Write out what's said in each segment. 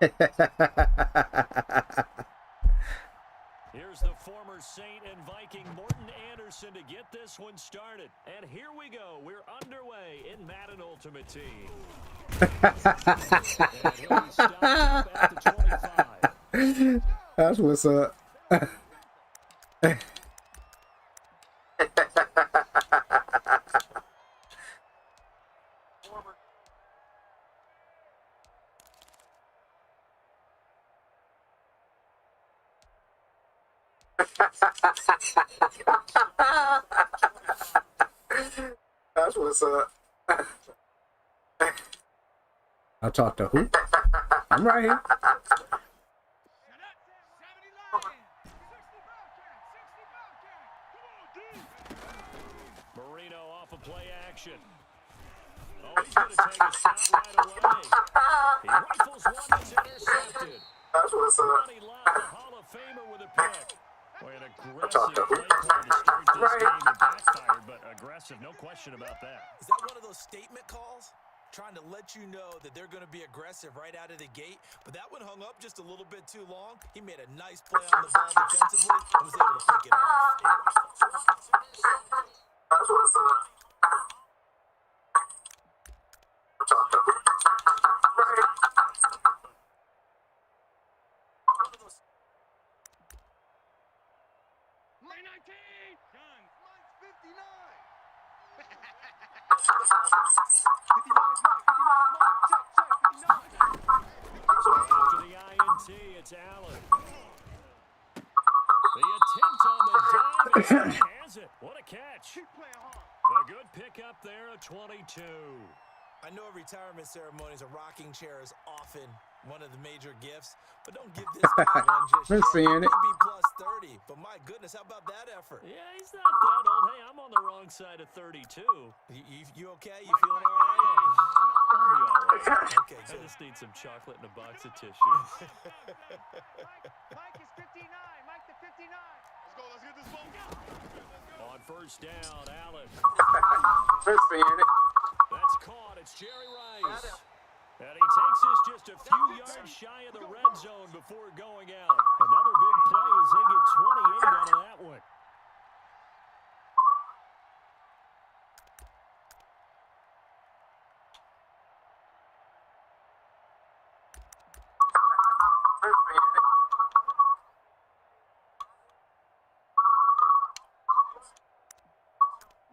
Here's the former Saint and Viking Morten Andersen to get this one started. And here we go. We're underway in Madden Ultimate Team. And he'll be stopped up at the 25. That's what's up. That's what's up. I'll talk to who? I'm right here. Marino off a play action. Oh, he's going to take a shot right away. He rifles one that's intercepted. That's what's up. Ronnie Lott, the Hall of Famer with a pick. Boy, an aggressive play call to start this game. It backfired, but aggressive, no question about that. Is that one of those statement calls? Trying to let you know that they're going to be aggressive right out of the gate, but that one hung up just a little bit too long. He made a nice play on the ball defensively and was able to pick it off. That's what's up. After the INT, it's Allen. The attempt on the dive has it. What a catch. A good pickup there at 22. I know retirement ceremonies, a rocking chair is often one of the major gifts, but don't give this guy one just We're yet. seeing it. Maybe plus 30, but my goodness, how about that effort? Yeah, he's not that old. Hey, I'm on the wrong side of 32. You okay? You feeling all right? I'll be all right. Okay, I so just need some chocolate and a box of tissues. Mike is 59. Mike to 59. Let's go. Let's get this ball. On first down, Allen. We're seeing it. That's caught. It's Jerry Rice. And he takes this just a few yards shy of the red zone before going out. Another big play as they get 28 out of that one.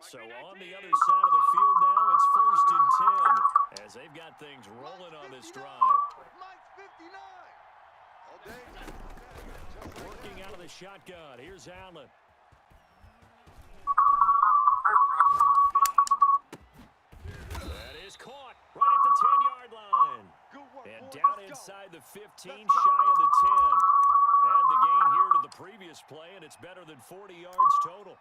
So on the other side of the field now, it's 1st and 10 as they've got things rolling on this drive. Mike's 59. All day. Working out of the shotgun. Here's Allen. That is caught right at the 10-yard line. Good work, And boys. down Let's go. inside the 15, shy of the 10. Add the gain here to the previous play, and it's better than 40 yards total.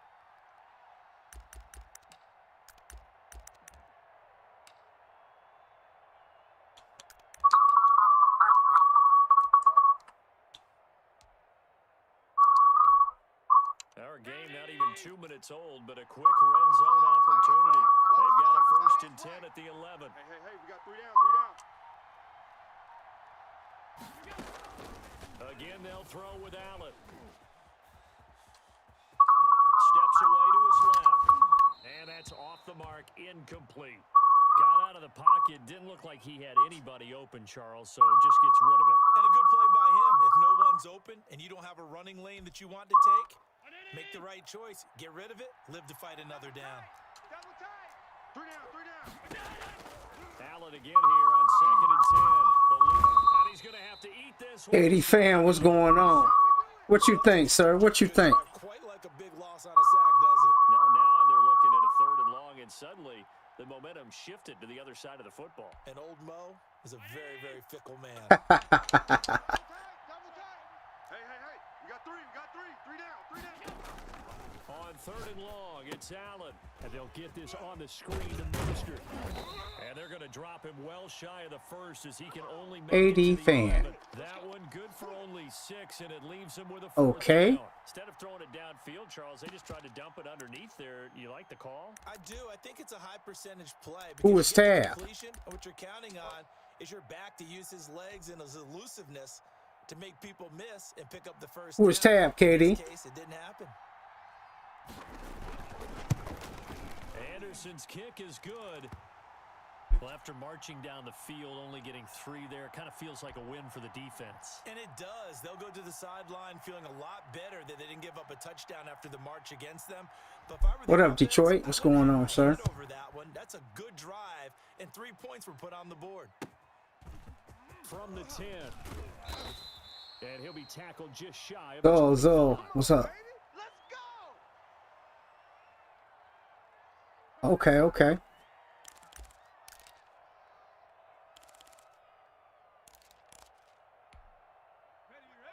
Our game not even 2 minutes old, but a quick red zone opportunity. They've got a 1st and 10 at the 11. Hey, we got 3 down, 3 down. Again, they'll throw with Allen. Steps away to his left. And that's off the mark, incomplete. Got out of the pocket, didn't look like he had anybody open, Charles, so just gets rid of it. and a good play by him. If no one's open and you don't have a running lane that you want to take, make the right choice. Get rid of it. Live to fight another down. Double tight. 3 down. Allen again here on 2nd and 10. And he's going to have to eat this one. 80 fan, what's going on? What you think, sir? What you think? Quite like a big loss on a sack, does it? Now they're looking at a 3rd and long, and suddenly the momentum shifted to the other side of the football. And old Mo is a very, very fickle man. Double tight. Hey. We got 3. We got 3. 3 down. 3 down. On 3rd and long, it's Allen. And they'll get this on the screen to Mostert. And they're going to drop him well shy of the 1st as he can only make 80 it to the fan. 11. That one good for only 6, and it leaves him with a 4th Okay. down. Instead of throwing it downfield, Charles, they just tried to dump it underneath there. You like the call? I do. I think it's a high percentage play. Who because was you get the Tab? completion, and what you're counting on is your back to use his legs and his elusiveness to make people miss and pick up the first Who was down. tab, KD? In this case, it didn't happen. Anderson's kick is good. Well, after marching down the field, only getting 3 there, kind of feels like a win for the defense. And it does. They'll go to the sideline feeling a lot better that they didn't give up a touchdown after the march against them. But if I were the What up, offense, Detroit? I What's wouldn't going on, have sir? hit over that one. That's a good drive, and 3 points were put on the board. From the 10. And he'll be tackled just shy of Zo, the Zo, 25. what's up? Okay, okay.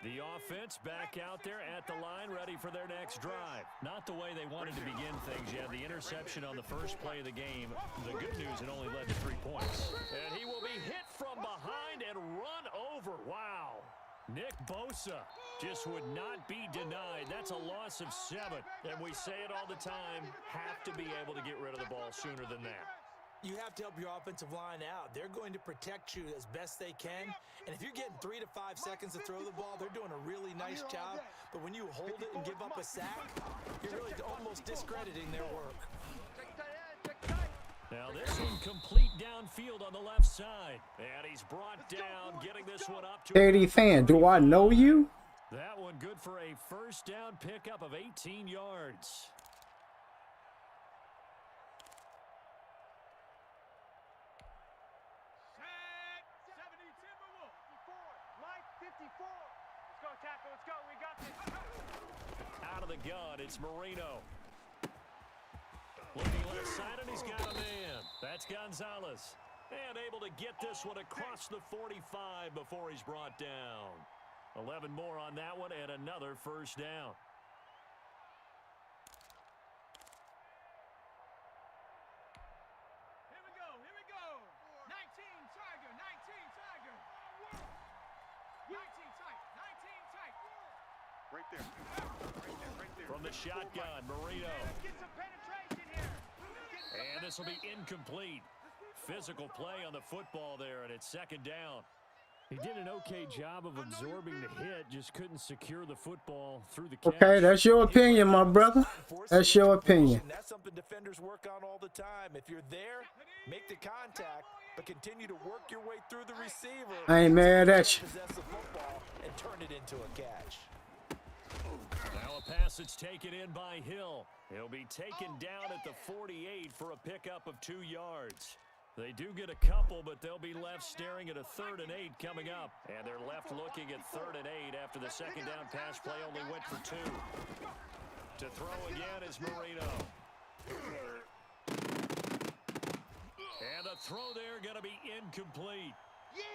The offense back out there at the line, ready for their next drive. Not the way they wanted to begin things. You had the interception on the first play of the game. The good news, it only led to 3 points. And he will be hit from behind and run over. Wow. Nick Bosa just would not be denied. That's a loss of 7. And we say it all the time, have to be able to get rid of the ball sooner than that. You have to help your offensive line out. They're going to protect you as best they can. And if you're getting 3 to 5 seconds to throw the ball, they're doing a really nice job. But when you hold it and give up a sack, you're really almost discrediting their work. Now this one complete downfield on the left side. And he's brought down, getting this one up to... KD fan, do I know you? That one good for a first down pickup of 18 yards. Out of the gun, it's Marino. Looking left side, and he's got a man. That's Gonzalez. And able to get this one across the 45 before he's brought down. 11 more on that one, and another first down. Here we go. 19 Tiger. 19 tight. Right there. From the shotgun, Marino. Get some penetration here. And this will be incomplete. Physical play on the football there, and it's second down. He did an okay job of absorbing the hit, just couldn't secure the football through the catch. Okay, that's your opinion, my brother. That's your opinion. That's something defenders work on all the time. If you're there, make the contact, but continue to work your way through the receiver. I ain't mad at you. Possess the football and turn it into a catch. Now a pass that's taken in by Hill. He'll be taken down at the 48 for a pickup of 2 yards. They do get a couple, but they'll be left staring at a 3rd and 8 coming up. And they're left looking at 3rd and 8 after the second down pass play only went for 2. To throw again is Marino. And the throw there going to be incomplete.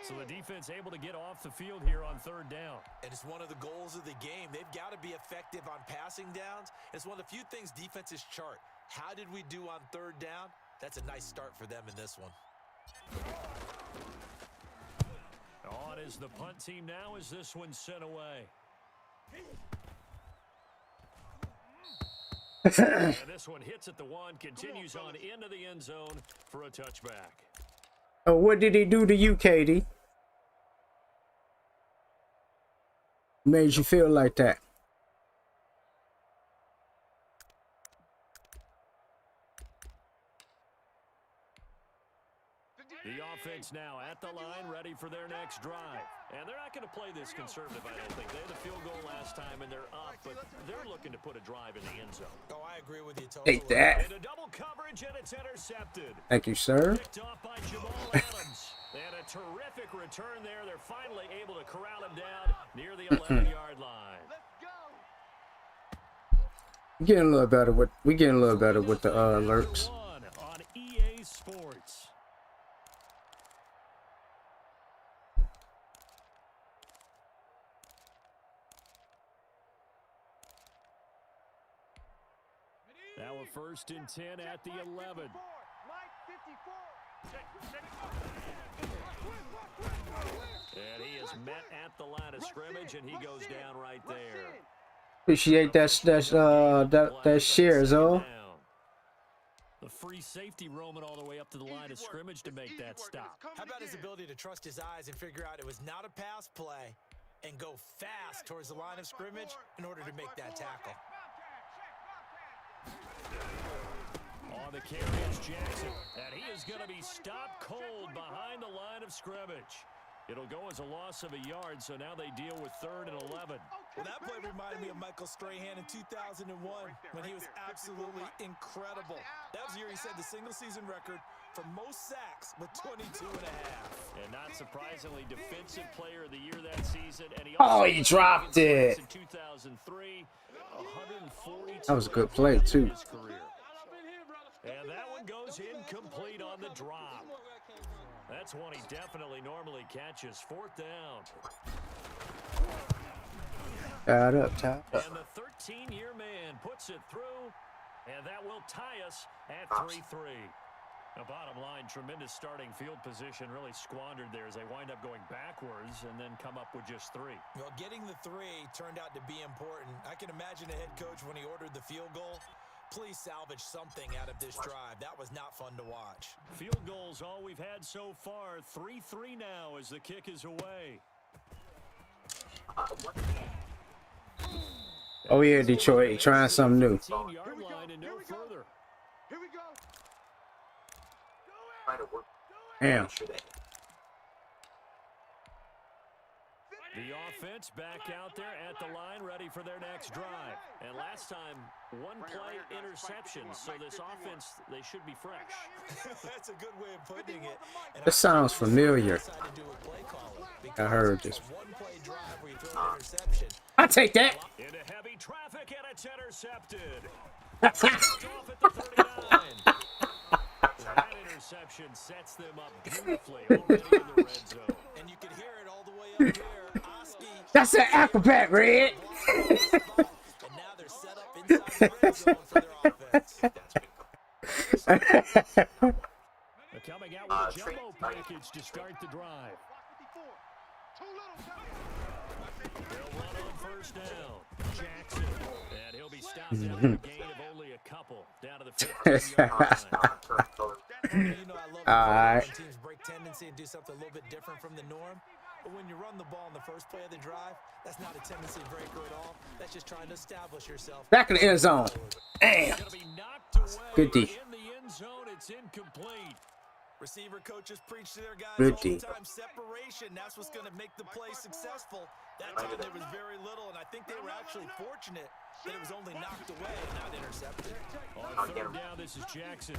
So the defense able to get off the field here on 3rd down. And it's one of the goals of the game. They've got to be effective on passing downs. It's one of the few things defenses chart. How did we do on 3rd down? That's a nice start for them in this one. On is the punt team now as this one's sent away. And this one hits at the 1, continues on into the end zone for a touchback. Oh, what did he do to you, KD? Made you feel like that? The offense now at the line, ready for their next drive. And they're not going to play this conservative, I don't think. They had a field goal last time, and they're up, but they're looking to put a drive in the end zone. Oh, I agree with you totally. Take that. Into double coverage, and it's intercepted. Thank you, sir. Picked off by Jamal Adams. And a terrific return there. They're finally able to corral him down near the 11-yard line. We getting a little better with the alerts. On EA Sports. Now a 1st and 10 at the 11. And he is met at the line of scrimmage, and he goes down right there. Appreciate that share, Zo. The free safety roaming all the way up to the line of scrimmage to make that stop. How about his ability to trust his eyes and figure out it was not a pass play and go fast towards the line of scrimmage in order to make that tackle? On the carry is Jackson, and he is going to be stopped cold behind the line of scrimmage. It'll go as a loss of a yard, so now they deal with 3rd and 11. Well, that play reminded me of Michael Strahan in 2001 when he was absolutely incredible. That was the year he set the single-season record for most sacks with 22 and a half. And not surprisingly, defensive player of the year that season. And he Oh, he dropped it. In 2003, 142 That was a good play, too. in his career. And that one goes incomplete on the drop. That's one he definitely normally catches. 4th down. Tied up. And the 13-year man puts it through, and that will tie us at 3-3. Now, bottom line, tremendous starting field position, really squandered there as they wind up going backwards and then come up with just 3. Well, getting the 3 turned out to be important. I can imagine the head coach when he ordered the field goal. Please salvage something out of this drive. That was not fun to watch. Field goals all we've had so far. 3-3 now as the kick is away. Oh yeah, Detroit trying something new. 15-yard line and no further. Here we go. Damn. The offense back out there at the line, ready for their next drive. And last time, 1 play interception, so this offense, they should be fresh. That's a good way of putting it. And This sounds familiar. I heard this. One-play drive where you throw an interception. I take that. Into heavy traffic, and it's intercepted. It's off at the 39. That interception sets them up beautifully already in the red zone. And you can hear it all the way up here. Oski. That's an acrobat, Red. And now they're set up inside the red zone for their offense. They're coming out with a jumbo package to start the drive. They'll run on 1st down. Jackson. And he'll be stopped after a gain of only a couple. Down to the 15-yard line. You know, I love when teams break tendency and do something a little bit different from the norm. But when you run the ball in the first play of the drive, that's not a tendency breaker at all. That's just trying to establish yourself. Back in the end zone. Damn. Gonna be knocked away. Good D. In the end zone, it's incomplete. Receiver coaches preach to their guys Good all D. the time. Separation, that's what's going to make the play successful. That time there was very little, and I think they were actually fortunate that it was only knocked away and not intercepted. On 3rd down, this is Jackson.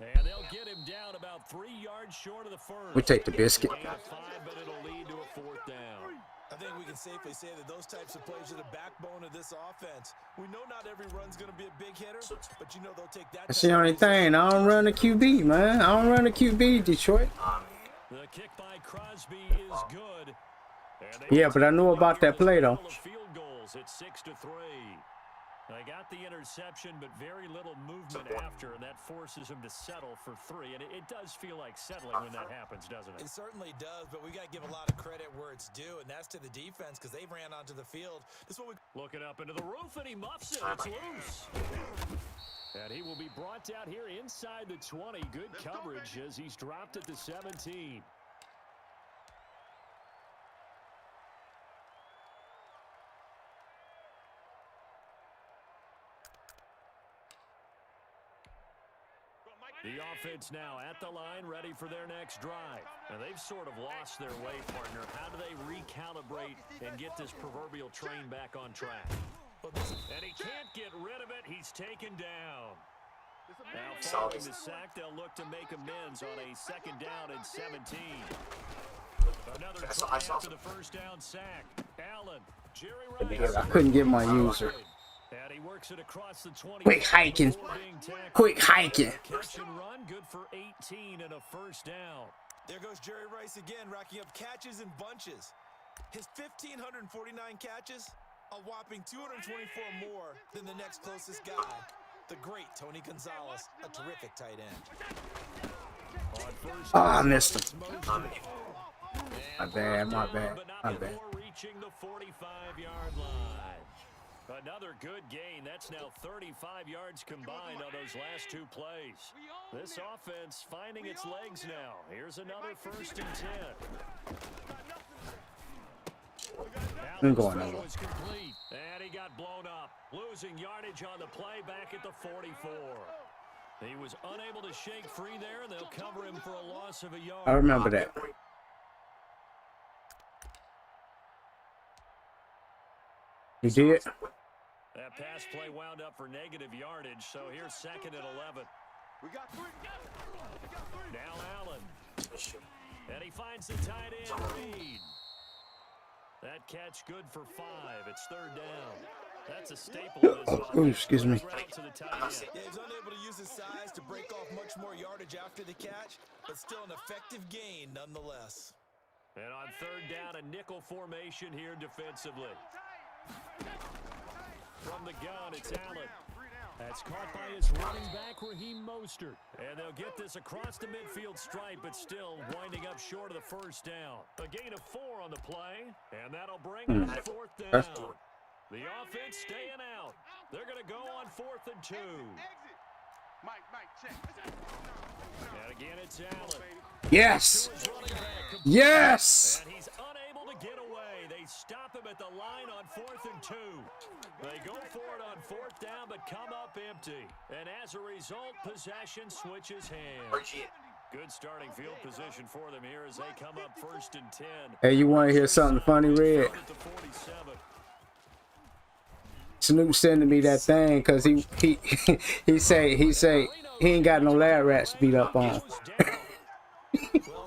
And they'll get him down about 3 yards short of the 1st. We take the biscuit. Gain of 5, but it'll lead to a 4th down. I think we can safely say that those types of plays are the backbone of this offense. We know not every run's going to be a big hitter, but you know they'll take that. That's the only thing. I don't run the QB, man. I don't run the QB, Detroit. The kick by Crosby is good. Yeah, but I know about that play, though. Field goals at 6-3. They got the interception, but very little movement after, and that forces him to settle for 3. And it does feel like settling when that happens, doesn't it? It certainly does, but we got to give a lot of credit where it's due, and that's to the defense because they ran onto the field. This is what we looking up into the roof, and he muffs it. It's loose. And he will be brought down here inside the 20. Good coverage as he's dropped at the 17. The offense now at the line, ready for their next drive. And they've sort of lost their way, partner. How do they recalibrate and get this proverbial train back on track? And he can't get rid of it. He's taken down. Now following the sack, they'll look to make amends on a 2nd down and 17. Another try after the 1st down sack. Allen, Jerry Rice. I couldn't get my user. And he works it across the 20. Quick hiking. Quick hiking. Catch and run, good for 18 and a 1st down. There goes Jerry Rice again, racking up catches in bunches. His 1,549 catches, a whopping 224 more than the next closest guy, the great Tony Gonzalez, a terrific tight end. Oh, I missed him. My bad, my bad, my bad. Reaching the 45-yard line. Another good gain. That's now 35 yards combined on those last 2 plays. This offense finding its legs now. Here's another 1st and 10. I'm going Allen's throw over. was complete, and he got blown up. Losing yardage on the play back at the 44. He was unable to shake free there, and they'll cover him for a loss of a yard. I remember that. You did? That pass play wound up for negative yardage, so here's 2nd and 11. We got 3. We got 3. Now Allen. And he finds the tight end, Reed. That catch good for 5. It's 3rd down. That's a staple of this offense. Ooh, excuse me. Route to the tight end. Yeah, he's unable to use his size to break off much more yardage after the catch, but still an effective gain nonetheless. And on 3rd down, a nickel formation here defensively. From the gun, it's Allen. That's caught by his running back, Raheem Mostert. And they'll get this across the midfield stripe, but still winding up short of the 1st down. A gain of 4 on the play, and that'll bring up 4th down. The offense staying out. They're going to go on 4th and 2. Mike, check. And again, it's Allen. Yes. To his running back, Yes. and he's unable to get away. They stop him at the line on 4th and 2. They go for it on 4th down, but come up empty. And as a result, possession switches hands. Good starting field position for them here as they come up 1st and 10. Hey, you want to hear something funny, Red? At the 47. Snoop sending me that thing because he say he ain't got no lab rats beat up on. Well,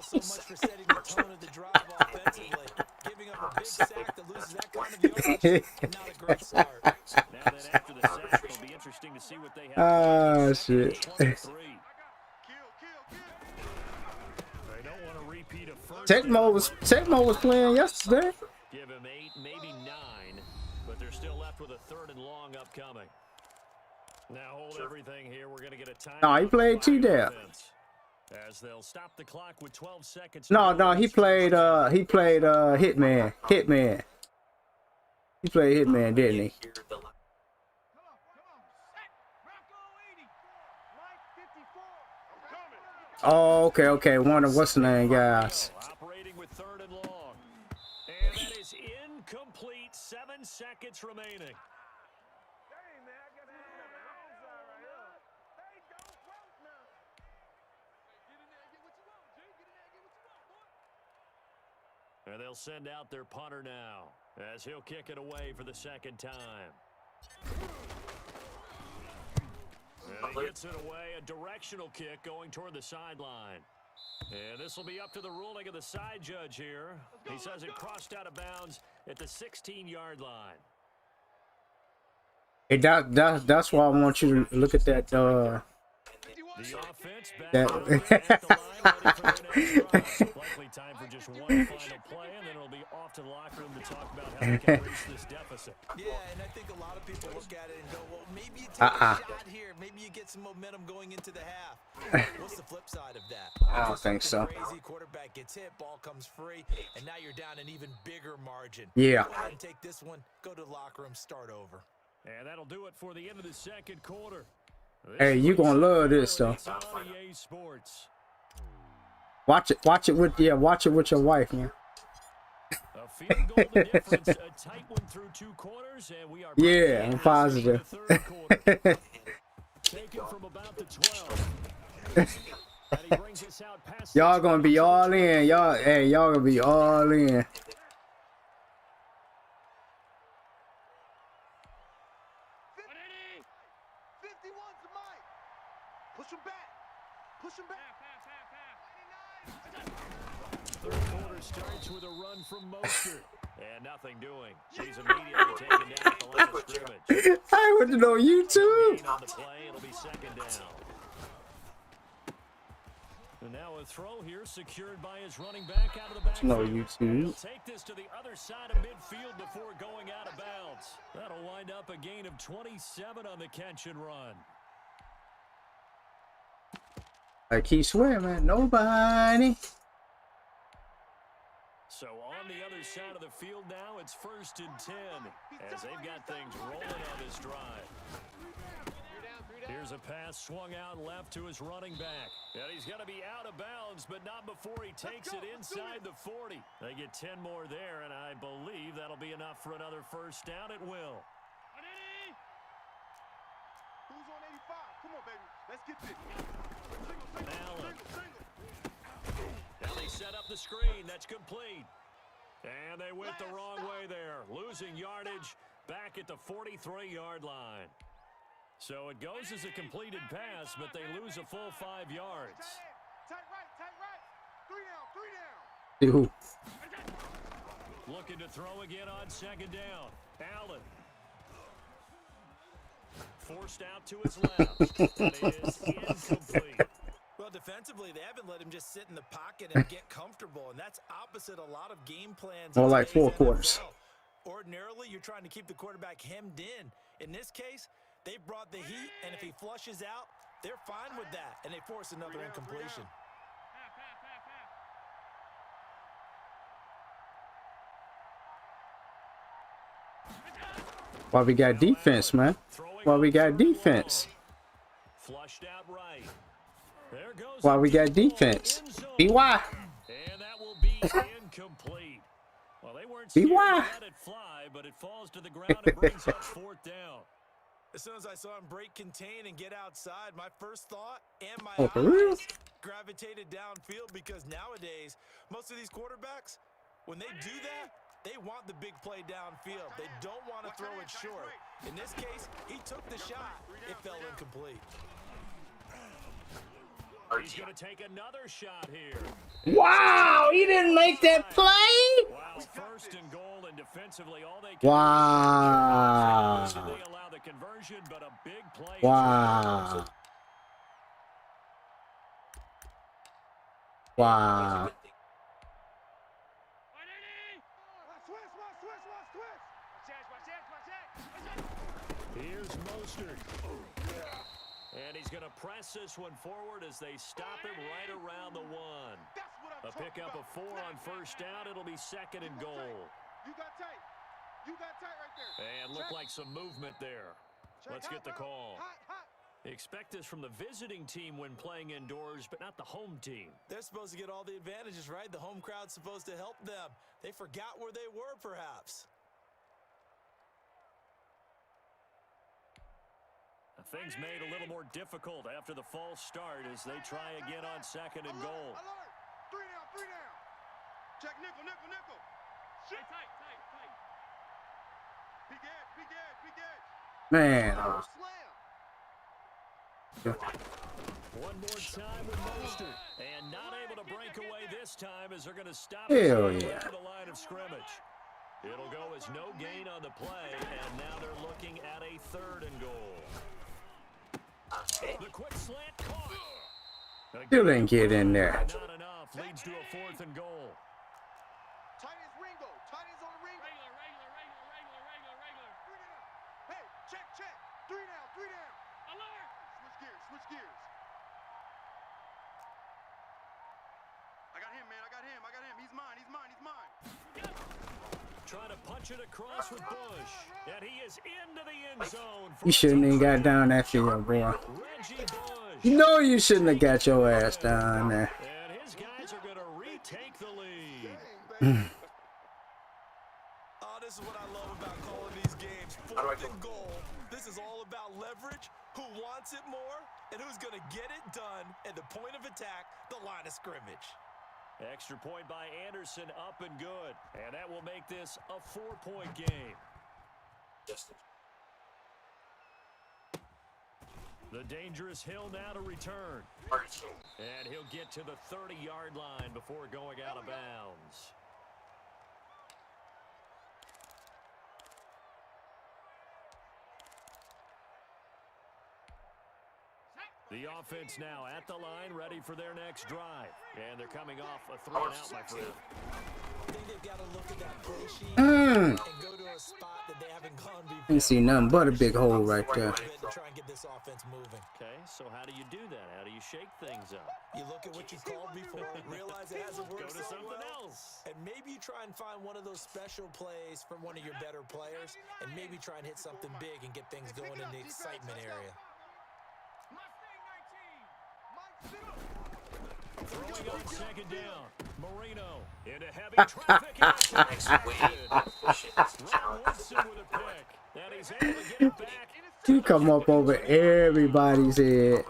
so much for setting the tone of the drive offensively. Giving up a big sack that loses that kind of yardage, not a great start. Now that after the sack, it'll be interesting to see what they have. Ah, shit. 23. They don't want to repeat a first Tecmo was playing yesterday. Give him 8, maybe 9, but they're still left with a 3rd and long upcoming. Now hold everything here. We're going to get a time. No, he played T-Dap. As they'll stop the clock with 12 seconds. No, he played Hitman. He played Hitman, didn't he? Come on. Set. Rocco 80. Mike 54. Oh, okay. One of what's the name, guys? Operating with 3rd and long. And that is incomplete. 7 seconds remaining. And they'll send out their punter now as he'll kick it away for the 2nd time. And he gets it away, a directional kick going toward the sideline. And this will be up to the ruling of the side judge here. He says it crossed out of bounds at the 16-yard line. Hey, that's why I want you to look at that. The offense back That- out there at the line, ready for their next drive. Likely time for just one final play, and then it'll be off to the locker room to talk about how they can erase this deficit. Yeah, and I think a lot of people look at it and go, well, maybe you take a shot here. Maybe you get some momentum going into the half. What's the flip side of that? I don't think so. Crazy quarterback gets hit, ball comes free, and now you're down an even bigger margin. Yeah. Go ahead and take this one, go to the locker room, start over. And that'll do it for the end of the 2nd quarter. Hey, you gonna love this though. It's on EA Sports. Watch it with your wife, man. A field goal the difference, a tight one through 2 quarters, and we are Yeah, I'm positive. Taken from about the 12. And he brings us out past Y'all gonna be all in. Y'all gonna be all in. 51's the Mike. Push him back. Push him back. Third quarter starts with a run from Mostert. And nothing doing. He's immediately taken down at the line of scrimmage. I went to know YouTube. Gain on the play, it'll be 2nd down. And now a throw here secured by his running back out of the backfield. No YouTube. He'll take this to the other side of midfield before going out of bounds. That'll wind up a gain of 27 on the catch and run. I keep swearing, man. Nobody. So on the other side of the field now, it's 1st and 10 as they've got things rolling on this drive. Here's a pass swung out left to his running back. And he's going to be out of bounds, but not before he takes it inside the 40. They get 10 more there, and I believe that'll be enough for another first down. It will. Who's on 85? Come on, baby. Let's get this. Allen. Now they set up the screen. That's complete. And they went the wrong way there. Losing yardage back at the 43-yard line. So it goes as a completed pass, but they lose a full 5 yards. Tight right. 3 down. Dude. Looking to throw again on 2nd down. Allen. Forced out to his left. That is incomplete. Well, defensively, they haven't let him just sit in the pocket and get comfortable, and that's opposite a lot of game plans. More in like today's 4 quarters. NFL. Ordinarily, you're trying to keep the quarterback hemmed in. In this case, they brought the heat, and if he flushes out, they're fine with that, and they force another incompletion. Why we got defense, man? Why we got defense? Flushed out right. There goes Why we got defense? BY. And that will be incomplete. Well, they weren't BY. scared to let it fly, but it falls to the ground and brings up 4th down. As soon as I saw him break contain and get outside, my first thought and my Oh, for real? eyes gravitated downfield, because nowadays, most of these quarterbacks, when they do that, they want the big play downfield. They don't want to throw it short. In this case, he took the shot. It fell incomplete. He's going to take another shot here. Wow, he didn't make that play. Wow, 1st and goal, and defensively, all they can Wow. do is they allow the conversion, but a big play. Wow. Wow. Here's Mostert. And he's going to press this one forward as they stop him right around the 1. A pickup of 4 on 1st down. It'll be 2nd and goal. You got tight right there. And look like some movement there. Let's get the call. Expect this from the visiting team when playing indoors, but not the home team. They're supposed to get all the advantages, right? The home crowd's supposed to help them. They forgot where they were, perhaps. Things made a little more difficult after the false start as they try again on 2nd and goal. Alert. 3 down. Check nickel. Tight. Big edge. Man. Slam. One more time with Mostert. And not able to break away this time as they're going to stop Hell it yeah. to the line of scrimmage. It'll go as no gain on the play, and now they're looking at a 3rd and goal. The quick slant caught. Still didn't get in there. Not enough. Leads to a 4th and goal. Tight as Ringo. Tight as on the Ringo. Regular. 3 down. Hey, check. 3 down. Alert. Switch gears. I got him, man. He's mine. Trying to punch it across with Bush. And he is into the end zone. You shouldn't even got down that field, boy. Reggie Bush. You know you shouldn't have got your ass down there. And his guys are going to retake the lead. Oh, this is what I love about calling these games. 4th and goal. This is all about leverage, who wants it more, and who's going to get it done at the point of attack, the line of scrimmage. Extra point by Anderson, up and good. And that will make this a 4-point game. The dangerous Hill now to return. And he'll get to the 30-yard line before going out of bounds. The offense now at the line, ready for their next drive. And they're coming off a 3-and-out, my friend. They think they've got to look at that play sheet Mm. and go to a spot that they haven't gone before. You see nothing but a big hole right there. To try and get this offense moving. Okay, so how do you do that? How do you shake things up? You look at what you called before, realize it hasn't worked Go to so something well, else. and maybe you try and find one of those special plays from one of your better players, and maybe try and hit something big and get things going in the excitement area. Throwing on second down. Marino into heavy traffic. Rod Woodson with a pick. And he's able to get it back. He come up over everybody's head.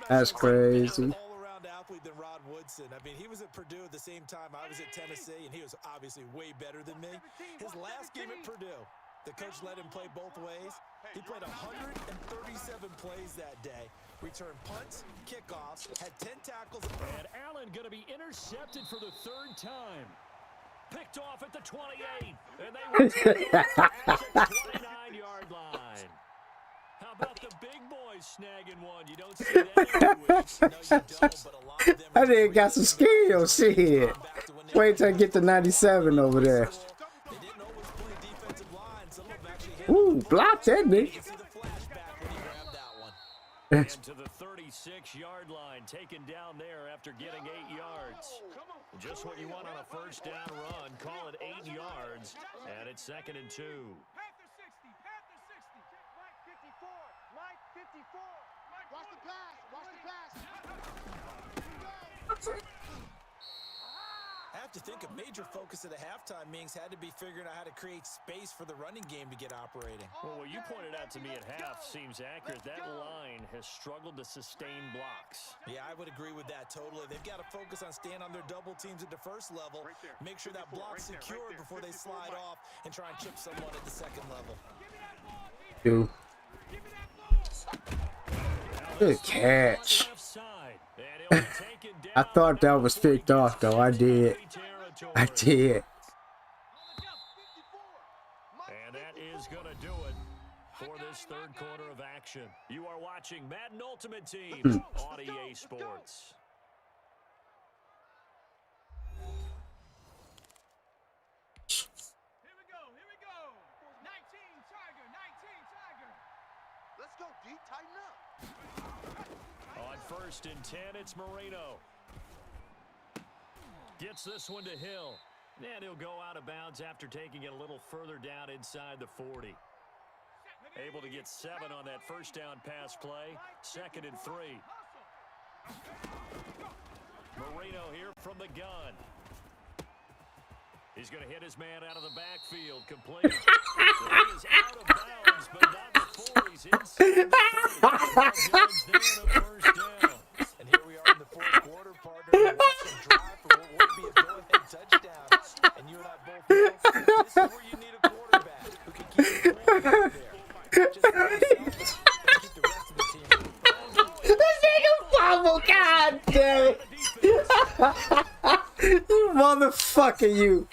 That's crazy. All-around athlete than Rod Woodson. I mean, he was at Purdue at the same time I was at Tennessee, and he was obviously way better than me. His last game at Purdue, the coach let him play both ways. He played 137 plays that day. Returned punts, kickoffs, had 10 tackles. And Allen going to be intercepted for the third time. Picked off at the 28. And they were taken at the 29-yard line. How about the big boys snagging one? You don't see that every week. No, you don't, but a lot of them That nigga got some skills, shit. Wait till I get to 97 over there. They didn't always play defensive line. Some of them actually hit. Ooh, block that You nigga. can see the flashback when he grabbed that one. And to the 36-yard line, taken down there after getting 8 yards. Just what you want on a first down run. Call it 8 yards, and it's 2nd and 2. Panther 60. Panther 60. Mike 54. Mike 54. Watch the pass. Watch the pass. I have to think a major focus of the halftime meetings had to be figuring out how to create space for the running game to get operating. Well, what you pointed out to me at half seems accurate. That line has struggled to sustain blocks. Yeah, I would agree with that totally. They've got to focus on staying on their double teams at the first level, make sure that block's secured before they slide off, and try and chip someone at the second level. Dude. Good catch. Left side, and he'll be taken down. I thought that was picked off, though. I did. I did. And that is going to do it for this third quarter of action. You are watching Madden Ultimate Team on EA Sports. Here we go. Here we go. 19 Tiger. 19 Tiger. Let's go, D. Tighten up. On 1st and 10, it's Marino. Gets this one to Hill. And he'll go out of bounds after taking it a little further down inside the 40. Able to get 7 on that first down pass play. 2nd and 3. Marino here from the gun. He's going to hit his man out of the backfield. Complete. So he is out of bounds, but not before he's inside the 30. 12 yards there and a first down. And here we are in the fourth quarter, partner. We watch them drive for what would be a go-ahead touchdown. And you and I both know this is where you need a quarterback who can keep the ball out there. Not just for himself, but keep the rest of the team moving. This nigga fumble, god damn it. You motherfucker, you.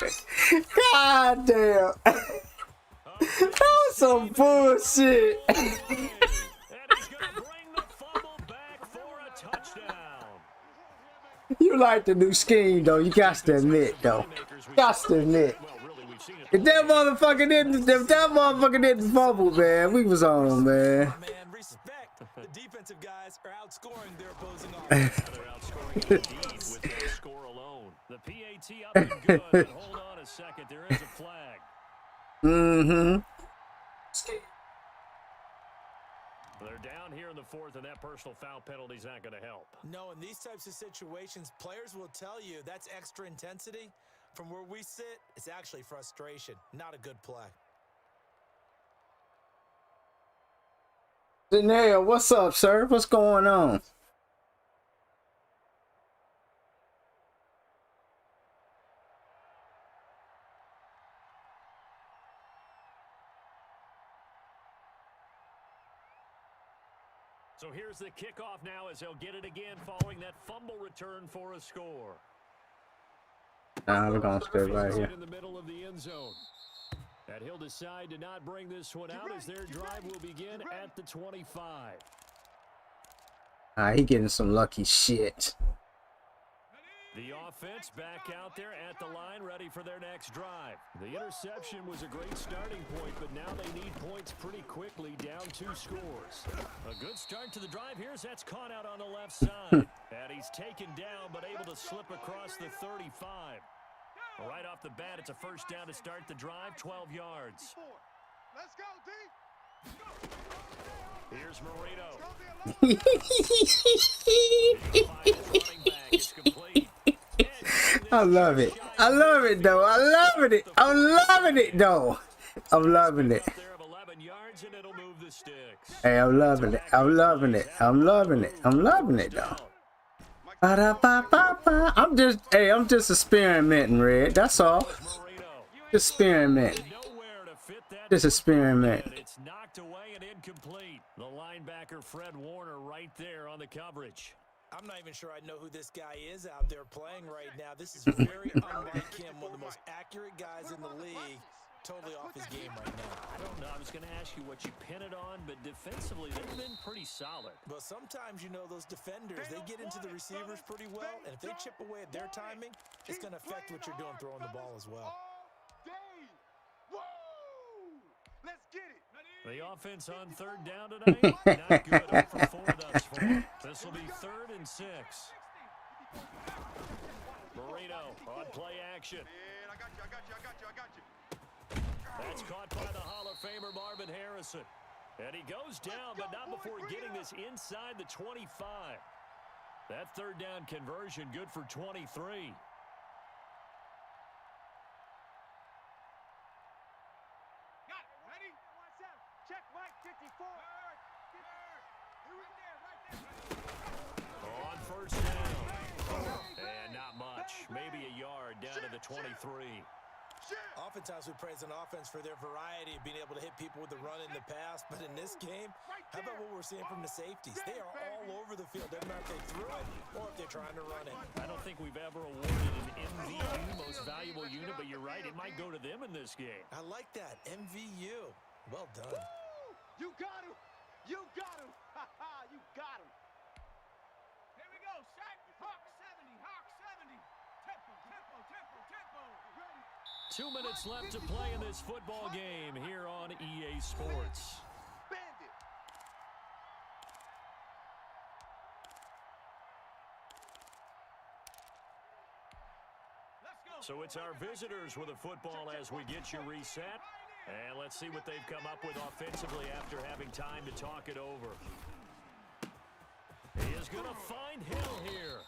God damn. That was some bullshit. And he's going to bring the fumble back for a touchdown. You like the new scheme, though. You got to admit, though. Got to admit. Well, really, we've seen it. If that motherfucker didn't fumble, man, we was on, man. Man, respect. The defensive guys are outscoring their opposing offense. They're outscoring indeed with that score alone. The PAT up and good. And hold on a second. There is a flag. Mm-hmm. They're down here in the 4th, and that personal foul penalty is not going to help. No, in these types of situations, players will tell you that's extra intensity. From where we sit, it's actually frustration, not a good play. Janelle, what's up, sir? What's going on? So here's the kickoff now as they'll get it again following that fumble return for a score. Nah, we're gonna stay right here. In the middle of the end zone. And he'll decide to not bring this one out as their drive will begin at the 25. He getting some lucky shit. The offense back out there at the line, ready for their next drive. The interception was a great starting point, but now they need points pretty quickly, down 2 scores. A good start to the drive. Here's that's caught out on the left side. And he's taken down, but able to slip across the 35. Right off the bat, it's a first down to start the drive, 12 yards. Let's go, D. Here's Marino. I love it. I love it though. I love it. I'm loving it though. I'm loving it. Hey, I'm loving it. I'm loving it. I'm loving it. I'm loving it though. Ba-da-ba-ba-ba. I'm just experimenting, Red. That's all. Just experimenting. Just experimenting. It's knocked away and incomplete. The linebacker Fred Warner right there on the coverage. I'm not even sure I know who this guy is out there playing right now. This is very unlike him, one of the most accurate guys in the league. Totally off his game right now. I don't know. I was going to ask you what you pin it on, but defensively, they've been pretty solid. But sometimes, you know, those defenders, they get into the receivers pretty well, and if they chip away at their timing, it's going to affect what you're doing throwing the ball as well. Let's get it. The offense on third down tonight, not good. 0 for 4 thus far. This will be 3rd and 6. Marino on play action. Man, I got you. That's caught by the Hall of Famer Marvin Harrison. And he goes down, but not before getting this inside the 25. That third down conversion good for 23. Check Mike 54. On first down. And not much. Maybe a yard down to the 23. Oftentimes we praise an offense for their variety of being able to hit people with the run in the pass, but in this game, how about what we're seeing from the safeties? They are all over the field. Doesn't matter if they threw it or if they're trying to run it. I don't think we've ever awarded an MVU, most valuable unit, but you're right, it might go to them in this game. I like that. MVU. Well done. You got him. You got him. You got him. Here we go. Sack. Hawk 70. Hawk 70. Tempo. Ready. 2 minutes left to play in this football game here on EA Sports. Bandit. Let's go. So it's our visitors with the football as we get you reset. And let's see what they've come up with offensively after having time to talk it over. He is going to find Hill here.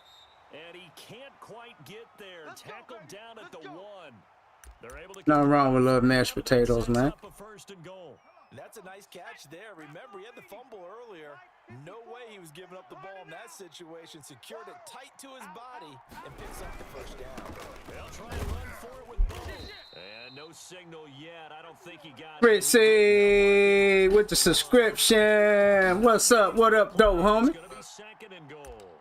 And he can't quite get there. Tackled down at the 1. They're able to Nothing wrong with little mashed potatoes, man. up a 1st and goal. That's a nice catch there. Remember, he had the fumble earlier. No way he was giving up the ball in that situation. Secured it tight to his body and picks up the first down. They'll try and run for it with Bo. And no signal yet. I don't think he got Fritzy with the subscription. What's up? What up, though, homie? It's going to be 2nd and goal.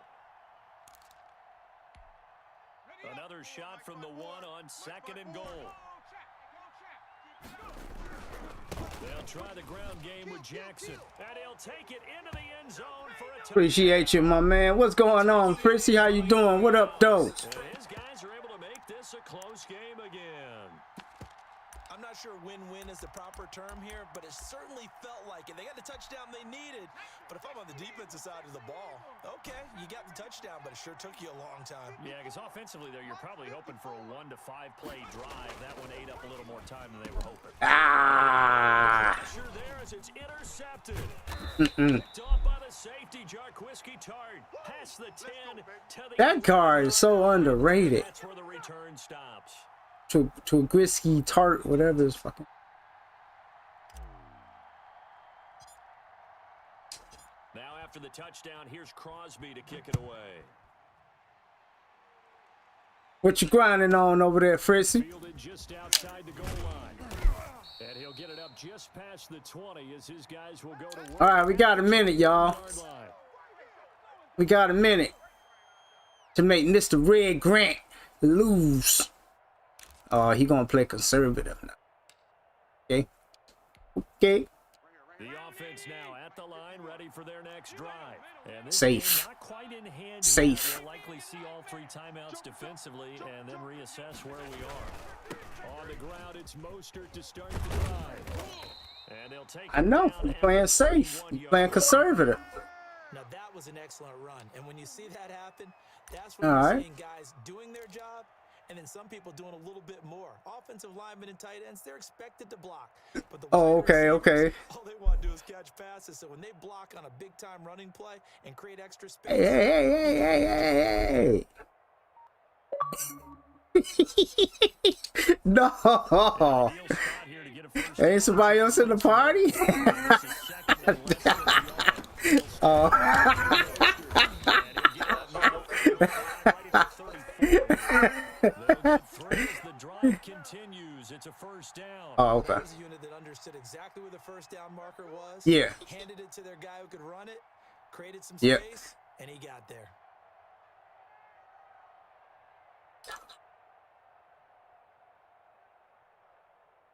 Another shot from the 1 on 2nd and goal. They'll try the ground game with Jackson. And he'll take it into the end zone for a touchdown. Appreciate you, my man. What's going on, Fritzy? How you doing? What up, though? And his guys are able to make this a close game again. I'm not sure win-win is the proper term here, but it certainly felt like it. They got the touchdown they needed, but if I'm on the defensive side of the ball, okay, you got the touchdown, but it sure took you a long time. Yeah, because offensively, though, you're probably hoping for a 1 to 5 play drive. That one ate up a little more time than they were hoping. Pressure there as it's intercepted. Picked off by the safety, Jarquiski Tart. Past the 10 to the That car is so underrated. That's where the return stops. To a Grisky Tart, whatever is fucking. Now after the touchdown, here's Crosby to kick it away. What you grinding on over there, Fritzy? Fielded just outside the goal line. And he'll get it up just past the 20 as his guys will go to work. All right, we got a minute, y'all. We got a minute to make Mr. Red Grant lose. Oh, he gonna play conservative now. Okay. Okay. The offense now at the line, ready for their next drive. And this Safe. game not quite in hand Safe. yet. We'll likely see all 3 timeouts defensively and then reassess where we are. On the ground, it's Mostert to start the drive. And they'll take I know. I'm playing safe. I'm playing conservative. Now that was an excellent run, and when you see that happen, that's when All you're right. seeing guys doing their job, and then some people doing a little bit more. Offensive linemen and tight ends, they're expected to block. But the Oh, wide okay, receivers, okay. all they want to do is catch passes. So when they block on a big-time running play and create extra space, Hey, hey, hey, hey, hey, hey. No. Ideal spot here to get a first Ain't somebody else in the party? Oh. The drive continues. It's a first down. Oh, okay. that was a unit that understood exactly where the first down marker was. Yeah. Handed it to their guy who could run it, created some Yep. space, and he got there.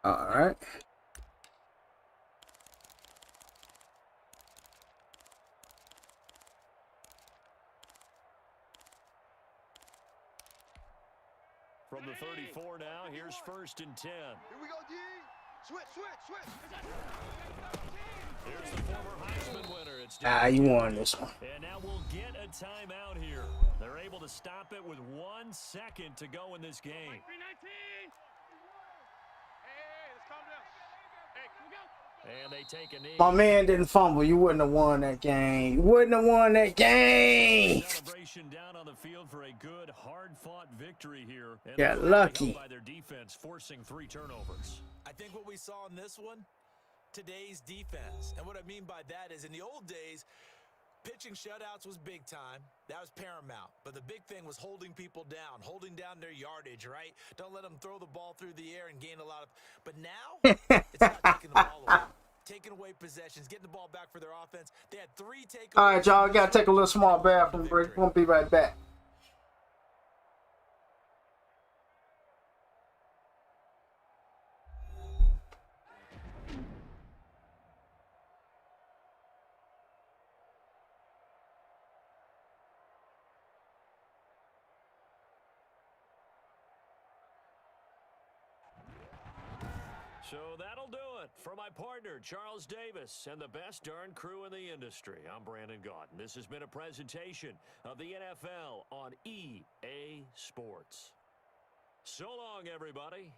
All right. From the 34 now, here's 1st and 10. Here we go, D. Switch, switch, switch. Here's the former Heisman winner. It's You won this one. And now we'll get a timeout here. They're able to stop it with 1 second to go in this game. 319. Hey, let's calm down. Hey, can we go? And they take a knee. My man didn't fumble. You wouldn't have won that game. You wouldn't have won that game. Celebration down on the field for a good, hard-fought victory here. And Got they were lucky. held by their defense, forcing 3 turnovers. I think what we saw in this one, today's defense. And what I mean by that is in the old days, pitching shutouts was big time. That was paramount. But the big thing was holding people down, holding down their yardage, right? Don't let them throw the ball through the air and gain a lot of... But now, it's about taking the ball away. Taking away possessions, getting the ball back for their offense. They had 3 takeaways. All right, y'all. Got to take a little small bathroom break. We'll be right back. So that'll do it. For my partner, Charles Davis, and the best darn crew in the industry, I'm Brandon Gaudin. This has been a presentation of the NFL on EA Sports. So long, everybody.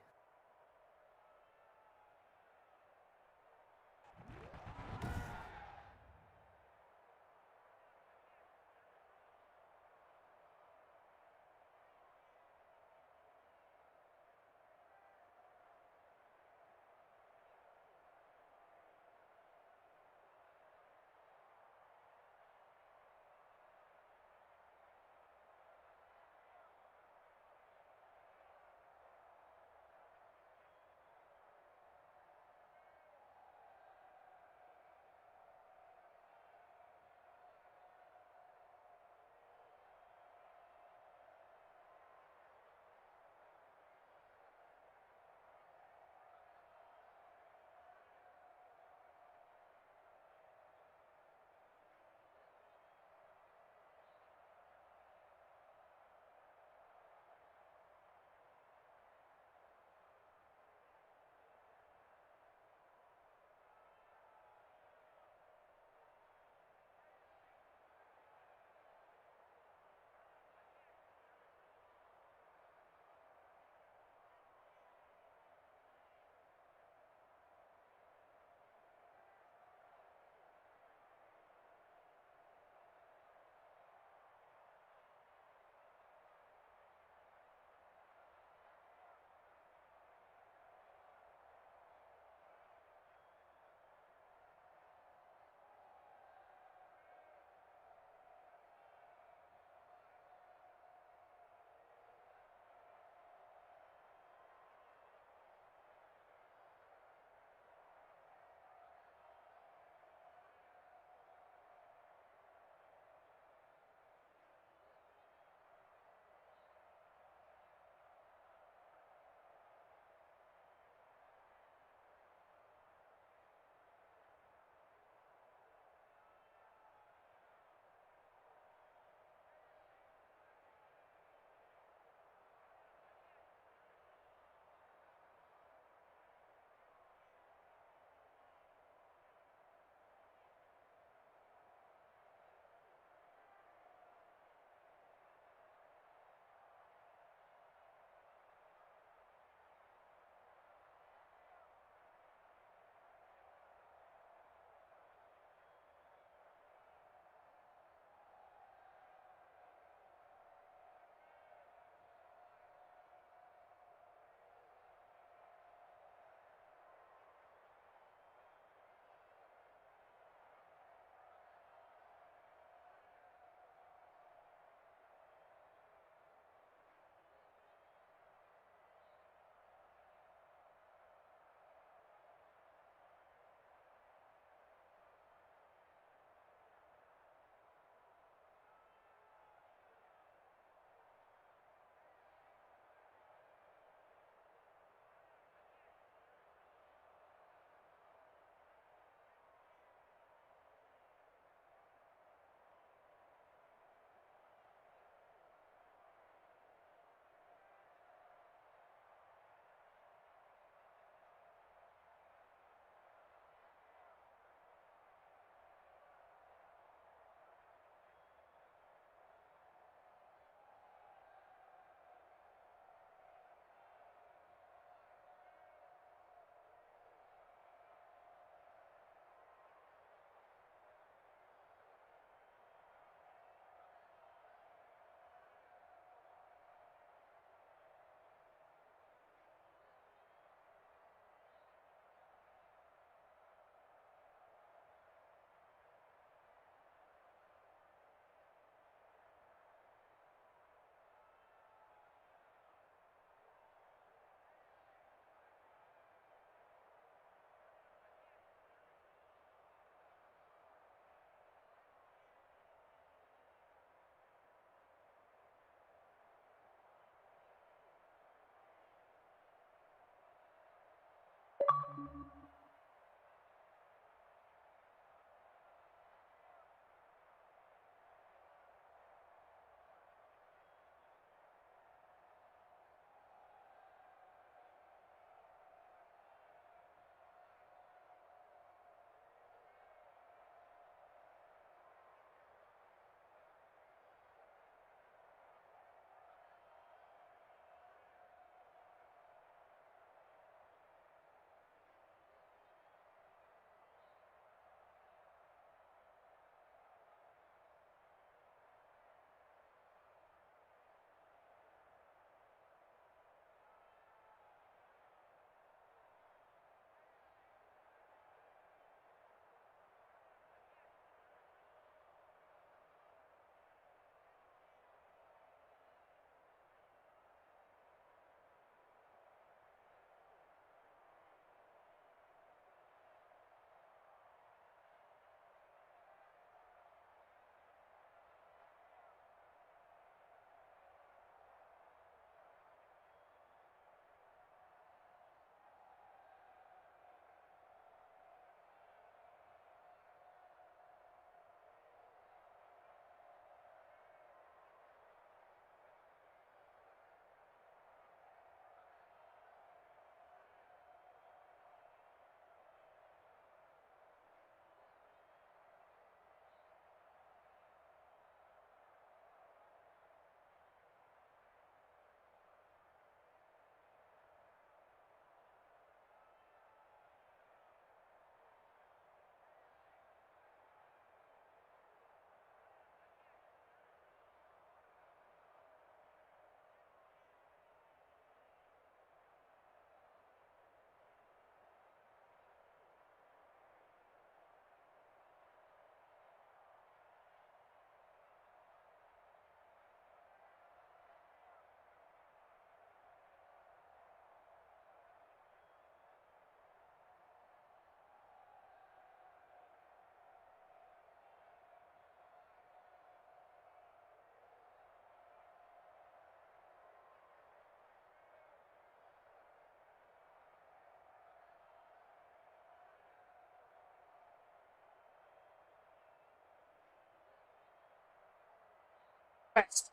What's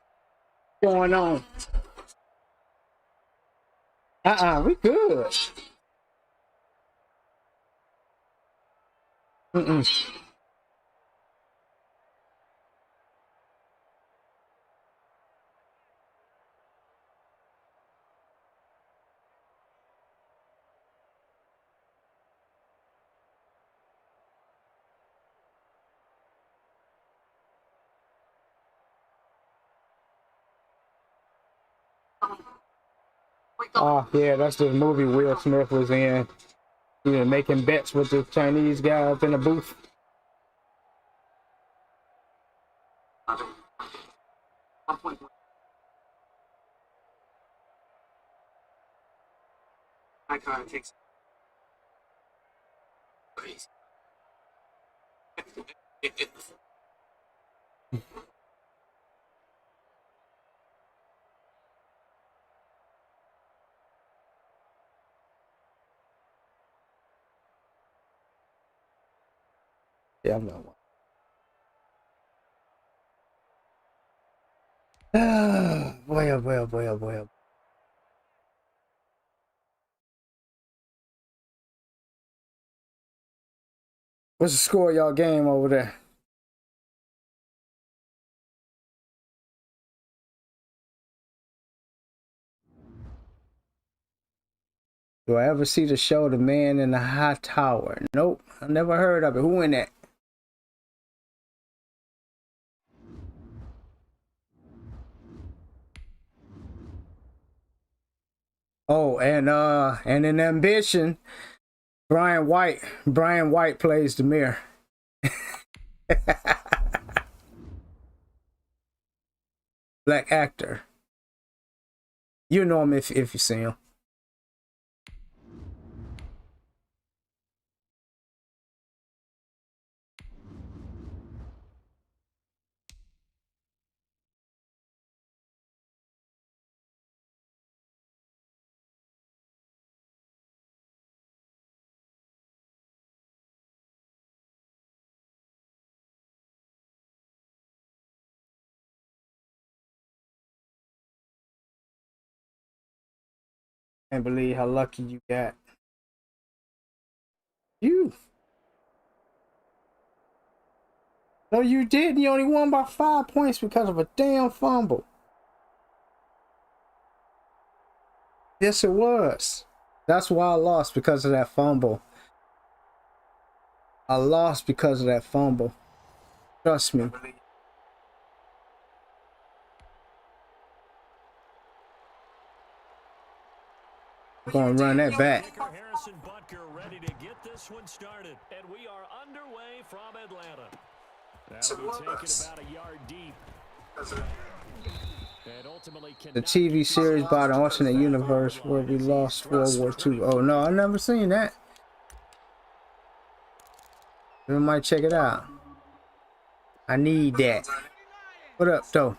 going on? We good. Oh, yeah, that's the movie Will Smith was in. You know, making bets with the Chinese guy up in the booth. I kind of takes crazy. Yeah, I'm not one. Boy, oh boy, oh boy, oh boy. What's the score of y'all game over there? Do I ever see the show The Man in the High Tower? Nope, I never heard of it. Who in that? Oh, and in Ambition, Brian White plays the mayor. Black actor. You know him if you see him. Can't believe how lucky you got. You. No, you didn't. You only won by 5 points because of a damn fumble. Yes, it was. That's why I lost, because of that fumble. I lost because of that fumble. Trust me. I'm going to run that back. Harrison Butker ready to get this one started. And we are underway from Atlanta. That'll be taken about a yard deep. And ultimately The TV series about an alternate universe where we lost World War II. Oh, no, I've never seen that. We might check it out. I need that. What up, though?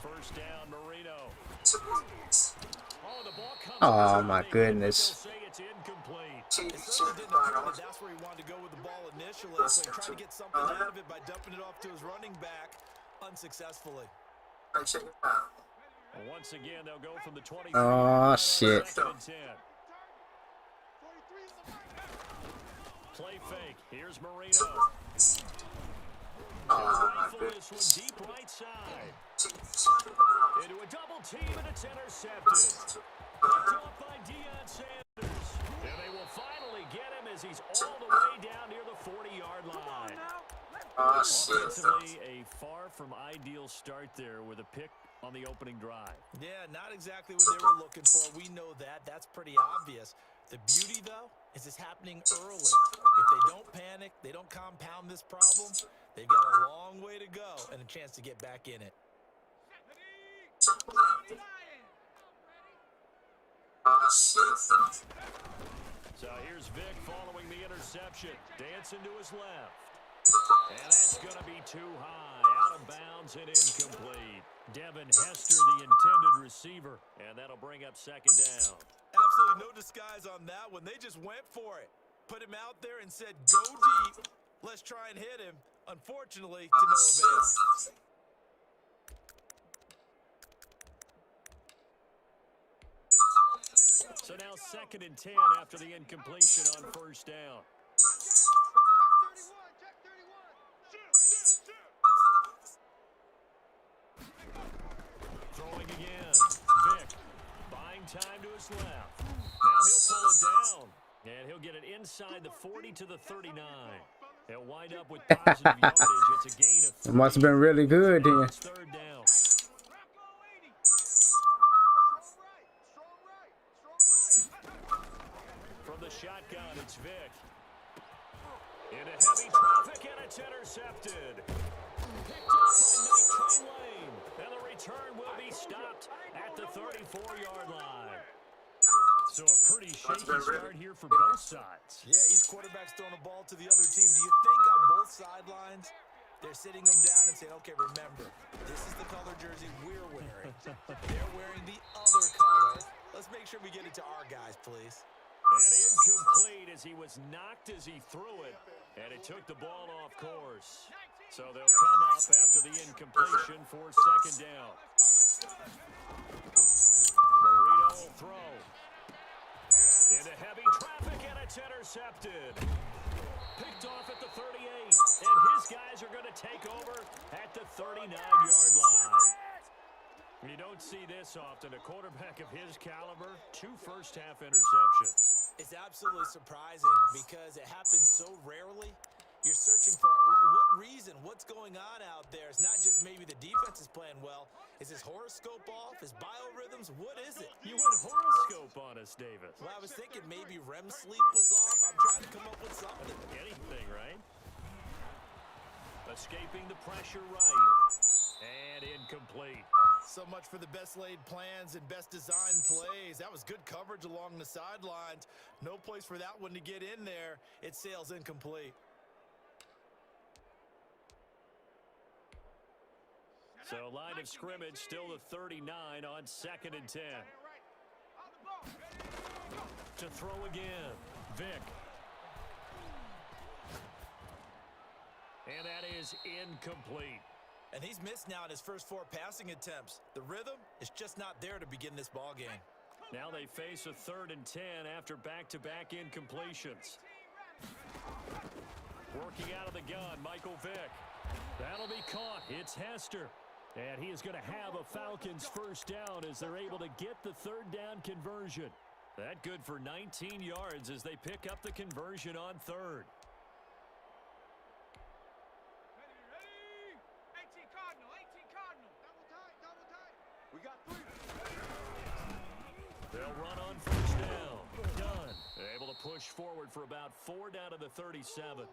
First down, Marino. Oh, my goodness. It certainly didn't appear that that's where he wanted to go with the ball initially, so he tried to get something out of it by dumping it off to his running back unsuccessfully. Once again, they'll go from the 20. Oh, shit. Play fake. Here's Marino. Rifle this one deep right side. Into a double team, and it's intercepted. Picked off by Deion Sanders. And they will finally get him as he's all the way down near the 40-yard line. Offensively, a far from ideal start there with a pick on the opening drive. Yeah, not exactly what they were looking for. We know that. That's pretty obvious. The beauty, though, is it's happening early. If they don't panic, they don't compound this problem, they've got a long way to go and a chance to get back in it. So here's Vic following the interception. Dancing to his left. And that's going to be too high. Out of bounds and incomplete. Devin Hester, the intended receiver. And that'll bring up second down. Absolutely no disguise on that one. They just went for it. Put him out there and said, go deep. Let's try and hit him. Unfortunately, to no avail. So now 2nd and 10 after the incompletion on first down. Check 31. Throwing again. Vick buying time to his left. Now he'll pull it down. And he'll get it inside the 40 to the 39. He'll wind up with positive yardage. It's a gain of 3. It must have been really good then. It's 3rd down. From the shotgun, it's Vick. Into heavy traffic, and it's intercepted. Picked up by Night Train Lane. And the return will be stopped at the 34-yard line. So a pretty shaky start here for both sides. Yeah, each quarterback's throwing a ball to the other team. Do you think on both sidelines they're sitting them down and saying, okay, remember, this is the color jersey we're wearing. They're wearing the other color. Let's make sure we get it to our guys, please. And incomplete as he was knocked as he threw it. And it took the ball off course. So they'll come up after the incompletion for 2nd down. Marino will throw. Into heavy traffic, and it's intercepted. Picked off at the 38. And his guys are going to take over at the 39-yard line. You don't see this often. A quarterback of his caliber, 2 first-half interceptions. It's absolutely surprising because it happens so rarely. You're searching for what reason, what's going on out there. It's not just maybe the defense is playing well. Is his horoscope off? His biorhythms? What is it? You went horoscope on us, Davis. Well, I was thinking maybe REM sleep was off. I'm trying to come up with something. Anything, right? Escaping the pressure right. And incomplete. So much for the best laid plans and best designed plays. That was good coverage along the sidelines. No place for that one to get in there. It sails incomplete. So line of scrimmage still the 39 on 2nd and 10. To throw again. Vick. And that is incomplete. And he's missed now in his first 4 passing attempts. The rhythm is just not there to begin this ball game. Now they face a 3rd and 10 after back-to-back incompletions. Working out of the gun, Michael Vick. That'll be caught. It's Hester. And he is going to have a Falcons first down as they're able to get the 3rd down conversion. That good for 19 yards as they pick up the conversion on 3rd. We got 3. They'll run on first down. Done. Able to push forward for about 4 down to the 37.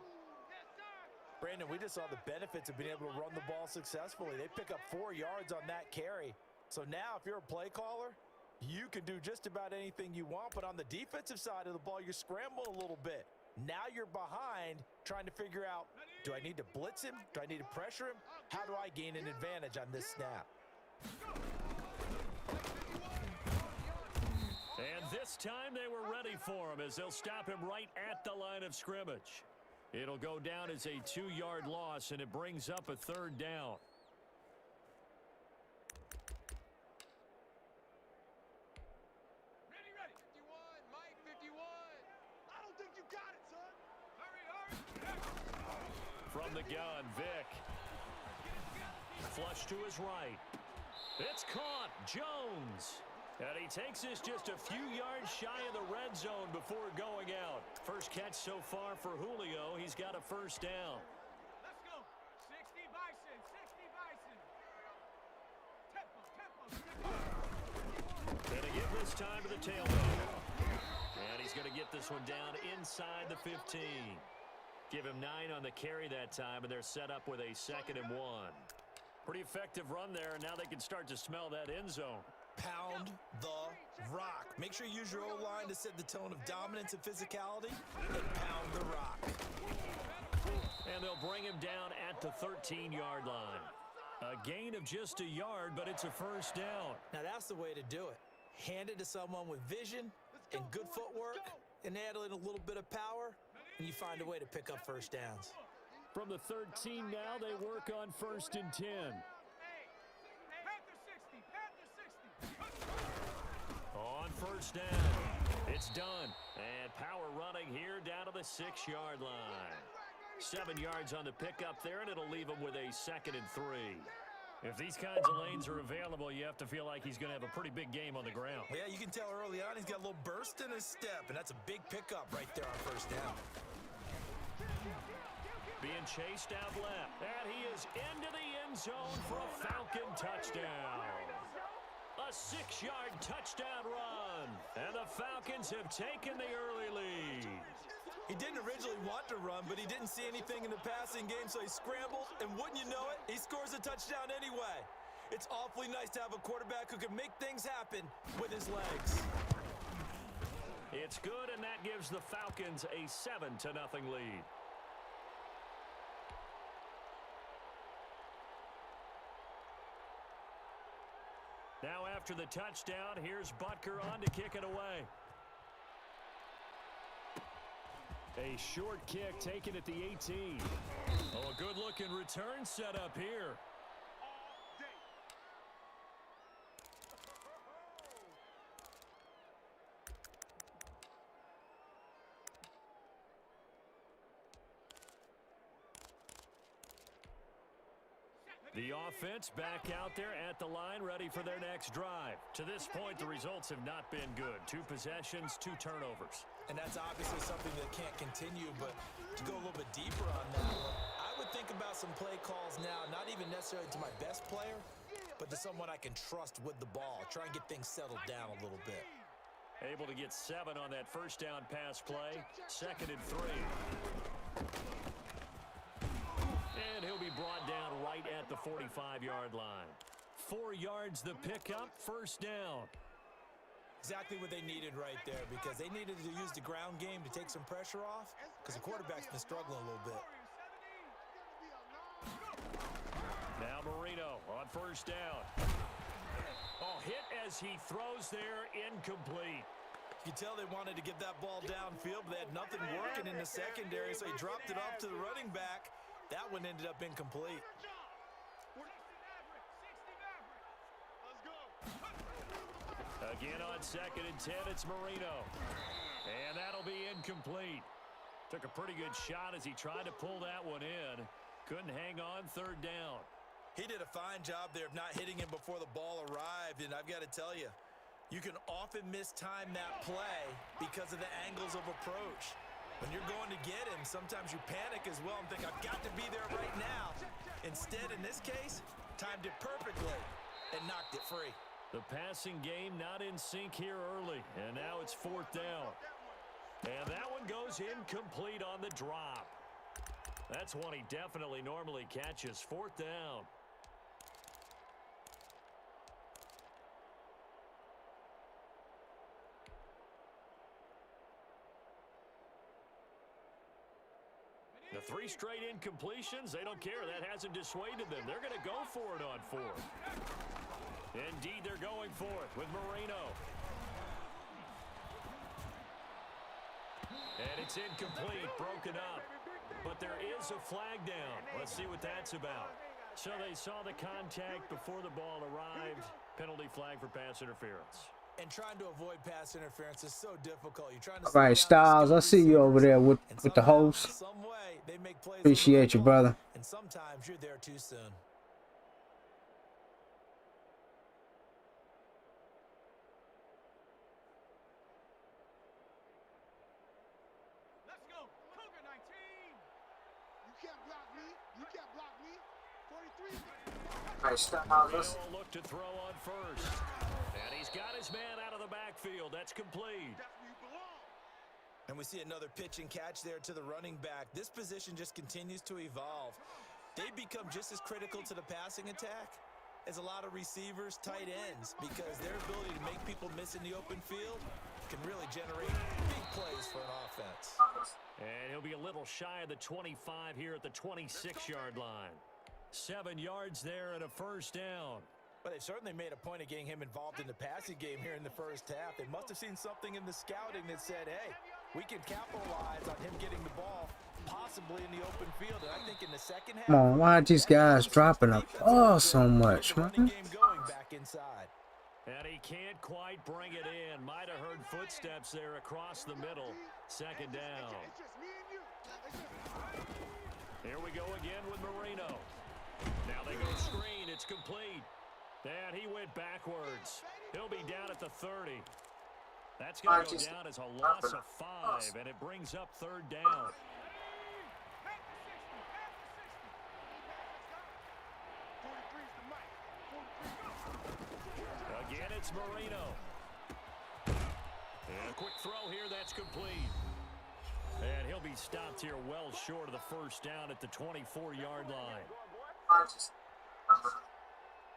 Brandon, we just saw the benefits of being able to run the ball successfully. They pick up 4 yards on that carry. So now if you're a play caller, you can do just about anything you want. But on the defensive side of the ball, you're scrambling a little bit. Now you're behind trying to figure out, do I need to blitz him? Do I need to pressure him? How do I gain an advantage on this snap? And this time they were ready for him as they'll stop him right at the line of scrimmage. It'll go down as a 2-yard loss, and it brings up a 3rd down. Ready. 51, Mike, 51. I don't think you got it, son. Hurry. From the gun, Vick. Flush to his right. It's caught. Jones. And he takes this just a few yards shy of the red zone before going out. First catch so far for Julio. He's got a first down. Let's go. 60 Bison. Tempo. And to give this time to the tailback. And he's going to get this one down inside the 15. Give him 9 on the carry that time, and they're set up with a 2nd and 1. Pretty effective run there, and now they can start to smell that end zone. Pound the rock. Make sure you use your O-line to set the tone of dominance and physicality, and pound the rock. And they'll bring him down at the 13-yard line. A gain of just a yard, but it's a first down. Now that's the way to do it. Hand it to someone with vision and good footwork, and add in a little bit of power, and you find a way to pick up first downs. From the 13 now, they work on 1st and 10. Panther 60, Panther 60. On 1st down, it's done. And power running here down to the 6-yard line. 7 yards on the pickup there, and it'll leave him with a 2nd and 3. If these kinds of lanes are available, you have to feel like he's going to have a pretty big game on the ground. Yeah, you can tell early on he's got a little burst in his step, and that's a big pickup right there on 1st down. Being chased out left, and he is into the end zone for a Falcon touchdown. A 6-yard touchdown run, and the Falcons have taken the early lead. He didn't originally want to run, but he didn't see anything in the passing game, so he scrambled, and wouldn't you know it, he scores a touchdown anyway. It's awfully nice to have a quarterback who can make things happen with his legs. It's good, and that gives the Falcons a 7-0 lead. Now after the touchdown, here's Butker on to kick it away. A short kick taken at the 18. Oh, a good-looking return set up here. The offense back out there at the line, ready for their next drive. To this point, the results have not been good. 2 possessions, 2 turnovers. And that's obviously something that can't continue, but to go a little bit deeper on that one, I would think about some play calls now, not even necessarily to my best player, but to someone I can trust with the ball. Try and get things settled down a little bit. Able to get 7 on that 1st down pass play. 2nd and 3. And he'll be brought down right at the 45-yard line. 4 yards the pickup, 1st down. Exactly what they needed right there, because they needed to use the ground game to take some pressure off, because the quarterback's been struggling a little bit. Now Marino on 1st down. Oh, hit as he throws there, incomplete. You can tell they wanted to get that ball downfield, but they had nothing working in the secondary, so he dropped it off to the running back. That one ended up incomplete. Again on 2nd and 10, it's Marino. And that'll be incomplete. Took a pretty good shot as he tried to pull that one in. Couldn't hang on 3rd down. He did a fine job there of not hitting him before the ball arrived, and I've got to tell you, you can often mistime that play because of the angles of approach. When you're going to get him, sometimes you panic as well and think, I've got to be there right now. Instead, in this case, timed it perfectly and knocked it free. The passing game not in sync here early, and now it's 4th down. And that one goes incomplete on the drop. That's one he definitely normally catches. 4th down. The 3 straight incompletions, they don't care. That hasn't dissuaded them. They're going to go for it on 4th. Indeed, they're going for it with Marino. And it's incomplete, broken up. But there is a flag down. Let's see what that's about. So they saw the contact before the ball arrived. Penalty flag for pass interference. And trying to avoid pass interference is so difficult. You're trying to All right, Styles, I see you over there with the host. Some way they make plays. Appreciate you, brother. And sometimes you're there too soon. Let's go. Cougar 19. You can't block me. You can't block me. 43. All right, Styles, Marino will look to throw on 1st. And he's got his man out of the backfield. That's complete. That's where you belong. And we see another pitch and catch there to the running back. This position just continues to evolve. They become just as critical to the passing attack as a lot of receivers, tight ends, because their ability to make people miss in the open field can really generate big plays for an offense. And he'll be a little shy of the 25 here at the 26-yard line. 7 yards there and a 1st down. But they've certainly made a point of getting him involved in the passing game here in the 1st half. They must have seen something in the scouting that said, hey, we can capitalize on him getting the ball possibly in the open field. And I think in the second half, Come on, why are these guys dropping the ball so much, the running man? game going back inside. And he can't quite bring it in. Might have heard footsteps there across the middle. Second down. It's just me and you. Here we go again with Marino. Now they go screen. It's complete. And he went backwards. He'll be down at the 30. That's going to go down as a loss of 5, and it brings up third down. Again, it's Marino. And a quick throw here. That's complete. And he'll be stopped here well short of the first down at the 24-yard line.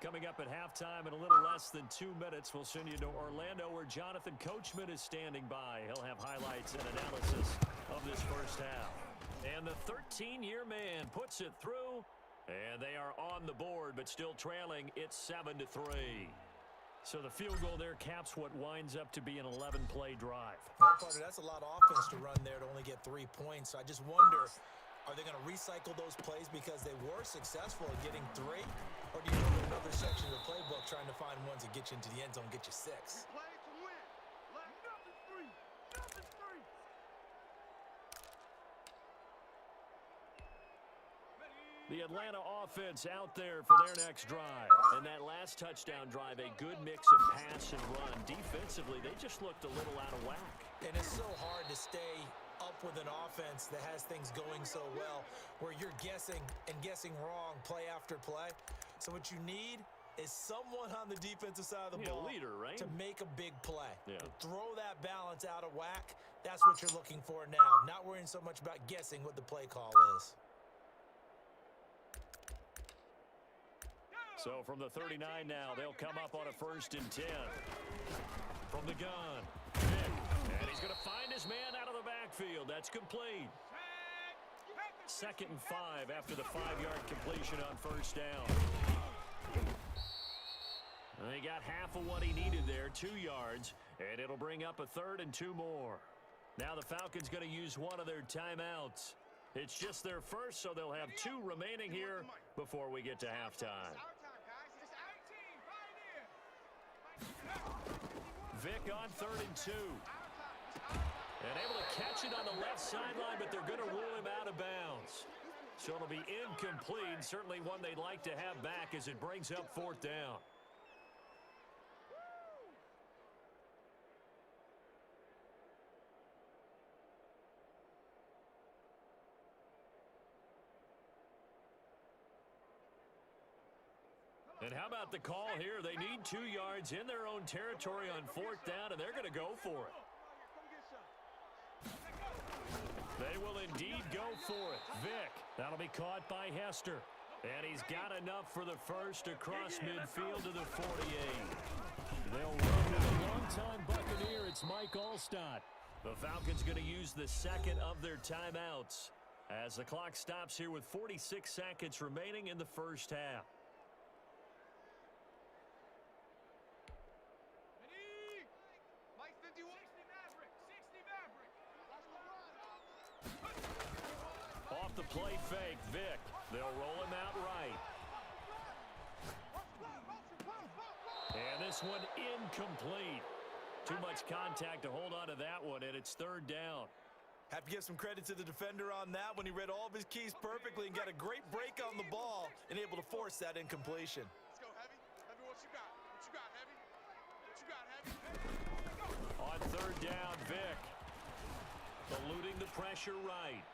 Coming up at halftime in a little less than 2 minutes, we'll send you to Orlando where Jonathan Coachman is standing by. He'll have highlights and analysis of this first half. And the 13-year man puts it through, and they are on the board, but still trailing. It's 7-3. So the field goal there caps what winds up to be an 11-play drive. Carter, that's a lot of offense to run there to only get 3 points. I just wonder, are they going to recycle those plays because they were successful in getting 3? Or do you go to another section of the playbook trying to find ones that get you into the end zone, get you 6? Play to win. Nothing free. Nothing free. The Atlanta offense out there for their next drive. And that last touchdown drive, a good mix of pass and run. Defensively, they just looked a little out of whack. And it's so hard to stay up with an offense that has things going so well where you're guessing and guessing wrong play after play. So what you need is someone on the defensive side of the ball leader, right? to make a big play. Yeah. Throw that balance out of whack. That's what you're looking for now. Not worrying so much about guessing what the play call is. So from the 39 now, they'll come up on a 1st and 10. From the gun, Vick. And he's going to find his man out of the backfield. That's complete. 2nd and 5 after the 5-yard completion on 1st down. And they got half of what he needed there, 2 yards. And it'll bring up a 3rd and 2 more. Now the Falcons going to use one of their timeouts. It's just their first, so they'll have 2 remaining here before we get to halftime. Vick on 3rd and 2. And able to catch it on the left sideline, but they're going to rule him out of bounds. So it'll be incomplete. Certainly one they'd like to have back as it brings up 4th down. And how about the call here? They need 2 yards in their own territory on 4th down, and they're going to go for it. They will indeed go for it. Vick, that'll be caught by Hester. And he's got enough for the first across midfield to the 48. They'll run with a longtime Buccaneer. It's Mike Alstott. The Falcons going to use the 2nd of their timeouts as the clock stops here with 46 seconds remaining in the first half. Off the play fake, Vick. They'll roll him out right. And this one incomplete. Too much contact to hold on to that one, and it's 3rd down. Have to give some credit to the defender on that when he read all of his keys perfectly and got a great break on the ball and able to force that incompletion. Let's go, Heavy. Heavy, what you got? What you got, Heavy? What you got, Heavy? On 3rd down, Vick. Eluding the pressure right.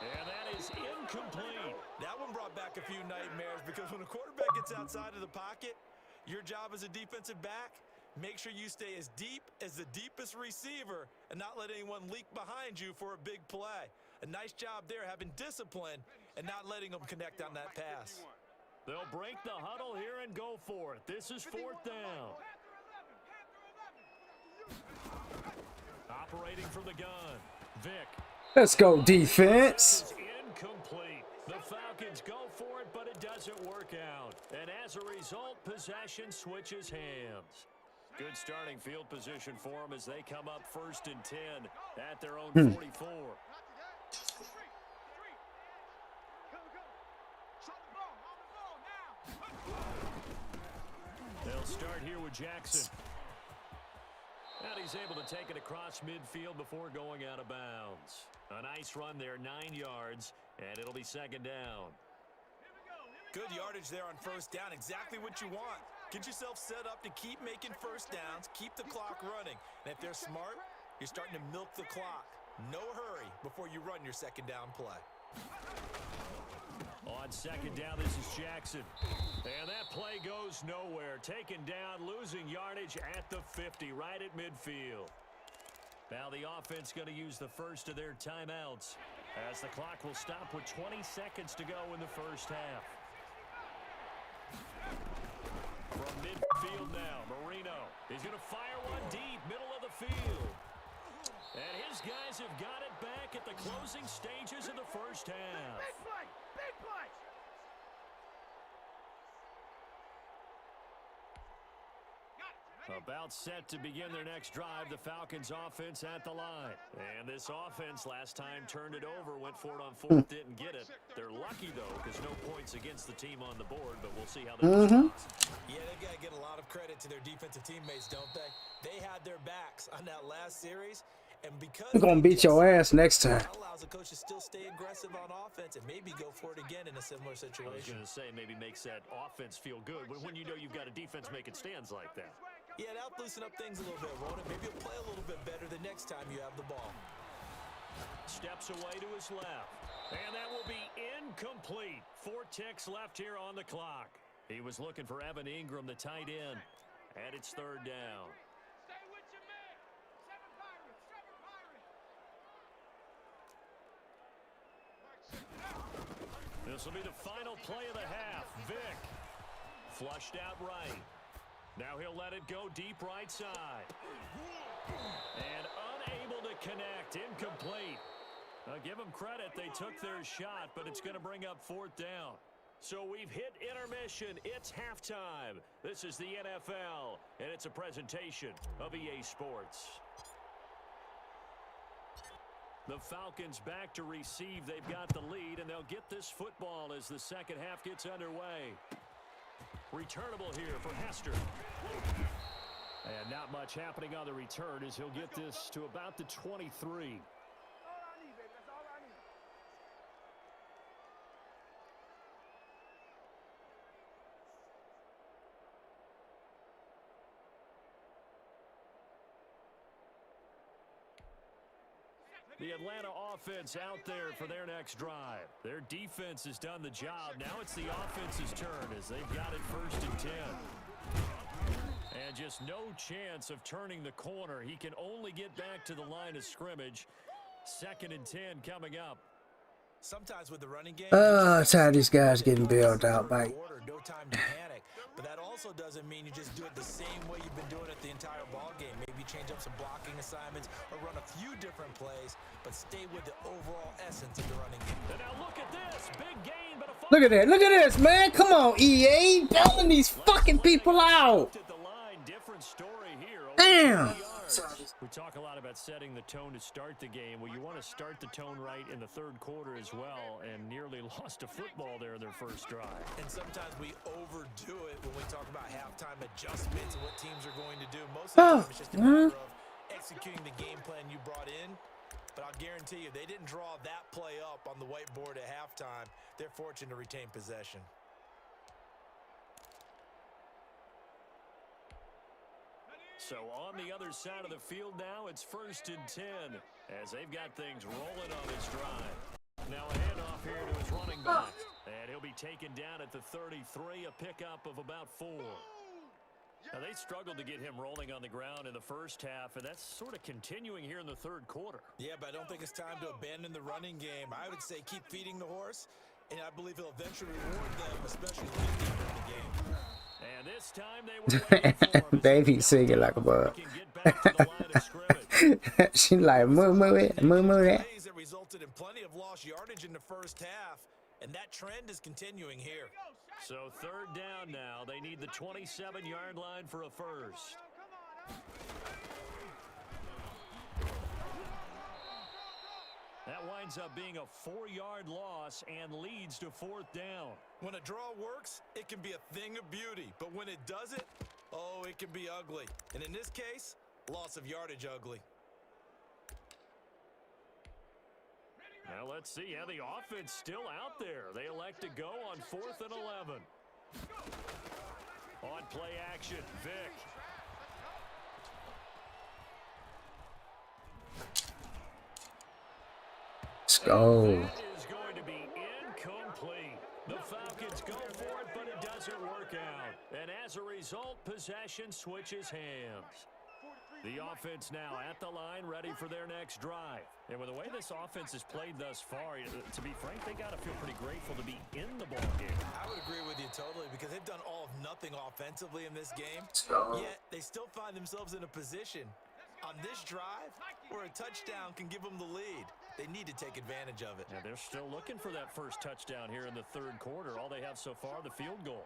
And that is incomplete. That one brought back a few nightmares because when a quarterback gets outside of the pocket, your job as a defensive back, make sure you stay as deep as the deepest receiver and not let anyone leak behind you for a big play. A nice job there having discipline and not letting them connect on that pass. They'll break the huddle here and go for it. This is 4th down. Operating from the gun, Vick. Let's go, defense. This is incomplete. The Falcons go for it, but it doesn't work out. And as a result, possession switches hands. Good starting field position for them as they come up 1st and 10 at their own 44. Not today. Three. Go, go. On the ball now. They'll start here with Jackson. And he's able to take it across midfield before going out of bounds. A nice run there, 9 yards, and it'll be 2nd down. Good yardage there on 1st down. Exactly what you want. Get yourself set up to keep making 1st downs, keep the clock running. And if they're smart, you're starting to milk the clock. No hurry before you run your 2nd down play. On 2nd down, this is Jackson. And that play goes nowhere. Taken down, losing yardage at the 50, right at midfield. Now the offense going to use the first of their timeouts as the clock will stop with 20 seconds to go in the 1st half. From midfield now, Marino. He's going to fire one deep, middle of the field. And his guys have got it back at the closing stages of the 1st half. Big play. Big play. About set to begin their next drive, the Falcons offense at the line. And this offense last time turned it over, went for it on 4th, didn't get it. They're lucky, though, because no points against the team on the board, but we'll see how they respond. Yeah, they got to get a lot of credit to their defensive teammates, don't they? They had their backs on that last series. And because We're going to beat your ass next time. that allows the coach to still stay aggressive on offense and maybe go for it again in a similar I was situation. going to say maybe makes that offense feel good when you know you've got a defense making stands like that. Yeah, that'll loosen up things a little bit, won't it? Maybe you'll play a little bit better the next time you have the ball. Steps away to his left. And that will be incomplete. 4 ticks left here on the clock. He was looking for Evan Ingram, the tight end. And it's 3rd down. Stay with your man. Seven Pirates. This will be the final play of the half. Vick flushed out right. Now he'll let it go deep right side. And unable to connect. Incomplete. Now give them credit. They took their shot, but it's going to bring up 4th down. So we've hit intermission. It's halftime. This is the NFL, and it's a presentation of EA Sports. The Falcons back to receive. They've got the lead, and they'll get this football as the 2nd half gets underway. Returnable here for Hester. And not much happening on the return as he'll get this to about the 23. All I need, baby. That's all I need. The Atlanta offense out there for their next drive. Their defense has done the job. Now it's the offense's turn as they've got it 1st and 10. And just no chance of turning the corner. He can only get back to the line of scrimmage. 2nd and 10 coming up. Sometimes with the running game, That's how these guys getting bailed out by. no time to panic. But that also doesn't mean you just do it the same way you've been doing it the entire ball game. Maybe change up some blocking assignments or run a few different plays, but stay with the overall essence of the running game. And now look at this. Big gain, but a Look at that. Look at this, man. Come on, EA. Bailing these fucking people out. At the line, different story here. Damn. We talk a lot about setting the tone to start the game. Well, you want to start the tone right in the 3rd quarter as well, and nearly lost a football there in their first drive. And sometimes we overdo it when we talk about halftime adjustments and what teams are going to do. Most of the time it's just a matter of executing the game plan you brought in. But I'll guarantee you, they didn't draw that play up on the whiteboard at halftime. They're fortunate to retain possession. So on the other side of the field now, it's 1st and 10 as they've got things rolling on this drive. Now a handoff here to his running back. And he'll be taken down at the 33, a pickup of about 4. Now they struggled to get him rolling on the ground in the 1st half, and that's sort of continuing here in the 3rd quarter. Yeah, but I don't think it's time to abandon the running game. I would say keep feeding the horse, and I believe he'll eventually reward them, especially late deeper in the game. And this time they were waiting for him. Baby singing like a bug. She like moo that. Plays that resulted in plenty of lost yardage in the 1st half, and that trend is continuing here. So 3rd down now. They need the 27-yard line for a first. Come on, That winds up being a 4-yard loss and leads to 4th down. When a draw works, it can be a thing of beauty. But when it doesn't, oh, it can be ugly. And in this case, loss of yardage ugly. Now let's see how the offense still out there. They elect to go on 4th and 11. On play action, Vic. Let's go. That is going to be incomplete. The Falcons go for it, but it doesn't work out. And as a result, possession switches hands. The offense now at the line, ready for their next drive. And with the way this offense has played thus far, to be frank, they got to feel pretty grateful to be in the ball game. I would agree with you totally because they've done all of nothing offensively in this game. Yet they still find themselves in a position on this drive where a touchdown can give them the lead. They need to take advantage of it. Yeah, they're still looking for that first touchdown here in the 3rd quarter. All they have so far, the field goal.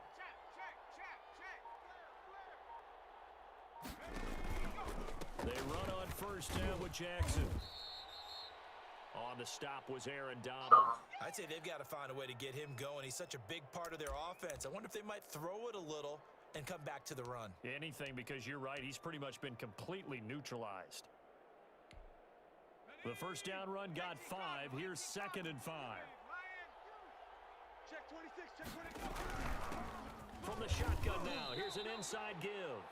They run on 1st down with Jackson. On the stop was Aaron Donald. I'd say they've got to find a way to get him going. He's such a big part of their offense. I wonder if they might throw it a little and come back to the run. Anything, because you're right, he's pretty much been completely neutralized. The 1st down run got 5. Here's 2nd and 5. Check 26, check 26. From the shotgun now, here's an inside give.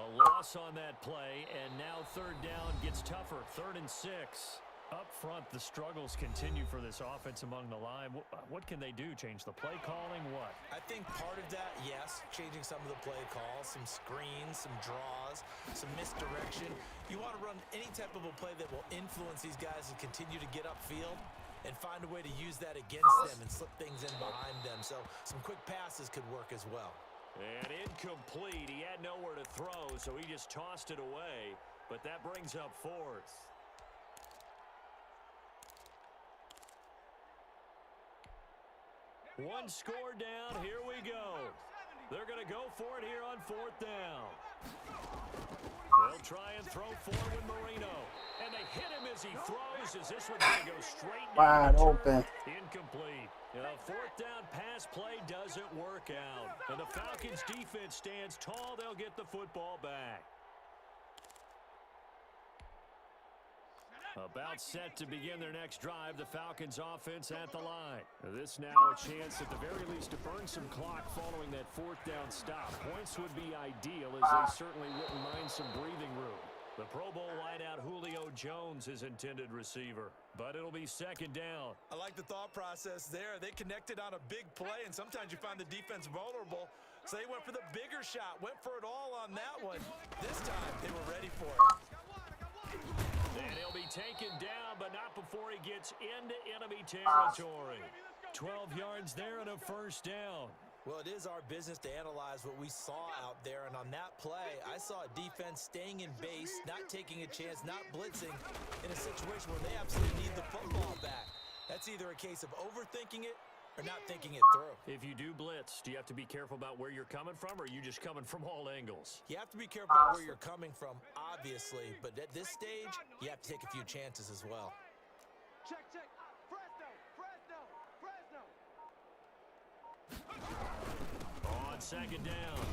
A loss on that play, and now 3rd down gets tougher. 3rd and 6. Up front, the struggles continue for this offense among the line. What can they do? Change the play calling? What? I think part of that, yes, changing some of the play calls, some screens, some draws, some misdirection. You want to run any type of a play that will influence these guys and continue to get upfield and find a way to use that against them and slip things in behind them. So some quick passes could work as well. And incomplete. He had nowhere to throw, so he just tossed it away. But that brings up 4th. One score down. Here we go. They're going to go for it here on 4th down. They'll try and throw forward with Marino. And they hit him as he throws. As this one's going to go straight down. Wide open. Incomplete. A 4th down pass play doesn't work out. And the Falcons defense stands tall. They'll get the football back. About set to begin their next drive, the Falcons offense at the line. This now a chance at the very least to burn some clock following that 4th down stop. Points would be ideal as they certainly wouldn't mind some breathing room. The Pro Bowl wideout Julio Jones is intended receiver, but it'll be 2nd down. I like the thought process there. They connected on a big play, and sometimes you find the defense vulnerable. So they went for the bigger shot, went for it all on that one. This time, they were ready for it. And he'll be taken down, but not before he gets into enemy territory. 12 yards there and a 1st down. Well, it is our business to analyze what we saw out there, and on that play, I saw a defense staying in base, not taking a chance, not blitzing in a situation where they absolutely need the football back. That's either a case of overthinking it or not thinking it through. If you do blitz, do you have to be careful about where you're coming from, or are you just coming from all angles? You have to be careful about where you're coming from, obviously, but at this stage, you have to take a few chances as well. Check, check. Fresno, Fresno, Fresno. On 2nd down,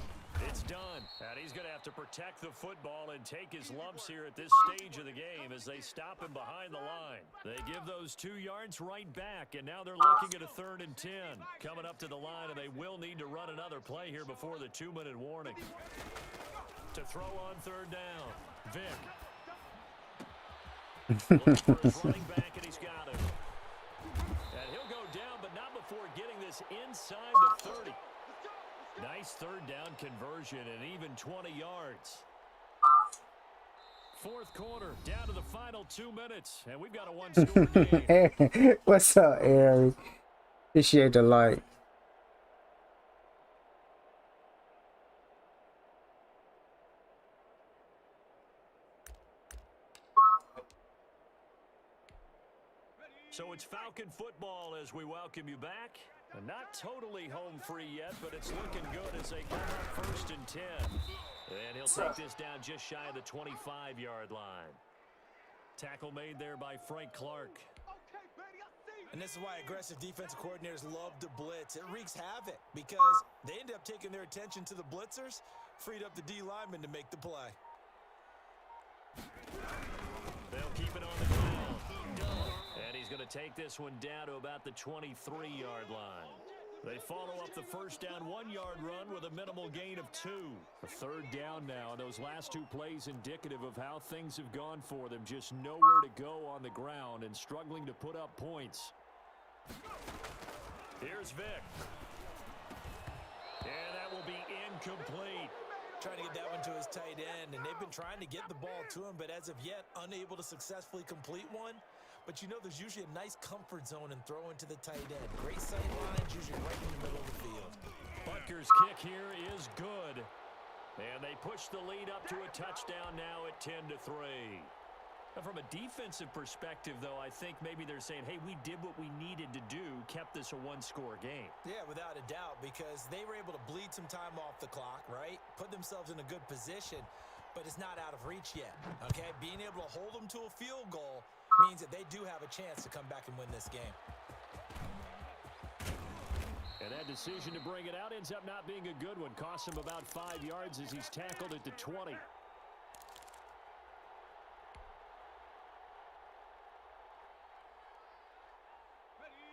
it's done. And he's going to have to protect the football and take his lumps here at this stage of the game as they stop him behind the line. They give those 2 yards right back, and now they're looking at a 3rd and 10. Coming up to the line, and they will need to run another play here before the 2-minute warning. To throw on 3rd down, Vic. Looking for his running back, and he's got him. And he'll go down, but not before getting this inside the 30. Nice 3rd down conversion and even 20 yards. 4th quarter, down to the final 2 minutes, and we've got a 1-score game. What's up, Ari? Appreciate the like. So it's Falcon football as we welcome you back. Not totally home free yet, but it's looking good as they come up 1st and 10. And he'll take this down just shy of the 25-yard line. Tackle made there by Frank Clark. And this is why aggressive defensive coordinators love to blitz. It wreaks havoc because they end up taking their attention to the blitzers, freed up the D lineman to make the play. They'll keep it on the ground. And he's going to take this one down to about the 23-yard line. They follow up the first down 1-yard run with a minimal gain of 2. A third down now. Those last 2 plays indicative of how things have gone for them. Just nowhere to go on the ground and struggling to put up points. Here's Vic. And that will be incomplete. Trying to get that one to his tight end, and they've been trying to get the ball to him, but as of yet, unable to successfully complete one. But you know there's usually a nice comfort zone and throw into the tight end. Great sight lines, usually right in the middle of the field. Butker's kick here is good. And they push the lead up to a touchdown now at 10-3. Now from a defensive perspective, though, I think maybe they're saying, hey, we did what we needed to do, kept this a one-score game. Yeah, without a doubt, because they were able to bleed some time off the clock, right? Put themselves in a good position, but it's not out of reach yet, okay? Being able to hold them to a field goal means that they do have a chance to come back and win this game. And that decision to bring it out ends up not being a good one. Costs him about 5 yards as he's tackled at the 20.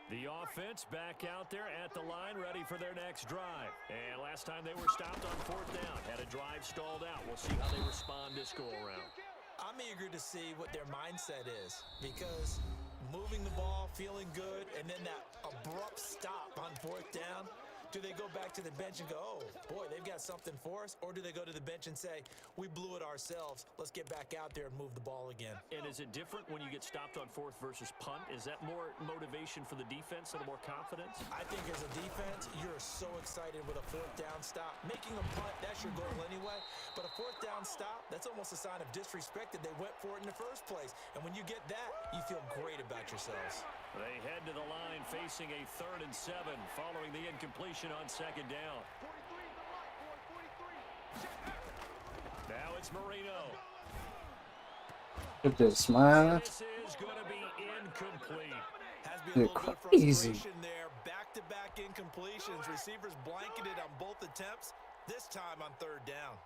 The offense back out there at the line, ready for their next drive. And last time they were stopped on 4th down. Had a drive stalled out. We'll see how they respond this go-around. I'm eager to see what their mindset is, because moving the ball, feeling good, and then that abrupt stop on 4th down, do they go back to the bench and go, oh, boy, they've got something for us? Or do they go to the bench and say, we blew it ourselves, let's get back out there and move the ball again? And is it different when you get stopped on 4th versus punt? Is that more motivation for the defense and more confidence? I think as a defense, you're so excited with a 4th down stop. Making a punt, that's your goal anyway. But a 4th down stop, that's almost a sign of disrespect that they went for it in the first place. And when you get that, you feel great about yourselves. They head to the line facing a 3rd and 7 following the incompletion on 2nd down. Now it's Marino. Look at this smile. This is going to be incomplete. Has been a little bit of Crazy. frustration there. Back-to-back incompletions. Receivers blanketed on both attempts, this time on 3rd down.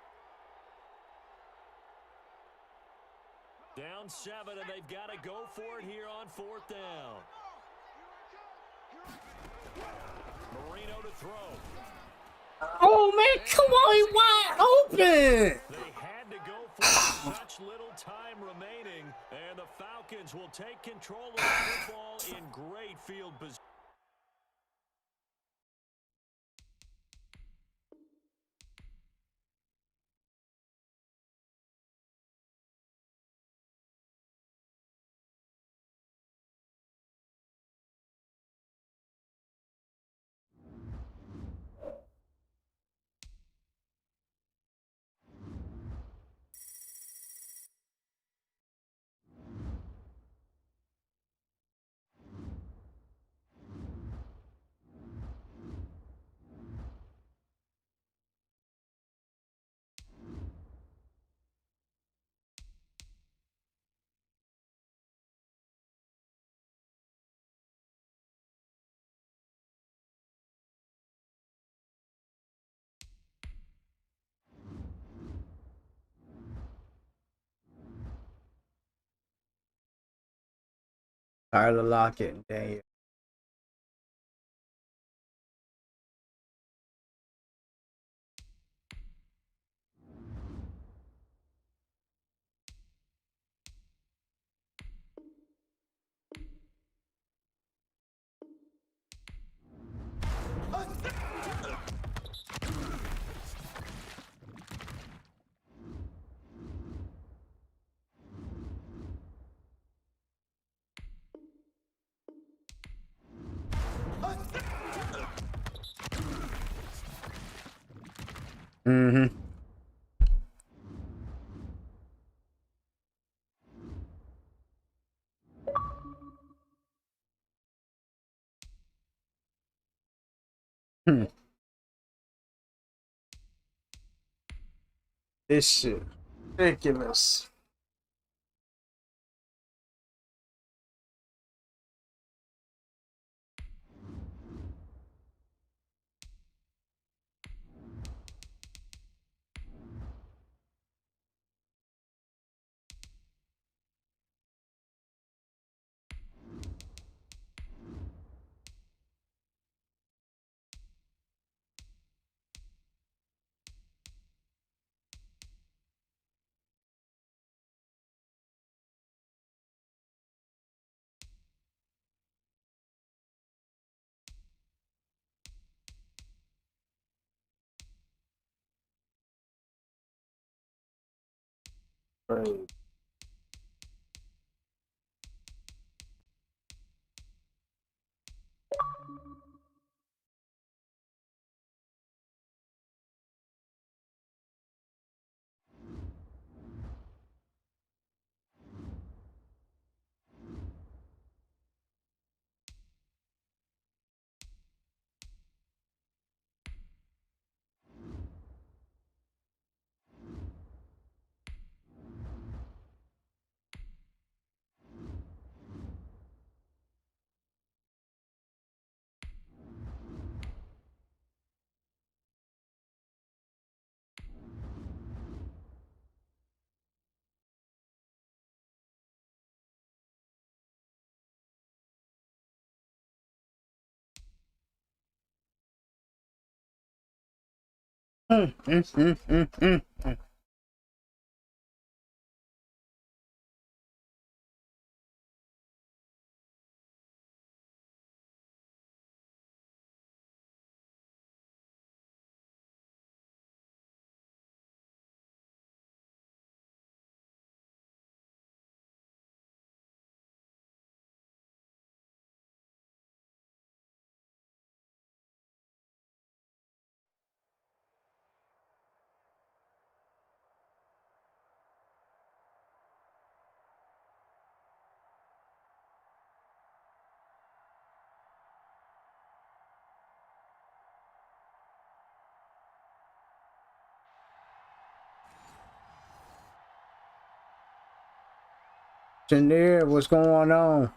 Down 7, and they've got to go for it here on 4th down. Marino to throw. Oh man, come on, he wide open. They had to go for it with such little time remaining, and the Falcons will take control of the football in great field position. Tyler Lockett and Daniel. Mm-hmm. This shit ridiculous. Right. Mm, mm, mm, mm, mm, mm. Janier, what's going on?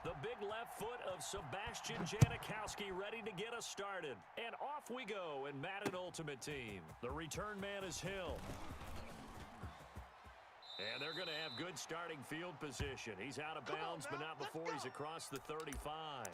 The big left foot of Sebastian Janikowski ready to get us started. And off we go in Madden Ultimate Team. The return man is Hill. And they're going to have good starting field position. He's out of bounds, but not before he's across the 35.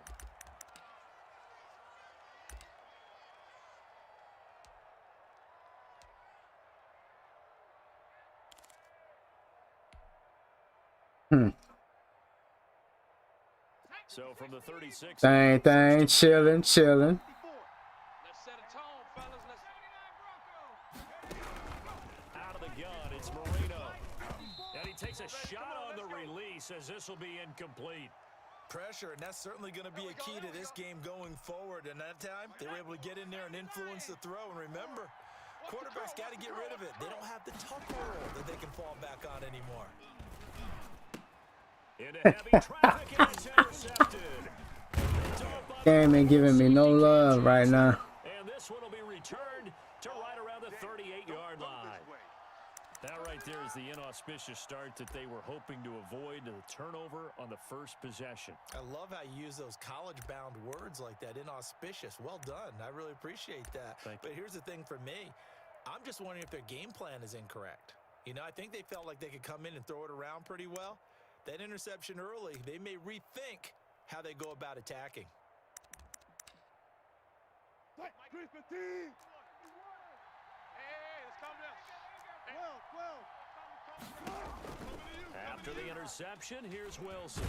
So from the 36. Thing, chilling. Let's set a tone, fellas. Out of the gun, it's Marino. And he takes a shot on the release as this will be incomplete. Pressure, and that's certainly going to be a key to this game going forward. And that time, they were able to get in there and influence the throw. And remember, quarterbacks got to get rid of it. They don't have the tucker roll that they can fall back on anymore. Into heavy traffic, and it's intercepted. Game ain't giving me no love right now. And this one will be returned to right around the 38-yard line. That right there is the inauspicious start that they were hoping to avoid, the turnover on the first possession. I love how you use those college-bound words like that, inauspicious. Well done. I really appreciate that. But here's the thing for me. I'm just wondering if their game plan is incorrect. You know, I think they felt like they could come in and throw it around pretty well. That interception early, they may rethink how they go about attacking. Hey, let's calm down. After the interception, here's Wilson.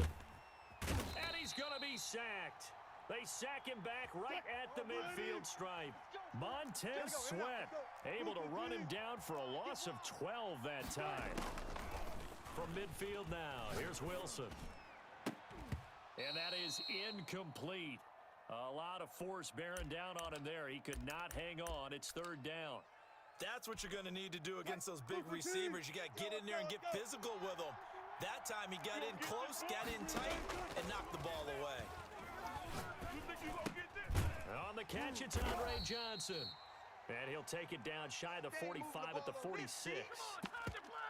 And he's going to be sacked. They sack him back right at the midfield stripe. Montez Sweat able to run him down for a loss of 12 that time. From midfield now, here's Wilson. And that is incomplete. A lot of force bearing down on him there. He could not hang on. It's third down. That's what you're going to need to do against those big receivers. You got to get in there and get physical with them. That time he got in close, got in tight, and knocked the ball away. On the catch, it's Andre Johnson. And he'll take it down shy of the 45 at the 46.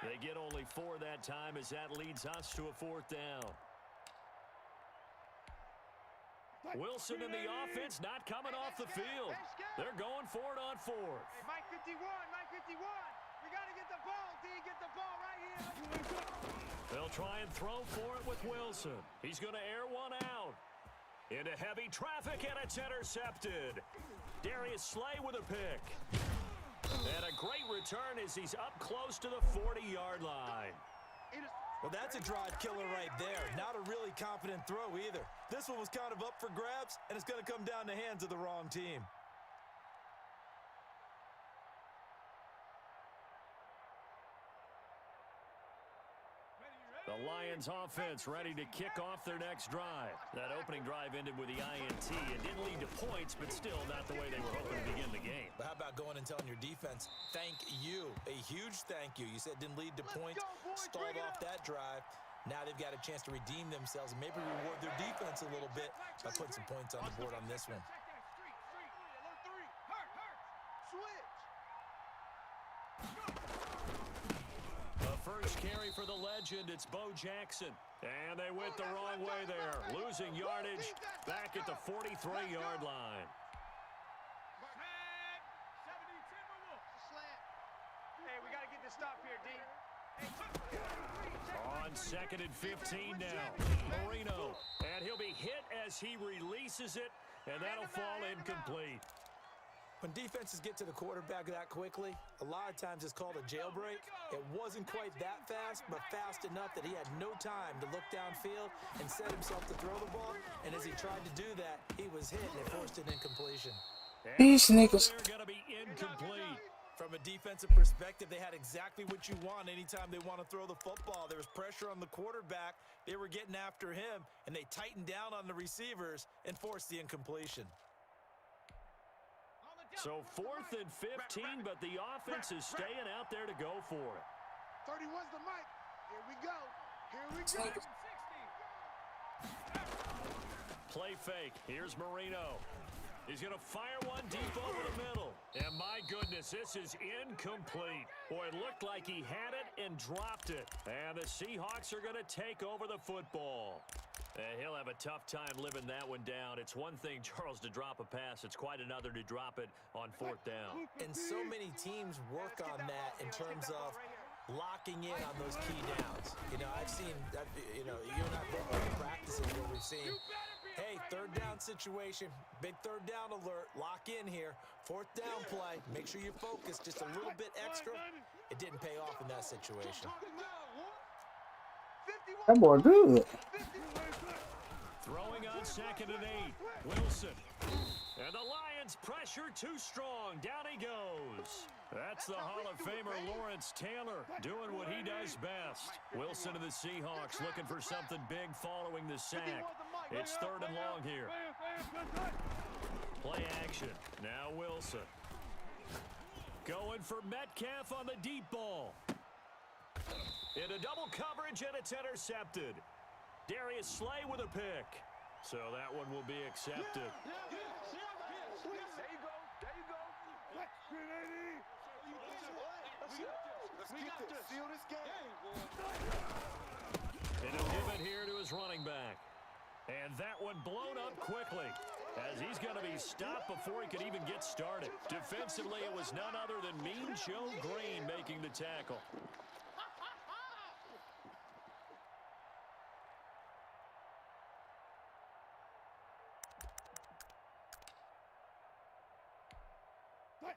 They get only 4 that time as that leads us to a 4th down. Wilson in the offense not coming off the field. They're going for it on 4th. Hey, Mike 51, Mike 51. We got to get the ball, D. Get the ball right here. They'll try and throw for it with Wilson. He's going to air one out. Into heavy traffic, and it's intercepted. Darius Slay with a pick. And a great return as he's up close to the 40-yard line. Well, that's a drive killer right there. Not a really confident throw either. This one was kind of up for grabs, and it's going to come down the hands of the wrong team. The Lions offense ready to kick off their next drive. That opening drive ended with the INT. It didn't lead to points, but still not the way they were hoping to begin the game. But how about going and telling your defense, thank you, a huge thank you. You said it didn't lead to points, stalled off that drive. Now they've got a chance to redeem themselves and maybe reward their defense a little bit by putting some points on the board on this one. First carry for the legend, it's Bo Jackson. And they went the wrong way there, losing yardage back at the 43-yard line. Hey, we got to get this stop here, D. On 2nd and 15 now, Marino. And he'll be hit as he releases it, and that'll fall incomplete. When defenses get to the quarterback that quickly, a lot of times it's called a jailbreak. It wasn't quite that fast, but fast enough that he had no time to look downfield and set himself to throw the ball. And as he tried to do that, he was hit and it forced an incompletion. These niggas. They're going to be incomplete. From a defensive perspective, they had exactly what you want anytime they want to throw the football. There was pressure on the quarterback. They were getting after him, and they tightened down on the receivers and forced the incompletion. So 4th and 15, but the offense is staying out there to go for it. 31's the mic. Here we go. Here we go. Play fake. Here's Marino. He's going to fire one deep over the middle. And my goodness, this is incomplete. Boy, it looked like he had it and dropped it. And the Seahawks are going to take over the football. He'll have a tough time living that one down. It's one thing, Charles, to drop a pass. It's quite another to drop it on 4th down. And so many teams work on that in terms of locking in on those key downs. You know, I've seen, you and I both been practicing where we've seen, hey, 3rd down situation, big 3rd down alert, lock in here. 4th down play, make sure you focus just a little bit extra. It didn't pay off in that situation. That boy good. Throwing on 2nd and 8. Wilson. And the Lions pressure too strong. Down he goes. That's the Hall of Famer Lawrence Taylor doing what he does best. Wilson and the Seahawks looking for something big following the sack. It's 3rd and long here. Play action. Now Wilson. Going for Metcalf on the deep ball. Into double coverage, and it's intercepted. Darius Slay with a pick. So that one will be accepted. There you go. There you go. Let's keep this. Seal this game. And he'll give it here to his running back. And that one blown up quickly as he's going to be stopped before he could even get started. Defensively, it was none other than Mean Joe Green making the tackle.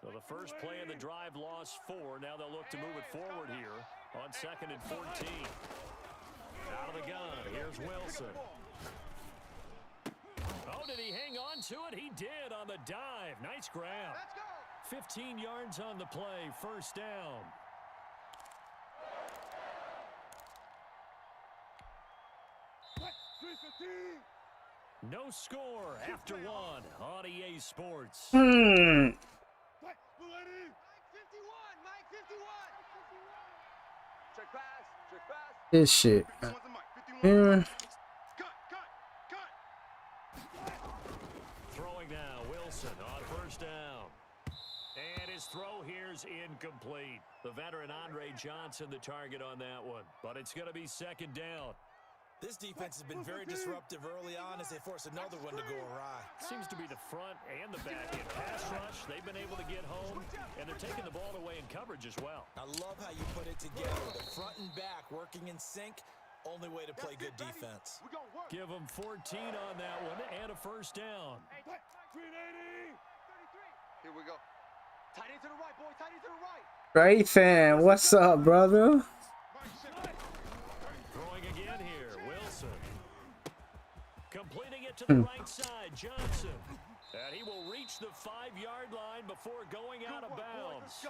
So the first play of the drive lost 4. Now they'll look to move it forward here on 2nd and 14. Out of the gun. Here's Wilson. Oh, did he hang on to it? He did on the dive. Nice grab. 15 yards on the play. First down. No score after 1 on EA Sports. Mike 51. Check pass. Check pass. This shit. Throwing now, Wilson. is incomplete. The veteran Andre Johnson, the target on that one. But it's going to be second down. This defense has been very disruptive early on as they force another one to go awry. Seems to be the front and the back end pass rush. They've been able to get home, and they're taking the ball away in coverage as well. I love how you put it together. The front and back working in sync. Only way to play good defense. Give them 14 on that one and a first down. 380. 33. Here we go. Tight end to the right, boy. Tight end to the right. Ray fan, what's up, brother? Throwing again here, Wilson. Completing it to the right side, Johnson. And he will reach the 5-yard line before going out of bounds.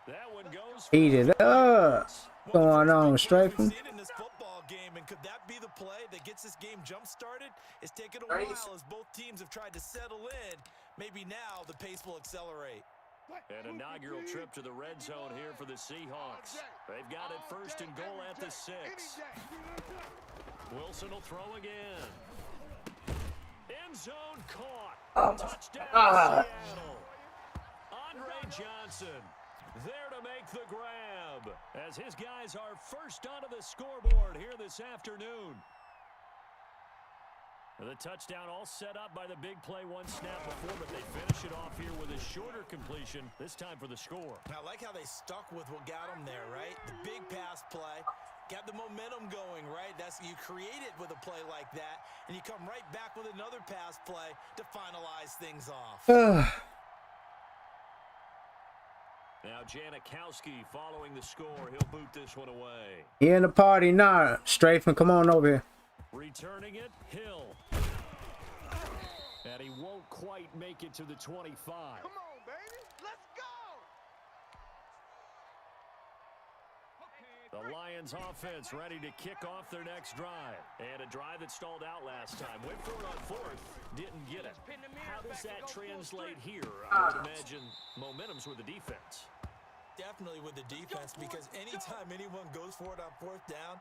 That one goes. Eat it up. What's going on, Strafing? In this football game, and could that be the play that gets this game jump-started? It's taken a while as both teams have tried to settle in. Maybe now the pace will accelerate. An inaugural trip to the red zone here for the Seahawks. They've got it first and goal at the 6. Wilson will throw again. End zone caught. Touchdown Seattle. Andre Johnson there to make the grab as his guys are first onto the scoreboard here this afternoon. The touchdown all set up by the big play one snap before, but they finish it off here with a shorter completion, this time for the score. I like how they stuck with what got them there, right? The big pass play, got the momentum going, right? That's you create it with a play like that, and you come right back with another pass play to finalize things off. Now Janikowski following the score. He'll boot this one away. He in the party now. Strafing, come on over here. Returning it, Hill. And he won't quite make it to the 25. Come on, baby. Let's go. The Lions offense ready to kick off their next drive. And a drive that stalled out last time. Went for it on fourth, didn't get it. How does that translate here? I would imagine momentum's with the defense. Definitely with the defense, because anytime anyone goes for it on fourth down,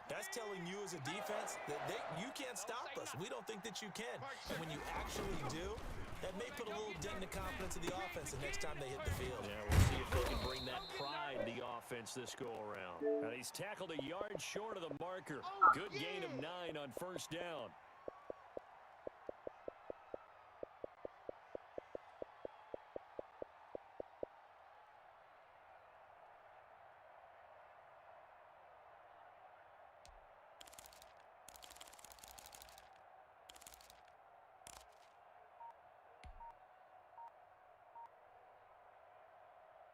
that's telling you as a defense that you can't stop us. We don't think that you can. And when you actually do, that may put a little dent in the confidence of the offense the next time they hit the field. Yeah, we'll see if they can bring that pride to the offense this go-around. And he's tackled a yard short of the marker. Good gain of 9 on first down.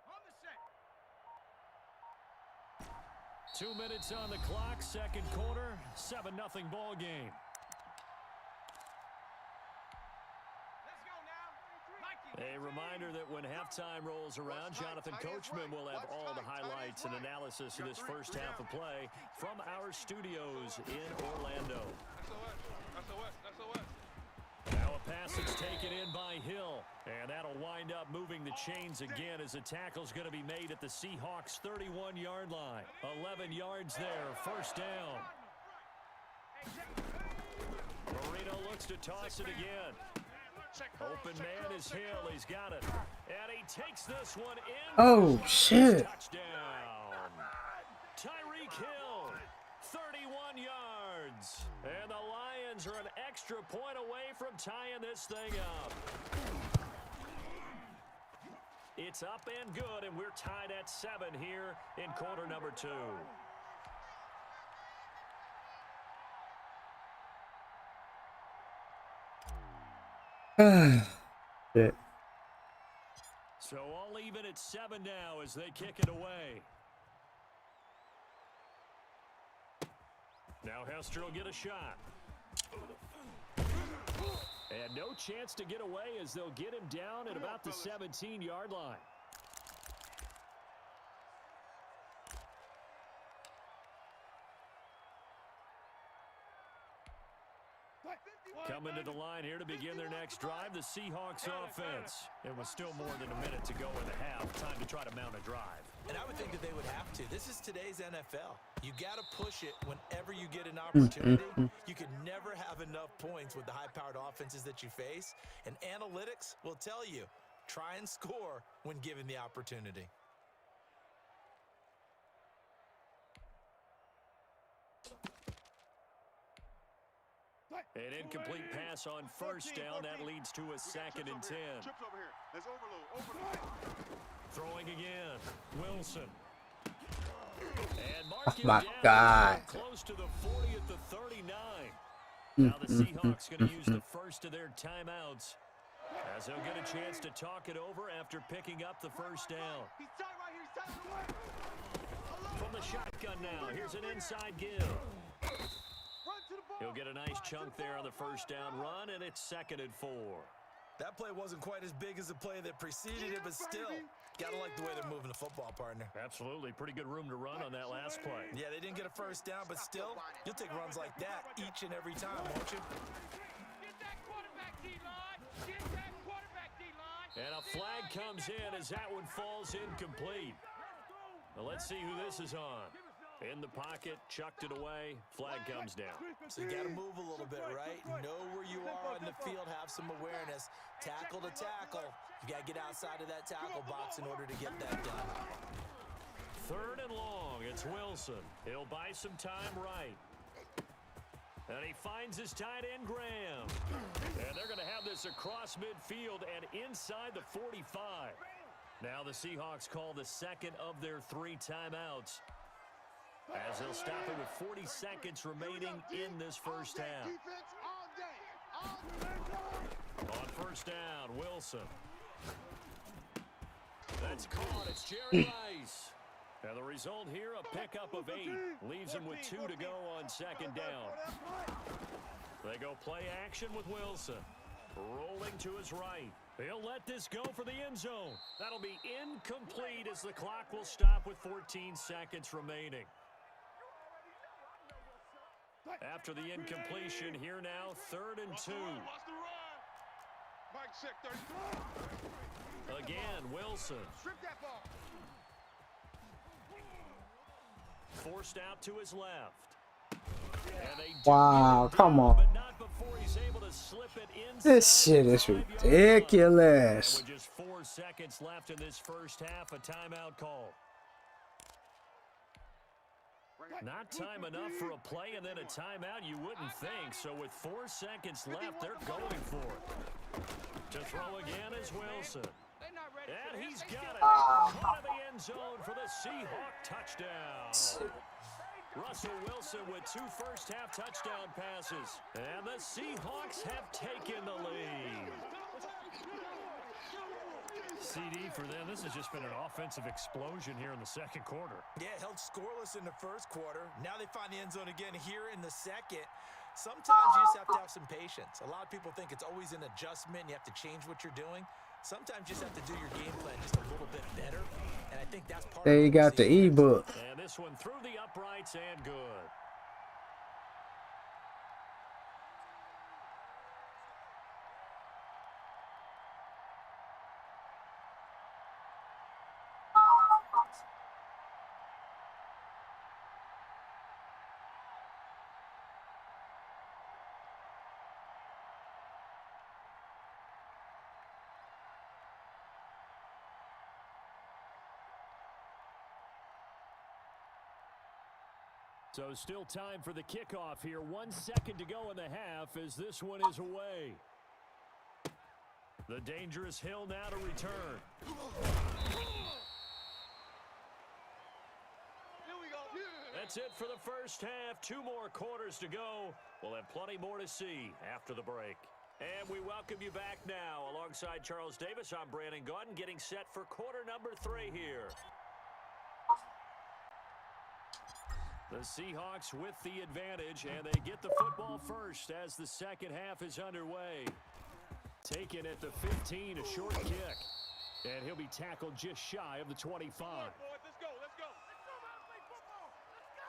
On the set. 2 minutes on the clock, second quarter, 7-0 ball game. Let's go now. Mikey. A reminder that when halftime rolls around, Jonathan Coachman will have all the highlights and analysis of this first half of play from our studios in Orlando. Now a pass that's taken in by Hill, and that'll wind up moving the chains again as the tackle's going to be made at the Seahawks' 31-yard line. 11 yards there, first down. Marino looks to toss it again. Open man is Hill. He's got it. And he takes this one in. Oh, shit. Touchdown. Tyreek Hill, 31 yards. And the Lions are an extra point away from tying this thing up. It's up and good, and we're tied at 7 here in quarter number 2. Shit. So all even at 7 now as they kick it away. Now Hester will get a shot. And no chance to get away as they'll get him down at about the 17-yard line. Coming to the line here to begin their next drive, the Seahawks offense. It was still more than a minute to go in the half. Time to try to mount a drive. And I would think that they would have to. This is today's NFL. You got to push it whenever you get an opportunity. You can never have enough points with the high-powered offenses that you face. And analytics will tell you, try and score when given the opportunity. An incomplete pass on first down. That leads to a 2nd and 10. Trips over here. Let's overload. Throwing again. Wilson. And Oh marking my down God. close to the 40 at the 39. Now the Seahawks going to use the first of their timeouts as they'll get a chance to talk it over after picking up the first down. He's tight right here. He's tight on the way. From the shotgun now, here's an inside give. Run to the ball. He'll get a nice chunk there on the first down run, and it's 2nd and 4. That play wasn't quite as big as the play that preceded it, but still, gotta like the way they're moving the football, partner. Absolutely. Pretty good room to run on that last play. Yeah, they didn't get a first down, but still, you'll take runs like that each and every time, won't you? Get that quarterback, D-line. Get that quarterback, D-line. And a flag comes in as that one falls incomplete. Now let's see who this is on. In the pocket, chucked it away, flag comes down. So you got to move a little bit, right? Know where you are on the field, have some awareness. Tackle to tackle. You got to get outside of that tackle box in order to get that done. 3rd and long, it's Wilson. He'll buy some time right. And he finds his tight end, Graham. And they're going to have this across midfield and inside the 45. Now the Seahawks call the 2nd of their 3 timeouts, as they'll stop it with 40 seconds remaining in this first half. Defense all day. All day. On first down, Wilson. That's caught. It's Jerry Rice. And the result here, a pickup of 8. Leaves him with 2 to go on 2nd down. They go play action with Wilson. Rolling to his right. He'll let this go for the end zone. That'll be incomplete as the clock will stop with 14 seconds remaining. After the incompletion, here now, 3rd and 2. Watch the run. Mike check 30. Again, Wilson. Strip that ball. Forced out to his left. And they do Wow, get it come down, on. but not before he's able to slip it inside This shit is the 5-yard line. ridiculous. And with just 4 seconds left in this first half, a timeout call. Not time enough for a play and then a timeout, you wouldn't think. So with 4 seconds left, they're going for it. To throw again is Wilson. They're not ready for And this. he's They got can't- it. Out of the end zone for the Seahawk touchdown. Russell Wilson with 2 first-half touchdown passes. And the Seahawks have taken the lead. CD for them, this has just been an offensive explosion here in the 2nd quarter. Yeah, held scoreless in the 1st quarter. Now they find the end zone again here in the 2nd. Sometimes you just have to have some patience. A lot of people think it's always an adjustment. You have to change what you're doing. Sometimes you just have to do your game plan just a little bit better. And I think that's part There of you what we're got the seeing. ebook. And this one through the uprights and good. So still time for the kickoff here. 1 second to go in the half as this one is away. The dangerous Hill now to return. Here we go. That's it for the first half. 2 more quarters to go. We'll have plenty more to see after the break. And we welcome you back now. Alongside Charles Davis, I'm Brandon Gaudin, getting set for quarter number 3 here. The Seahawks with the advantage, and they get the football first as the second half is underway. Taken at the 15, a short kick. And he'll be tackled just shy of the 25. Let's go. Let's go. Let's go, play football. Let's go.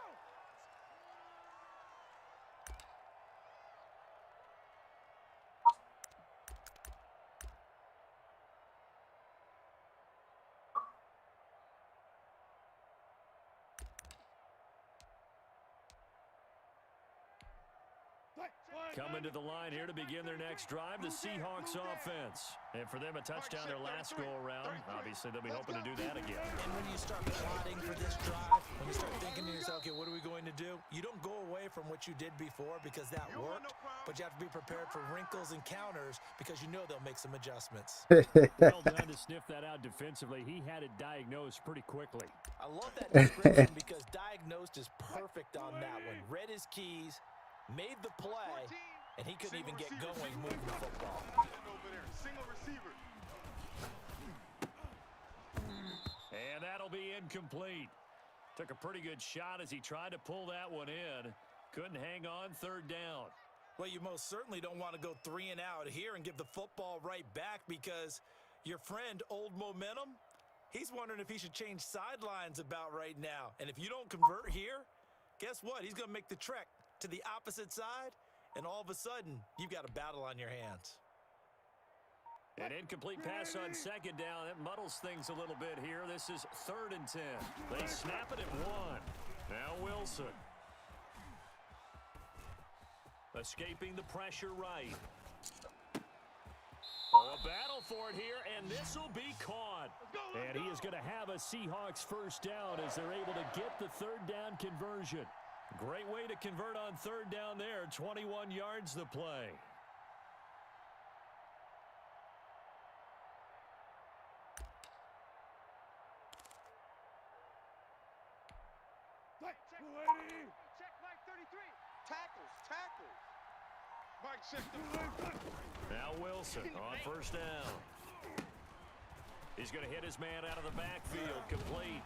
Coming to the line here to begin their next drive, the Seahawks offense. And for them, a touchdown their last go-around. Obviously, they'll be hoping to do that again. And when you start plotting for this drive, when you start thinking to yourself, okay, what are we going to do? You don't go away from what you did before because that worked, but you have to be prepared for wrinkles and counters because you know they'll make some adjustments. Well done to sniff that out defensively. He had it diagnosed pretty quickly. I love that description because diagnosed is perfect on that one. Read his keys, made the play, and he couldn't even get going moving the football. Over there, single receiver. And that'll be incomplete. Took a pretty good shot as he tried to pull that one in. Couldn't hang on third down. Well, you most certainly don't want to go 3 and out here and give the football right back because your friend, Old Momentum, he's wondering if he should change sidelines about right now. And if you don't convert here, guess what? He's going to make the trek to the opposite side, and all of a sudden, you've got a battle on your hands. An incomplete pass on second down. That muddles things a little bit here. This is 3rd and 10. They snap it at 1. Now Wilson. Escaping the pressure right. Oh, a battle for it here, and this will be caught. And he is going to have a Seahawks first down as they're able to get the 3rd down conversion. Great way to convert on 3rd down there. 21 yards the play. Check Mike 33. Tackles. Mike, check the Now Wilson on first down. He's going to hit his man out of the backfield, complete.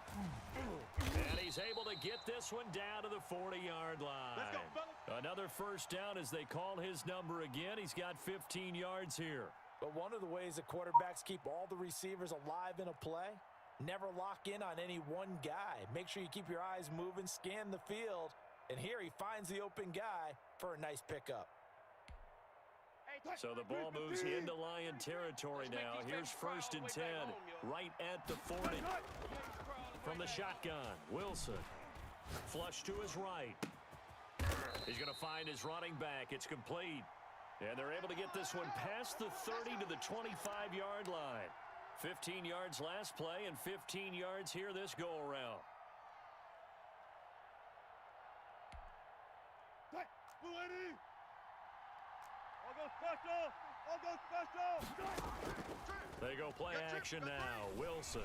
And he's able to get this one down to the 40-yard line. Another first down as they call his number again. He's got 15 yards here. But one of the ways that quarterbacks keep all the receivers alive in a play, never lock in on any one guy. Make sure you keep your eyes moving, scan the field, and here he finds the open guy for a nice pickup. So the ball moves into Lion territory now. Here's 1st and 10, right at the 40. From the shotgun, Wilson. Flush to his right. He's going to find his running back. It's complete. And they're able to get this one past the 30 to the 25-yard line. 15 yards last play and 15 yards here this go-around. They go play action now. Wilson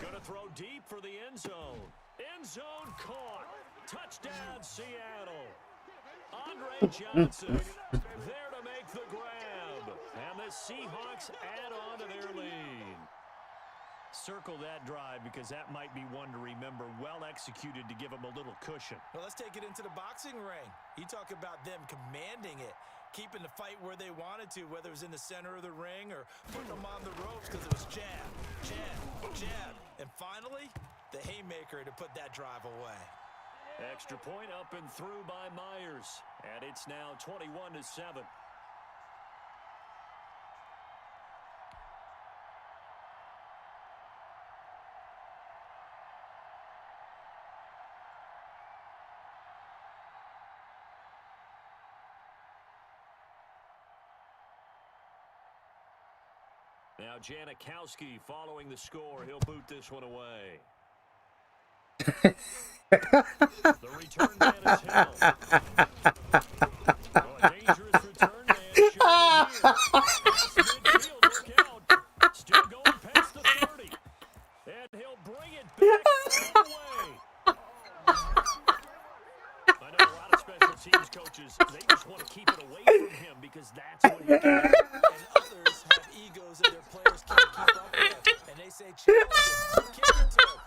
going to throw deep for the end zone. End zone caught. Touchdown, Seattle. Andre Johnson there to make the grab. And the Seahawks add on to their lead. Circle that drive because that might be one to remember. Well executed to give them a little cushion. Well, let's take it into the boxing ring. You talk about them commanding it, keeping the fight where they wanted to, whether it was in the center of the ring or putting them on the ropes because it was jab, jab, jab. And finally, the haymaker to put that drive away. Extra point up and through by Myers. And it's now 21-7. Now Janikowski following the score. He'll boot this one away. The return man is held. Oh, a dangerous return man. Midfield, look out. Still going past the 30. And he'll bring it back all the way. I know a lot of special teams coaches, they just want to keep it away from him because that's what he can do. And others have egos that their players can't keep up with. And they say, challenge him, kick it to him.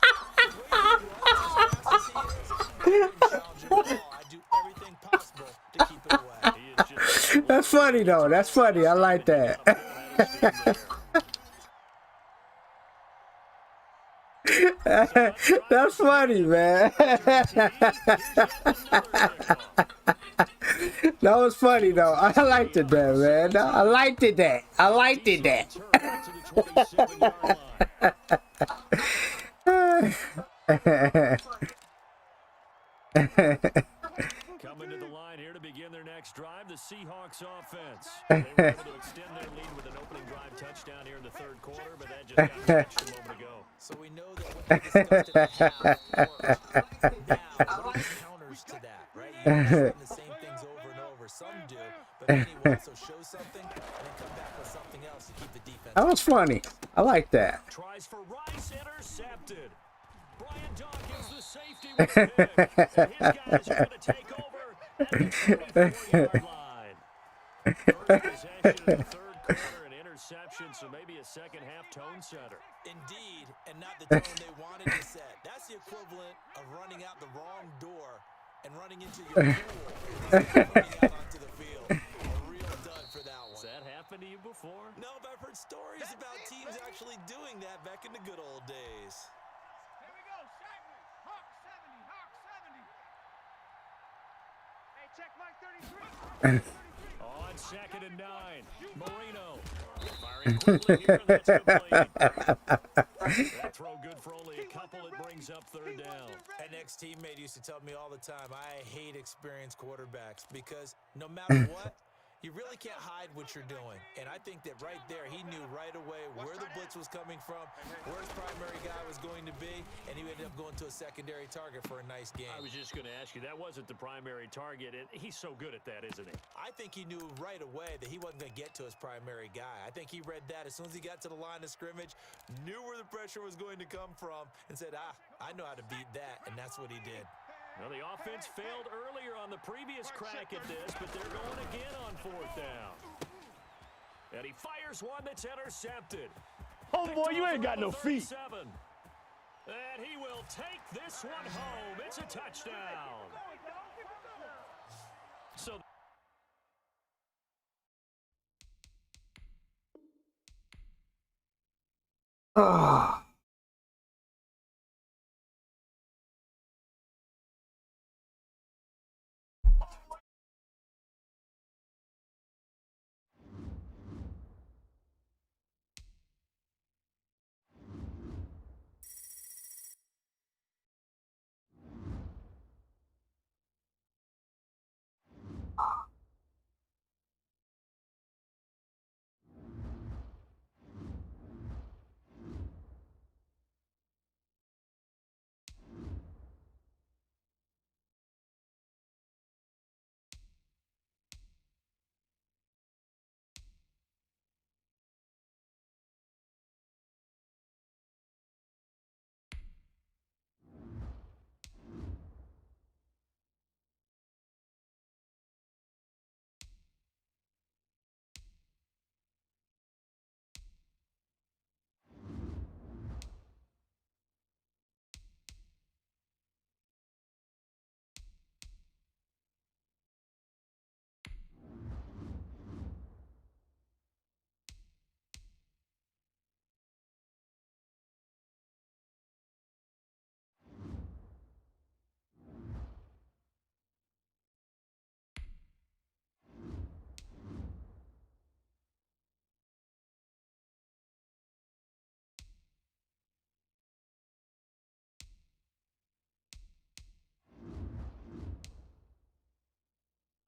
I do everything possible to keep it away. That's funny though. That's funny. I like that. That's funny, man. That was funny though. I liked it there, man. I liked it that. I liked it that. Coming to the line here here to begin their next drive, the Seahawks offense. They were able to extend their lead with an opening drive touchdown here in the third quarter, but that just got matched a moment ago. So we know that what we discussed at the half worked. Now, what are the counters to that, right? You don't just run the same things over and over. Some do, but many will also show something and then come back with something else to keep the defense. That was funny. I like that. Tries for Rice, intercepted. Brian Dawkins, the safety, with a pick. And his guys are going to take over at the 34-yard line. First possession in the third quarter, an interception, so maybe a second-half tone setter. Indeed, and not the tone they wanted to set. That's the equivalent of running out the wrong door and running into your pool instead of running out onto the field. A real dud for that one. Has that happened to you before? No, but I've heard stories about teams actually doing that back in the good old days. Here we go, Shaq. Hawk 70, Hawk 70. Hey, check Mike 33. On 2nd and 9, Marino. Firing quickly here, and that's complete. That throw good for only a couple. It brings up third down. An ex-teammate used to tell me all the time, I hate experienced quarterbacks because no matter what, you really can't hide what you're doing. And I think that right there, he knew right away where the blitz was coming from, where his primary guy was going to be, and he ended up going to a secondary target for a nice game. I was just going to ask you, that wasn't the primary target, and he's so good at that, isn't he? I think he knew right away that he wasn't going to get to his primary guy. I think he read that as soon as he got to the line of scrimmage, knew where the pressure was going to come from, and said, I know how to beat that, and that's what he did. Well, the offense failed earlier on the previous crack at this, but they're going again on 4th down. And he fires one that's intercepted. Oh, boy, you ain't got no feet. And he will take this one home. It's a touchdown. So Ah.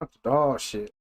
That's dog shit.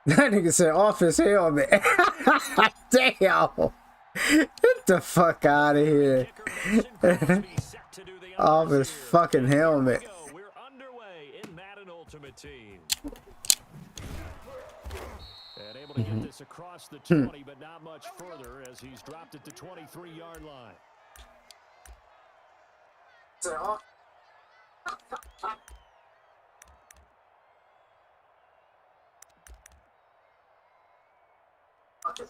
That nigga said office helmet. Damn. Get the fuck out of here. Office fucking helmet. We're underway in Madden Ultimate Team. And able to get this across the 20, but not much further as he's dropped it to 23-yard line. Hurry,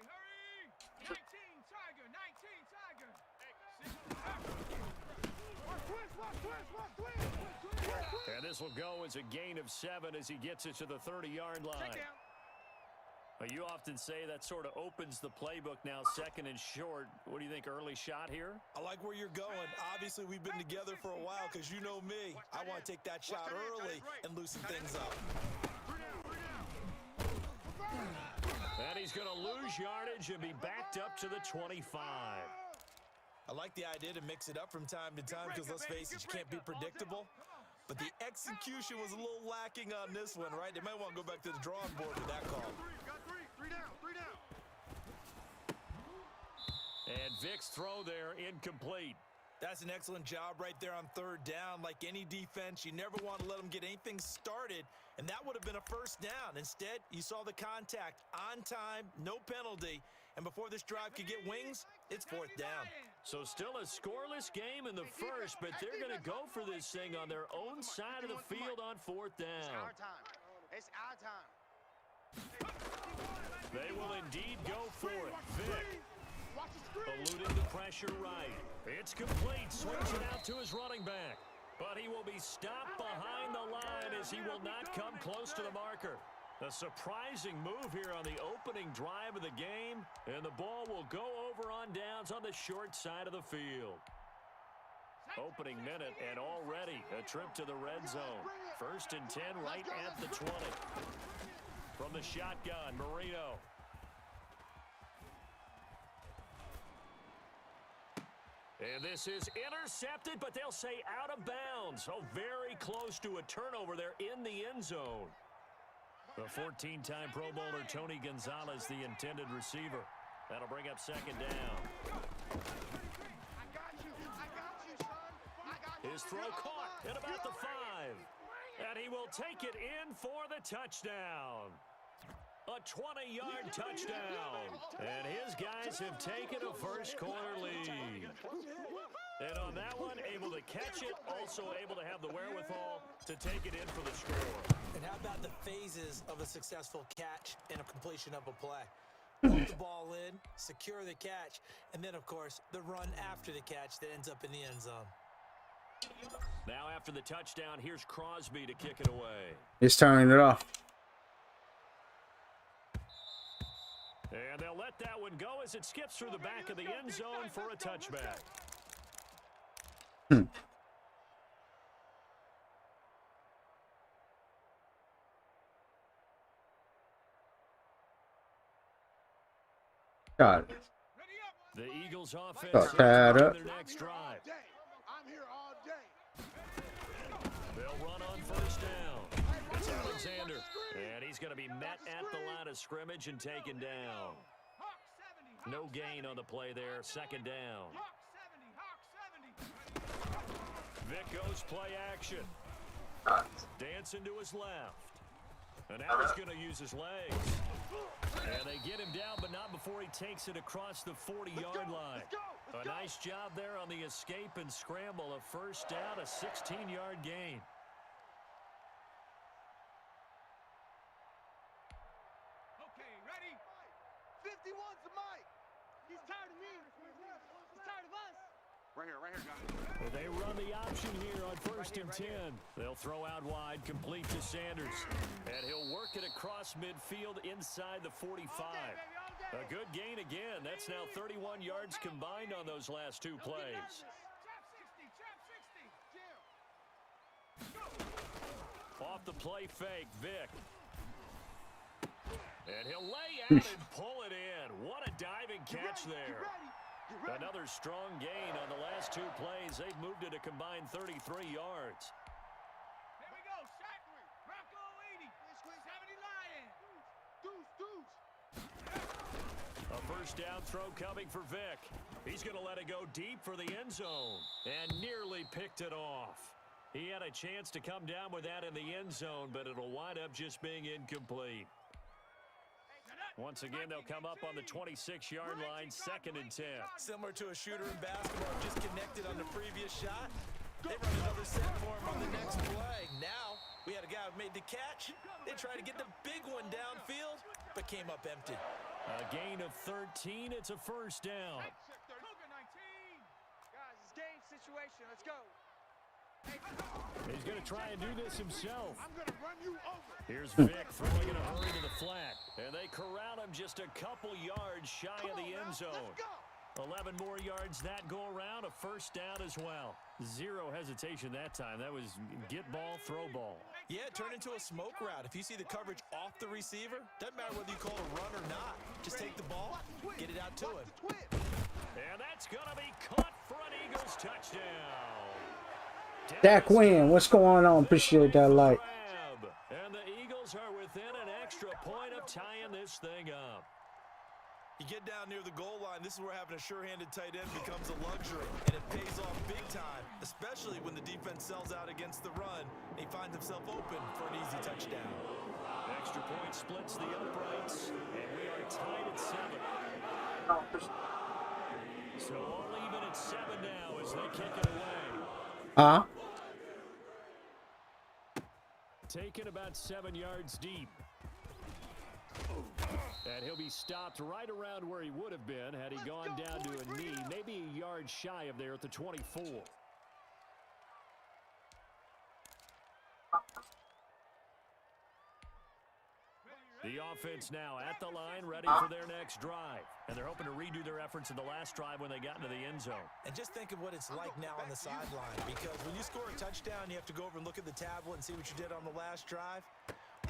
hurry! 19 Tiger, 19 Tiger. And this will go as a gain of 7 as he gets it to the 30-yard line. You often say that sort of opens the playbook now, second and short. What do you think, early shot here? I like where you're going. Obviously, we've been together for a while because you know me. I want to take that shot early and loosen things up. And he's going to lose yardage and be backed up to the 25. I like the idea to mix it up from time to time because, let's face it, you can't be predictable. But the execution was a little lacking on this one, right? They might want to go back to the drawing board with that call. Three down. And Vic's throw there incomplete. That's an excellent job right there on third down. Like any defense, you never want to let them get anything started, and that would have been a first down. Instead, you saw the contact on time, no penalty, and before this drive could get wings, it's fourth down. So still a scoreless game in the first, but they're going to go for this thing on their own side of the field on fourth down. It's our time. They will indeed go for it. Vic eluding the pressure right. It's complete. Swings it out to his running back. But he will be stopped behind the line as he will not come close to the marker. A surprising move here on the opening drive of the game, and the ball will go over on downs on the short side of the field. Opening minute, and already a trip to the red zone. 1st and 10 right at the 20. From the shotgun, Marino. And this is intercepted, but they'll say out of bounds. Oh, very close to a turnover there in the end zone. The 14-time Pro Bowler Tony Gonzalez, the intended receiver. That'll bring up second down. I got you, son. His throw caught at about the 5. And he will take it in for the touchdown. A 20-yard touchdown. And his guys have taken a first-quarter lead. And on that one, able to catch it, also able to have the wherewithal to take it in for the score. And how about the phases of a successful catch and a completion of a play? Put the ball in, secure the catch, and then, of course, the run after the catch that ends up in the end zone. Now after the touchdown, here's Crosby to kick it away. He's turning it off. And they'll let that one go as it skips through the back of the end zone for a touchback. Got it. Eagles offense Got tied on up. their next drive. I'm here all day. They'll run on first down. It's Alexander. And he's going to be met at the line of scrimmage and taken down. Hawk 70. No gain on the play there. Second down. Hawk 70. Hawk 70. Vic goes play action. Dancing to his left. And now he's going to use his legs. And they get him down, but not before he takes it across the 40-yard line. A nice job there on the escape and scramble. A first down, a 16-yard gain. Okay, ready? 51's the mic. He's tired of me. He's tired of us. Right here, guys. They run the option here on first and 10. They'll throw out wide, complete to Sanders. And he'll work it across midfield inside the 45. A good gain again. That's now 31 yards combined on those last two plays. Trap 60. Off the play fake, Vic. And he'll lay out and pull it in. What a diving catch there. Another strong gain on the last two plays. They've moved it a combined 33 yards. Here we go. Shot. Bronco 80. 70 Lion. Deuce. A first down throw coming for Vic. He's going to let it go deep for the end zone. And nearly picked it off. He had a chance to come down with that in the end zone, but it'll wind up just being incomplete. Once again, they'll come up on the 26-yard line, second and 10. Similar to a shooter in basketball, just connected on the previous shot. They run another set for him on the next play. Now, we had a guy who made the catch. They tried to get the big one downfield, but came up empty. A gain of 13. It's a first down. Cougar 19. Guys, it's game situation. Let's go. He's going to try and do this himself. I'm going to run you over. Here's Vic throwing in a hurry to the flat. And they corral him just a couple yards shy of the end zone. 11 more yards that go around, a first down as well. Zero hesitation that time. That was get ball, throw ball. Yeah, it turned into a smoke route. If you see the coverage off the receiver, doesn't matter whether you call a run or not. Just take the ball, get it out to him. And that's going to be caught for an Eagles touchdown. Dak Win, what's going on? Appreciate that like. And the Eagles are within an extra point of tying this thing up. You get down near the goal line, this is where having a sure-handed tight end becomes a luxury, and it pays off big time, especially when the defense sells out against the run, and he finds himself open for an easy touchdown. Extra point splits the uprights, and we are tied at 7. So all even at 7 now as they kick it away. Taken about 7 yards deep. And he'll be stopped right around where he would have been had he gone down to a knee, maybe a yard shy of there at the 24. The offense now at the line, ready for their next drive. And they're hoping to redo their efforts in the last drive when they got into the end zone. And just think of what it's like now on the sideline, because when you score a touchdown, you have to go over and look at the tablet and see what you did on the last drive.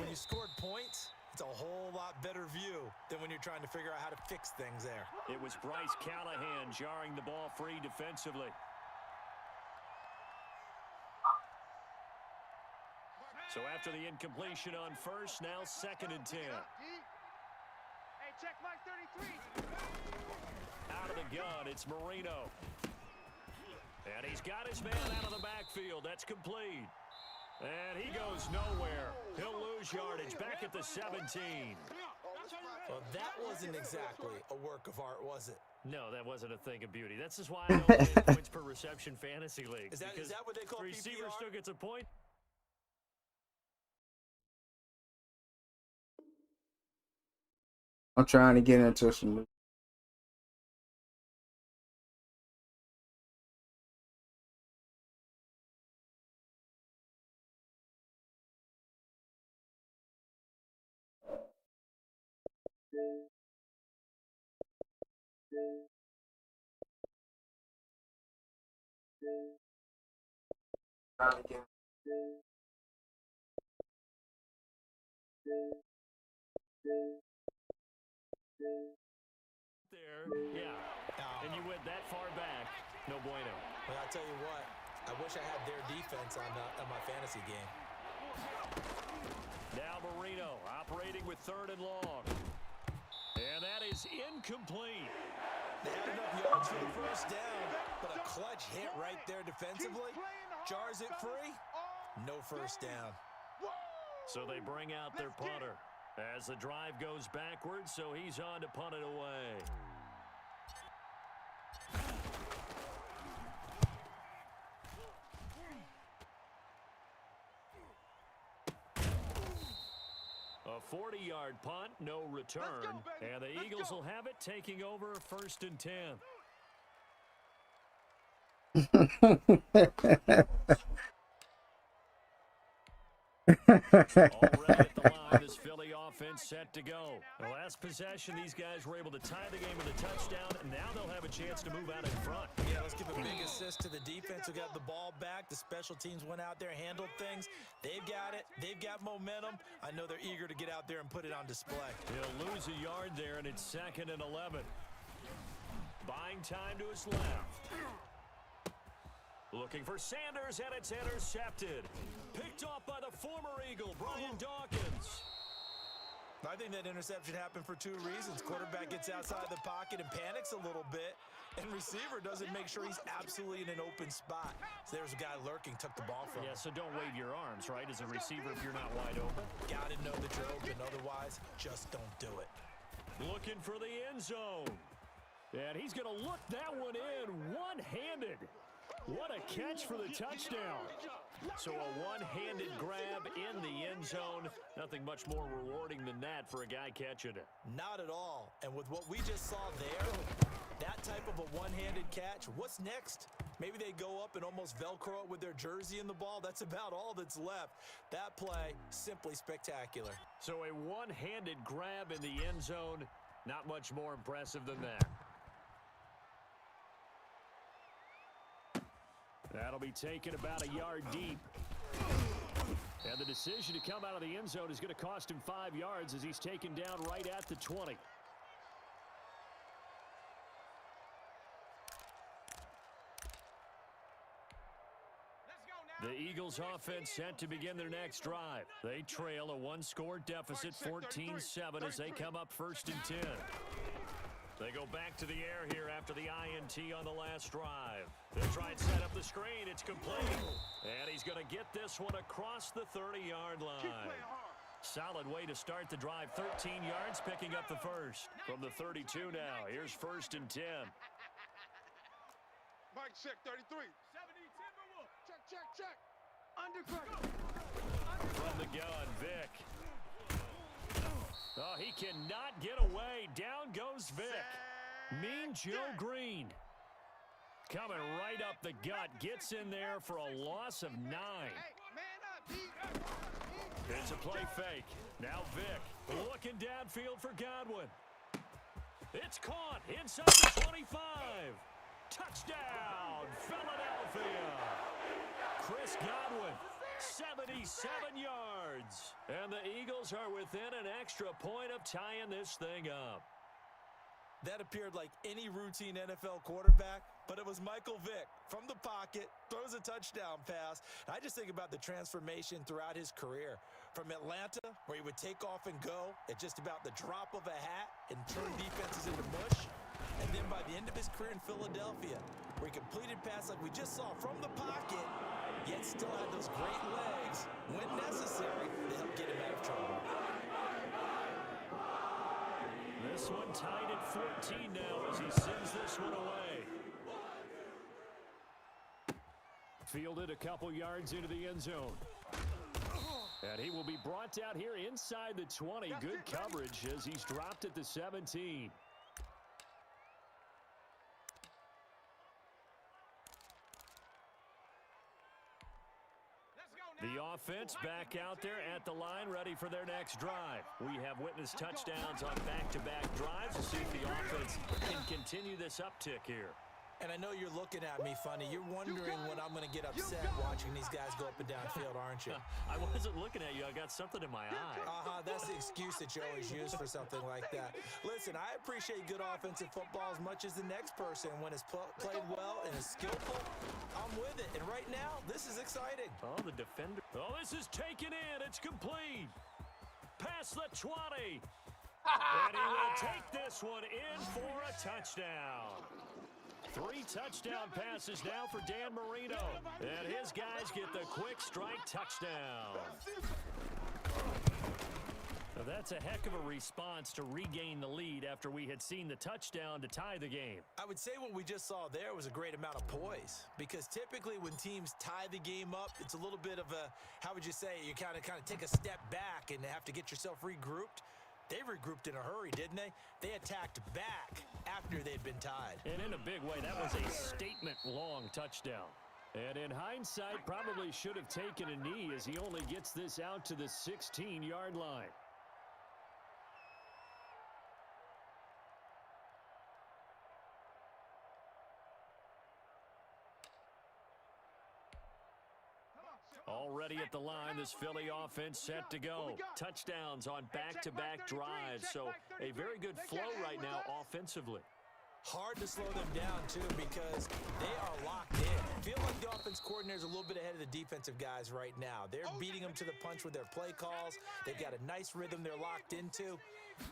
When you scored points, it's a whole lot better view than when you're trying to figure out how to fix things there. It was Bryce Callahan jarring the ball free defensively. So after the incompletion on first, now second and 10. Hey, check Mike 33. Out of the gun, it's Marino. And he's got his man out of the backfield. That's complete. And he goes nowhere. He'll lose yardage back at the 17. Well, that wasn't exactly a work of art, was it? No, that wasn't a thing of beauty. That's just why I don't win points per reception fantasy league. Is that what they call receiver PPR? still gets a point? I'm trying to get into some. There, yeah. And you went that far back, no bueno. Well, I'll tell you what, I wish I had their defense on my fantasy game. Now Marino operating with 3rd and long. And that is incomplete. They had enough yards for the first down, but a clutch hit right there defensively. Jars it free, no first down. So they bring out their punter as the drive goes backwards, so he's on to punt it away. A 40-yard punt, no return, and the Eagles will have it taking over 1st and 10. Already at the line, this Philly offense set to go. The last possession, these guys were able to tie the game with a touchdown, and now they'll have a chance to move out in front. Yeah, let's give a big assist to the defense who got the ball back. The special teams went out there, handled things. They've got it. They've got momentum. I know they're eager to get out there and put it on display. He'll lose a yard there, and it's 2nd and 11. Buying time to his left. Looking for Sanders, and it's intercepted. Picked off by the former Eagle, Brian Dawkins. I think that interception happened for 2 reasons. Quarterback gets outside the pocket and panics a little bit, and receiver doesn't make sure he's absolutely in an open spot. So there's a guy lurking, took the ball from him. Yeah, so don't wave your arms, right, as a receiver if you're not wide open. Gotta know that you're open, otherwise, just don't do it. Looking for the end zone. And he's going to look that one in one-handed. What a catch for the touchdown. So a one-handed grab in the end zone. Nothing much more rewarding than that for a guy catching it. Not at all. And with what we just saw there, that type of a one-handed catch, what's next? Maybe they go up and almost Velcro it with their jersey in the ball. That's about all that's left. That play, simply spectacular. So a one-handed grab in the end zone, not much more impressive than that. That'll be taken about a yard deep. And the decision to come out of the end zone is going to cost him 5 yards as he's taken down right at the 20. The Eagles offense set to begin their next drive. They trail a 1-score deficit, 14-7, as they come up 1st and 10. They go back to the air here after the INT on the last drive. They'll try and set up the screen. It's complete. And he's going to get this one across the 30-yard line. Solid way to start the drive. 13 yards, picking up the first. From the 32 now, here's 1st and 10. Mike, check 33. 70 Timberwolves. Check. Undercut. From the gun, Vic. Oh, he cannot get away. Down goes Vic. Mean Joe Green. Coming right up the gut. Gets in there for a loss of 9. It's a play fake. Now Vic looking downfield for Godwin. It's caught inside the 25. Touchdown, Philadelphia. Chris Godwin, 77 yards. And the Eagles are within an extra point of tying this thing up. That appeared like any routine NFL quarterback, but it was Michael Vick from the pocket, throws a touchdown pass. And I just think about the transformation throughout his career. From Atlanta, where he would take off and go at just about the drop of a hat and turn defenses into mush. And then by the end of his career in Philadelphia, where he completed passes like we just saw from the pocket, yet still had those great legs when necessary to help get him out of trouble. This one tied at 14 now as he sends this one away. Fielded a couple yards into the end zone. And he will be brought down here inside the 20. Good coverage as he's dropped at the 17. The offense back out there at the line, ready for their next drive. We have witnessed touchdowns on back-to-back drives. We'll see if the offense can continue this uptick here. And I know you're looking at me funny. You're wondering when I'm going to get upset watching these guys go up and down field, aren't you? I wasn't looking at you. I got something in my eye. That's the excuse that you always use for something like that. Listen, I appreciate good offensive football as much as the next person. When it's played well and is skillful, I'm with it. And right now, this is exciting. Oh, the defender. Oh, this is taken in. It's complete. Past the 20. And he will take this one in for a touchdown. 3 touchdown passes now for Dan Marino. And his guys get the quick strike touchdown. Now that's a heck of a response to regain the lead after we had seen the touchdown to tie the game. I would say what we just saw there was a great amount of poise, because typically when teams tie the game up, it's a little bit of a, how would you say, you kind of take a step back and have to get yourself regrouped. They regrouped in a hurry, didn't they? They attacked back after they'd been tied. And in a big way, that was a statement-long touchdown. And in hindsight, probably should have taken a knee as he only gets this out to the 16-yard line. Already at the line, this Philly offense set to go. Touchdowns on back-to-back drives, so a very good flow right now offensively. Hard to slow them down, too, because they are locked in. Feel like the offense coordinator is a little bit ahead of the defensive guys right now. They're beating them to the punch with their play calls. They've got a nice rhythm they're locked into.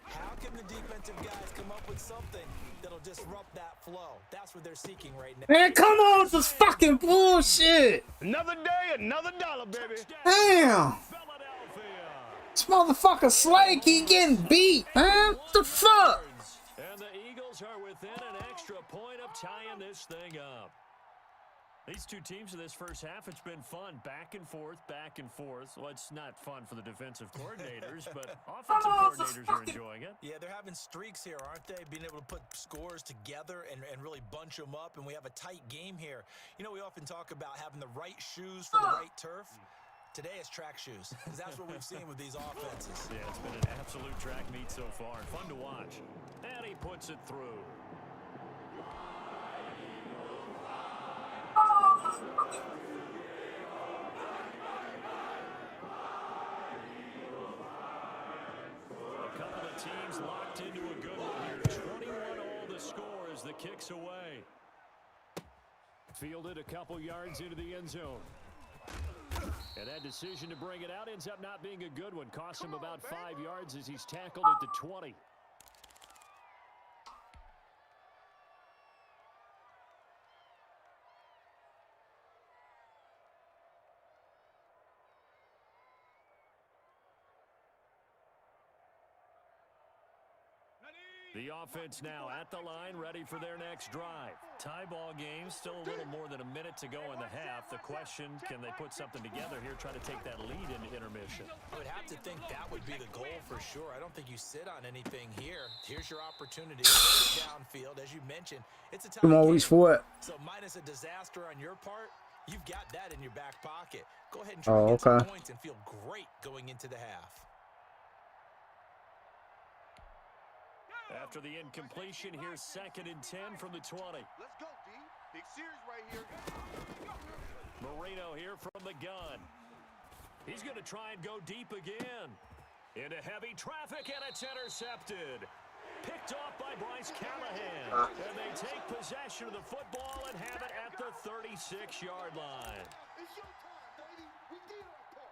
How can the defensive guys come up with something that'll disrupt that flow? That's what they're seeking right now. Man, come on with this fucking bullshit. Another day, another dollar, baby. Damn. This motherfucker Slay keep getting beat, man. What the fuck? And the Eagles are within an extra point of tying this thing up. These two teams in this first half, it's been fun. Back and forth, back and forth. Well, it's not fun for the defensive coordinators, but offensive coordinators are enjoying it. Yeah, they're having streaks here, aren't they? Being able to put scores together and really bunch them up, and we have a tight game here. You know, we often talk about having the right shoes for the right turf. Today it's track shoes, because that's what we've seen with these offenses. Yeah, it's been an absolute track meet so far. Fun to watch. And he puts it through. A couple of teams locked into a good one here. 21 all the score as the kick's away. Fielded a couple yards into the end zone. And that decision to bring it out ends up not being a good one. Costs him about 5 yards as he's tackled at the 20. The offense now at the line, ready for their next drive. Tie ball game, still a little more than a minute to go in the half. The question, can they put something together here, try to take that lead into intermission? I would have to think that would be the goal for sure. I don't think you sit on anything here. Here's your opportunity to take it downfield. As you mentioned, it's a time. I'm always for it. So minus a disaster on your part, you've got that in your back pocket. Go ahead and try to get some points and feel great going into the half. After the incompletion, here's 2nd and 10 from the 20. Let's go, D. Big series right here. Marino here from the gun. He's going to try and go deep again. Into heavy traffic, and it's intercepted. Picked off by Bryce Callahan. And they take possession of the football and have it at the 36-yard line. It's your time, baby. We did our part.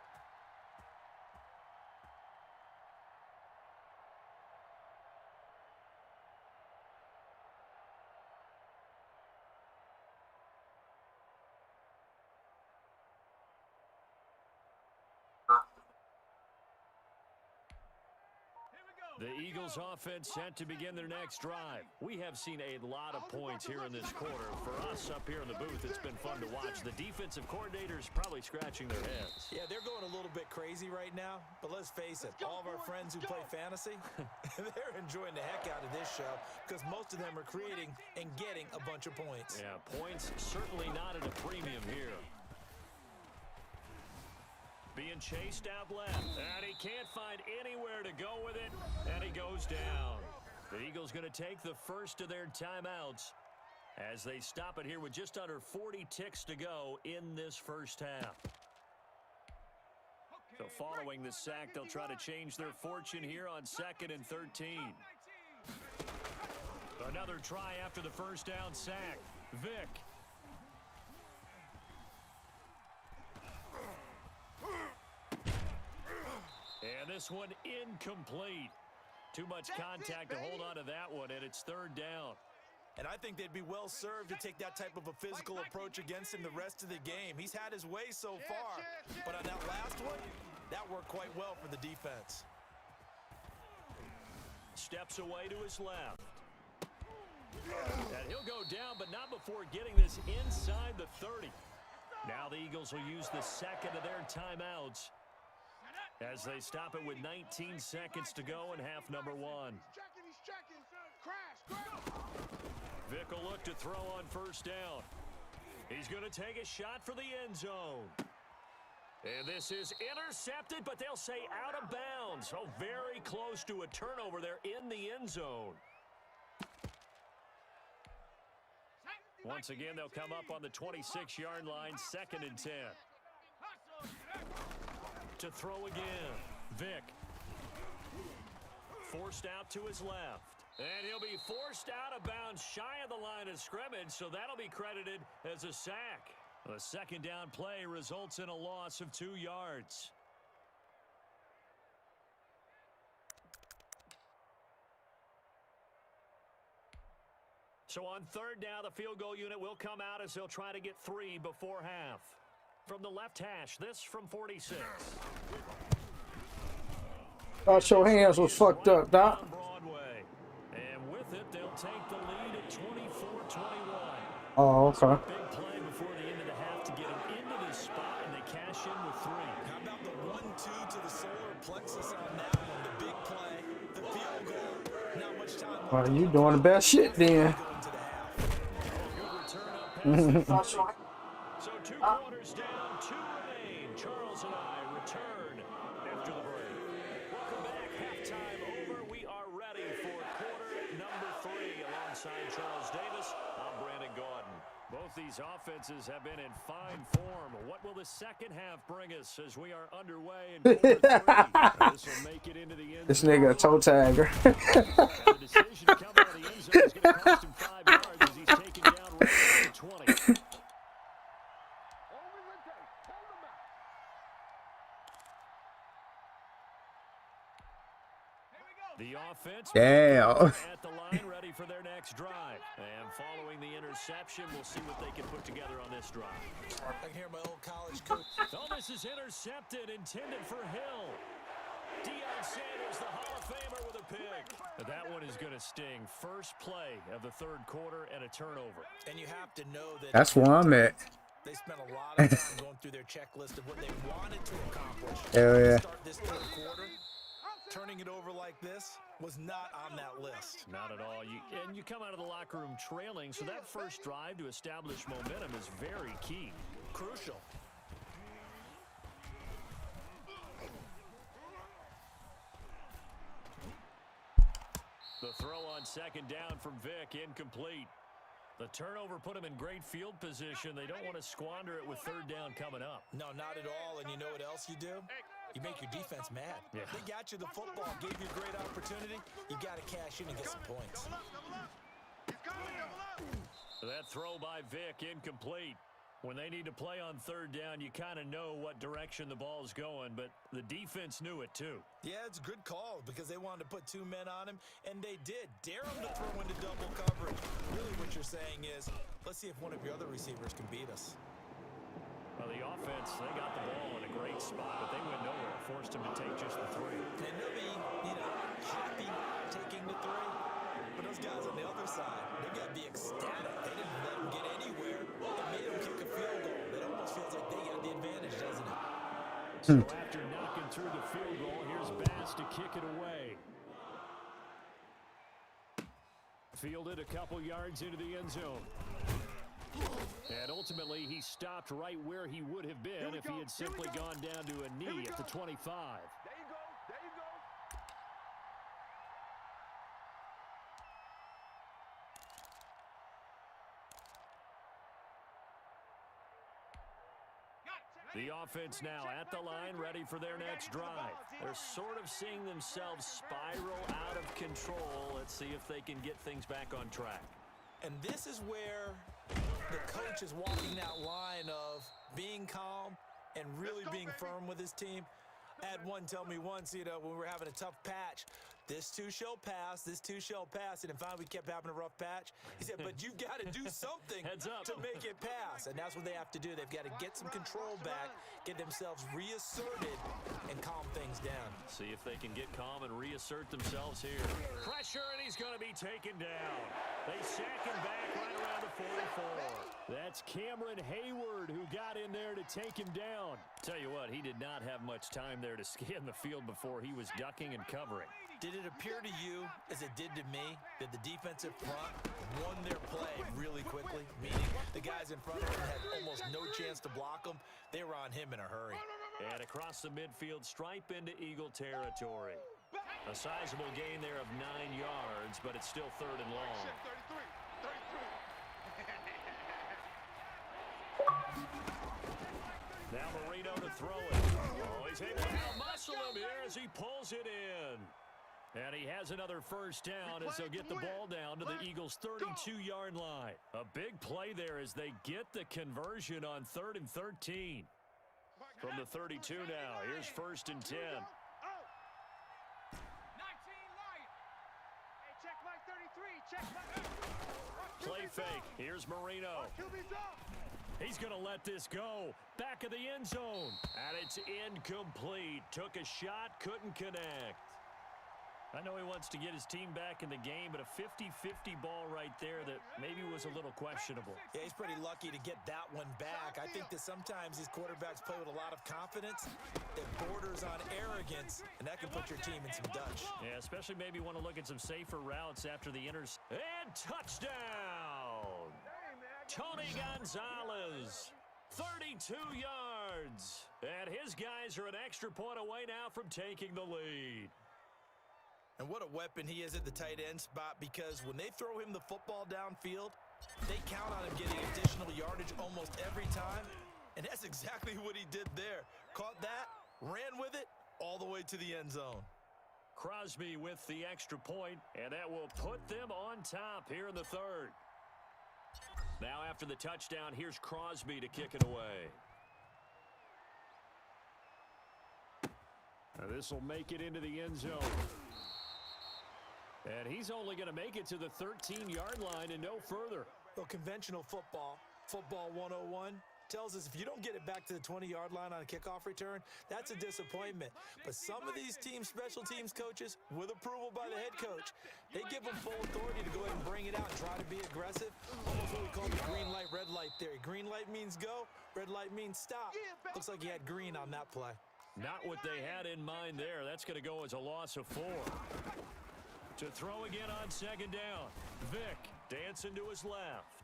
The Eagles offense set to begin their next drive. We have seen a lot of points here in this quarter. For us up here in the booth, it's been fun to watch. The defensive coordinators probably scratching their heads. Yeah, they're going a little bit crazy right now, but let's face it, all of our friends who play fantasy, they're enjoying the heck out of this show because most of them are creating and getting a bunch of points. Yeah, points certainly not at a premium here. Being chased out left, and he can't find anywhere to go with it, and he goes down. The Eagles going to take the first of their timeouts. as they stop it here with just under 40 ticks to go in this first half. So following the sack, they'll try to change their fortune here on 2nd and 13. Another try after the first down sack. Vick. And this one incomplete. Too much contact to hold on to that one, and it's 3rd down. And I think they'd be well served to take that type of a physical approach against him the rest of the game. He's had his way so far, but on that last one, that worked quite well for the defense. Steps away to his left. And he'll go down, but not before getting this inside the 30. Now the Eagles will use the second of their timeouts as they stop it with 19 seconds to go in half number 1. He's checking. Crash. Vick will look to throw on first down. He's going to take a shot for the end zone. And this is intercepted, but they'll say out of bounds. Oh, very close to a turnover there in the end zone. Once again, they'll come up on the 26-yard line, 2nd and 10. To throw again, Vick. Forced out to his left. And he'll be forced out of bounds shy of the line of scrimmage, so that'll be credited as a sack. The 2nd down play results in a loss of 2 yards. So on 3rd down, the field goal unit will come out as they'll try to get 3 before half. From the left hash, this from 46. Thought your hands was fucked up, Doc. Broadway. And with it, they'll take the lead at 24-21. Oh, okay. Big play before the end of the half to get him into this spot, and they cash in with 3. How about the 1-2 to the solar plexus on that one? The big play, the field goal. Not much time. Well, you doing the best shit then. So 2 quarters down, 2 remain. Charles and I return after the break. Welcome back. Halftime over. We are ready for quarter number 3 alongside Charles Davis. I'm Brandon Gaudin. Both these offenses have been in fine form. What will the second half bring us as we are underway in quarter 3? This will make it into the end. This nigga a toe tagger. The decision to come out of the end zone is going to cost him 5 yards as he's taken down right at the 20. The offense at the line, ready for their next drive. And following the interception, we'll see what they can put together on this drive. I can hear my old college coach. Oh, this is intercepted, intended for Hill. Deion Sanders, the Hall of Famer, with a pick. That one is going to sting. First play of the 3rd quarter and a turnover. And you have to know that That's where I'm at. they spent a lot of time going through their checklist of what they wanted to accomplish. Hell yeah. Start this 3rd quarter. Turning it over like this was not on that list. Not at all. And you come out of the locker room trailing, so that first drive to establish momentum is very key. Crucial. The throw on 2nd down from Vick, incomplete. The turnover put him in great field position. They don't want to squander it with 3rd down coming up. No, not at all. And you know what else you do? You make your defense mad. Yeah. They got you the football, gave you a great opportunity. You got to cash in and get some points. That throw by Vick, incomplete. When they need to play on 3rd down, you kind of know what direction the ball is going, but the defense knew it too. Yeah, it's a good call because they wanted to put 2 men on him, and they did. Dare him to throw into double coverage. Really what you're saying is, let's see if one of your other receivers can beat us. Well, the offense, they got the ball in a great spot, but they went nowhere. Forced him to take just the 3. And they'll be, happy taking the 3. But those guys on the other side, they got to be ecstatic. They didn't let him get anywhere. They made him kick a field goal. It almost feels like they got the advantage, doesn't it? So after knocking through the field goal, here's Bass to kick it away. Fielded a couple yards into the end zone. And ultimately, he stopped right where he would have been if he had simply gone down to a knee at the 25. There you go. There you go. The offense now at the line, ready for their next drive. They're sort of seeing themselves spiral out of control. Let's see if they can get things back on track. And this is where the coach is walking that line of being calm and really being firm with his team. I had one tell me once, when we were having a tough patch, this too shall pass, this too shall pass, and finally we kept having a rough patch. He said, but you've got to do something to make it pass, and that's what they have to do. They've got to get some control back, get themselves reasserted, and calm things down. See if they can get calm and reassert themselves here. Pressure, and he's going to be taken down. They sack him back right around the 44. That's Cameron Hayward who got in there to take him down. Tell you what, he did not have much time there to scan the field before he was ducking and covering. Did it appear to you, as it did to me, that the defensive front won their play really quickly? Meaning the guys in front of them had almost no chance to block them. They were on him in a hurry. And across the midfield stripe into Eagle territory. A sizable gain there of 9 yards, but it's still 3rd and long. Now Marino to throw it. Oh, he's able to muscle him here as he pulls it in. And he has another first down as they'll get the ball down to the Eagles' 32-yard line. A big play there as they get the conversion on 3rd and 13. From the 32 now, here's 1st and 10. 19 Lion. Hey, check Mike 33. Check Mike. Play fake. Here's Marino. QB's up. He's going to let this go. Back of the end zone. And it's incomplete. Took a shot, couldn't connect. I know he wants to get his team back in the game, but a 50-50 ball right there that maybe was a little questionable. Yeah, he's pretty lucky to get that one back. I think that sometimes these quarterbacks play with a lot of confidence that borders on arrogance, and that can put your team in some Dutch. Yeah, especially maybe want to look at some safer routes after the and touchdown! Tony Gonzalez, 32 yards. And his guys are an extra point away now from taking the lead. And what a weapon he is at the tight end spot, because when they throw him the football downfield, they count on him getting additional yardage almost every time. And that's exactly what he did there. Caught that, ran with it, all the way to the end zone. Crosby with the extra point, and that will put them on top here in the 3rd. Now after the touchdown, here's Crosby to kick it away. Now this will make it into the end zone. And he's only going to make it to the 13-yard line and no further. Well, conventional football, football 101, tells us if you don't get it back to the 20-yard line on a kickoff return, that's a disappointment. But some of these teams, special teams coaches, with approval by the head coach, they give them full authority to go ahead and bring it out and try to be aggressive. Almost what we call the green light, red light theory. Green light means go, red light means stop. Looks like he had green on that play. Not what they had in mind there. That's going to go as a loss of 4. To throw again on 2nd down. Vick dancing to his left.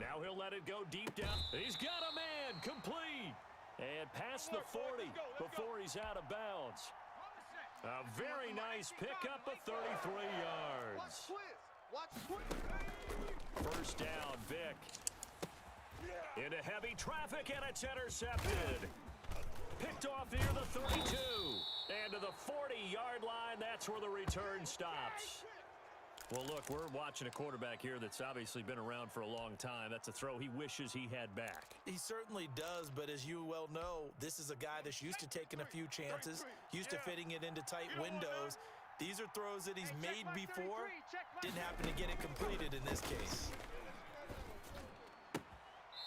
Now he'll let it go deep down. He's got a man, complete. And past the 40 before he's out of bounds. A very nice pickup of 33 yards. First down, Vick. Into heavy traffic, and it's intercepted. Picked off near the 32. And to the 40-yard line, that's where the return stops. Well, look, we're watching a quarterback here that's obviously been around for a long time. That's a throw he wishes he had back. He certainly does, but as you well know, this is a guy that's used to taking a few chances, used to fitting it into tight windows. These are throws that he's made before. Didn't happen to get it completed in this case.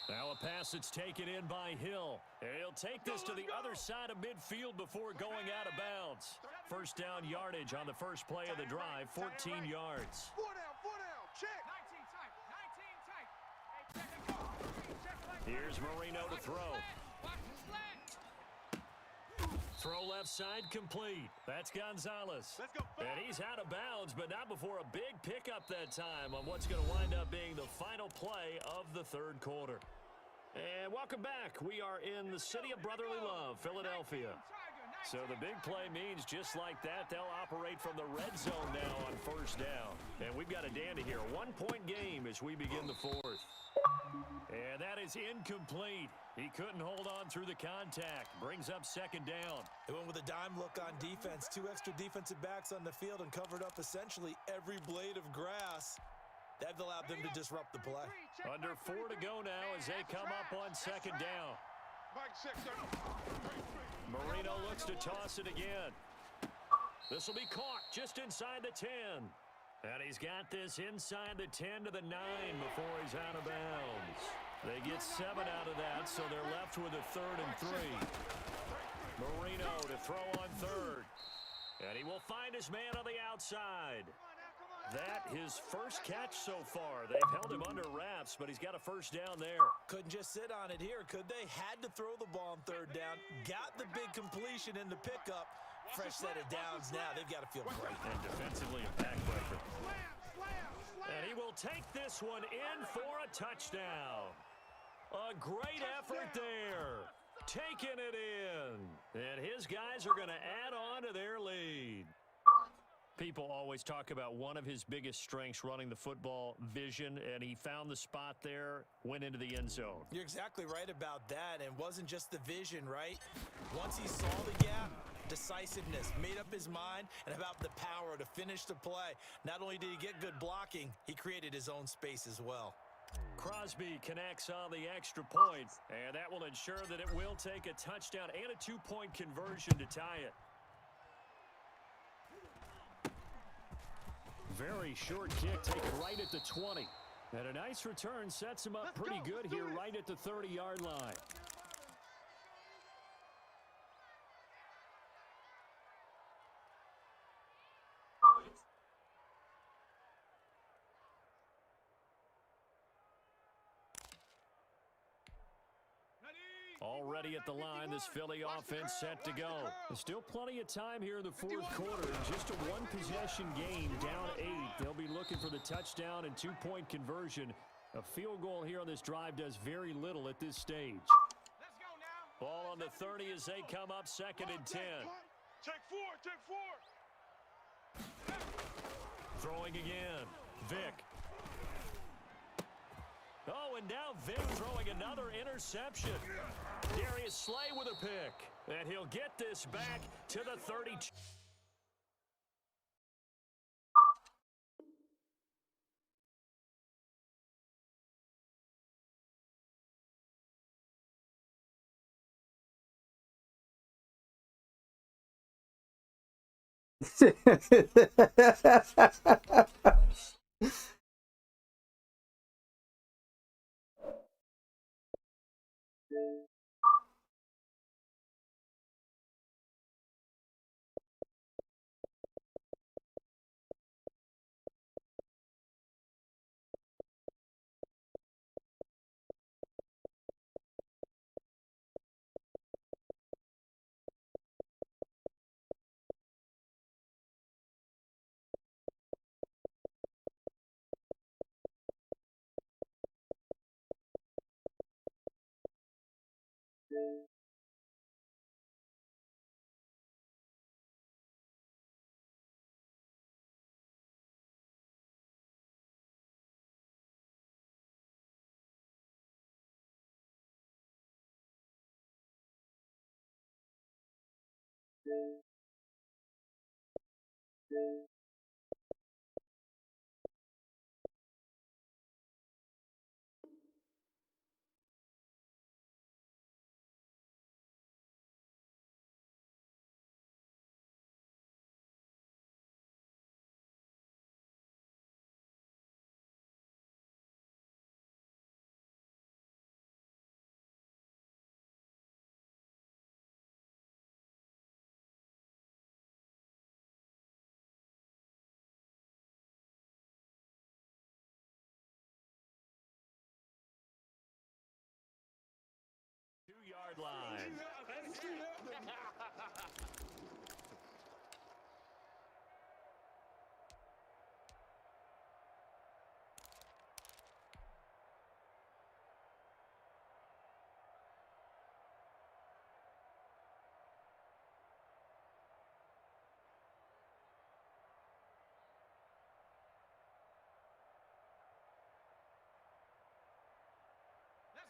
Now a pass that's taken in by Hill. He'll take this to the other side of midfield before going out of bounds. First down yardage on the first play of the drive, 14 yards. 4 down, check. 19 tight, 19 tight. Here's Marino to throw. Throw left side complete. That's Gonzalez. Let's go. And he's out of bounds, but not before a big pickup that time on what's going to wind up being the final play of the 3rd quarter. And welcome back. We are in the city of brotherly love, Philadelphia. So the big play means just like that, they'll operate from the red zone now on first down. And we've got a dandy here. 1-point game as we begin the 4th. And that is incomplete. He couldn't hold on through the contact. Brings up second down. They went with a dime look on defense. 2 extra defensive backs on the field and covered up essentially every blade of grass. That allowed them to disrupt the play. Under 4 to go now as they come up on second down. Marino looks to toss it again. This will be caught just inside the 10. And he's got this inside the 10 to the 9 before he's out of bounds. They get 7 out of that, so they're left with a 3rd and 3. Marino to throw on 3rd. And he will find his man on the outside. That his first catch so far. They've held him under wraps, but he's got a first down there. Couldn't just sit on it here, could they? Had to throw the ball on 3rd down. Got the big completion in the pickup. Fresh set of downs now. They've got to feel great. And defensively a backbreaker. And he will take this one in for a touchdown. A great effort there. Taking it in. And his guys are going to add on to their lead. People always talk about one of his biggest strengths running the football, vision, and he found the spot there, went into the end zone. You're exactly right about that, and it wasn't just the vision, right? Once he saw the gap, decisiveness, made up his mind, and about the power to finish the play. Not only did he get good blocking, he created his own space as well. Crosby connects on the extra point, and that will ensure that it will take a touchdown and a 2-point conversion to tie it. Very short kick taken right at the 20. And a nice return sets him up pretty good here right at the 30-yard line. Already at the line, this Philly offense set to go. There's still plenty of time here in the 4th quarter. Just a 1-possession game, down 8. They'll be looking for the touchdown and 2-point conversion. A field goal here on this drive does very little at this stage. Let's go now. Ball on the 30 as they come up 2nd and 10. Take 4, take 4. Throwing again. Vick. Oh, and now Vick throwing another interception. Darius Slay with a pick. And he'll get this back to the 32.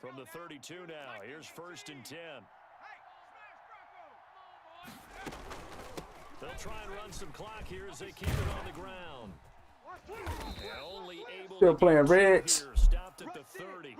From the 32 now, here's 1st and 10. They'll try and run some clock here as they keep it on the ground. And only able Still to playing get two Reds. here, stopped at the 30.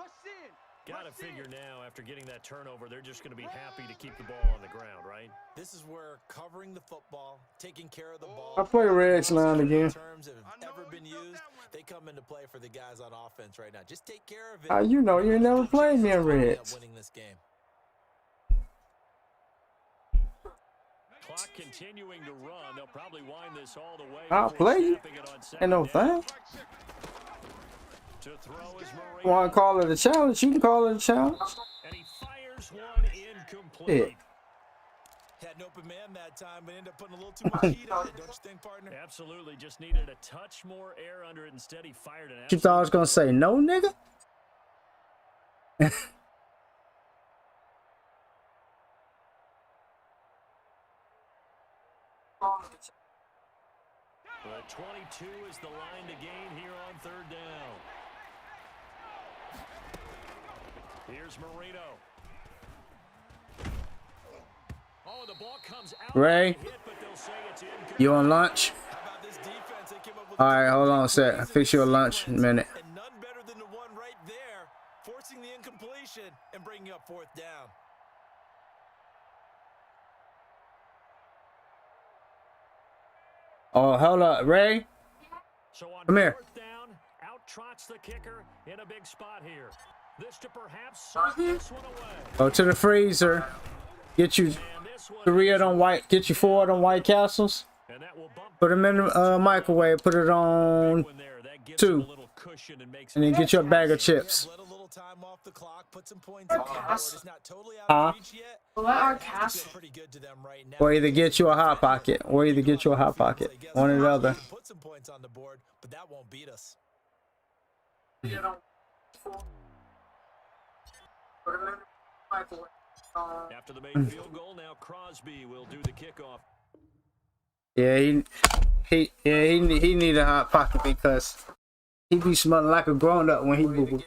Got to figure now, after getting that turnover, they're just going to be happy to keep the ball on the ground, right? This is where covering the football, taking care of the ball. I play Reds line again. Terms have ever been used, they come into play for the guys on offense right now. Just take care of it. How you know you never played me in Reds? Winning this game. Clock continuing to run. They'll probably wind this all the way. I'll before play you. snapping it on Ain't second no down. thing. To throw is Marino. Want to call it a challenge? You can call it a challenge. And he fires one incomplete. Had an open man that time, but ended up putting a little too much heat on it, don't you think, partner? Absolutely. Just needed a touch more air under it. Instead, he fired an You thought I was gonna say no, nigga? But 22 is the line to gain here on 3rd down. Here's Marino. Oh, the ball comes out. Ray, Hit, but they'll say it's incomplete. you on lunch? How about this defense? They came up with All right, hold on a sec. I'll fix you a lunch in a minute. And none better than the one right there, forcing the incompletion and bringing up 4th down. Oh, hold up, Ray. So on Come here. 4th down, out trots the kicker in a big spot here. This to perhaps sort this one away. Go to the freezer. Get you And this one 3 of them white. Get you 4 of them White Castles. and that will bump Put them in the microwave. Put it on one there. That gives 2, them a little cushion and makes and then get you a bag of chips. Let a little time off the clock, put some points on the board. It's not totally out of reach yet. What are Feel cast? pretty good to them right now. Or either get you a hot pocket. Or either get you a hot pocket. One or the other. Put some points on the board, but that won't beat us. After the made field goal, now Crosby will do the kickoff. Yeah, he need a hot pocket because he be smelling like a grown up when he boo boo.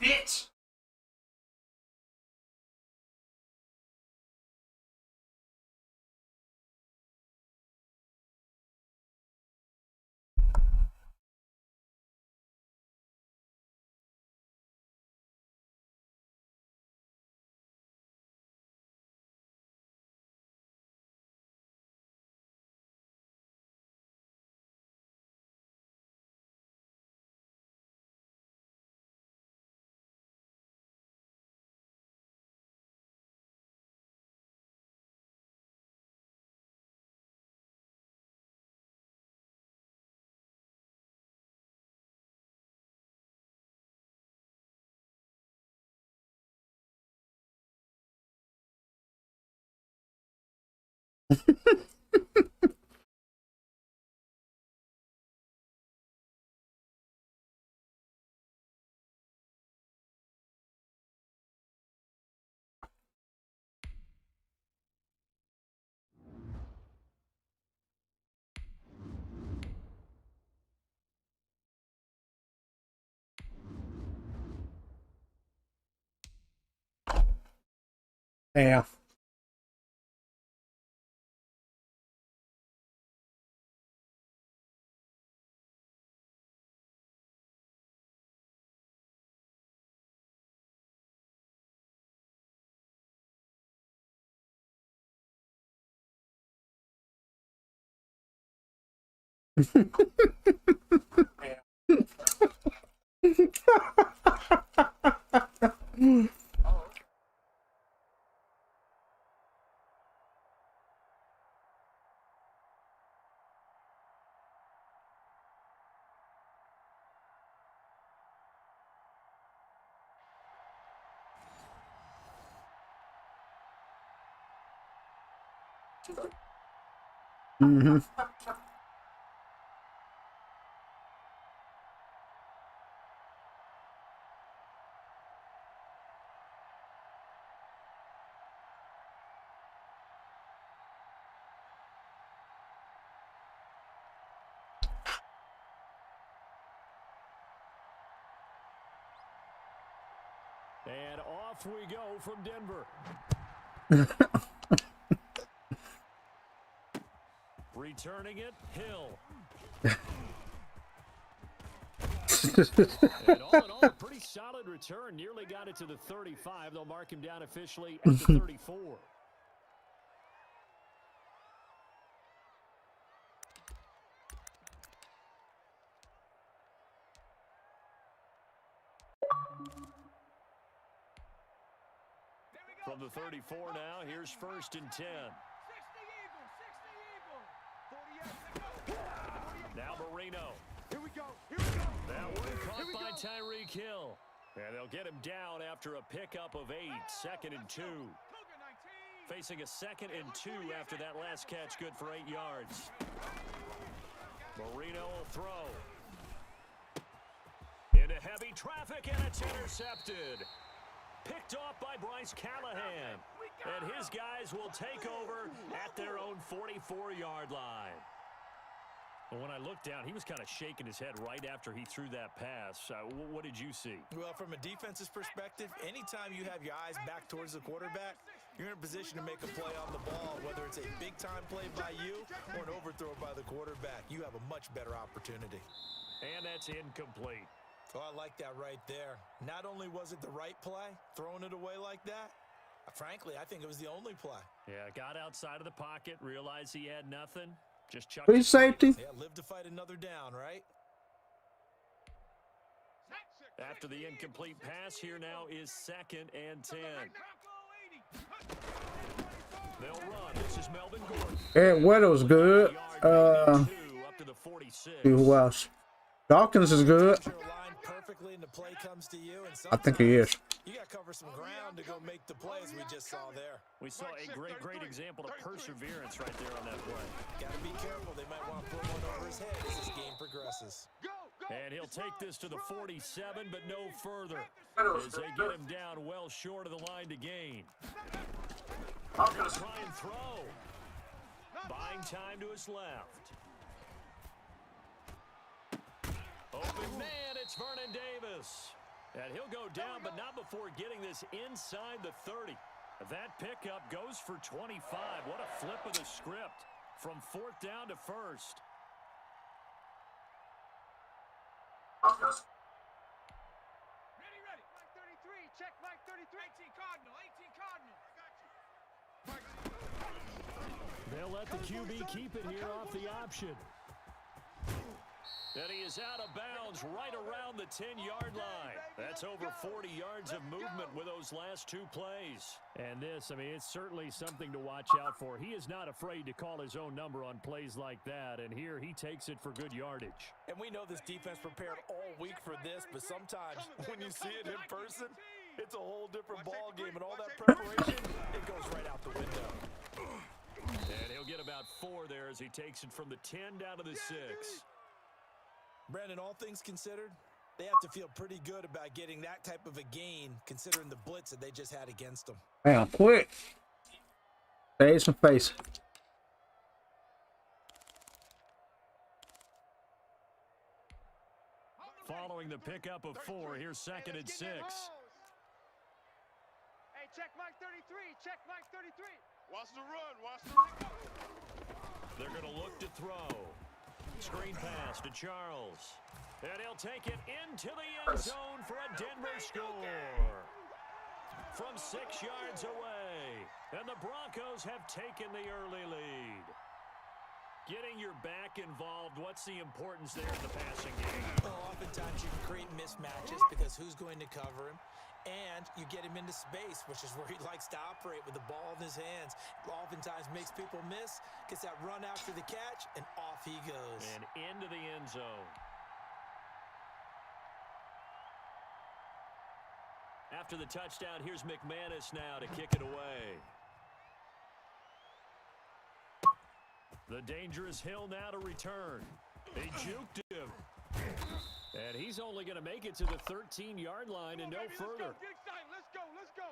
bitch. Damn. Mm-hmm. And off we go from Denver. Returning it, Hill. And all in all, a pretty solid return. Nearly got it to the 35. They'll mark him down officially at the 34. From the 34 now, here's 1st and 10. 60 Eagles, 60 Eagles. 48 to go. Now Marino. Here we go. Here we go. That one caught Here we by go. Tyreek Hill. And they'll get him down after a pickup of 8, 2nd and 2. Cougar 19. Facing a 2nd and 2 after that last catch, good for 8 yards. Marino will throw. Into heavy traffic, and it's intercepted. Picked off by Bryce Callahan. And his guys will take over at their own 44-yard line. Well, when I looked down, he was kind of shaking his head right after he threw that pass. What did you see? Well, from a defense's perspective, anytime you have your eyes back towards the quarterback, you're in a position to make a play on the ball, whether it's a big-time play by you or an overthrow by the quarterback. You have a much better opportunity. And that's incomplete. Oh, I like that right there. Not only was it the right play, throwing it away like that, frankly, I think it was the only play. Yeah, got outside of the pocket, realized he had nothing. Just chucked Free it. safety. Yeah, live to fight another down, right? After the incomplete pass, here now is 2nd and 10. They'll run. This is Melvin Gordon. Ed Weddle's good. Up to the 46. Who else? Dawkins is good. You're aligned perfectly and the play comes to you. And I think he is. you got to cover some ground to go make the plays we just saw there. We saw a great example of perseverance right there on that play. Got to be careful. They might want to put one over his head as this game progresses. And he'll take this to the 47, but no further, as they get him down well short of the line to gain. They'll try and throw. Buying time to his left. Open man, it's Vernon Davis. And he'll go down, but not before getting this inside the 30. That pickup goes for 25. What a flip of the script from 4th down to 1st. Ready, ready. Mike 33, check Mike 33. 18 Cardinal, 18 Cardinal. They'll let the QB keep it here off the option. And he is out of bounds right around the 10-yard line. That's over 40 yards of movement with those last 2 plays. And this, I mean, it's certainly something to watch out for. He is not afraid to call his own number on plays like that, and here he takes it for good yardage. And we know this defense prepared all week for this, but sometimes when you see it in person, it's a whole different ball game, and all that preparation, it goes right out the window. And he'll get about 4 there as he takes it from the 10 down to the 6. Brandon, all things considered, they have to feel pretty good about getting that type of a gain, considering the blitz that they just had against them. Damn, quick. Face and face. Following the pickup of 4, here's 2nd and 6. Hey, check Mike 33, check Mike 33. Watch the run. Watch the run. They're going to look to throw. Screen pass to Charles. And he'll take it into the end zone for a Denver score. From 6 yards away. And the Broncos have taken the early lead. Getting your back involved, what's the importance there in the passing game? Well, oftentimes you can create mismatches because who's going to cover him? And you get him into space, which is where he likes to operate with the ball in his hands. Oftentimes makes people miss, gets that run after the catch, and off he goes. And into the end zone. After the touchdown, here's McManus now to kick it away. The dangerous Hill now to return. They juked him. And he's only going to make it to the 13-yard line and no further. Get excited, let's go, let's go.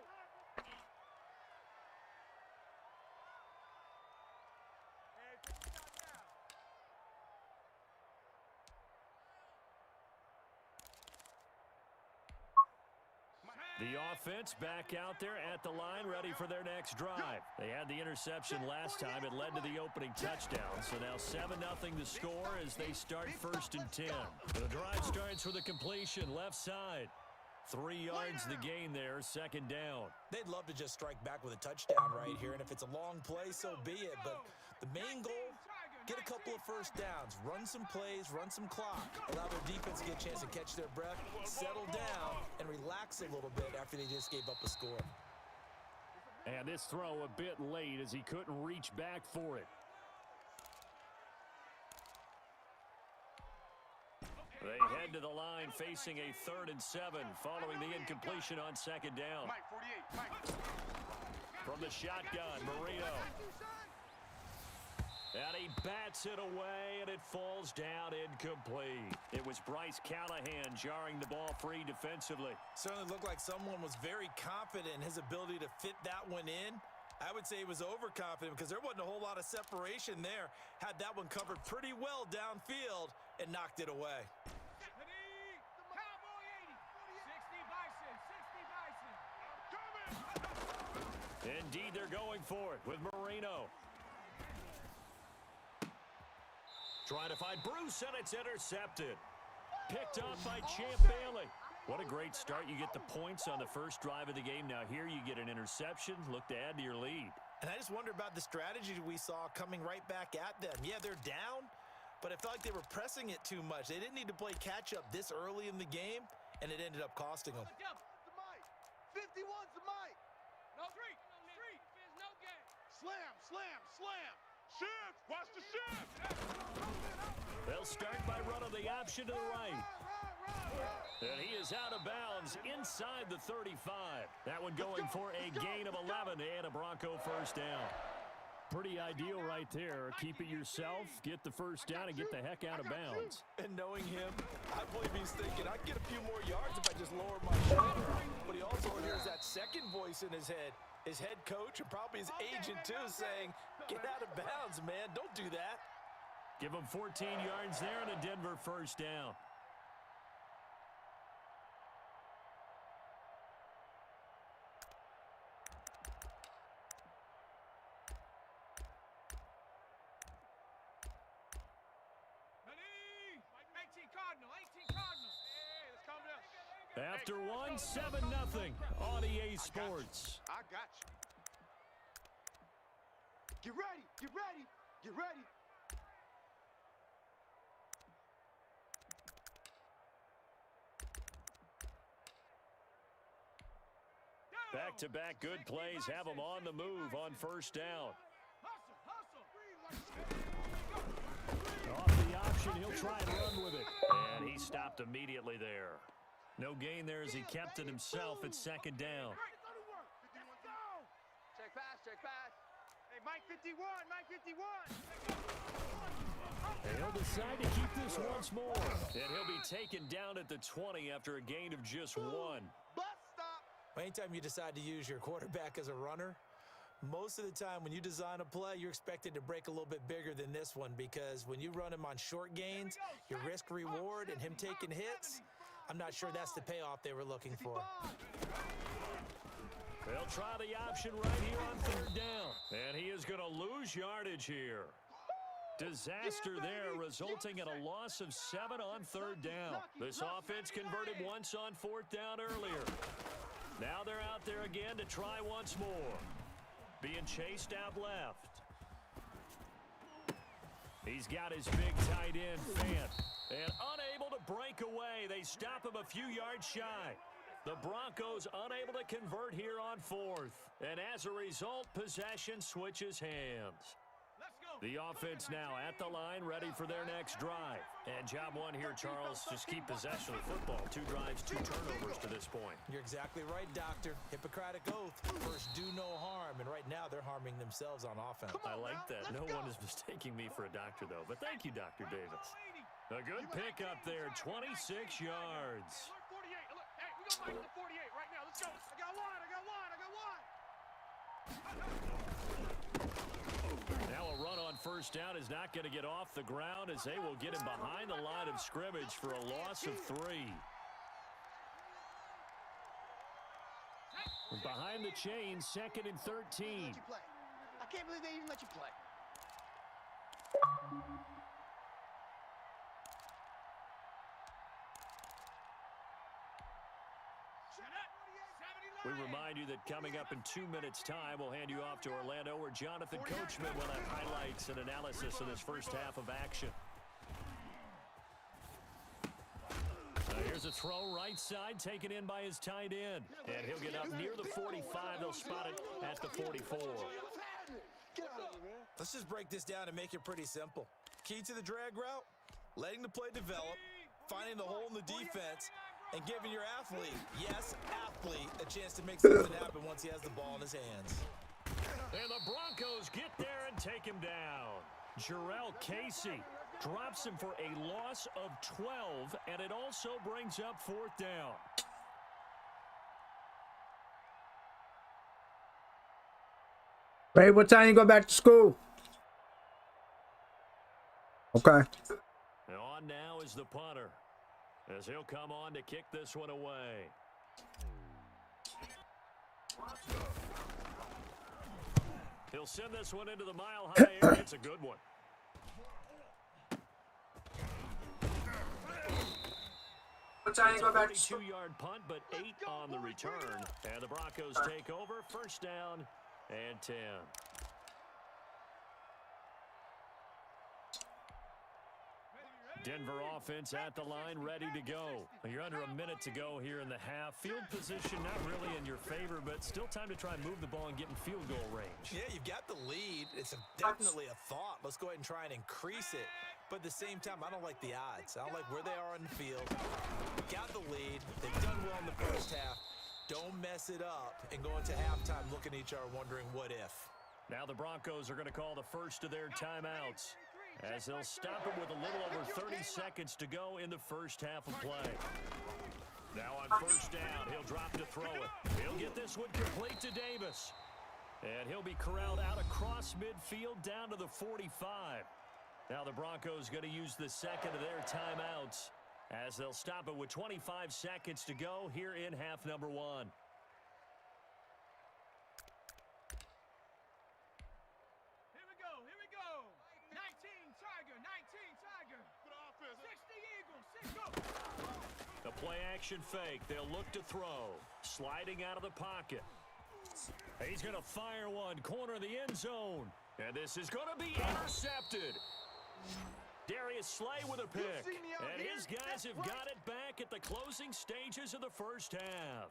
The offense back out there at the line, ready for their next drive. They had the interception last time. It led to the opening touchdown. So now 7-0 the score as they start 1st and 10. The drive starts with a completion left side. 3 yards the gain there, 2nd down. They'd love to just strike back with a touchdown right here, and if it's a long play, so be it. But the main goal, get a couple of first downs, run some plays, run some clock, allow their defense to get a chance to catch their breath, settle down, and relax a little bit after they just gave up a score. And this throw a bit late as he couldn't reach back for it. They head to the line facing a 3rd and 7 following the incompletion on 2nd down. Mike 48. Mike. From the shotgun, Marino. And he bats it away, and it falls down incomplete. It was Bryce Callahan jarring the ball free defensively. Certainly looked like someone was very confident in his ability to fit that one in. I would say he was overconfident because there wasn't a whole lot of separation there. Had that one covered pretty well downfield and knocked it away. Cowboy 80, 60 Bison, 60 Bison. Indeed, they're going for it with Marino. Trying to find Bruce, and it's intercepted. Picked off by Champ Bailey. What a great start. You get the points on the first drive of the game. Now here you get an interception. Look to add to your lead. And I just wonder about the strategy we saw coming right back at them. Yeah, they're down, but I felt like they were pressing it too much. They didn't need to play catch-up this early in the game, and it ended up costing them. The Mike. 51's the Mike. No street, there's no game. Slam, slam, slam. Shift. Watch the shift. They'll start by running the option to the right. And he is out of bounds inside the 35. That one going for a gain of 11 and a Bronco first down. Pretty ideal right there. Keep it yourself, get the first down, and get the heck out of bounds. And knowing him, I believe he's thinking, I can get a few more yards if I just lower my shoulder. But he also hears that second voice in his head, his head coach and probably his agent too, saying, get out of bounds, man. Don't do that. Give him 14 yards there and a Denver first down. After one, 7-0 on EA Sports. I got you. Get ready. Get ready. Get ready. Back-to-back good plays have them on the move on first down. Off the option, he'll try and run with it. And he stopped immediately there. No gain there as he kept it himself at second down. Check pass, check pass. Hey, Mike 51, Mike 51. And he'll decide to keep this once more. And he'll be taken down at the 20 after a gain of just 1. Bus stop. Anytime you decide to use your quarterback as a runner, most of the time when you design a play, you're expected to break a little bit bigger than this one, because when you run him on short gains, your risk reward and him taking hits, I'm not sure that's the payoff they were looking for. They'll try the option right here on third down. And he is going to lose yardage here. Disaster there, resulting in a loss of 7 on third down. This offense converted once on fourth down earlier. Now they're out there again to try once more. Being chased out left. He's got his big tight end, Fant. And unable to break away. They stop him a few yards shy. The Broncos unable to convert here on fourth. And as a result, possession switches hands. The offense now at the line, ready for their next drive. And job one here, Charles, just keep possession of the football. 2 drives, 2 turnovers to this point. You're exactly right, Doctor. Hippocratic oath. First, do no harm. And right now, they're harming themselves on offense. I like that. No one is mistaking me for a doctor, though. But thank you, Dr. Davis. A good pickup there, 26 yards. 48. Look, hey, we got Mike to 48 right now. Let's go. I got one. I got one. I got one. Now a run on first down is not going to get off the ground, as they will get him behind the line of scrimmage for a loss of 3. Behind the chain, 2nd and 13. I can't believe they even let you play. We remind you that coming up in 2 minutes' time, we'll hand you off to Orlando, where Jonathan Coachman will have highlights and analysis of this first half of action. Here's a throw right side, taken in by his tight end. And he'll get up near the 45. They'll spot it at the 44. Let's just break this down and make it pretty simple. Key to the drag route, letting the play develop, finding the hole in the defense, and giving your athlete, yes, athlete, a chance to make something happen once he has the ball in his hands. And the Broncos get there and take him down. Jarrell Casey drops him for a loss of 12, and it also brings up fourth down. Babe, what time you go back to school? Okay. And on now is the punter, as he'll come on to kick this one away. He'll send this one into the mile-high area. It's a good one. It's a 42-yard punt, but 8 on the return. And the Broncos take over. First down and 10. Denver offense at the line, ready to go. You're under a minute to go here in the half. Field position not really in your favor, but still time to try and move the ball and get in field goal range. Yeah, you've got the lead. It's definitely a thought. Let's go ahead and try and increase it. But at the same time, I don't like the odds. I don't like where they are on the field. Got the lead. They've done well in the first half. Don't mess it up and go into halftime looking at each other wondering what if. Now the Broncos are going to call the first of their timeouts, as they'll stop him with a little over 30 seconds to go in the first half of play. Now on first down, he'll drop to throw it. He'll get this one complete to Davis. And he'll be corralled out across midfield down to the 45. Now the Broncos going to use the second of their timeouts, as they'll stop it with 25 seconds to go here in half number 1. play action fake. They'll look to throw. Sliding out of the pocket. He's going to fire one. Corner of the end zone. And this is going to be intercepted. Darius Slay with a pick. And his guys have got it back at the closing stages of the first half.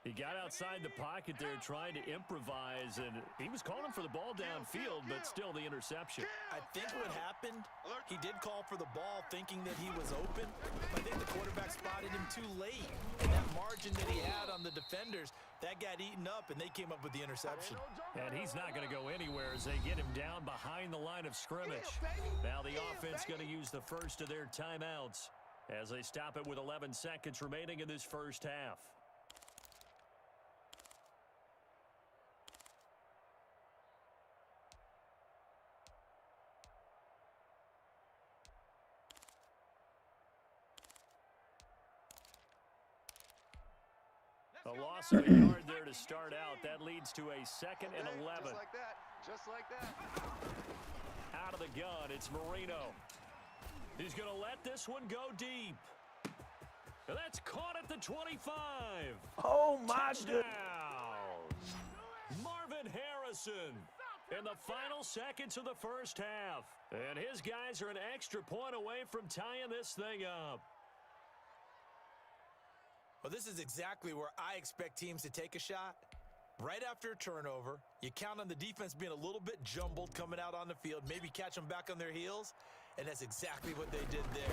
He got outside the pocket there trying to improvise, and he was calling for the ball downfield, but still the interception. I think what happened, he did call for the ball thinking that he was open. But I think the quarterback spotted him too late. And that margin that he had on the defenders, that got eaten up, and they came up with the interception. And he's not going to go anywhere as they get him down behind the line of scrimmage. Now the offense going to use the first of their timeouts as they stop it with 11 seconds remaining in this first half. A loss of a yard there to start out. That leads to a 2nd and 11. Just like that. Just like that. Out of the gun, it's Marino. He's going to let this one go deep. And that's caught at the 25. Oh, my goodness. Marvin Harrison in the final seconds of the first half. And his guys are an extra point away from tying this thing up. Well, this is exactly where I expect teams to take a shot. Right after a turnover, you count on the defense being a little bit jumbled coming out on the field, maybe catch them back on their heels, and that's exactly what they did there.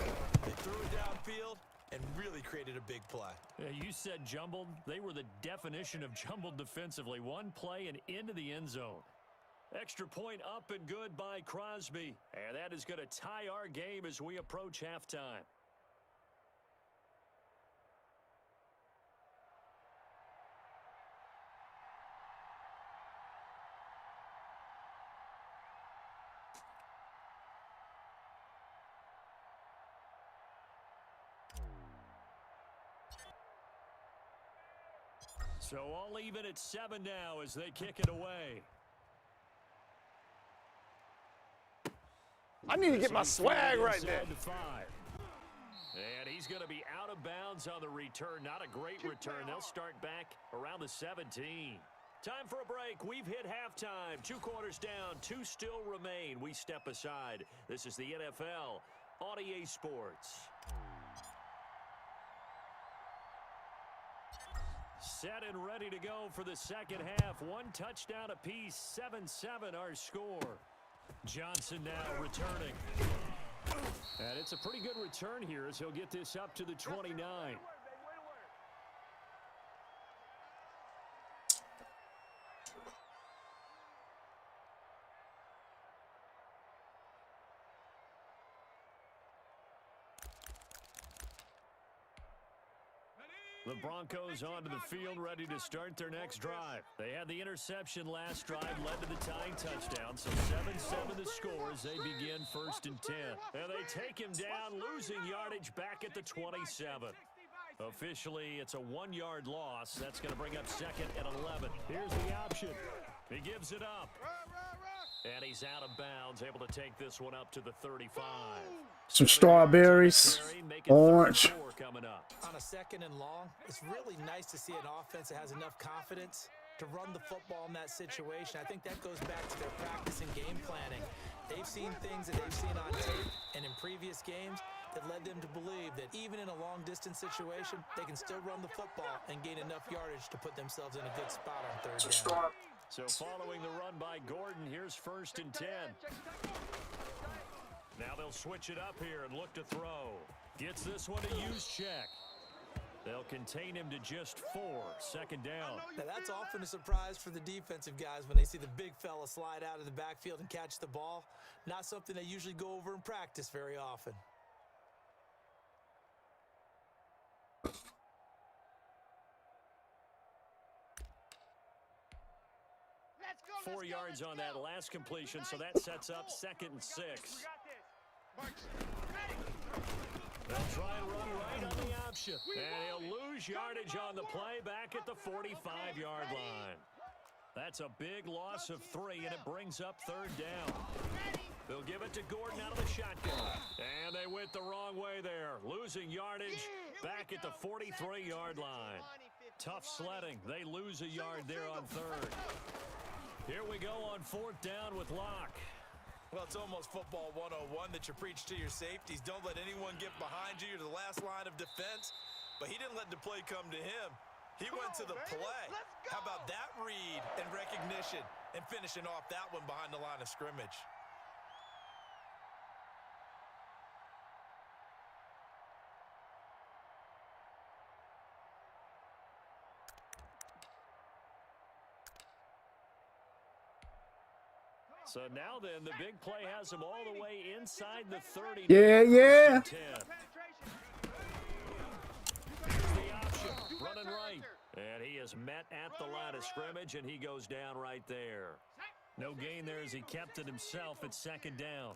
They threw it downfield and really created a big play. You said jumbled. They were the definition of jumbled defensively. One play and into the end zone. Extra point up and good by Crosby. And that is going to tie our game as we approach halftime. So all even at 7 now as they kick it away. I need to get my swag right there. And he's going to be out of bounds on the return. Not a great return. They'll start back around the 17. Time for a break. We've hit halftime. 2 quarters down. 2 still remain. We step aside. This is the NFL on EA Sports. Set and ready to go for the second half. 1 touchdown apiece. 7-7 our score. Johnson now returning. And it's a pretty good return here as he'll get this up to the 29. The Broncos onto the field, ready to start their next drive. They had the interception last drive, led to the tying touchdown. So 7-7 the score as they begin 1st and 10. And they take him down, losing yardage back at the 27. Officially, it's a 1-yard loss. That's going to bring up 2nd and 11. Here's the option. He gives it up. And he's out of bounds, able to take this one up to the 35. Some strawberries, orange. Coming up. On a 2nd and long, it's really nice to see an offense that has enough confidence to run the football in that situation. I think that goes back to their practice and game planning. They've seen things that they've seen on tape and in previous games that led them to believe that even in a long-distance situation, they can still run the football and gain enough yardage to put themselves in a good spot on 3rd down. So following the run by Gordon, here's 1st and 10. Now they'll switch it up here and look to throw. Gets this one to use check. They'll contain him to just 4. 2nd down. Now that's often a surprise for the defensive guys when they see the big fella slide out of the backfield and catch the ball. Not something they usually go over in practice very often. Let's go, 4 yards on that last completion, so that sets up 2nd and 6. They'll try and run right on the option. And he'll lose yardage on the play back at the 45-yard line. That's a big loss of 3, and it brings up 3rd down. They'll give it to Gordon out of the shotgun. And they went the wrong way there, losing yardage back at the 43-yard line. Tough sledding. They lose a yard there on 3rd. Here we go on 4th down with Locke. Well, it's almost football 101 that you preach to your safeties. Don't let anyone get behind you. You're the last line of defense. But he didn't let the play come to him. He went to the play. How about that read and recognition and finishing off that one behind the line of scrimmage? So now then, the big play has him all the way inside the 30. Yeah, yeah. Here's the option, running right. And he is met at the line of scrimmage, and he goes down right there. No gain there as he kept it himself at 2nd down.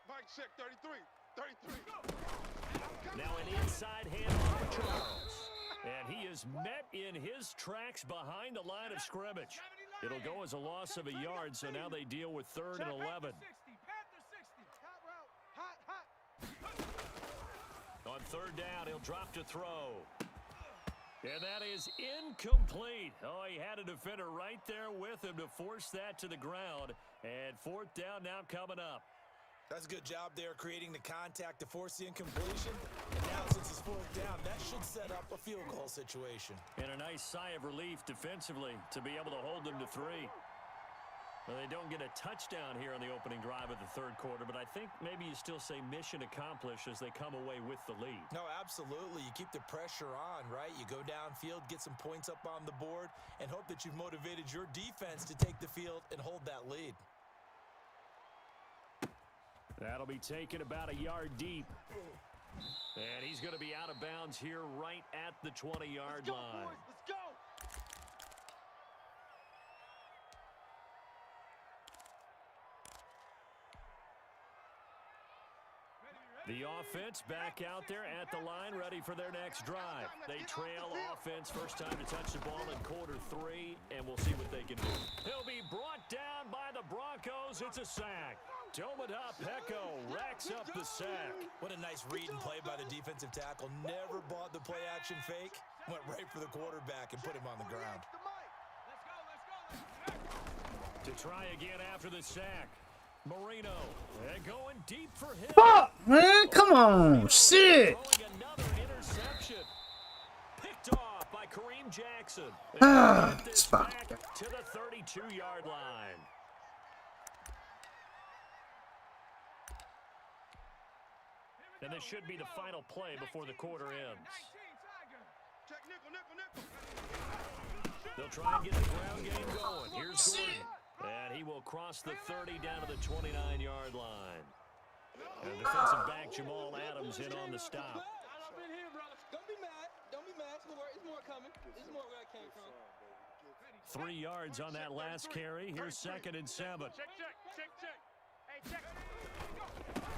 Mike, check 33. 33. Now an inside handoff for Charles. And he is met in his tracks behind the line of scrimmage. It'll go as a loss of a yard, so now they deal with 3rd and 11. On 3rd down, he'll drop to throw. And that is incomplete. Oh, he had a defender right there with him to force that to the ground. And 4th down now coming up. That's a good job there, creating the contact to force the incompletion. And now, since it's 4th down, that should set up a field goal situation. And a nice sigh of relief defensively to be able to hold them to 3. Well, they don't get a touchdown here on the opening drive of the 3rd quarter, but I think maybe you still say mission accomplished as they come away with the lead. No, absolutely. You keep the pressure on, right? You go downfield, get some points up on the board, and hope that you've motivated your defense to take the field and hold that lead. That'll be taken about a yard deep. And he's going to be out of bounds here right at the 20-yard line. Let's go. The offense back out there at the line, ready for their next drive. They trail offense, first time to touch the ball in quarter 3, and we'll see what they can do. He'll be brought down by the Broncos. It's a sack. Domada Peko racks up the sack. What a nice read and play by the defensive tackle. Never bought the play-action fake. Went right for the quarterback and put him on the ground. To try again after the sack. Marino, and going deep for him. Fuck, man, come on, shit. Throwing another interception. Picked off by Kareem Jackson. It's fine. Back to the 32-yard line. And this should be the final play before the quarter ends. Check nickel. They'll try and get the ground game going. Here's Gordon. And he will cross the 30 down to the 29-yard line. And defensive back Jamal Adams in on the stop. I've been here, brother. Don't be mad. It's more coming. There's more where I came from. 3 yards on that last carry. Here's 2nd and 7. Check. Hey, check.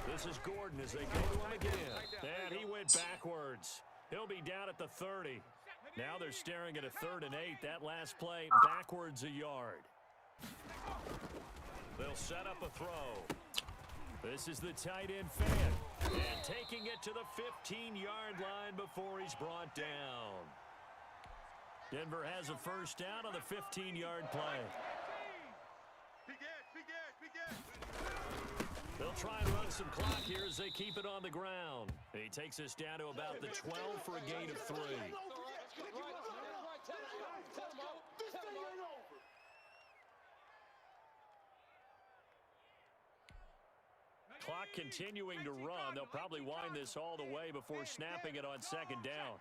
This is Gordon as they go to him again. And he went backwards. He'll be down at the 30. Now they're staring at a 3rd and 8. That last play, backwards a yard. They'll set up a throw. This is the tight end fan. And taking it to the 15-yard line before he's brought down. Denver has a first down on the 15-yard play. Big edge. They'll try and run some clock here as they keep it on the ground. He takes us down to about the 12 for a gain of 3. Clock continuing to run. They'll probably wind this all the way before snapping it on 2nd down.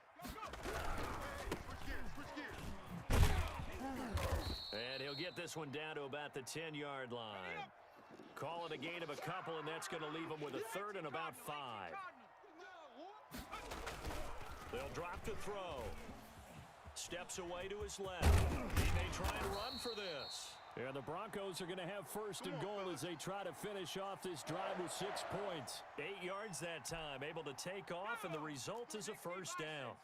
And he'll get this one down to about the 10-yard line. Call it a gain of a couple, and that's going to leave them with a 3rd and about 5. They'll drop to throw. Steps away to his left. He may try and run for this. And the Broncos are going to have 1st and goal as they try to finish off this drive with 6 points. 8 yards that time, able to take off, and the result is a first down.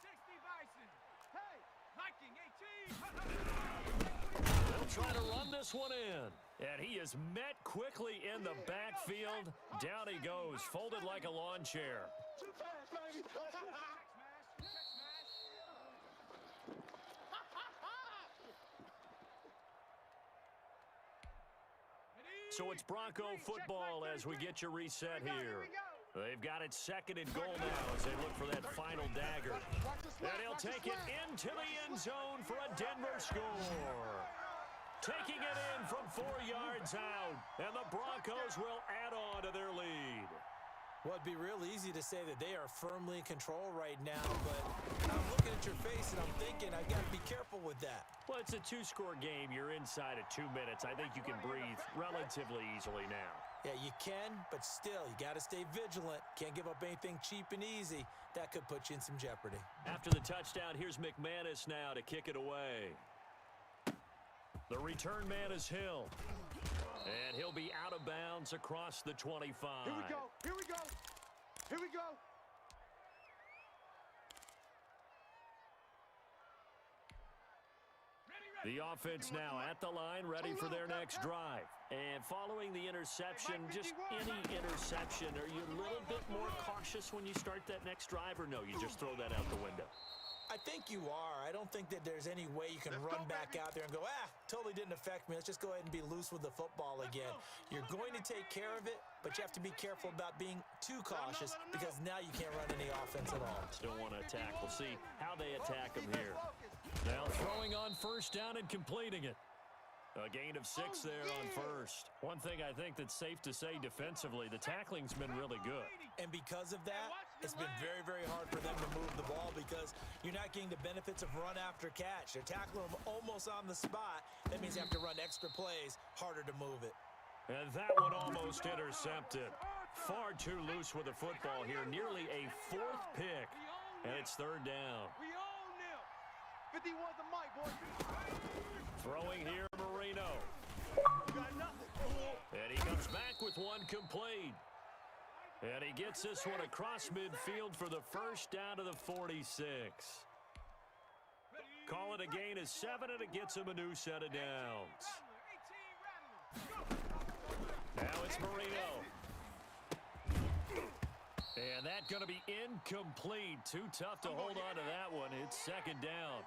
They'll try to run this one in. And he is met quickly in the backfield. Down he goes, folded like a lawn chair. So it's Bronco football as we get your reset here. They've got it 2nd and goal now as they look for that final dagger. And he'll take it into the end zone for a Denver score. Taking it in from 4 yards out, and the Broncos will add on to their lead. Well, it'd be real easy to say that they are firmly in control right now, but I'm looking at your face and I'm thinking I've got to be careful with that. Well, it's a 2-score game. You're inside at 2 minutes. I think you can breathe relatively easily now. Yeah, you can, but still, you got to stay vigilant. Can't give up anything cheap and easy. That could put you in some jeopardy. After the touchdown, here's McManus now to kick it away. The return man is Hill. And he'll be out of bounds across the 25. Here we go. Here we go. Here we go. The offense now at the line, ready for their next drive. And following the interception, just any interception, are you a little bit more cautious when you start that next drive, or no, you just throw that out the window? I think you are. I don't think that there's any way you can run back out there and go, totally didn't affect me. Let's just go ahead and be loose with the football again. You're going to take care of it, but you have to be careful about being too cautious because now you can't run any offense at all. Still want to attack. We'll see how they attack them here. Now throwing on 1st down and completing it. A gain of 6 there on 1st. One thing I think that's safe to say defensively, the tackling's been really good. And because of that, it's been very, very hard for them to move the ball because you're not getting the benefits of run after catch. They're tackling them almost on the spot. That means you have to run extra plays, harder to move it. And that one almost intercepted. Far too loose with the football here. Nearly a 4th pick. And it's 3rd down. 51's the mic, boy. Throwing here, Marino. And he comes back with one complete. And he gets this one across midfield for the 1st down to the 46. Call it a gain of 7, and it gets him a new set of downs. Now it's Marino. And that's going to be incomplete. Too tough to hold on to that one. It's 2nd down.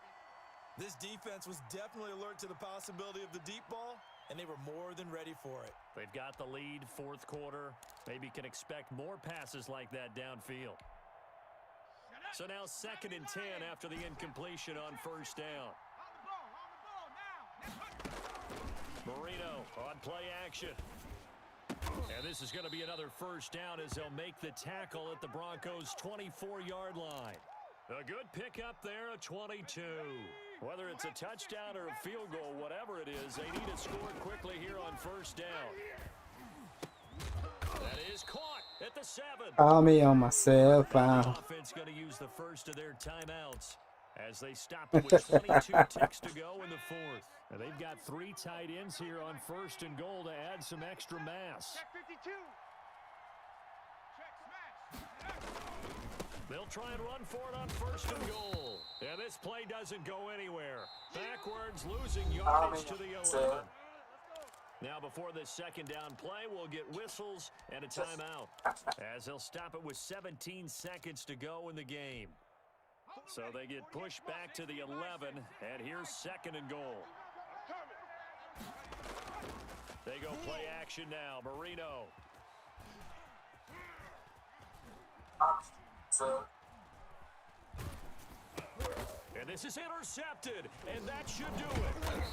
This defense was definitely alert to the possibility of the deep ball, and they were more than ready for it. They've got the lead, 4th quarter. Maybe can expect more passes like that downfield. So now 2nd and 10 after the incompletion on 1st down. Marino on play action. And this is going to be another 1st down as they'll make the tackle at the Broncos' 24-yard line. A good pickup there, a 22. Whether it's a touchdown or a field goal, whatever it is, they need to score quickly here on 1st down. That is caught at the 7. Call me on my cell phone. Offense going to use the 1st of their timeouts as they stop it with 22 ticks to go in the 4th. And they've got 3 tight ends here on 1st and goal to add some extra mass. Check 52. They'll try and run for it on 1st and goal. And this play doesn't go anywhere. Backwards, losing yardage to the 11. Now before this 2nd down play, we'll get whistles and a timeout as they'll stop it with 17 seconds to go in the game. So they get pushed back to the 11, and here's 2nd and goal. They go play action now. Marino. And this is intercepted, and that should do it.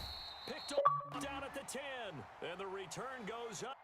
Picked up down at the 10, and the return goes up.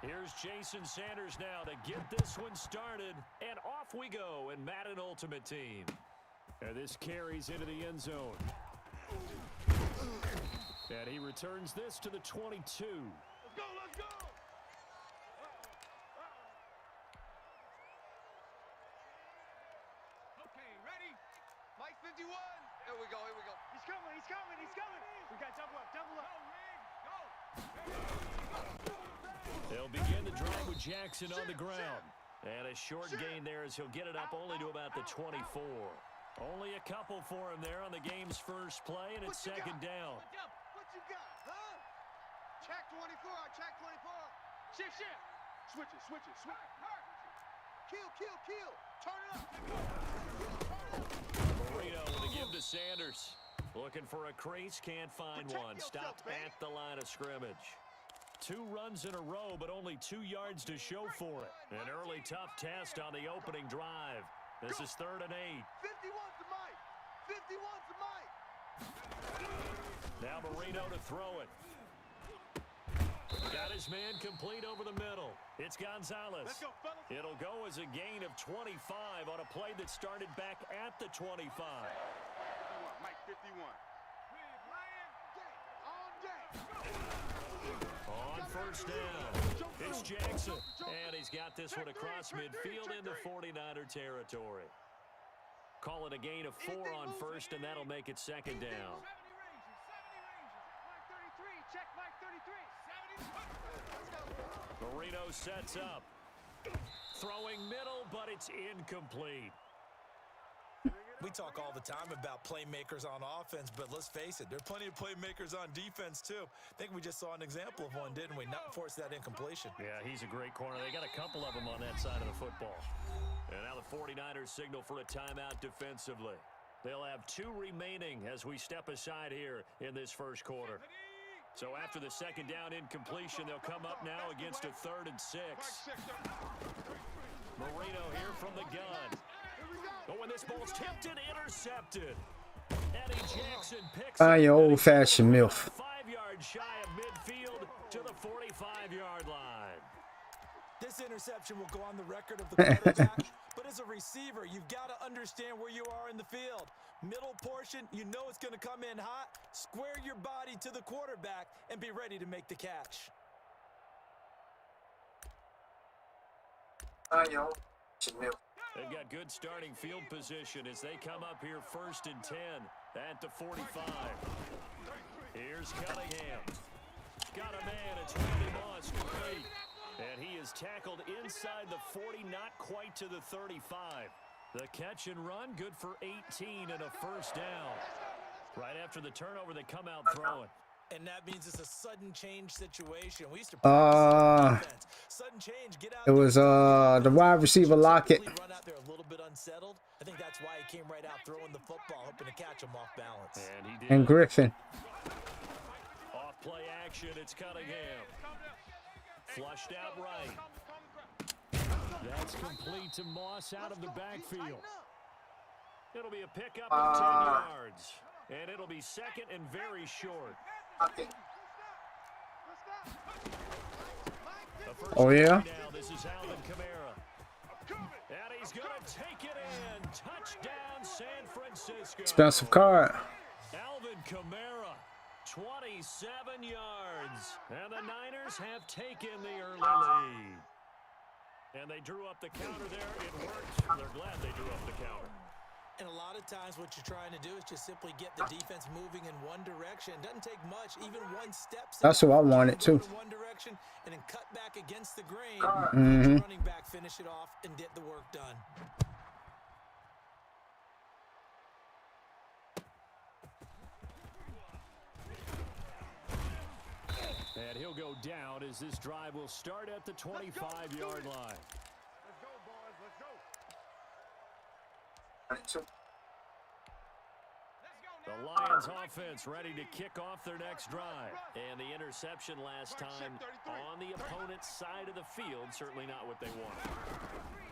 Here's Jason Sanders now to get this one started, and off we go in Madden Ultimate Team. And this carries into the end zone. And he returns this to the 22. Let's go, let's go. Okay, ready? Mike 51. Here we go, here we go. He's coming, he's coming, he's coming. We got double up, double up. They'll begin the drive with Jackson on the ground. And a short gain there as he'll get it up only to about the 24. Only a couple for him there on the game's first play, and it's second down. What you got, huh? Check 24, check 24. Shift, shift. Switch it, switch it, switch it. Kill, kill, kill. Turn it up. Marino with a give to Sanders. Looking for a crease, can't find one. Stopped at the line of scrimmage. 2 runs in a row, but only 2 yards to show for it. An early tough test on the opening drive. This is 3rd and 8. 51's the Mike. 51's the Mike. Now Marino to throw it. Got his man complete over the middle. It's Gonzalez. Let's go, fellas. It'll go as a gain of 25 on a play that started back at the 25. 51, Mike 51. On deck. On first down, it's Jackson. And he's got this one across midfield into 49er territory. Call it a gain of 4 on first, and that'll make it second down. Mike 33, check Mike 33. Marino sets up. Throwing middle, but it's incomplete. We talk all the time about playmakers on offense, but let's face it, there are plenty of playmakers on defense, too. I think we just saw an example of one, didn't we? Not force that incompletion. Yeah, he's a great corner. They got a couple of them on that side of the football. And now the 49ers signal for a timeout defensively. They'll have 2 remaining as we step aside here in this first quarter. So after the second down incompletion, they'll come up now against a 3rd and 6. Marino here from the gun. Oh, when this ball's tipped and intercepted. Eddie Jackson picks Ah, your old-fashioned MILF. 5 yards shy of midfield to the 45-yard line. This interception will go on the record of the quarterback, but as a receiver, you've got to understand where you are in the field. Middle portion, you know it's going to come in hot. Square your body to the quarterback and be ready to make the catch. Ah, your old-fashioned MILF. They've got good starting field position as they come up here 1st and 10 at the 45. Here's Cunningham. Got a man. It's Randy Moss complete. And he is tackled inside the 40, not quite to the 35. The catch and run, good for 18 and a first down. Right after the turnover, they come out throwing. And that means it's a sudden change situation. We used to sudden change, get out. It was the wide receiver Lockett. Run out there a little bit unsettled. I think that's why he came right out throwing the football, hoping to catch him off balance. And he did. And Griffin. Off play action, it's Cunningham. Flushed out right. That's complete to Moss out of the backfield. It'll be a pickup of 10 yards. And it'll be second and very short. Oh, yeah? Now, this is Alvin Kamara. And he's going to take it in. Touchdown, San Francisco. Expensive card. Alvin Kamara, 27 yards. And the Niners have taken the early lead. And they drew up the counter there. It worked. They're glad they drew up the counter. And a lot of times what you're trying to do is just simply get the defense moving in one direction. Doesn't take much, even one step. That's what I wanted too. In one direction and then cut back against the grain. Running back finish it off and get the work done. And he'll go down as this drive will start at the 25-yard line. Let's go, boys. Let's go. The Lions offense ready to kick off their next drive. And the interception last time on the opponent's side of the field, certainly not what they wanted.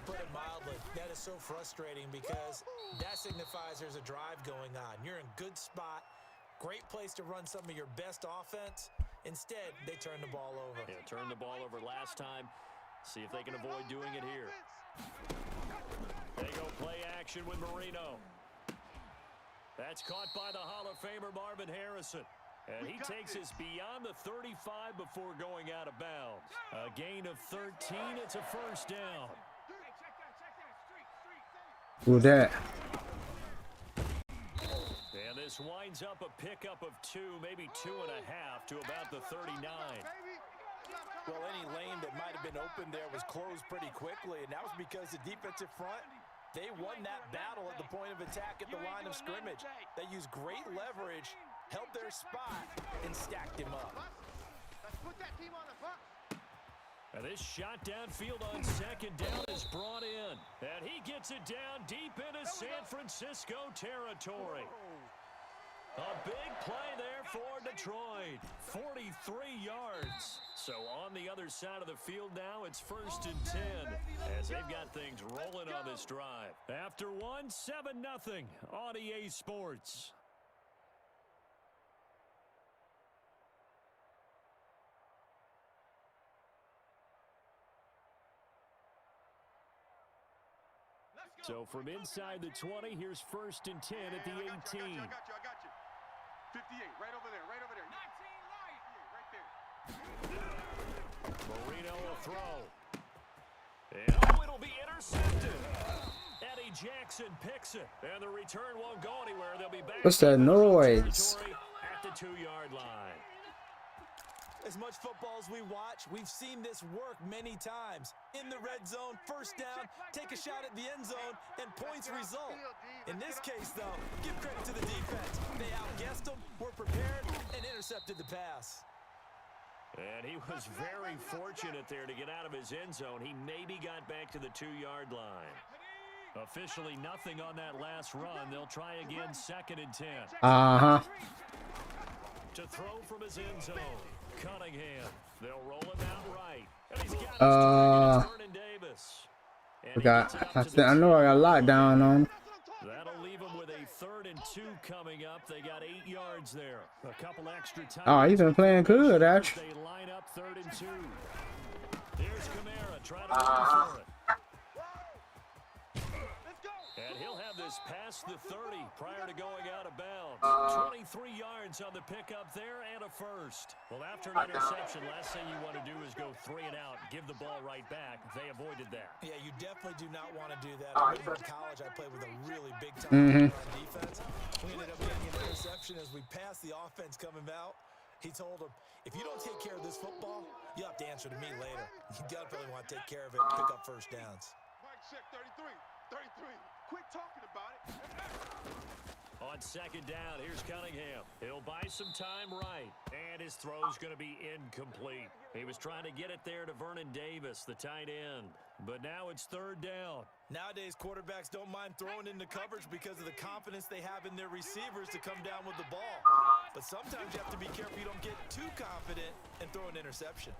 Put it mildly, that is so frustrating because that signifies there's a drive going on. You're in good spot, great place to run some of your best offense. Instead, they turn the ball over. Yeah, turned the ball over last time. See if they can avoid doing it here. They go play action with Marino. That's caught by the Hall of Famer Marvin Harrison. And he takes us beyond the 35 before going out of bounds. A gain of 13, it's a first down. Who that? And this winds up a pickup of 2, maybe 2.5 to about the 39. Well, any lane that might have been open there was closed pretty quickly, and that was because the defensive front, they won that battle at the point of attack at the line of scrimmage. They used great leverage, held their spot, and stacked him up. Let's put that team on the bus. And this shot downfield on second down is brought in. And he gets it down deep into San Francisco territory. A big play there for Detroit. 43 yards. So on the other side of the field now, it's 1st and 10 as they've got things rolling on this drive. After one, 7-0 on EA Sports. So from inside the 20, here's 1st and 10 at the 18. I got you. 58, right over there, right over there. 19 right there. Marino will throw. And it'll be intercepted. Eddie Jackson picks it. And the return won't go anywhere. They'll be back. What's that noise? At the 2-yard line. As much football as we watch, we've seen this work many times. In the red zone, first down, take a shot at the end zone, and points result. In this case, though, give credit to the defense. They outguessed them, were prepared, and intercepted the pass. And he was very fortunate there to get out of his end zone. He maybe got back to the 2-yard line. Officially nothing on that last run. They'll try again, 2nd and 10. Uh-huh. To throw from his end zone. Cunningham. They'll roll him out right. And he's got his target, Vernon Davis. And I know I got a lot down on. that'll leave him with a 3rd and 2 coming up. They got 8 yards there. A couple extra times. Oh, he's been playing good, actually. They line up 3rd and 2. Here's Kamara trying to run for it. And he'll have this past the 30 prior to going out of bounds. 23 yards on the pickup there and a first. Well, after an interception, last thing you want to do is go 3 and out, give the ball right back. They avoided that. Yeah, you definitely do not want to do that. I remember in college, I played with a really big-time defense. We ended up getting an interception as we passed the offense coming out. He told him, if you don't take care of this football, you have to answer to me later. You definitely want to take care of it and pick up first downs. Mike, check 33. 33. Quit talking about it. On 2nd down, here's Cunningham. He'll buy some time right. And his throw's going to be incomplete. He was trying to get it there to Vernon Davis, the tight end. But now it's 3rd down. Nowadays, quarterbacks don't mind throwing into coverage because of the confidence they have in their receivers to come down with the ball. But sometimes you have to be careful you don't get too confident and throw an interception.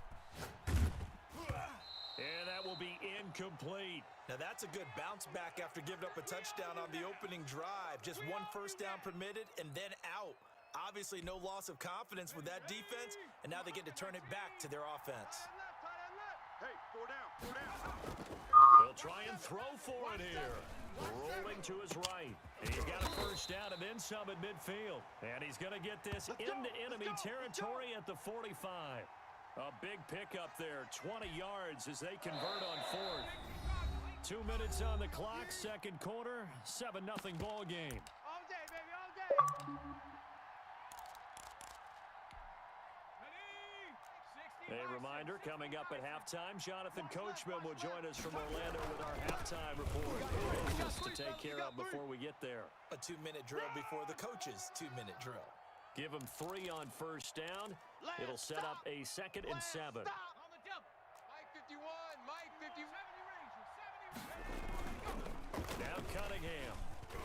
And that will be incomplete. Now that's a good bounce back after giving up a touchdown on the opening drive. Just 1 first down permitted and then out. Obviously no loss of confidence with that defense, and now they get to turn it back to their offense. Hey, 4 down, 4 down. He'll try and throw for it here. Rolling to his right. And he's got a first down and then some at midfield. And he's going to get this into enemy territory at the 45. A big pickup there, 20 yards as they convert on 4th. 2 minutes on the clock, 2nd quarter, 7-0 ball game. All day, baby, all day. A reminder, coming up at halftime, Jonathan Coachman will join us from Orlando with our halftime report. Business to take care of before we get there. A 2-minute drill before the coach's 2-minute drill. Give them 3 on first down. It'll set up a 2nd and 7. On the double. Mike 51, Mike 51. 70 range. 70 range. Now Cunningham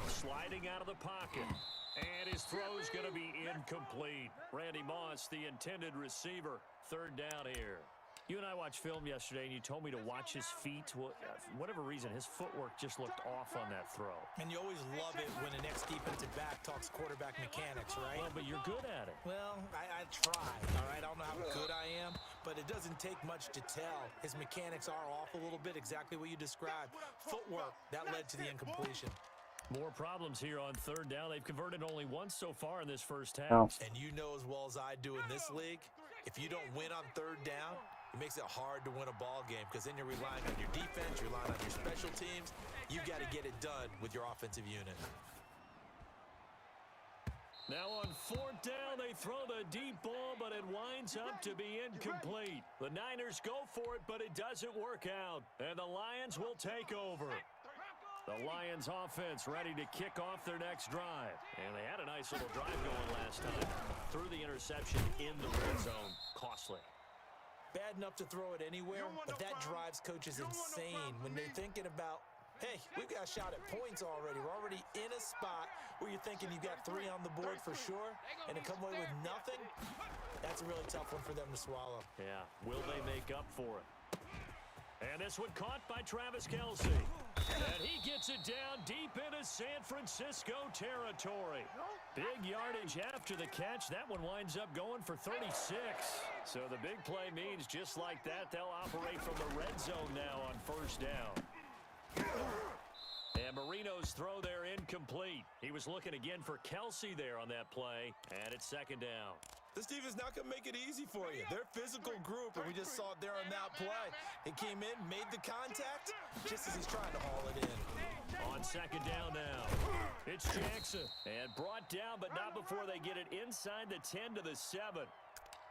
sliding out of the pocket. And his throw's going to be incomplete. Randy Moss, the intended receiver. 3rd down here. You and I watched film yesterday, and you told me to watch his feet. Well, for whatever reason, his footwork just looked off on that throw. And you always love it when the next defensive back talks quarterback mechanics, right? Well, but you're good at it. Well, I try, all right? I don't know how good I am, but it doesn't take much to tell. His mechanics are off a little bit, exactly what you described. Footwork, that led to the incompletion. More problems here on 3rd down. They've converted only once so far in this first half. Oh. And you know as well as I do in this league, if you don't win on 3rd down, it makes it hard to win a ball game because then you're relying on your defense, you're relying on your special teams. You got to get it done with your offensive unit. Now on 4th down, they throw the deep ball, but it winds up to be incomplete. The Niners go for it, but it doesn't work out. And the Lions will take over. The Lions offense ready to kick off their next drive. And they had a nice little drive going last time. Threw the interception in the red zone. Costly. Bad enough to throw it anywhere, but that drives coaches insane when they're thinking about, hey, we've got a shot at points already. We're already in a spot where you're thinking you got 3 on the board for sure, and to come away with nothing, that's a really tough one for them to swallow. Yeah, will they make up for it? And this one caught by Travis Kelce. And he gets it down deep into San Francisco territory. Big yardage after the catch. That one winds up going for 36. So the big play means just like that, they'll operate from the red zone now on 1st down. And Marino's throw there incomplete. He was looking again for Kelce there on that play. And it's 2nd down. This defense not going to make it easy for you. They're a physical group, and we just saw it there on that play. He came in, made the contact, just as he's trying to haul it in. On 2nd down now, it's Jackson. And brought down, but not before they get it inside the 10 to the 7.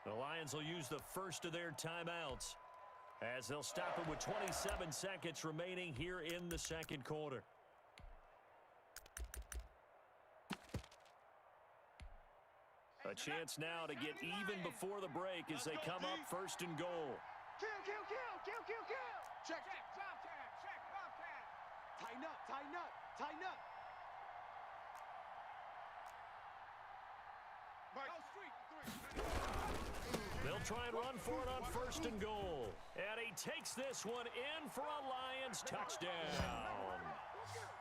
The Lions will use the first of their timeouts as they'll stop it with 27 seconds remaining here in the 2nd quarter. A chance now to get even before the break as they come up 1st and goal. Kill, kill, kill, kill, kill, kill. Check. Check, Bobcat, check, Bobcat. Tighten up, tighten up, tighten up. Mike, Go street. 3. They'll try and run for it on 1st and goal. And he takes this one in for a Lions touchdown.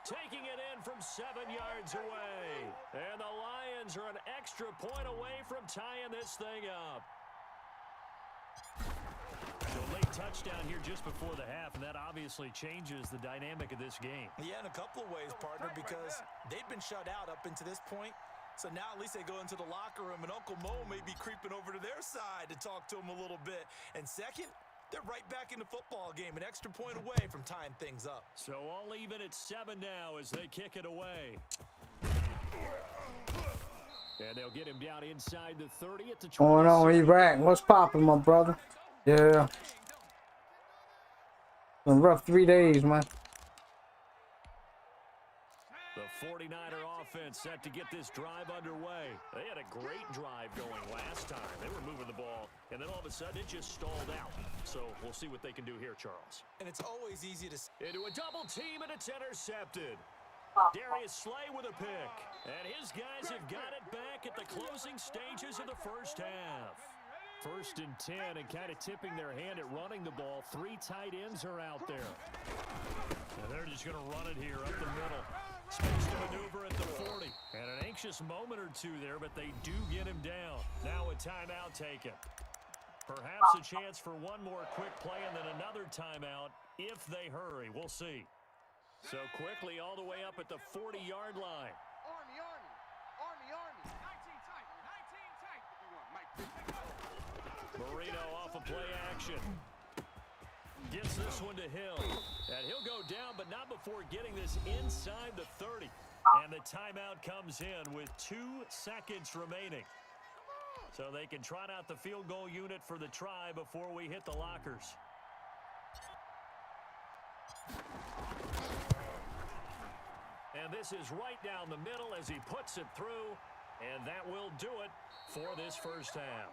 Taking it in from 7 yards away. And the Lions are an extra point away from tying this thing up. So late touchdown here just before the half, and that obviously changes the dynamic of this game. Yeah, in a couple of ways, partner, because they've been shut out up until this point. So now at least they go into the locker room, and Uncle Mo may be creeping over to their side to talk to him a little bit. And second, they're right back in the football game, an extra point away from tying things up. So all even at 7 now as they kick it away. And they'll get him down inside the 30 at the 20. Going on, Iraq? What's poppin', my brother? Yeah. Been rough 3 days, man. The 49er offense set to get this drive underway. They had a great drive going last time. They were moving the ball, and then all of a sudden it just stalled out. So we'll see what they can do here, Charles. And it's always easy to... Into a double team, and it's intercepted. Darius Slay with a pick. And his guys have got it back at the closing stages of the first half. 1st and 10, and kind of tipping their hand at running the ball. 3 tight ends are out there. And they're just going to run it here up the middle. Space to maneuver at the 40. And an anxious moment or two there, but they do get him down. Now a timeout taken. Perhaps a chance for one more quick play and then another timeout if they hurry. We'll see. So quickly all the way up at the 40-yard line. Army, Army, Army, Army. 19 tight, 19 tight. 51, Mike. Marino off of play action. Gets this one to Hill. And he'll go down, but not before getting this inside the 30. And the timeout comes in with 2 seconds remaining. So they can trot out the field goal unit for the try before we hit the lockers. And this is right down the middle as he puts it through. And that will do it for this first half.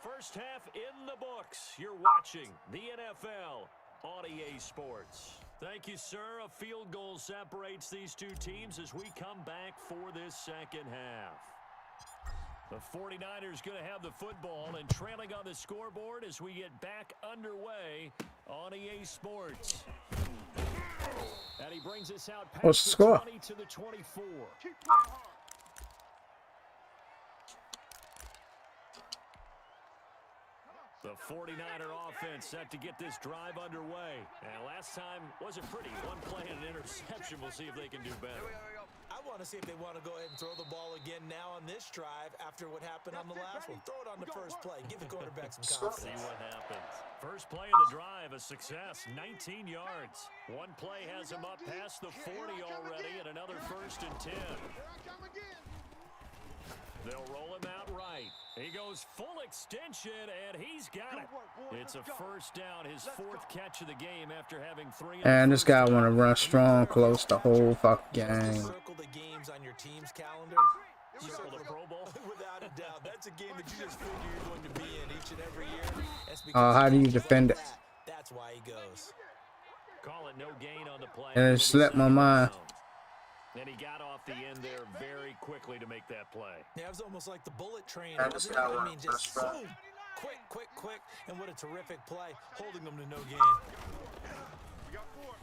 First half in the books. You're watching the NFL on EA Sports. Thank you, sir. A field goal separates these two teams as we come back for this second half. The 49ers going to have the football and trailing on the scoreboard as we get back underway on EA Sports. And he brings us out past What's the score? 20 to the 24. The 49er offense set to get this drive underway. And last time wasn't pretty. One play and an interception. We'll see if they can do better. I want to see if they want to go ahead and throw the ball again now on this drive after what happened on the last one. Throw it on the first play. Give the quarterback some confidence. See what happens. First play of the drive, a success, 19 yards. One play has him up past the 40 already, and another 1st and 10. They'll roll him out right. He goes full extension, and he's got it. It's a first down, his 4th catch of the game after having 3. And this guy want to run strong close the whole fucking game. Circle the games on your team's calendar. You Circle the Pro Bowl. Without a doubt. That's a game that you just figure you're going to be in each and every year. How do you defend it? That's why he goes. Call it no gain on the play. And it slipped my mind. And he got off the end there very quickly to make that play. Yeah, it was almost like the bullet train, I wasn't just it? got I one. mean, just That's right. boom, quick, and what a terrific play, holding them to no gain. We got 4.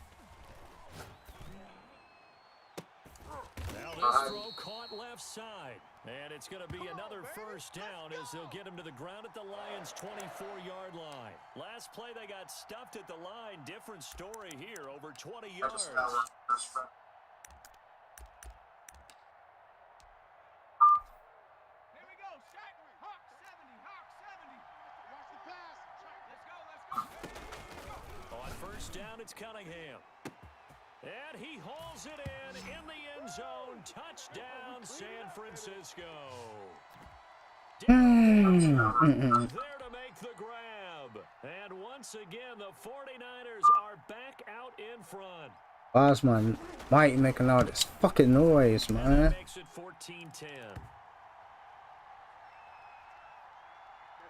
Now this throw caught left side. And it's going to be another first down as they'll get him to the ground at the Lions' 24-yard line. Last play they got stuffed at the line. Different story here, over 20 yards. On first down, it's Cunningham. And he hauls it in the end zone. Touchdown, San Francisco. There to make the grab. And once again, the 49ers are back out in front. Why's my mic making all this fucking noise, And man? that makes it 14-10. That's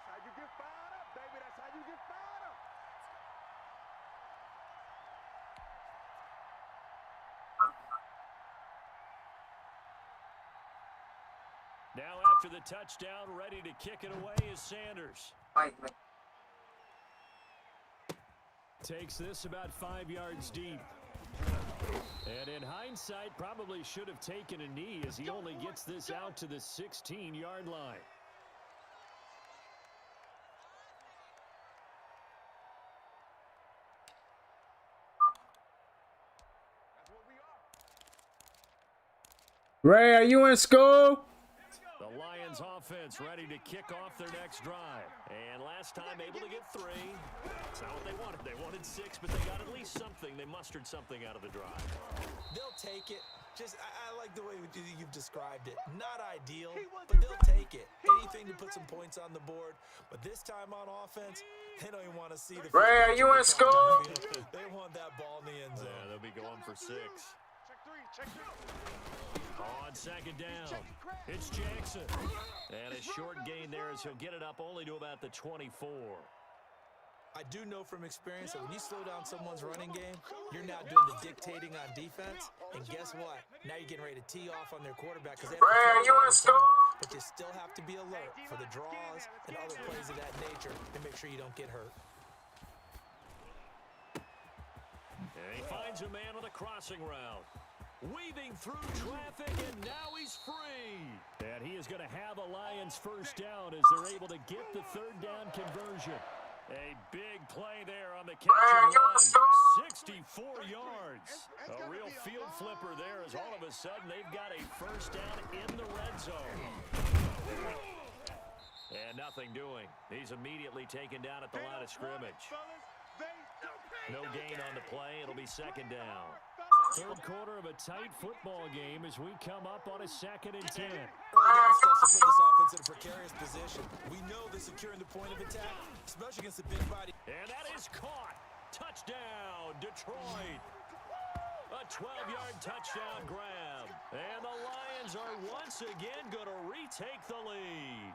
how you get fired up, baby. That's how you get fired up. Now after the touchdown, ready to kick it away is Sanders. Takes this about 5 yards deep. And in hindsight, probably should have taken a knee as he only gets this out to the 16-yard line. Ray, are you in school? The Lions offense ready to kick off their next drive. And last time able to get 3. That's not what they wanted. They wanted 6, but they got at least something. They mustered something out of the drive. They'll take it. I like the way you've described it. Not ideal, but they'll take it. Anything to put some points on the board. But this time on offense, they don't even want to see the... Ray, are you in school? They want that ball in the end zone. Yeah, they'll be going for 6. Check 3. On second down, it's Jackson. And a short gain there as he'll get it up only to about the 24. I do know from experience that when you slow down someone's running game, you're now doing the dictating on defense. And guess what? Now you're getting ready to tee off on their quarterback. Because but you still have to be alert for the draws and other plays of that nature and make sure you don't get hurt. And he finds a man on the crossing route. Weaving through traffic, and now he's free. And he is going to have a Lions first down as they're able to get the 3rd down conversion. A big play there on the catch and run. 64 yards. A real field flipper there as all of a sudden they've got a first down in the red zone. And nothing doing. He's immediately taken down at the line of scrimmage. No gain on the play. It'll be second down. Third quarter of a tight football game as we come up on a 2nd and 10. Well, stuff to put this offense in a precarious position. We know they're securing the point of attack, especially against the big body. And that is caught. Touchdown, Detroit. A 12-yard touchdown grab. And the Lions Braves are once again going to retake the lead.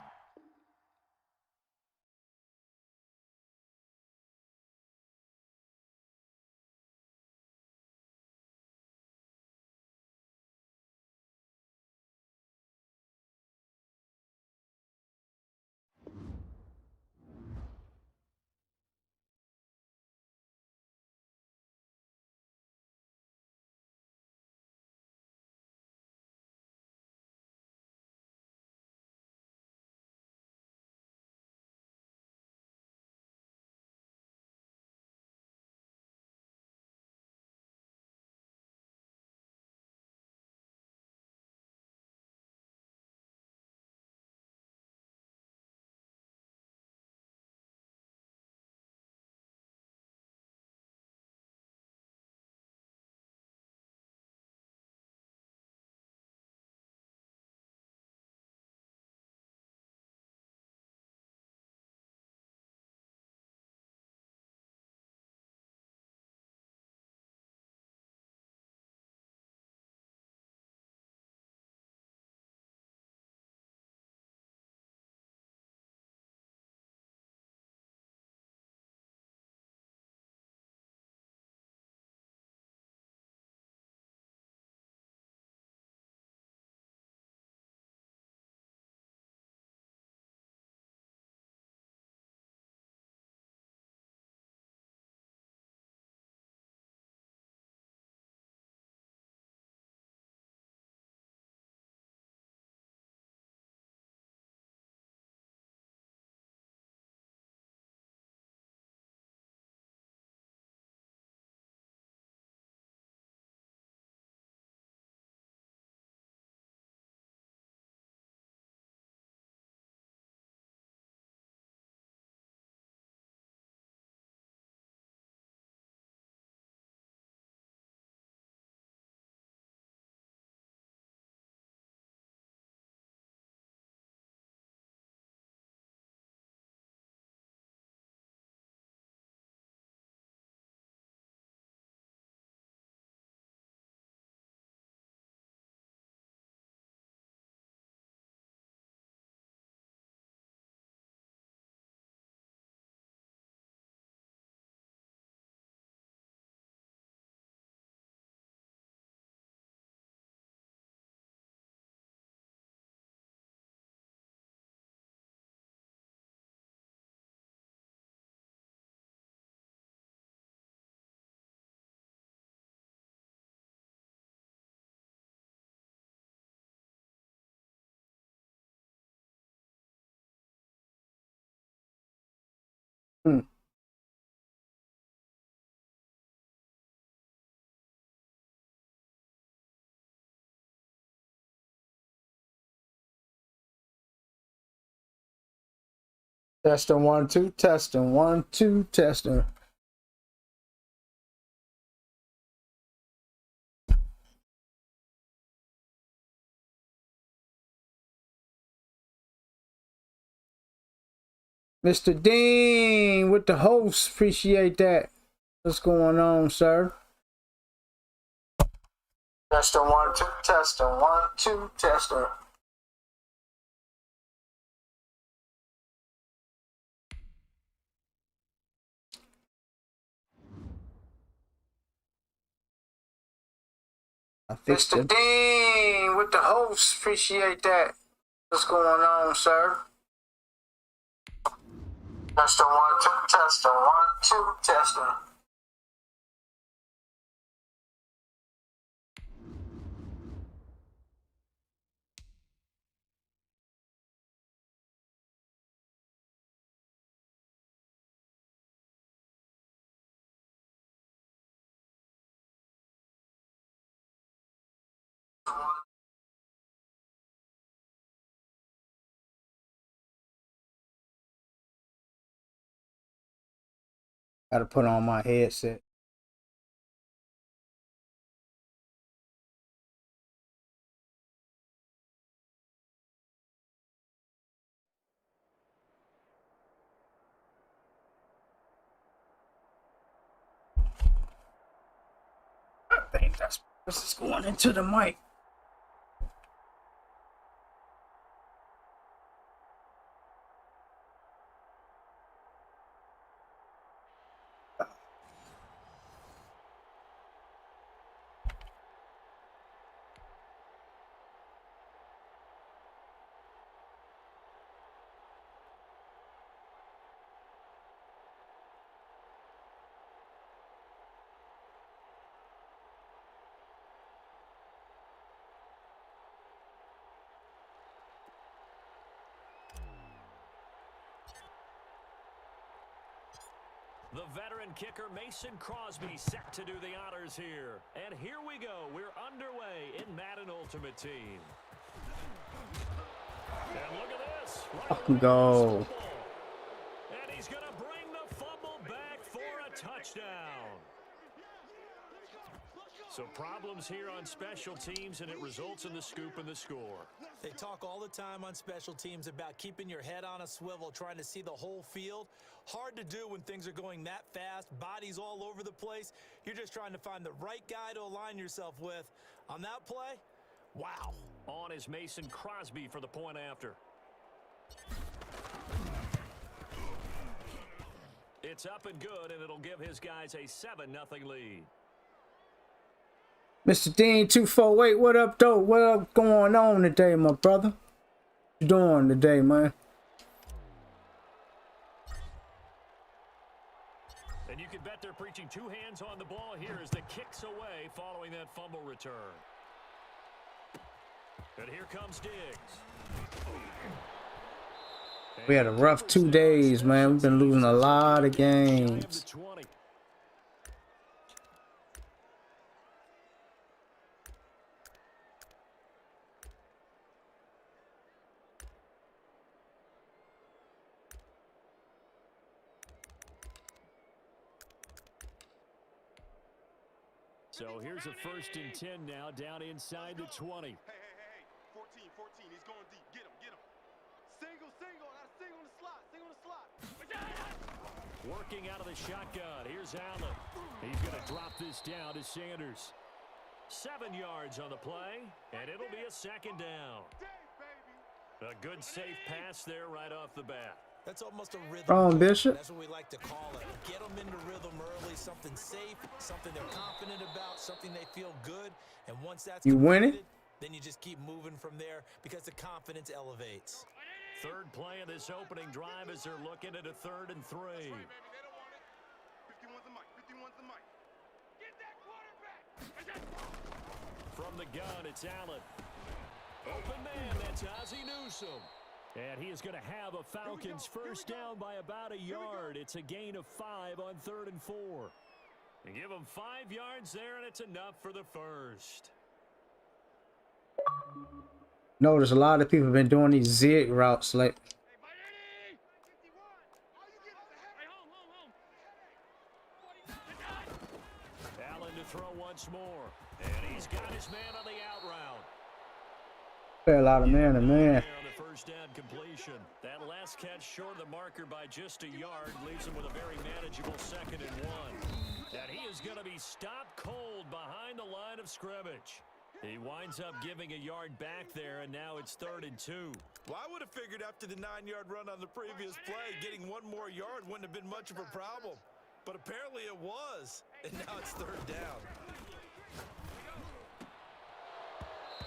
Hmm. Testing 1 2, testing 1 2, testing. Mr. Dean with the host, appreciate that. What's going on, sir? Testing 1 2, testing 1 2, testing. Mr. Dean with the host, appreciate that. What's going on, sir? Testing 1 2, testing 1 2, testing. Gotta put on my headset. I think this is going into the mic. The veteran kicker Mason Crosby set to do the honors here. And here we go. We're underway in Madden Ultimate Team. And look at this. Fucking go. And he's going to bring the fumble back for a touchdown. So problems here on special teams, and it results in the scoop and the score. They talk all the time on special teams about keeping your head on a swivel, trying to see the whole field. Hard to do when things are going that fast, bodies all over the place. You're just trying to find the right guy to align yourself with. On that play, wow. On is Mason Crosby for the point after. It's up and good, and it'll give his guys a 7-0 lead. Mr. Dean 248, what up, though? What up going on today, my brother? What you doing today, man? And you can bet they're preaching two hands on the ball here as the kick's away following that fumble return. And here comes Diggs. We had a rough 2 days, man. We've been losing a lot of games. So here's a 1st and 10 now, down inside the 20. Hey. 14. He's going deep. Get him. Single. Sing on the slot. Working out of the shotgun. Here's Allen. He's going to drop this down to Sanders. 7 yards on the play, and it'll be a 2nd down. A good safe pass there right off the bat. That's almost a rhythm. Wrong, Bishop. That's what we like to call it. Get them into rhythm early, something safe, something they're confident about, something they feel good. And once that's you winning, then you just keep moving from there because the confidence elevates. 3rd play of this opening drive as they're looking at a 3rd and 3. 51's the mic. Get that quarterback. From the gun, it's Allen. Open man, that's Ozzie Newsome. And he is going to have a Falcons 1st down by about a yard. It's a gain of 5 on 3rd and 4. And give them 5 yards there, and it's enough for the 1st. notice a lot of people have been doing these zig routes like. Allen to throw once more. And he's got his man on the out route. A lot of man to man. On the 1st down completion. That last catch short of the marker by just a yard leaves him with a very manageable 2nd and 1. And he is going to be stopped cold behind the line of scrimmage. He winds up giving a yard back there, and now it's 3rd and 2. Well, I would have figured after the 9-yard run on the previous play, getting 1 more yard wouldn't have been much of a problem. But apparently it was, and now it's 3rd down.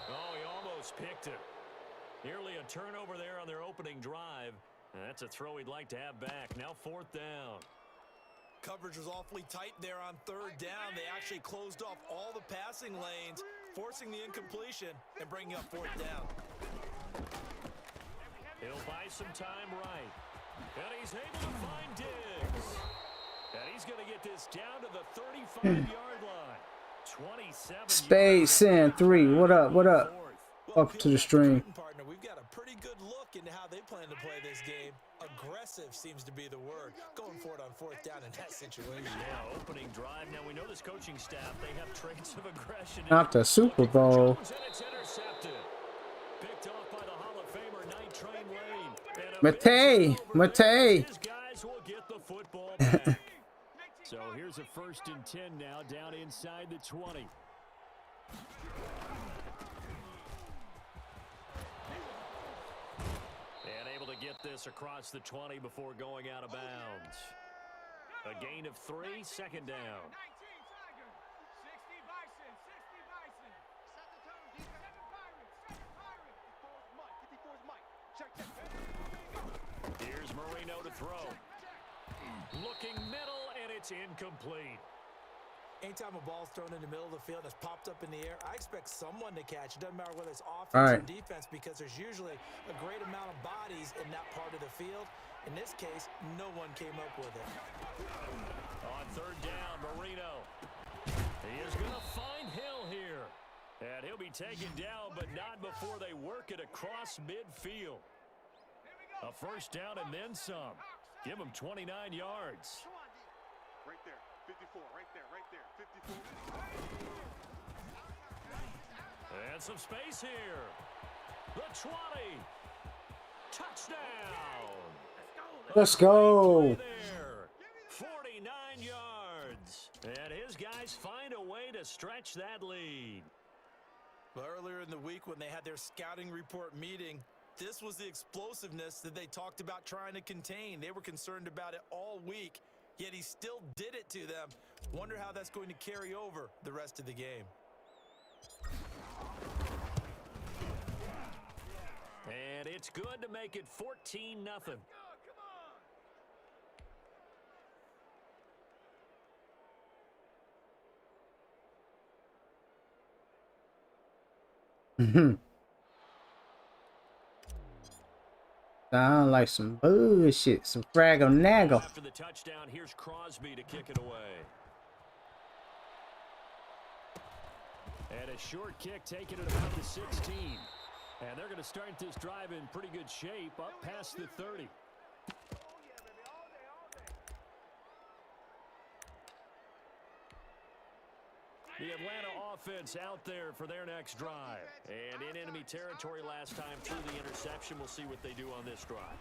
Oh, he almost picked it. Nearly a turnover there on their opening drive. And that's a throw he'd like to have back. Now 4th down. Coverage was awfully tight there on 3rd down. They actually closed off all the passing lanes, forcing the incompletion and bringing up 4th down. He'll buy some time right. And he's able to find Diggs. And he's going to get this down to the 35-yard line. 27 Space in 3. What up? Welcome to the stream. Partner, we've got a pretty good look into how they plan to play this game. Aggressive seems to be the word. Going for it on 4th down in that situation. Yeah, opening drive. Now we know this coaching staff, they have traits of aggression. Not the Super Bowl. And it's intercepted. Picked off by the Hall of Famer Night Train Lane. Matei. His guys will get the football back. So here's a 1st and 10 now, down inside the 20. And able to get this across the 20 before going out of bounds. A gain of 3, 2nd down. 19 Tigers, 60 Bison, 60 Bison. Set the tone, defense. 7 Pirates, 54's Mike. Check. Here's Marino to throw. Looking middle, and it's incomplete. Anytime a ball's thrown in the middle of the field that's popped up in the air, I expect someone to catch. It doesn't matter whether it's offense All or right. defense, because there's usually a great amount of bodies in that part of the field. In this case, no one came up with it. On third down, Marino. He is going to find Hill here. And he'll be taken down, but not before they work it across midfield. A first down and then some. Give him 29 yards. Right there, 54, right there, 54. And some space here. The 20. Touchdown. Let's go. There. 49 yards. And his guys find a way to stretch that lead. Well, earlier in the week when they had their scouting report meeting, this was the explosiveness that they talked about trying to contain. They were concerned about it all week, yet he still did it to them. Wonder how that's going to carry over the rest of the game. And it's good to make it 14-0. Sound like some bullshit, some fraggle naggle. After the touchdown, here's Crosby to kick it away. And a short kick taken at about the 16. And they're going to start this drive in pretty good shape up past the 30. The Atlanta offense out there for their next drive. And in enemy territory last time through the interception. We'll see what they do on this drive.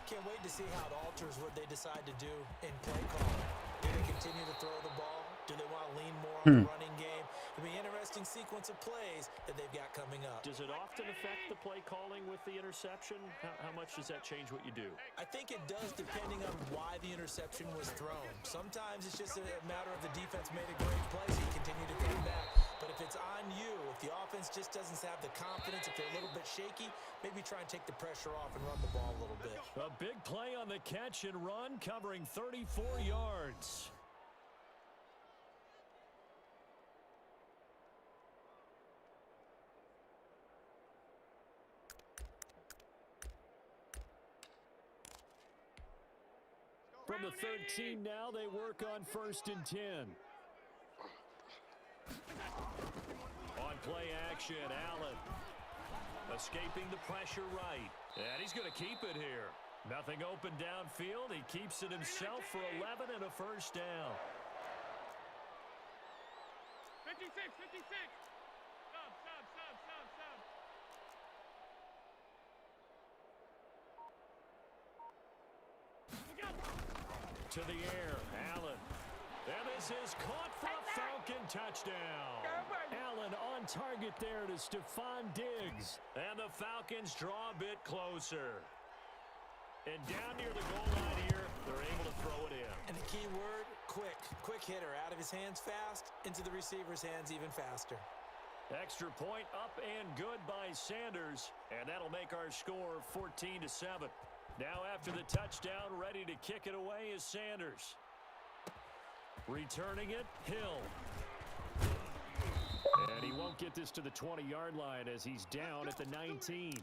Can't wait to see how it alters what they decide to do in play calling. Do they continue to throw the ball? Do they want to lean more on the running game? It'll be an interesting sequence of plays that they've got coming up. Does it often affect the play calling with the interception? How much does that change what you do? I think it does, depending on why the interception was thrown. Sometimes it's just a matter of the defense made a great play, so you continue to come back. But if it's on you, if the offense just doesn't have the confidence, if they're a little bit shaky, maybe try and take the pressure off and run the ball a little bit. A big play on the catch and run, covering 34 yards. From the 13 now, they work on 1st and 10. On play action, Allen. Escaping the pressure right. And he's going to keep it here. Nothing open downfield. He keeps it himself for 11 and a first down. 56, 56. Stop, stop, stop, stop, stop. To the air, Allen. And this is caught for a Falcon touchdown. Allen on target there to Stephon Diggs. And the Falcons draw a bit closer. And down near the goal line here, they're able to throw it in. And the key word, quick. Quick hitter. Out of his hands fast, into the receiver's hands even faster. Extra point up and good by Sanders. And that'll make our score 14-7. Now after the touchdown, ready to kick it away is Sanders. Returning it, Hill. And he won't get this to the 20-yard line as he's down at the 19.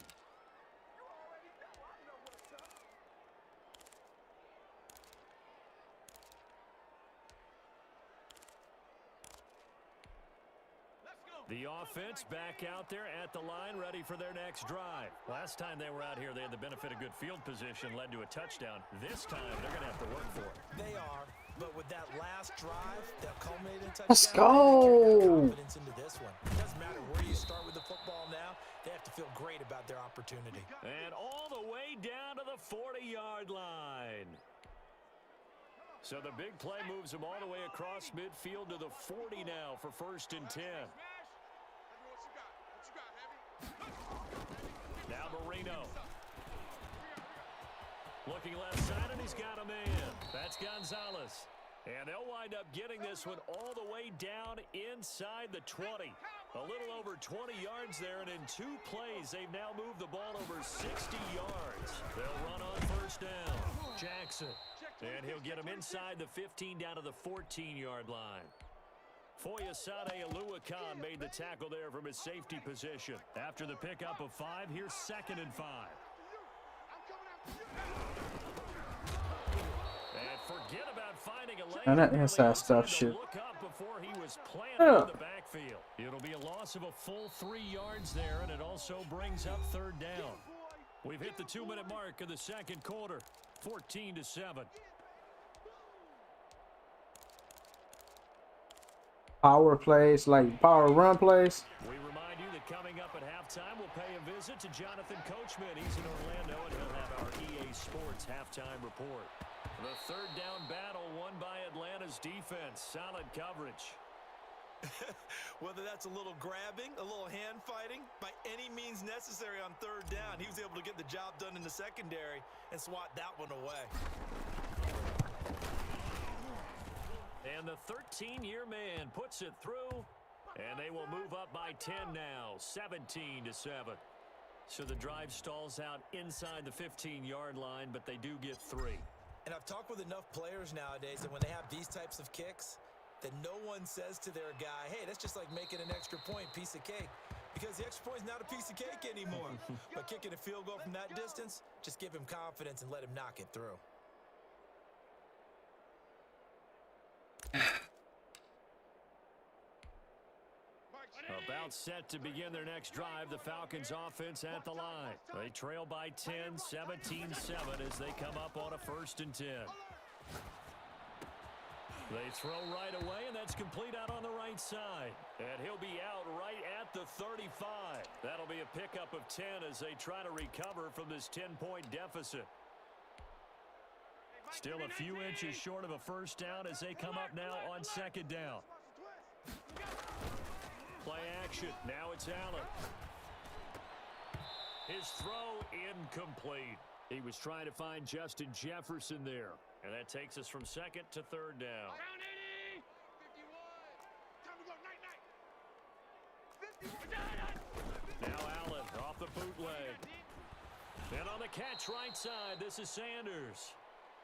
The offense back out there at the line, ready for their next drive. Last time they were out here, they had the benefit of good field position, led to a touchdown. This time, they're going to have to work for it. They are, but with that last drive, that culminated touchdown, Let's go. they carry confidence into this one. It doesn't matter where you start with the football now, they have to feel great about their opportunity. And all the way down to the 40-yard line. So the big play moves them all the way across midfield to the 40 now for 1st and 10. Now Marino. Looking left side, and he's got a man. That's Gonzalez. And they'll wind up getting this one all the way down inside the 20. A little over 20 yards there, and in 2 plays, they've now moved the ball over 60 yards. They'll run on 1st down. Jackson. And he'll get him inside the 15 down to the 14-yard line. Foyesade Aluakan made the tackle there from his safety position. After the pickup of 5, here's 2nd and 5. And forget about finding a lane. And that inside stuff shit. Look up before he was planted Yeah. in the backfield. It'll be a loss of a full 3 yards there, and it also brings up 3rd down. We've hit the 2-minute mark of the 2nd quarter, 14-7. Power plays, like power run plays. We remind you that coming up at halftime, we'll pay a visit to Jonathan Coachman. He's in Orlando, and he'll have our EA Sports halftime report. The 3rd down battle won by Atlanta's defense. Solid coverage. Whether that's a little grabbing, a little hand fighting, by any means necessary on 3rd down, he was able to get the job done in the secondary and swat that one away. And the 13-year man puts it through, and they will move up by 10 now, 17-7. So the drive stalls out inside the 15-yard line, but they do get 3. And I've talked with enough players nowadays that when they have these types of kicks, that no one says to their guy, hey, that's just like making an extra point, piece of cake. Because the extra point is not a piece of cake anymore. But kicking a field goal from that distance, just give him confidence and let him knock it through. About set to begin their next drive, the Falcons offense at the line. They trail by 10, 17-7 as they come up on a 1st and 10. They throw right away, and that's complete out on the right side. And he'll be out right at the 35. That'll be a pickup of 10 as they try to recover from this 10-point deficit. Still a few inches short of a 1st down as they come up now on 2nd down. Play action. Now it's Allen. His throw incomplete. He was trying to find Justin Jefferson there. And that takes us from 2nd to 3rd down. Now Allen off the bootleg. And on the catch right side, this is Sanders.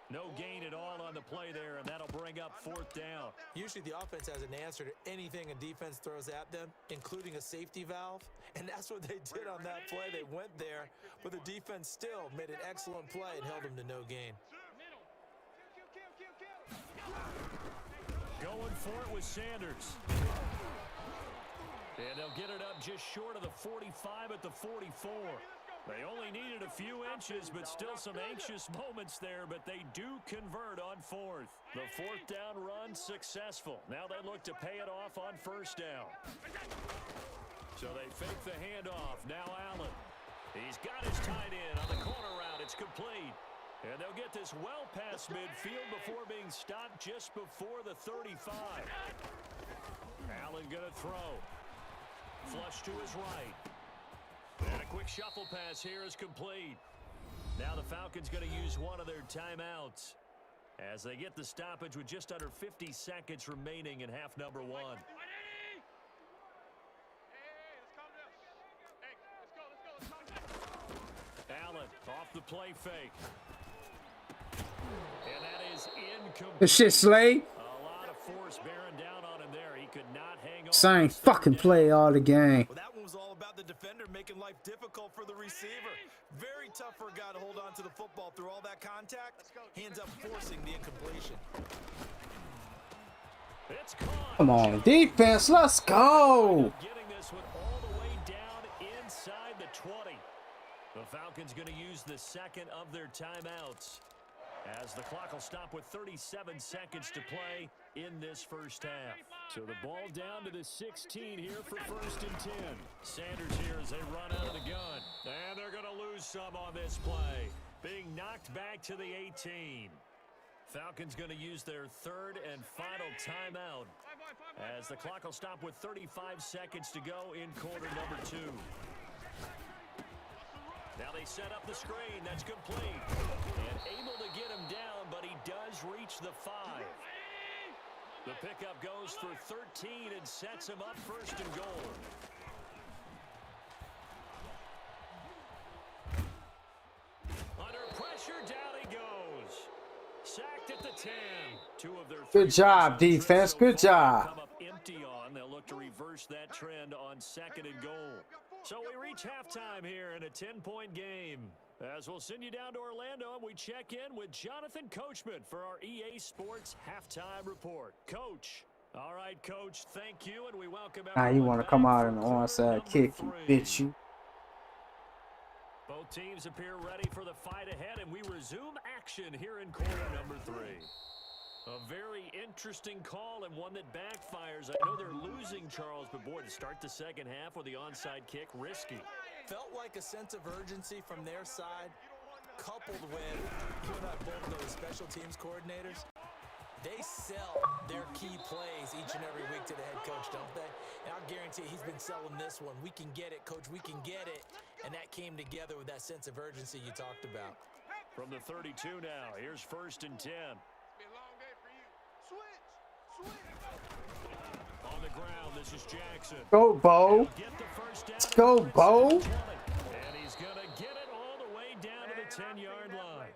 No gain at all on the play there, and that'll bring up 4th down. Usually the offense has an answer to anything a defense throws at them, including a safety valve. And that's what they did on that play. They went there, but the defense still made an excellent play and held them to no gain. Going for it with Sanders. And they'll get it up just short of the 45 at the 44. They only needed a few inches, but still some anxious moments there, but they do convert on 4th. The 4th down run successful. Now they look to pay it off on 1st down. So they fake the handoff. Now Allen. He's got his tight end on the corner route. It's complete. And they'll get this well past midfield before being stopped just before the 35. Allen going to throw. Flush to his right. And a quick shuffle pass here is complete. Now the Falcons going to use one of their timeouts as they get the stoppage with just under 50 seconds remaining in half number 1. Allen off the play fake. And that is incomplete. This shit Slade. A lot of force bearing down on him there. He could not hang on. Same fucking play all the game. Well, that one was all about the defender making life difficult for the receiver. Very tough for a guy to hold on to the football through all that contact. He ends up forcing the incompletion. It's caught. Come on, defense, let's go. Getting this one all the way down inside the 20. The Falcons going to use the 2nd of their timeouts as the clock will stop with 37 seconds to play in this 1st half. So the ball down to the 16 here for 1st and 10. Sanders here as they run out of the gun. And they're going to lose some on this play. Being knocked back to the 18. Falcons going to use their 3rd and final timeout as the clock will stop with 35 seconds to go in quarter number 2. Now they set up the screen. That's complete. And able to get him down, but he does reach the 5. The pickup goes for 13 and sets him up 1st and goal. Under pressure, down he goes. Sacked at the 10. 2 of their Good job, defense. Good job. Come up empty second and goal. So we reach halftime here in a 10-point game. As we'll send you down to Orlando, and we check in with Jonathan Coachman for our EA Sports Halftime Report. Coach. All right, Coach, thank you, and we welcome everyone. You want to come out back on the for onside quarter kick, number you 3. bitch, you. Both teams appear ready for the fight ahead, and we resume action here in quarter number 3. A very interesting call and one that backfires. I know they're losing, Charles, but boy, to start the second half with the onside kick, risky. Felt like a sense of urgency from their side, coupled with, you and I both know the special teams coordinators. They sell their key plays each and every week to the head coach, don't they? And I'll guarantee he's been selling this one. We can get it, coach, we can get it. And that came together with that sense of urgency you talked about. From the 32 now, here's 1st and 10. On the ground, this is Jackson. Go, Bo. Let's go, Bo. And he's going to get it all the way down to the 10-yard line.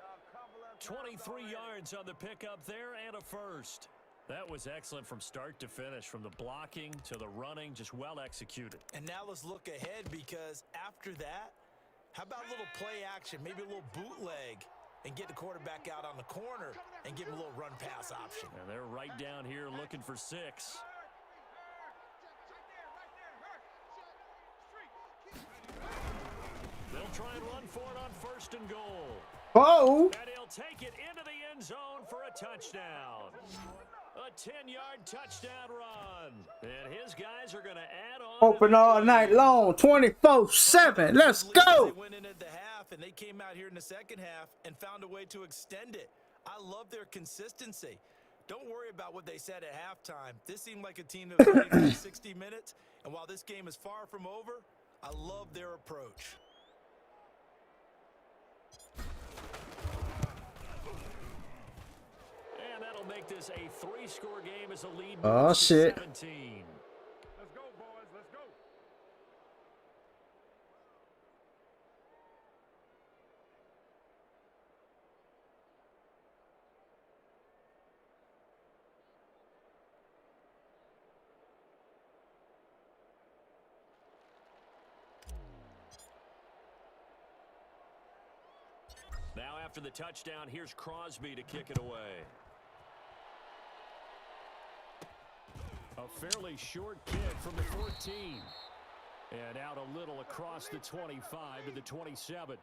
23 yards on the pickup there and a first. That was excellent from start to finish, from the blocking to the running, just well executed. And now let's look ahead, because after that, how about a little play action, maybe a little bootleg, and get the quarterback out on the corner and give him a little run-pass option. And they're right down here looking for 6. They'll try and run for it on 1st and goal. Bo. And he'll take it into the end zone for a touchdown. A 10-yard touchdown run. And his guys are going to add on. Open all night long, 24/7. Let's go. They went in at the half, and they came out here in the second half and found a way to extend it. I love their consistency. Don't worry about what they said at halftime. This seemed like a team that was ready for 60 minutes. And while this game is far from over, I love their approach. And that'll make this a 3-score game as a lead. Oh, moves to shit. 17. Let's go, boys. Let's go. Now after the touchdown, here's Crosby to kick it away. A fairly short kick from the 14. And out a little across the 25 to the 27.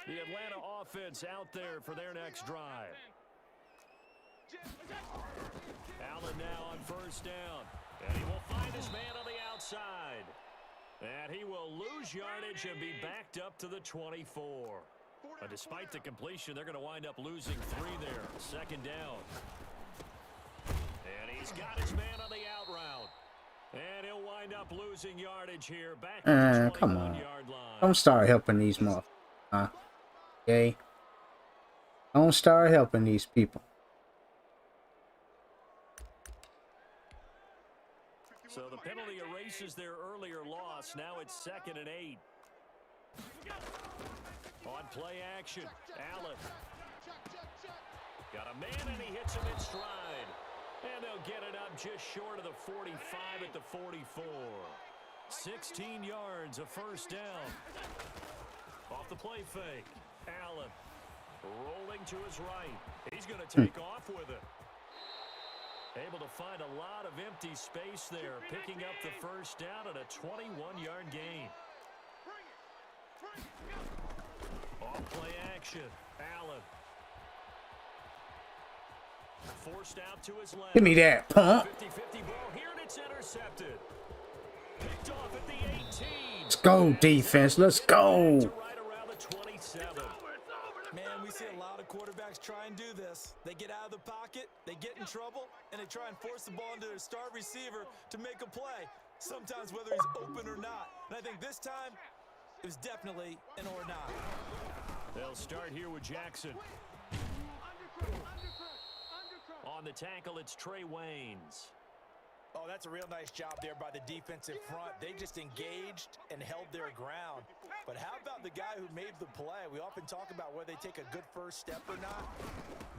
The Atlanta offense out there for their next drive. Allen now on 1st down. And he will find his man on the outside. And he will lose yardage and be backed up to the 24. Despite the completion, they're going to wind up losing 3 there. 2nd down. And he's got his man on the out route. And he'll wind up losing yardage here. Back to the 21-yard line. Don't start helping these motherfuckers. Huh? Okay? Don't start helping these people. So the penalty erases their earlier loss. Now it's 2nd and 8. On play action, Allen. Got a man and he hits him in stride. And they'll get it up just short of the 45 at the 44. 16 yards, a 1st down. Off the play fake, Allen rolling to his right. He's going to take off with it. Able to find a lot of empty space there, picking up the 1st down at a 21-yard gain. Off play action, Allen. Forced out to his left. Give me that, pump. 50-50 ball here, and it's intercepted. Picked off at the 18. Let's go, defense. Let's go. Right around the 27. Man, we see a lot of quarterbacks try and do this. They get out of the pocket, they get in trouble, and they try and force the ball into their star receiver to make a play, sometimes whether he's open or not. And I think this time, it was definitely an or not. They'll start here with Jackson. On the tackle, it's Trey Waynes. Oh, that's a real nice job there by the defensive front. They just engaged and held their ground. But how about the guy who made the play? We often talk about whether they take a good first step or not.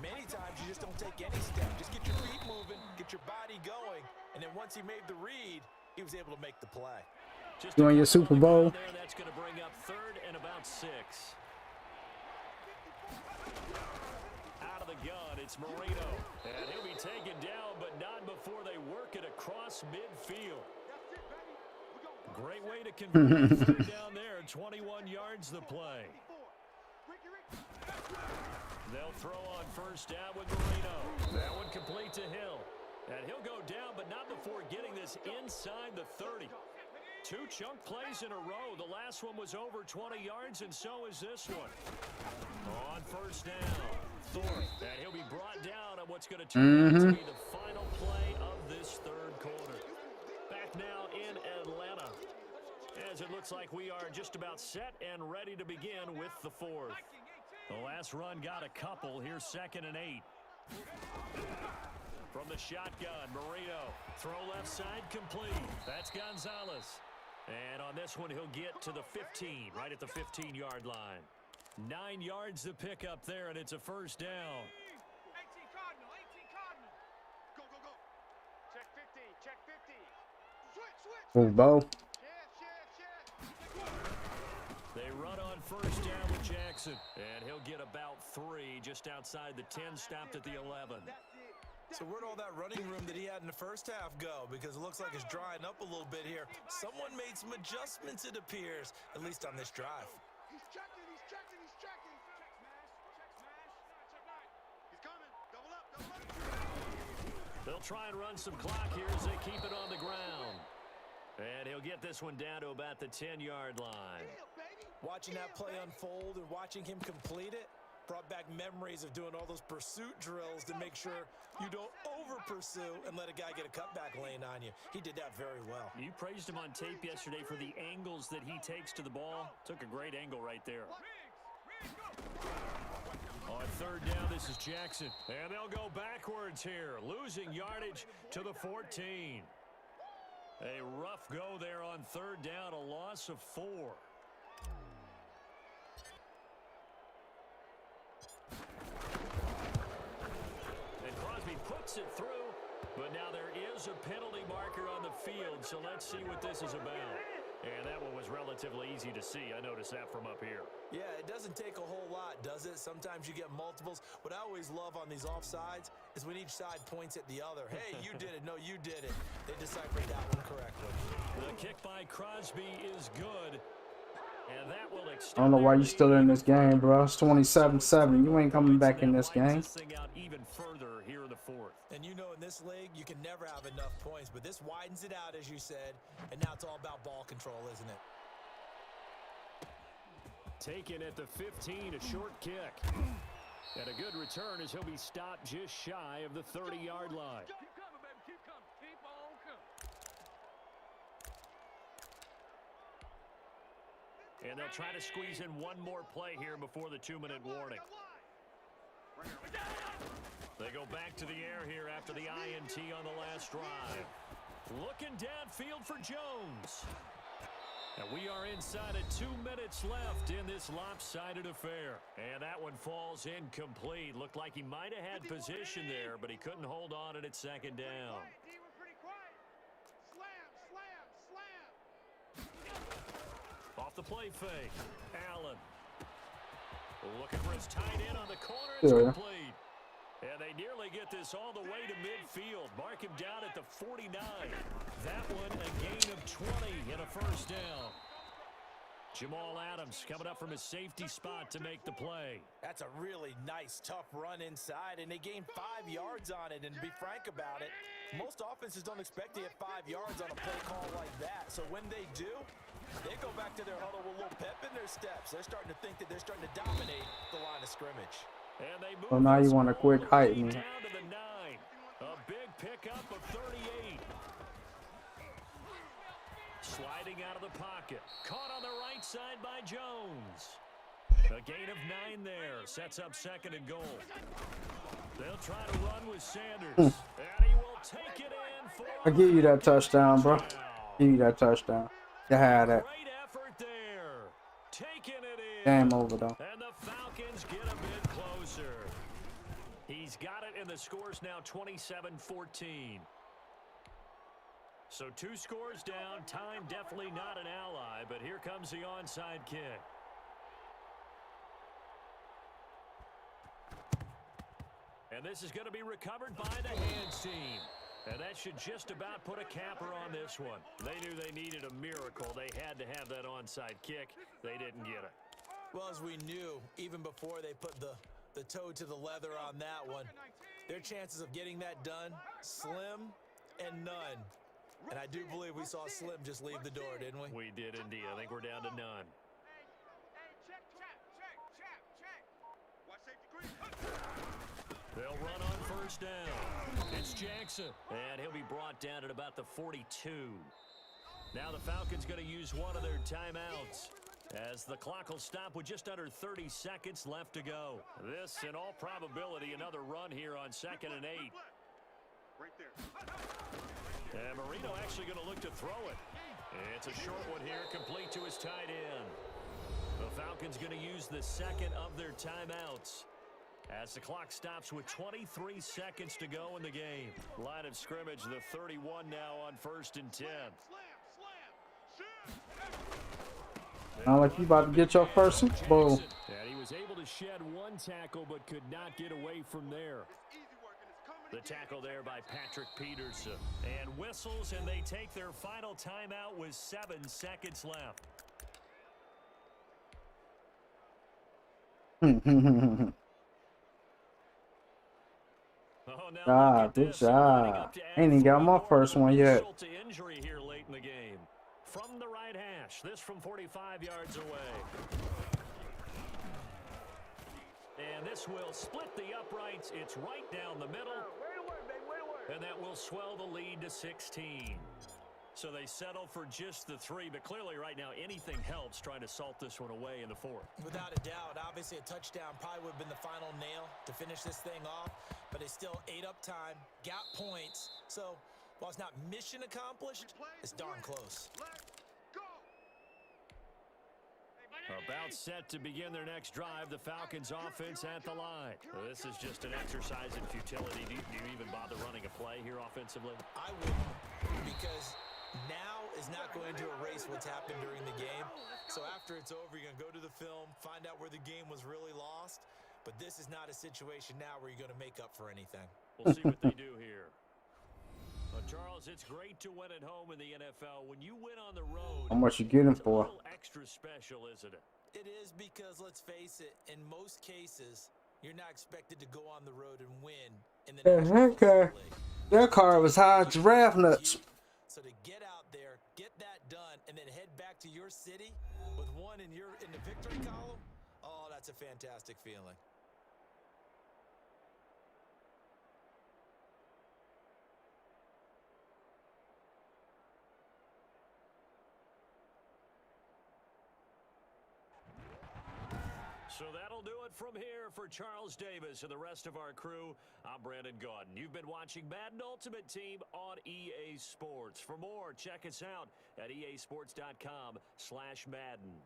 Many times you just don't take any step. Just get your feet moving, get your body going, and then once he made the read, he was able to make the play. Just You want your Super Bowl? there, that's going to bring up 3rd and about 6. Out of the gun, it's Marino. And he'll be taken down, but not before they work it across midfield. Great way to convert a 3rd down there. 21 yards the play. They'll throw on 1st down with Marino. That one complete to Hill. And he'll go down, but not before getting this inside the 30. 2 chunk plays in a row. The last one was over 20 yards, and so is this one. On 1st down, Thorpe. And he'll be brought down on what's going to turn out to be the final play of this 3rd quarter. Back now in Atlanta, as it looks like we are just about set and ready to begin with the 4th. The last run got a couple. Here's 2nd and 8. From the shotgun, Marino. Throw left side complete. That's Gonzalez. And on this one, he'll get to the 15, right at the 15-yard line. 9 yards to pick up there, and it's a 1st down. 18 Cardinal, 18 Cardinal. Go, go, go. Check 50, check 50. Switch, switch. Oh, Bo. They run on 1st down with Jackson, and he'll get about 3 just outside the 10, stopped at the 11. So where'd all that running room that he had in the first half go? Because it looks like it's drying up a little bit here. Someone made some adjustments, it appears, at least on this drive. He's checking, he's checking, he's checking. He's coming. Double up, double up. They'll try and run some clock here as they keep it on the ground. And he'll get this one down to about the 10-yard line. Watching that play unfold and watching him complete it brought back memories of doing all those pursuit drills to make sure you don't over-pursue and let a guy get a cutback lane on you. He did that very well. You praised him on tape yesterday for the angles that he takes to the ball. Took a great angle right there. On 3rd down, this is Jackson. And they'll go backwards here, losing yardage to the 14. A rough go there on 3rd down, a loss of 4. Puts it through, but now there is a penalty marker on the field, so let's see what this is about. And that one was relatively easy to see. I noticed that from up here. Yeah, it doesn't take a whole lot, does it? Sometimes you get multiples. What I always love on these offsides is when each side points at the other. Hey, you did it. No, you did it. They deciphered that one correctly. The kick by Crosby is good. And that will I don't know why you still in this game, bro. It's 27-7. You ain't coming back in this game. This thing out even further here in the 4th. And you know in this league, you can never have enough points, but this widens it out, as you said, and now it's all about ball control, isn't it? Taken at the 15, a short kick. And a good return as he'll be stopped just shy of the 30-yard line. Keep coming, baby, keep coming. Keep on coming. And they'll try to squeeze in one more play here before the 2-minute warning. They go back to the air here after the INT on the last drive. Looking downfield for Jones. And we are inside of 2 minutes left in this lopsided affair. And that one falls incomplete. Looked like he might have had position there, but he couldn't hold on at 2nd down. We're pretty quiet. Slam, slam, slam. Off the play fake. Allen. Looking for his tight end on the corner. It's complete. And they nearly get this all the way to midfield. Mark him down at the 49. That one a gain of 20 and a 1st down. Jamal Adams coming up from his safety spot to make the play. That's a really nice, tough run inside, and they gained 5 yards on it. And to be frank about it, most offenses don't expect to get 5 yards on a play call like that. So when they do, they go back to their huddle with a little pep in their steps. They're starting to think that they're starting to dominate the line of scrimmage. And they move So now you want to quick height me. down to the 9. A big pickup of 38. Sliding out of the pocket. Caught on the right side by Jones. A gain of 9 there. Sets up 2nd and goal. They'll try to run with Sanders. And he will take it in for I give you that touchdown, bro. Give you that touchdown. You had that. Great effort there. Taking it in. Game over, though. And the Falcons get a bit closer. He's got it, and the score's now 27-14. So 2 scores down. Time definitely not an ally, but here comes the onside kick. And this is going to be recovered by the hands team. And that should just about put a capper on this one. They knew they needed a miracle. They had to have that onside kick. They didn't get it. Well, as we knew, even before they put the toe to the leather on that one, their chances of getting that done, slim and none. And I do believe we saw Slim just leave the door, didn't we? We did indeed. I think we're down to none. Watch safety green. They'll run on first down. It's Jackson. And he'll be brought down at about the 42. Now the Falcons going to use one of their timeouts, as the clock will stop with just under 30 seconds left to go. This, in all probability, another run here on 2nd and 8. Right there. And Marino actually going to look to throw it. It's a short one here, complete to his tight end. The Falcons going to use the second of their timeouts, as the clock stops with 23 seconds to go in the game. Line of scrimmage, the 31 now on 1st and 10. Sound like you about to get your first Super Bowl. And he was able to shed one tackle, but could not get away from there. The tackle there by Patrick Peterson. And whistles, and they take their final timeout with 7 seconds left. Oh, now Good job. Ain't even got my first one yet. To injury here late in the game. From the right hash, this from 45 yards away. And this will split the uprights. It's right down the middle. And that will swell the lead to 16. So they settle for just the 3, but clearly right now anything helps trying to salt this one away in the 4th. Without a doubt, obviously a touchdown probably would have been the final nail to finish this thing off, but they still ate up time, got points. So while it's not mission accomplished, it's darn close. About set to begin their next drive, the Falcons offense at the line. This is just an exercise in futility. Do you even bother running a play here offensively? I wouldn't, because now is not going to erase what's happened during the game. So after it's over, you're going to go to the film, find out where the game was really lost. But this is not a situation now where you're going to make up for anything. We'll see what they do here. Charles, it's great to win at home in the NFL. When you win on the road, How much you getting it's for? a little extra special, isn't it? It is, because let's face it, in most cases, you're not expected to go on the road and win in the National Football League. That car was high giraffe nuts. So to get out there, get that done, and then head back to your city with one in the victory column, oh, that's a fantastic feeling. So that'll do it from here for Charles Davis and the rest of our crew. I'm Brandon Gaudin. You've been watching Madden Ultimate Team on EA Sports. For more, check us out at easports.com/Madden.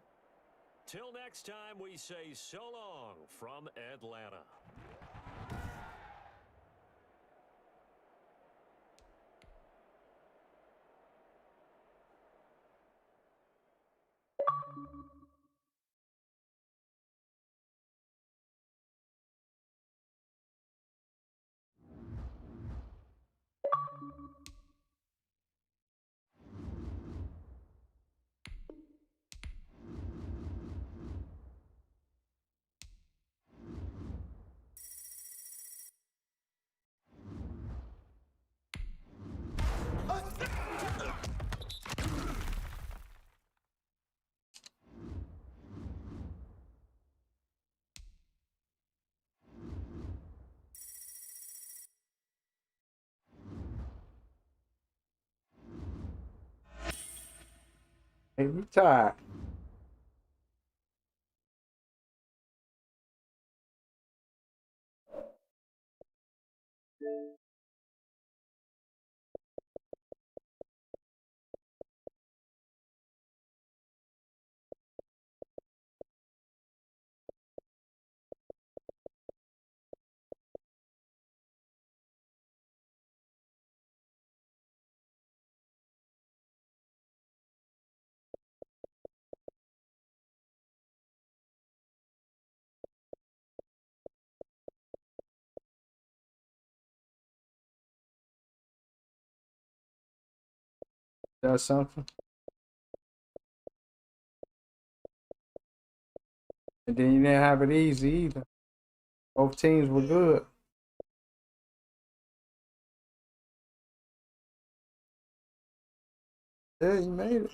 Till next time, we say so long from Atlanta. Every time. Does something. And then you didn't have it easy either. Both teams were good. Yeah, you made it.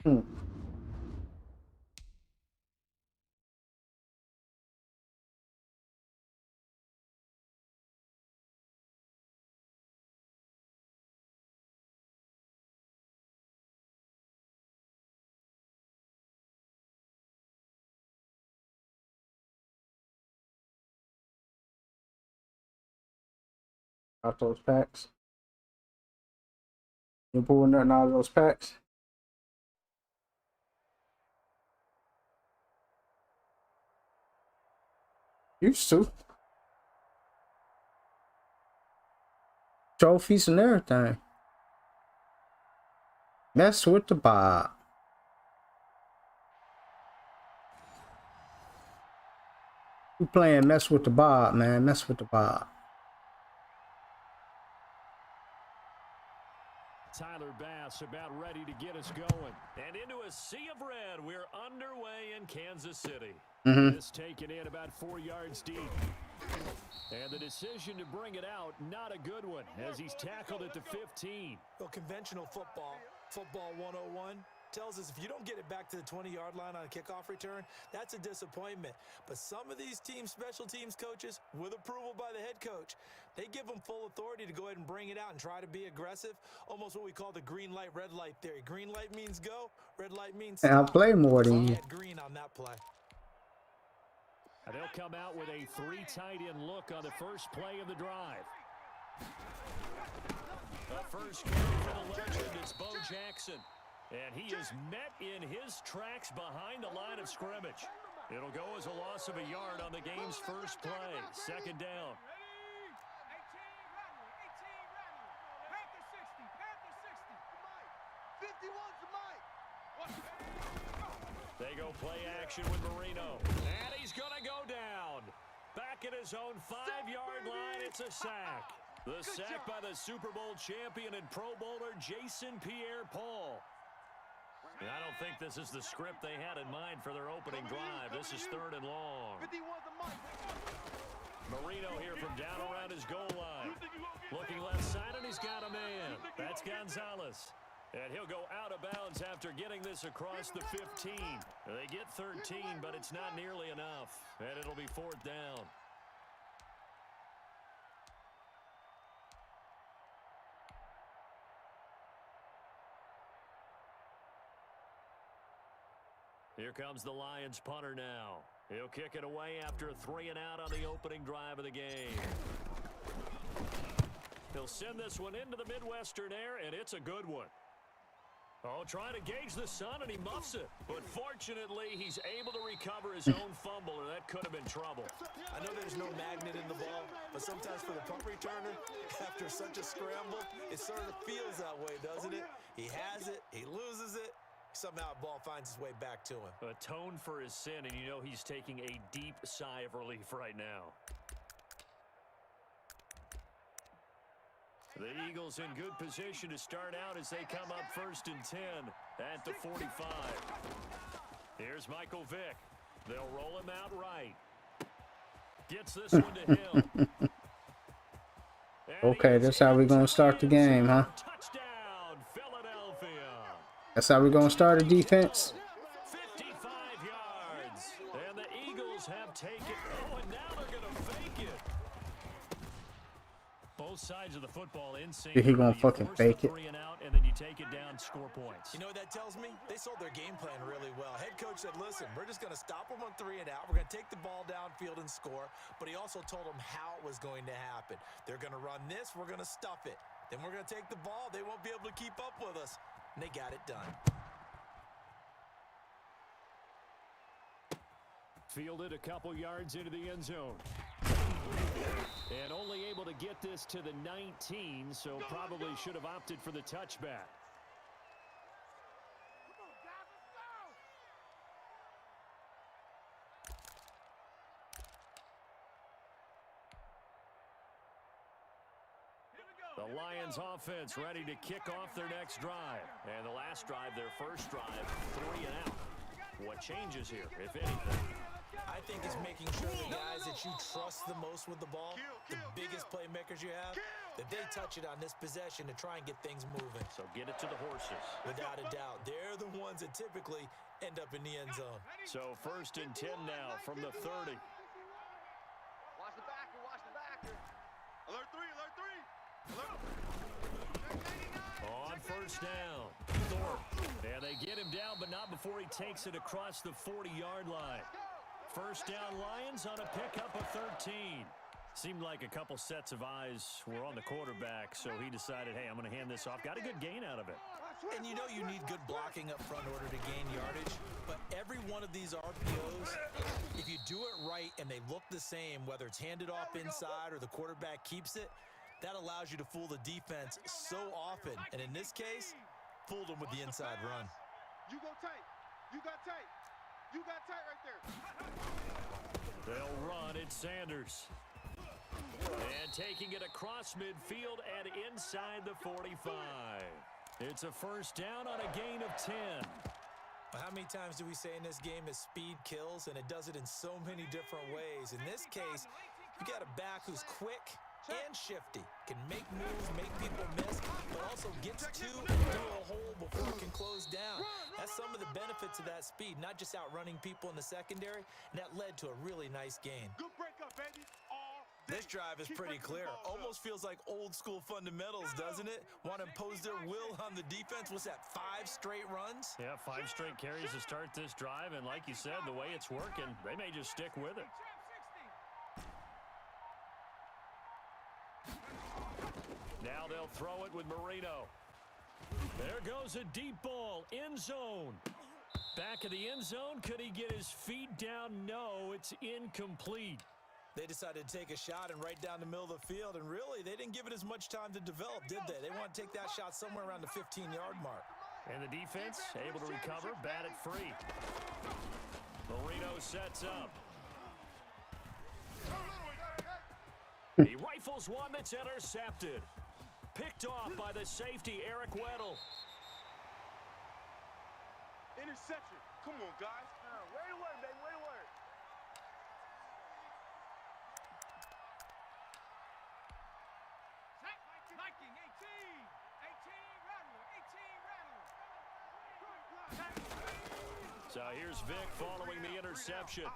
Hmm. Out those packs. You pulling nothing out of those packs? Used to. Trophies and everything. Mess with the Bob. You playing mess with the Bob, man. Mess with the Bob. Tyler Bass about ready to get us going. And into a sea of red, we're underway in Kansas City. This taken in about 4 yards deep. And the decision to bring it out, not a good one, as he's tackled at the 15. Well, conventional football 101, tells us if you don't get it back to the 20-yard line on a kickoff return, that's a disappointment. But some of these special teams coaches, with approval by the head coach, they give them full authority to go ahead and bring it out and try to be aggressive. Almost what we call the green light, red light theory. Green light means go, red light means stop. And I'll play more than you. Green on that play. And they'll come out with a 3 tight end look on the first play of the drive. The first carry for the legend is Bo Jackson. And he is met in his tracks behind the line of scrimmage. It'll go as a loss of a yard on the game's first play. Second down. 51's the mic. They go play action with Marino. And he's going to go down. Back at his own 5-yard line, it's a sack. The sack by the Super Bowl champion and Pro Bowler Jason Pierre-Paul. And I don't think this is the script they had in mind for their opening drive. This is 3rd and long. 51's the mic. Marino here from down around his goal line. Looking left side, and he's got a man. That's Gonzalez. And he'll go out of bounds after getting this across the 15. They get 13, but it's not nearly enough. And it'll be 4th down. Here comes the Lions punter now. He'll kick it away after a 3 and out on the opening drive of the game. He'll send this one into the Midwestern air, and it's a good one. Oh, trying to gauge the sun, and he muffs it. But fortunately, he's able to recover his own fumble, or that could have been trouble. I know there's no magnet in the ball, but sometimes for the punt returner, after such a scramble, it sort of feels that way, doesn't it? He has it, he loses it. Somehow the ball finds its way back to him. Atone for his sin, and you know he's taking a deep sigh of relief right now. The Eagles in good position to start out as they come up 1st and 10 at the 45. Here's Michael Vick. They'll roll him out right. Gets this one to Hill. Okay, that's how we're going to start the game, huh? Touchdown, Philadelphia. That's how we're going to start the defense. 55 yards. And the Eagles have taken. Oh, and now they're going to fake it. Both sides of the football in sync. He gonna fucking fake it. 3 and out, and then you take it down, score points. You know what that tells me? They sold their game plan really well. Head coach said, listen, we're just going to stop them on 3 and out. We're going to take the ball downfield and score. But he also told them how it was going to happen. They're going to run this. We're going to stuff it. Then we're going to take the ball. They won't be able to keep up with us. And they got it done. Fielded a couple yards into the end zone. And only able to get this to the 19, so probably should have opted for the touchback. The Lions offense ready to kick off their next drive. And the last drive, their first drive, 3 and out. What changes here, if anything? I think it's making sure the guys that you trust the most with the ball, the biggest playmakers you have, that they touch it on this possession to try and get things moving. So get it to the horses. Without a doubt, they're the ones that typically end up in the end zone. So 1st and 10 now from the 30. Watch the backer, watch the backer. Alert 3, alert 3. Alert. On 1st down, Thorpe. And they get him down, but not before he takes it across the 40-yard line. 1st down Lions on a pickup of 13. Seemed like a couple sets of eyes were on the quarterback, so he decided, hey, I'm going to hand this off. Got a good gain out of it. And you know you need good blocking up front in order to gain yardage, but every one of these RPOs, if you do it right and they look the same, whether it's handed off inside or the quarterback keeps it, that allows you to fool the defense so often. And in this case, fooled them with the inside run. You go tight. You got tight. You got tight right there. They'll run it, Sanders. And taking it across midfield and inside the 45. It's a 1st down on a gain of 10. How many times do we say in this game is speed kills, and it does it in so many different ways. In this case, you got a back who's quick and shifty, can make moves, make people miss, but also gets to and through a hole before it can close down. That's some of the benefits of that speed, not just outrunning people in the secondary, and that led to a really nice gain. Good breakup, baby. This drive is pretty clear. Almost feels like old school fundamentals, doesn't it? Want to impose their will on the defense. What's that, 5 straight runs? Yeah, 5 straight carries to start this drive, and like you said, the way it's working, they may just stick with it. Now they'll throw it with Marino. There goes a deep ball, end zone. Back of the end zone, could he get his feet down? No, it's incomplete. They decided to take a shot and right down the middle of the field, and really, they didn't give it as much time to develop, did they? They want to take that shot somewhere around the 15-yard mark. And the defense able to recover, bat it free. Marino sets up. He rifles one that's intercepted. Picked off by the safety, Eric Weddle. Interception. Come on, guys. Way to work, baby. Way to work. Viking, 18. 18 Rattler. So here's Vic following the interception.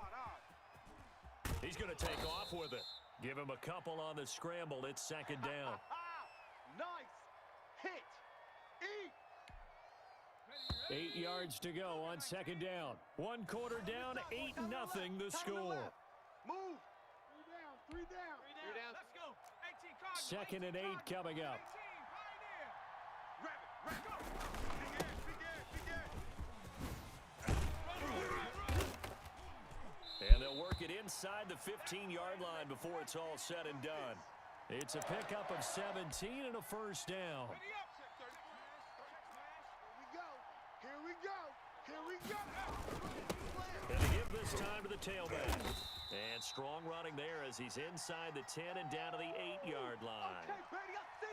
He's going to take off with it. Give him a couple on the scramble. It's 2nd down. Nice hit. Eat. 8 yards to go on 2nd down. 1 quarter down, 8-0 the score. Move. 3 down. 3 down. 3 down. Let's go. 18 Cardinals. 2nd and 8 coming up. 18 Pioneer. Rabbit. Go. And they'll work it inside the 15-yard line before it's all said and done. It's a pickup of 17 and a 1st down. Here we go. Here we go. And they give this time to the tailback. And strong running there as he's inside the 10 and down to the 8-yard line.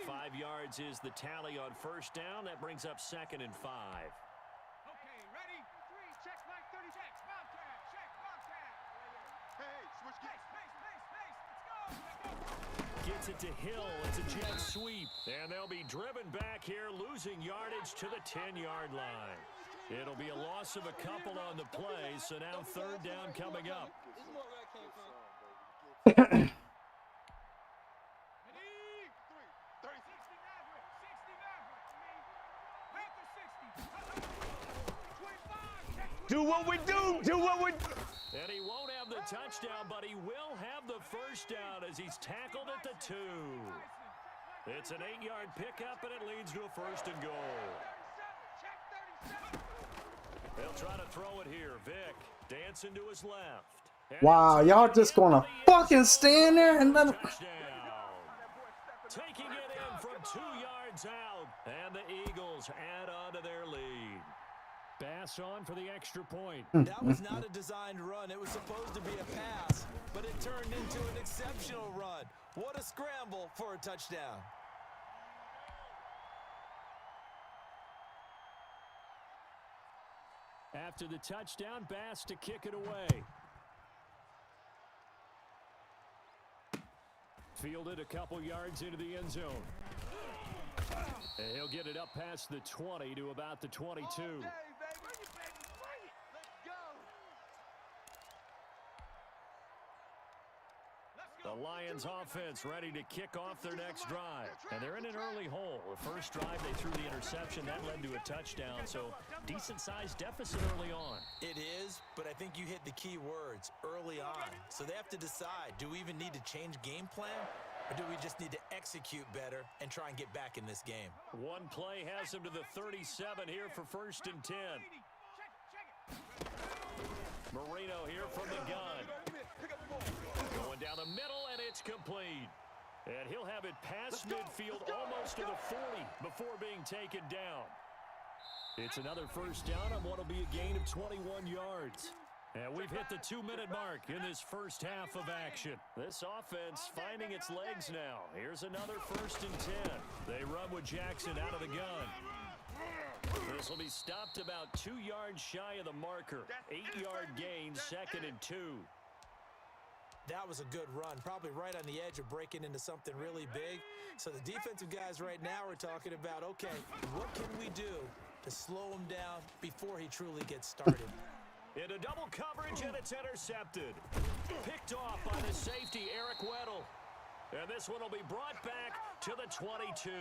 5 yards is the tally on 1st down. That brings up 2nd and 5. Okay, ready? 3, check back 30 checks. Bobcat, check, Bobcat. Hey, switch gears. Pace. Let's go. Gets it to Hill. It's a jet sweep. And they'll be driven back here, losing yardage to the 10-yard line. It'll be a loss of a couple on the play, so now 3rd down coming up. Ready? 60 Maverick. 60 Maverick. Panther 60. 25. Check. Do what we do. Do what we do. And he won't have the touchdown, but he will have the 1st down as he's tackled at the 2. It's an 8-yard pickup, and it leads to a 1st and goal. They'll try to throw it here. Vic dancing to his left. And Wow, y'all just gonna fucking stand there and let him. touchdown. Taking it in from 2 yards out. And the Eagles add on to their lead. Bass on for the extra point. That was not a designed run. It was supposed to be a pass, but it turned into an exceptional run. What a scramble for a touchdown. After the touchdown, Bass to kick it away. Fielded a couple yards into the end zone. And he'll get it up past the 20 to about the 22. The Lions offense ready to kick off their next drive. And they're in an early hole. The first drive, they threw the interception. That led to a touchdown. So decent-sized deficit early on. It is, but I think you hit the key words, early on. So they have to decide, do we even need to change game plan? Or do we just need to execute better and try and get back in this game? One play has him to the 37 here for 1st and 10. Marino here from the gun. Going down the middle, and it's complete. And he'll have it past midfield almost to the 40 before being taken down. It's another first down on what will be a gain of 21 yards. And we've hit the 2-minute mark in this first half of action. This offense finding its legs now. Here's another 1st and 10. They run with Jackson out of the gun. This will be stopped about 2 yards shy of the marker. 8-yard gain, 2nd and 2. That was a good run, probably right on the edge of breaking into something really big. So the defensive guys right now are talking about, okay, what can we do to slow him down before he truly gets started? Into double coverage, and it's intercepted. Picked off by the safety, Eric Weddle. And this one will be brought back to the 22.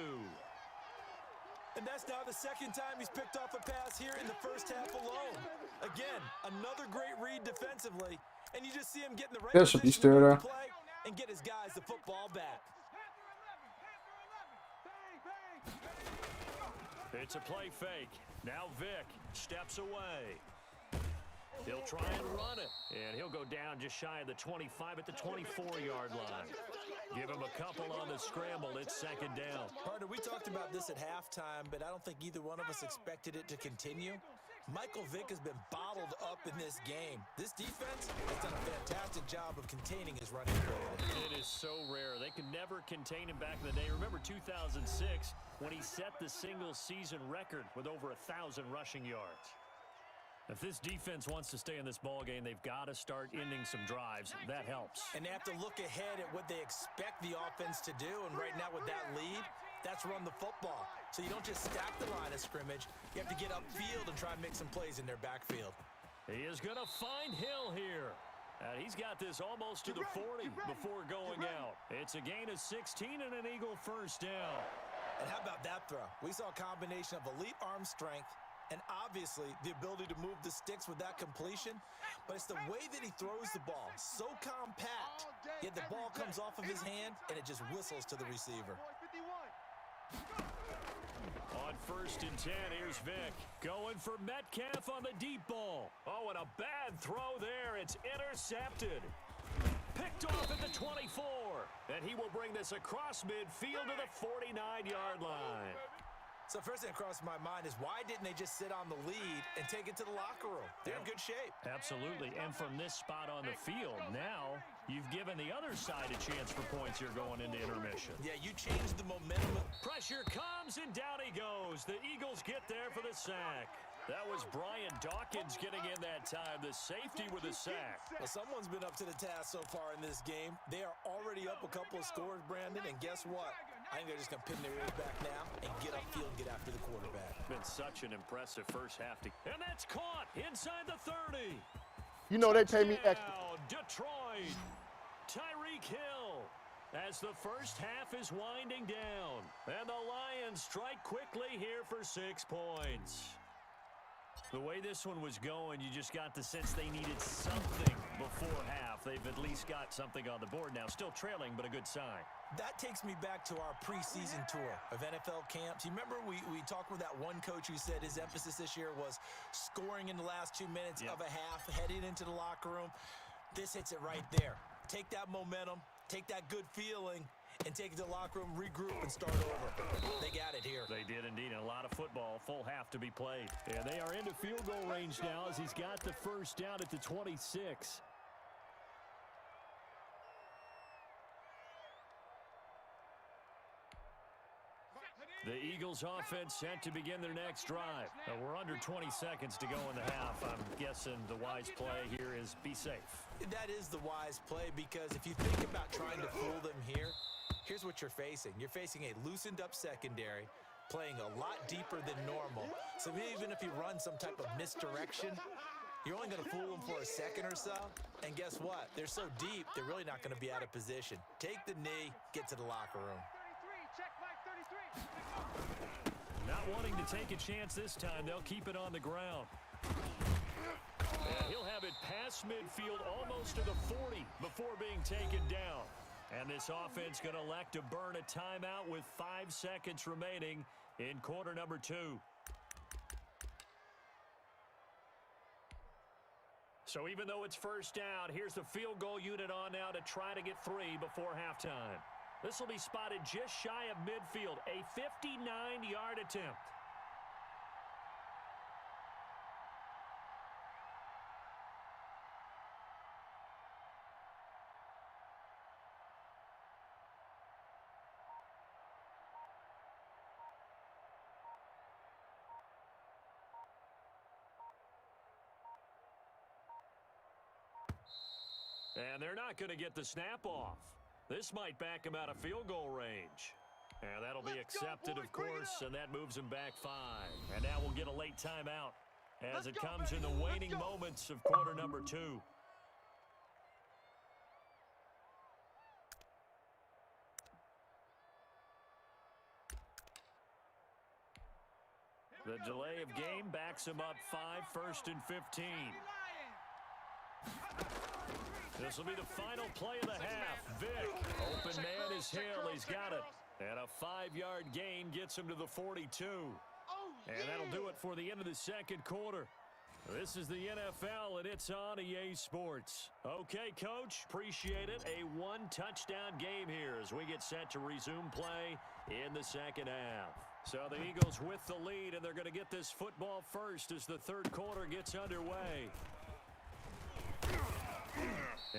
And that's now the second time he's picked off a pass here in the first half alone. Again, another great read defensively. And you just see him get in the right position to play and get his guys the football back. It's a play fake. Now Vick steps away. He'll try and run it. And he'll go down just shy of the 25 at the 24-yard line. Give him a couple on the scramble. It's 2nd down. Partner, we talked about this at halftime, but I don't think either one of us expected it to continue. Michael Vick has been bottled up in this game. This defense has done a fantastic job of containing his running ability. It is so rare. They could never contain him back in the day. Remember 2006 when he set the single-season record with over 1,000 rushing yards. If this defense wants to stay in this ballgame, they've got to start ending some drives. That helps. And they have to look ahead at what they expect the offense to do. And right now with that lead, that's run the football. So you don't just stack the line of scrimmage. You have to get upfield and try and make some plays in their backfield. He is going to find Hill here. And he's got this almost to the 40 before going out. It's a gain of 16 and an Eagle first down. And how about that throw? We saw a combination of elite arm strength and obviously the ability to move the sticks with that completion. But it's the way that he throws the ball. So compact. Yet the ball comes off of his hand and it just whistles to the receiver. On 1st and 10, here's Vick. Going for Metcalf on the deep ball. Oh, and a bad throw there. It's intercepted. Picked off at the 24. And he will bring this across midfield to the 49-yard line. So first thing that crosses my mind is why didn't they just sit on the lead and take it to the locker room? They're in good shape. Absolutely. And from this spot on the field, now you've given the other side a chance for points here going into intermission. Yeah, you changed the momentum. Pressure comes, and down he goes. The Eagles get there for the sack. That was Brian Dawkins getting in that time, the safety with a sack. Well, someone's been up to the task so far in this game. They are already up a couple of scores, Brandon, and guess what? I think they're just going to pin their ears back now and get upfield and get after the quarterback. Been such an impressive first half. And that's caught inside the 30. You know they pay me extra. Detroit. Tyreek Hill. As the first half is winding down. And the Lions strike quickly here for 6 points. The way this one was going, you just got the sense they needed something before half. They've at least got something on the board now. Still trailing, but a good sign. That takes me back to our preseason tour of NFL camps. You remember we talked with that one coach who said his emphasis this year was scoring in the last 2 minutes of a half, heading into the locker room. This hits it right there. Take that momentum, take that good feeling, and take it to the locker room, regroup, and start over. They got it here. They did indeed. And a lot of football, full half to be played. And they are into field goal range now as he's got the first down at the 26. The Eagles offense set to begin their next drive. We're under 20 seconds to go in the half. I'm guessing the wise play here is be safe. That is the wise play, because if you think about trying to fool them here, here's what you're facing. You're facing a loosened up secondary, playing a lot deeper than normal. So even if you run some type of misdirection, you're only going to fool them for a second or so. And guess what? They're so deep, they're really not going to be out of position. Take the knee, get to the locker room. 33, check Mike 33. Not wanting to take a chance this time, they'll keep it on the ground. And he'll have it past midfield almost to the 40 before being taken down. And this offense going to elect to burn a timeout with 5 seconds remaining in quarter number 2. So even though it's first down, here's the field goal unit on now to try to get 3 before halftime. This will be spotted just shy of midfield, a 59-yard attempt. And they're not going to get the snap off. This might back him out of field goal range. And that'll be accepted, of course, and that moves him back 5. And now we'll get a late timeout as it comes in the waning moments of quarter number 2. The delay of game backs him up 5, 1st and 15. This will be the final play of the half. Vick, open man is Hill. He's got it. And a 5-yard gain gets him to the 42. And that'll do it for the end of the second quarter. This is the NFL, and it's on EA Sports. Okay, Coach, appreciate it. A 1-touchdown game here as we get set to resume play in the second half. So the Eagles with the lead, and they're going to get this football first as the third quarter gets underway.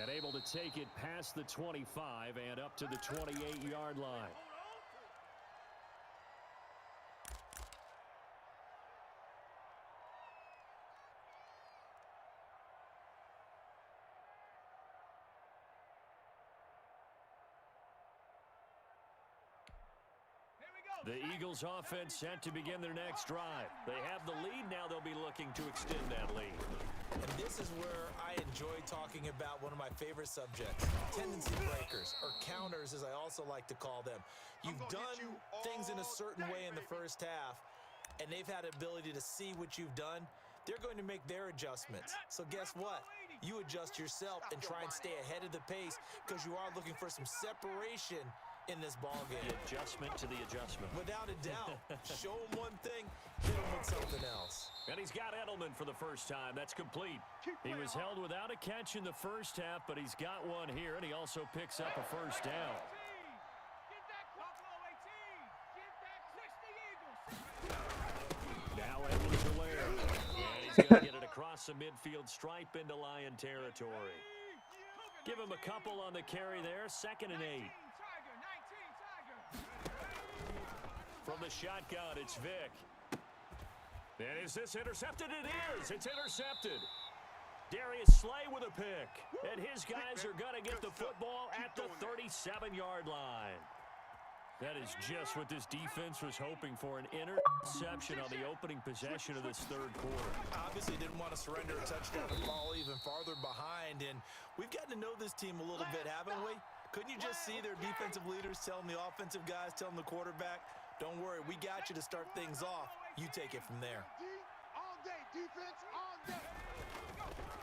And able to take it past the 25 and up to the 28-yard line. The Eagles offense set to begin their next drive. They have the lead now. They'll be looking to extend that lead. And this is where I enjoy talking about one of my favorite subjects, tendency breakers, or counters as I also like to call them. You've done things in a certain way in the first half, and they've had the ability to see what you've done. They're going to make their adjustments. So guess what? You adjust yourself and try and stay ahead of the pace because you are looking for some separation in this ball game. The adjustment to the adjustment. Without a doubt. Show him one thing, hit him with something else. And he's got Edelman for the first time. That's complete. He was held without a catch in the first half, but he's got one here, and he also picks up a first down. Get that Buffalo 18. Get that 60 Eagles. Now Edwards-Helaire. And he's going to get it across the midfield stripe into Lion territory. Give him a couple on the carry there. 2nd and 8. From the shotgun, it's Vick. And is this intercepted? It is. It's intercepted. Darius Slay with a pick. And his guys are going to get the football at the 37-yard line. That is just what this defense was hoping for, an interception on the opening possession of this third quarter. Obviously didn't want to surrender a touchdown and fall even farther behind. And we've gotten to know this team a little bit, haven't we? Couldn't you just see their defensive leaders telling the offensive guys, telling the quarterback, don't worry, we got you to start things off. You take it from there. All day, defense, all day.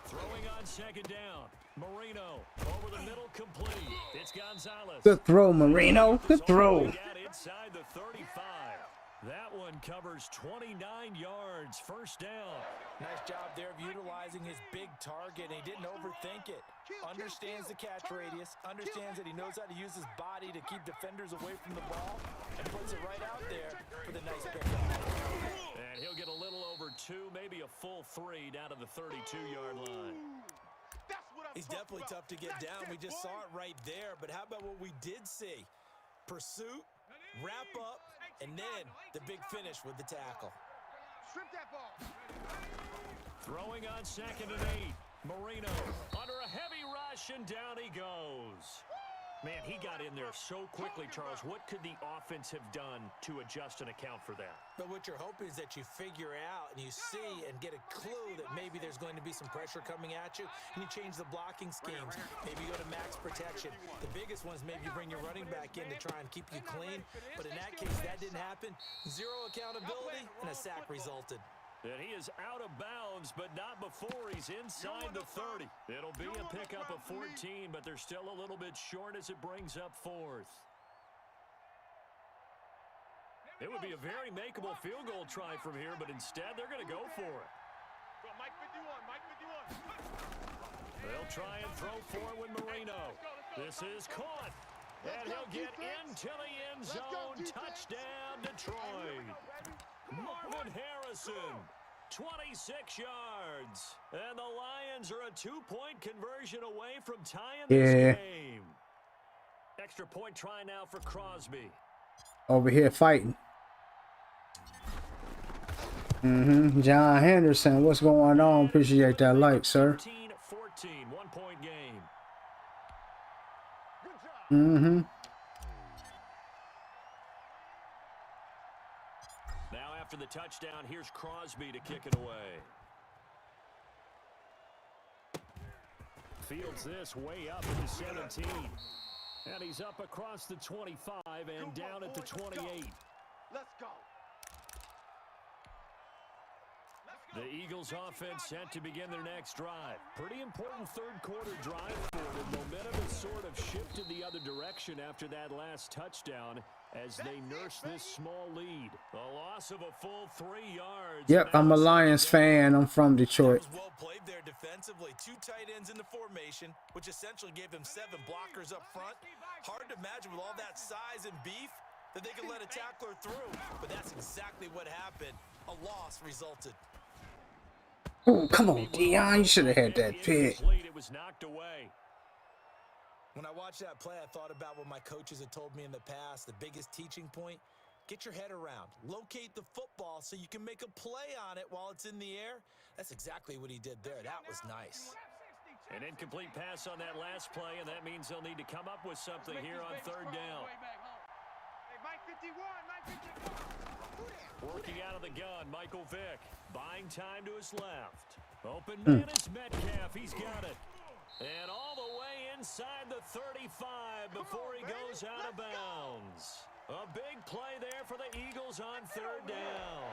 Throwing on 2nd down. Marino over the middle, complete. It's Gonzalez. Good throw, Marino. Good throw. Inside the 35. That one covers 29 yards. First down. Nice job there of utilizing his big target. He didn't overthink it. Understands the catch radius. Understands that he knows how to use his body to keep defenders away from the ball. And puts it right out there for the nice pickup. And he'll get a little over 2, maybe a full 3 down to the 32-yard line. He's definitely tough to get down. We just saw it right there. But how about what we did see? Pursuit, wrap up, And then the big finish with the tackle. Strip that ball. Throwing on 2nd and 8. Marino under a heavy rush, and down he goes. Man, he got in there so quickly, Charles. What could the offense have done to adjust and account for that? But what you're hoping is that you figure out and you see and get a clue that maybe there's going to be some pressure coming at you, and you change the blocking schemes. Maybe you go to max protection. The biggest one is maybe you bring your running back in to try and keep you clean. But in that case, that didn't happen. Zero accountability, and a sack resulted. And he is out of bounds, but not before he's inside the 30. It'll be a pickup of 14, but they're still a little bit short as it brings up 4th. It would be a very makeable field goal try from here, but instead they're going to go for it. Mike 51, Mike 51. They'll try and throw for it with Marino. This is caught. And he'll get into the end zone. Touchdown, Detroit. Marvin Harrison, 26 yards. And the Lions are a 2-point conversion away from tying this game. Extra point try now for Crosby. Over here fighting. John Henderson, what's going on? Appreciate that like, sir. 13-14, 1-point game. Now after the touchdown, here's Crosby to kick it away. Fields this way up at the 17. And he's up across the 25 and down at the 28. Let's go. The Eagles offense set to begin their next drive. Pretty important third quarter drive for them. Momentum has sort of shifted the other direction after that last touchdown as they nurse this small lead. A loss of a full 3 yards. Yep, I'm a Lions fan. I'm from Detroit. Well played there defensively. 2 tight ends in the formation, which essentially gave them 7 blockers up front. Hard to imagine with all that size and beef that they could let a tackler through. But that's exactly what happened. A loss resulted. Oh, come on, Dion. You should have had that pick. It was knocked away. When I watched that play, I thought about what my coaches had told me in the past. The biggest teaching point, get your head around. Locate the football so you can make a play on it while it's in the air. That's exactly what he did there. That was nice. An incomplete pass on that last play, and that means they'll need to come up with something here on 3rd down. Hey, Mike 51, Mike 51. Working out of the gun, Michael Vick. Buying time to his left. Open man is Metcalf. He's got it. And all the way inside the 35 before he goes out of bounds. A big play there for the Eagles on 3rd down.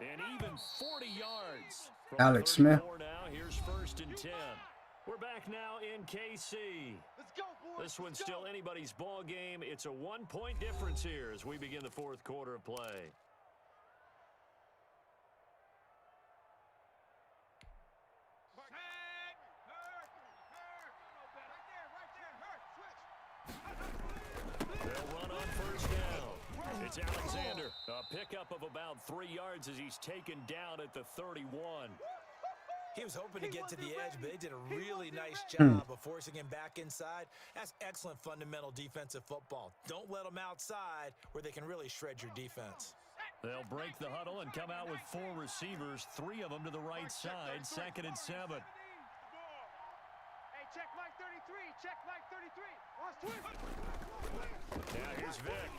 And even 40 yards. From Alex Smith. Now, here's 1st and 10. We're back now in KC. Let's go, boys. This one's still anybody's ball game. It's a 1-point difference here as we begin the 4th quarter of play. They'll run on 1st down. It's Alexander. A pickup of about 3 yards as he's taken down at the 31. He was hoping to get to the edge, but they did a really nice job of forcing him back inside. That's excellent fundamental defensive football. Don't let them outside where they can really shred your defense. They'll break the huddle and come out with 4 receivers, 3 of them to the right side, 2nd and 7. Hey, check Mike 33. Check Mike 33. Now here's Vick.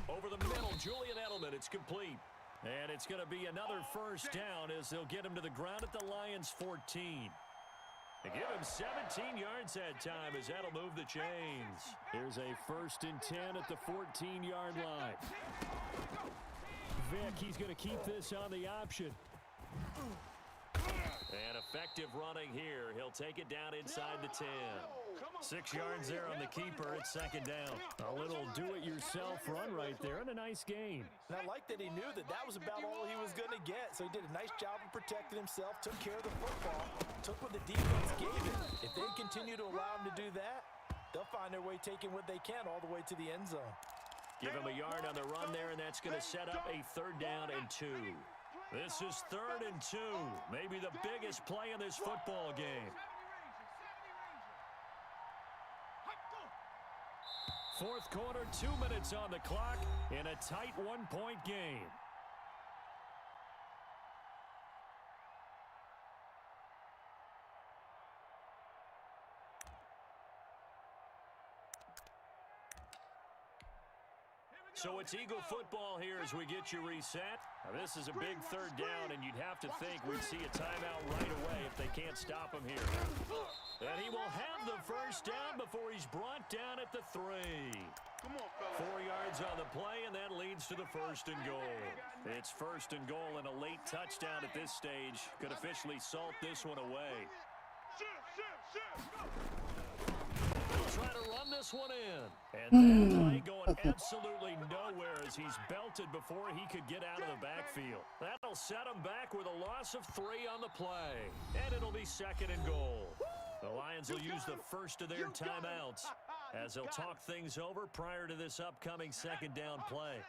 Over the middle, Julian Edelman. It's complete. And it's going to be another 1st down as they'll get him to the ground at the Lions' 14. They give him 17 yards that time as that'll move the chains. Here's a 1st and 10 at the 14-yard line. Vick, he's going to keep this on the option. And effective running here. He'll take it down inside the 10. 6 yards there on the keeper. It's 2nd down. A little do-it-yourself run right there and a nice gain. And I like that he knew that that was about all he was going to get. So he did a nice job of protecting himself, took care of the football, took what the defense gave him. If they continue to allow him to do that, they'll find their way taking what they can all the way to the end zone. Give him a yard on the run there, and that's going to set up a 3rd down and 2. This is 3rd and 2. Maybe the biggest play in this football game. Fourth quarter, 2 minutes on the clock in a tight one-point game. So it's Eagle football here as we get you reset. Now this is a big third down, and you'd have to think we'd see a timeout right away if they can't stop him here. And he will have the first down before he's brought down at the 3. Come on, fella. 4 yards on the play, and that leads to the first and goal. It's first and goal, and a late touchdown at this stage could officially salt this one away. He'll try to run this one in. And that play going absolutely nowhere as he's belted before he could get out of the backfield. That'll set him back with a loss of 3 on the play. And it'll be second and goal. The Lions will use the first of their timeouts as they'll talk things over prior to this upcoming second down play.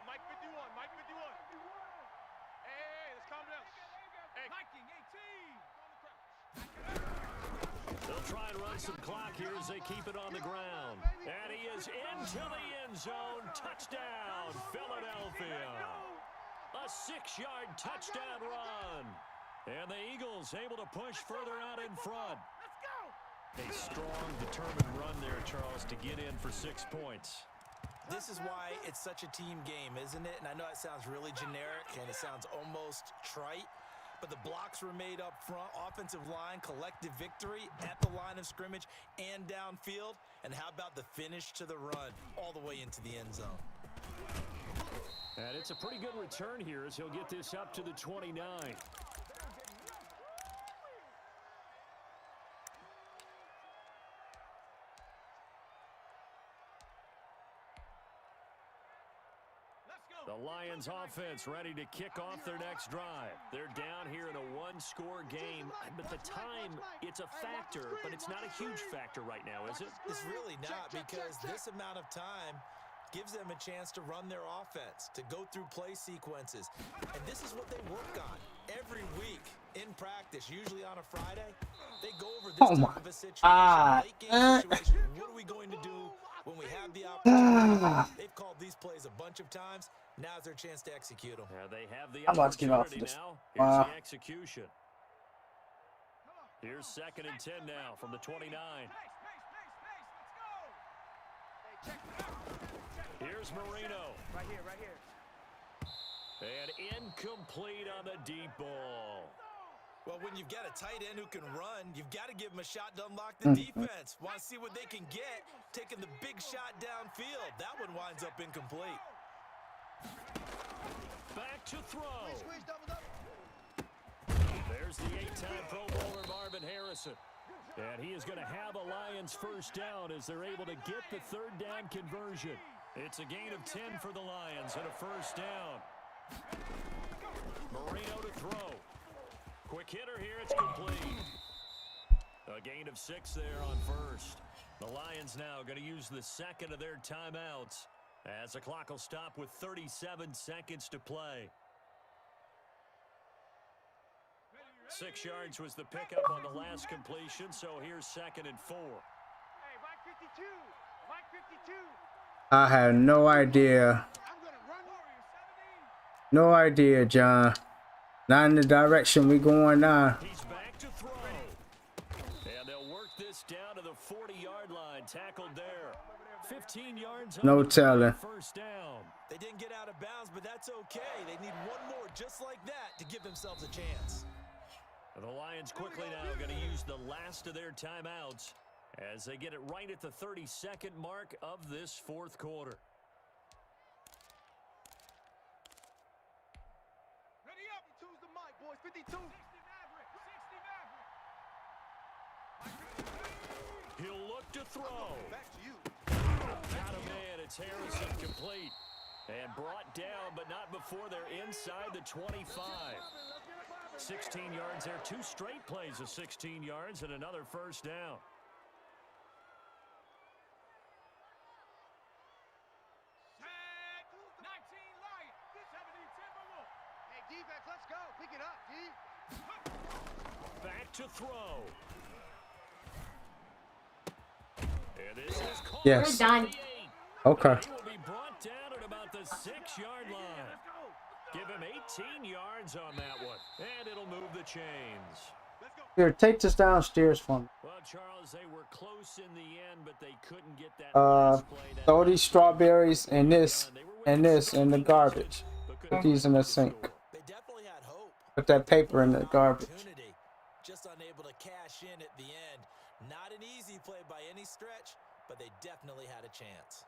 Mike 51, Mike 51. Hey, let's calm down. Hey. Viking 18. They'll try and run some clock here as they keep it on the ground. And he is into the end zone. Touchdown, Philadelphia. A 6-yard touchdown run. And the Eagles able to push further out in front. A strong, determined run there, Charles, to get in for 6 points. This is why it's such a team game, isn't it? And I know it sounds really generic and it sounds almost trite, but the blocks were made up front, offensive line, collective victory at the line of scrimmage and downfield. And how about the finish to the run all the way into the end zone? And it's a pretty good return here as he'll get this up to the 29. The Lions offense ready to kick off their next drive. They're down here in a one-score game, but the time, it's a factor, but it's not a huge factor right now, is it? It's really not, because this amount of time gives them a chance to run their offense, to go through play sequences. And this is what they work on every week in practice, usually on a Friday. They go over this type of a situation, late game situation. What are we going to do when we have the opportunity? They've called these plays a bunch of times. Now's their chance to execute them. They have the I'm about to give up for opportunity this. now. Here's the execution. Here's second and 10 now from the 29. Here's Marino. Right here, right here. And incomplete on the deep ball. Well, when you've got a tight end who can run, you've got to give him a shot to unlock the defense. Want to see what they can get, taking the big shot downfield. That one winds up incomplete. Back to throw. There's the 8-time Pro Bowler Marvin Harrison. And he is going to have a Lions first down as they're able to get the third down conversion. It's a gain of 10 for the Lions and a first down. Marino to throw. Quick hitter here, it's complete. A gain of 6 there on first. The Lions now going to use the second of their timeouts as the clock will stop with 37 seconds to play. 6 yards was the pickup on the last completion, so here's second and 4. Hey, Mike 52. Mike 52. I have no idea. No idea, John. Not in the direction we going now. He's back to throw. And they'll work this down to the 40-yard line. Tackled there. 15 yards on No the telling. first down. They didn't get out of bounds, but that's okay. They need one more just like that to give themselves a chance. The Lions quickly now going to use the last of their timeouts as they get it right at the 32nd mark of this fourth quarter. Ready up. 52's the mic, boys. 52. 60 Maverick. 60 Maverick. He'll look to throw. Back to you. Got a man. It's Harrison complete. And brought down, but not before they're inside the 25. 16 yards there. 2 straight plays of 16 yards and another first down. Sack. 19 Lions. 17 Timberwolves. Hey, Pick it up, D. Back to throw. And this is caught Yes. at Done. the 8. Okay. He will be brought down at about the 6-yard line. Give him 18 yards on that one. And it'll move the chains. Here, take this downstairs for me. Well, Charles, they were close in the end, but they couldn't get that Uh, last play down. throw these strawberries and this in the garbage. Put these in the sink. They definitely had hope. Put that paper in the garbage. Opportunity. Just unable to cash in at the end. Not an easy play by any stretch, but they definitely had a chance.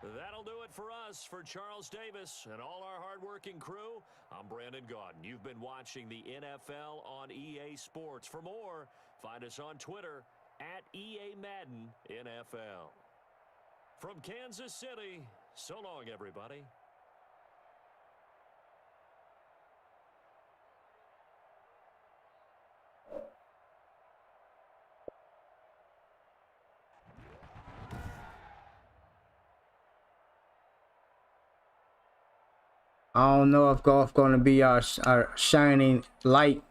That'll do it for us. For Charles Davis and all our hardworking crew, I'm Brandon Gaudin. You've been watching the NFL on EA Sports. For more, find us on Twitter at EA Madden NFL. From Kansas City, so long, everybody. I don't know if golf going to be our shining light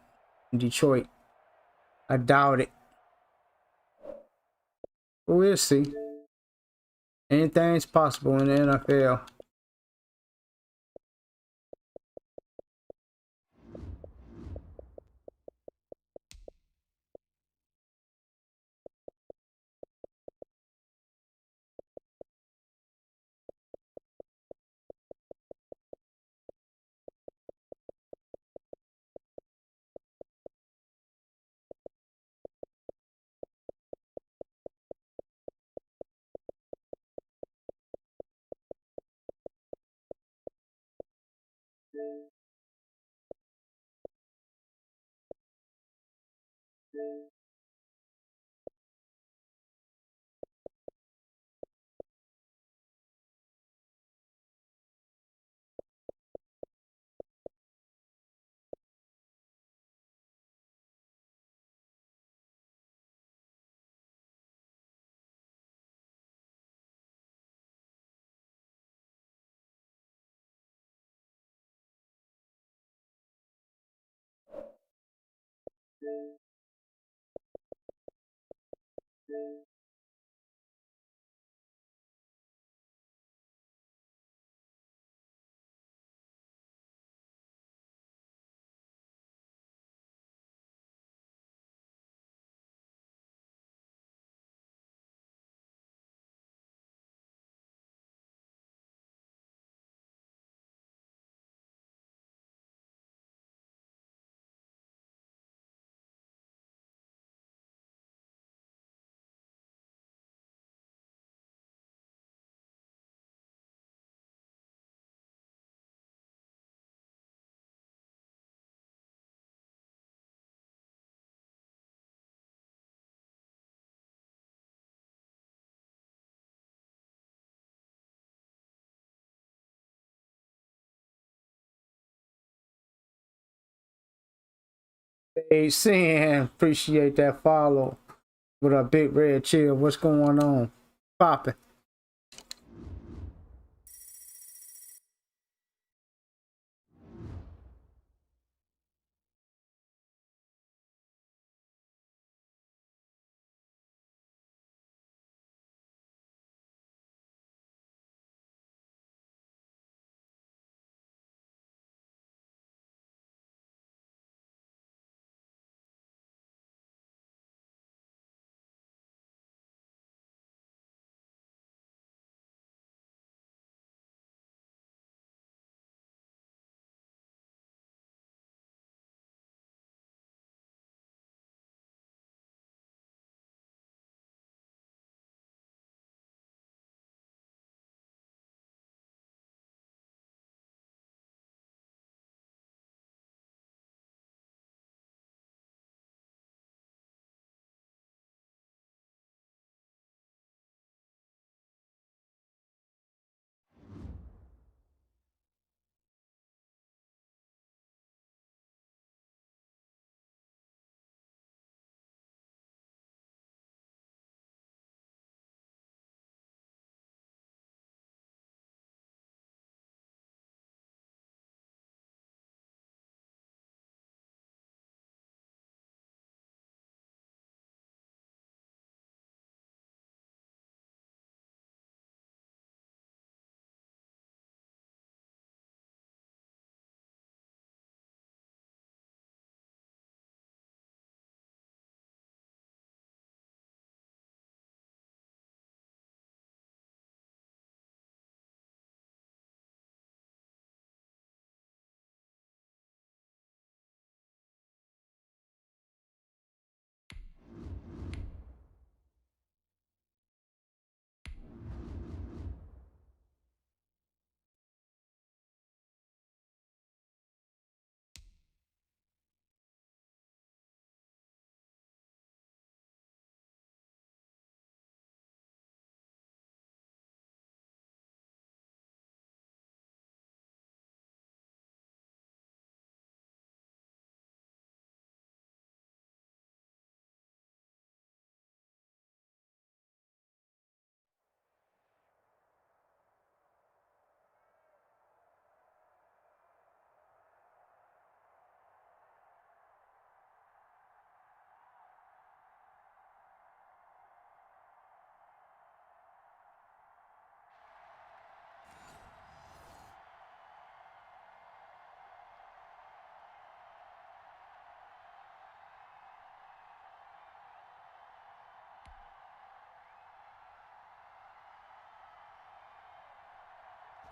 in Detroit. I doubt it. But we'll see. Anything's possible in the NFL. Hey, Sam, appreciate that follow. With a big red chill. What's going on? Poppin'.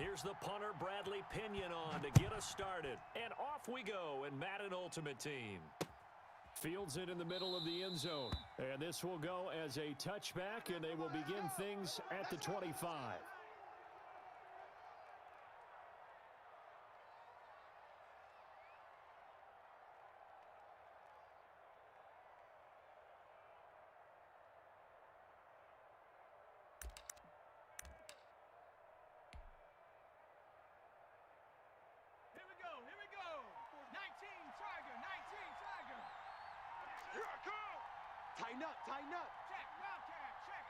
Here's the punter, Bradley Pinion, on to get us started. And off we go in Madden Ultimate Team. Fields it in the middle of the end zone. And this will go as a touchback, and they will begin things at the 25. Here we go. 19 Tiger, 19 Tiger. Here I come. Tighten up, tighten up. Check, Wildcat, check.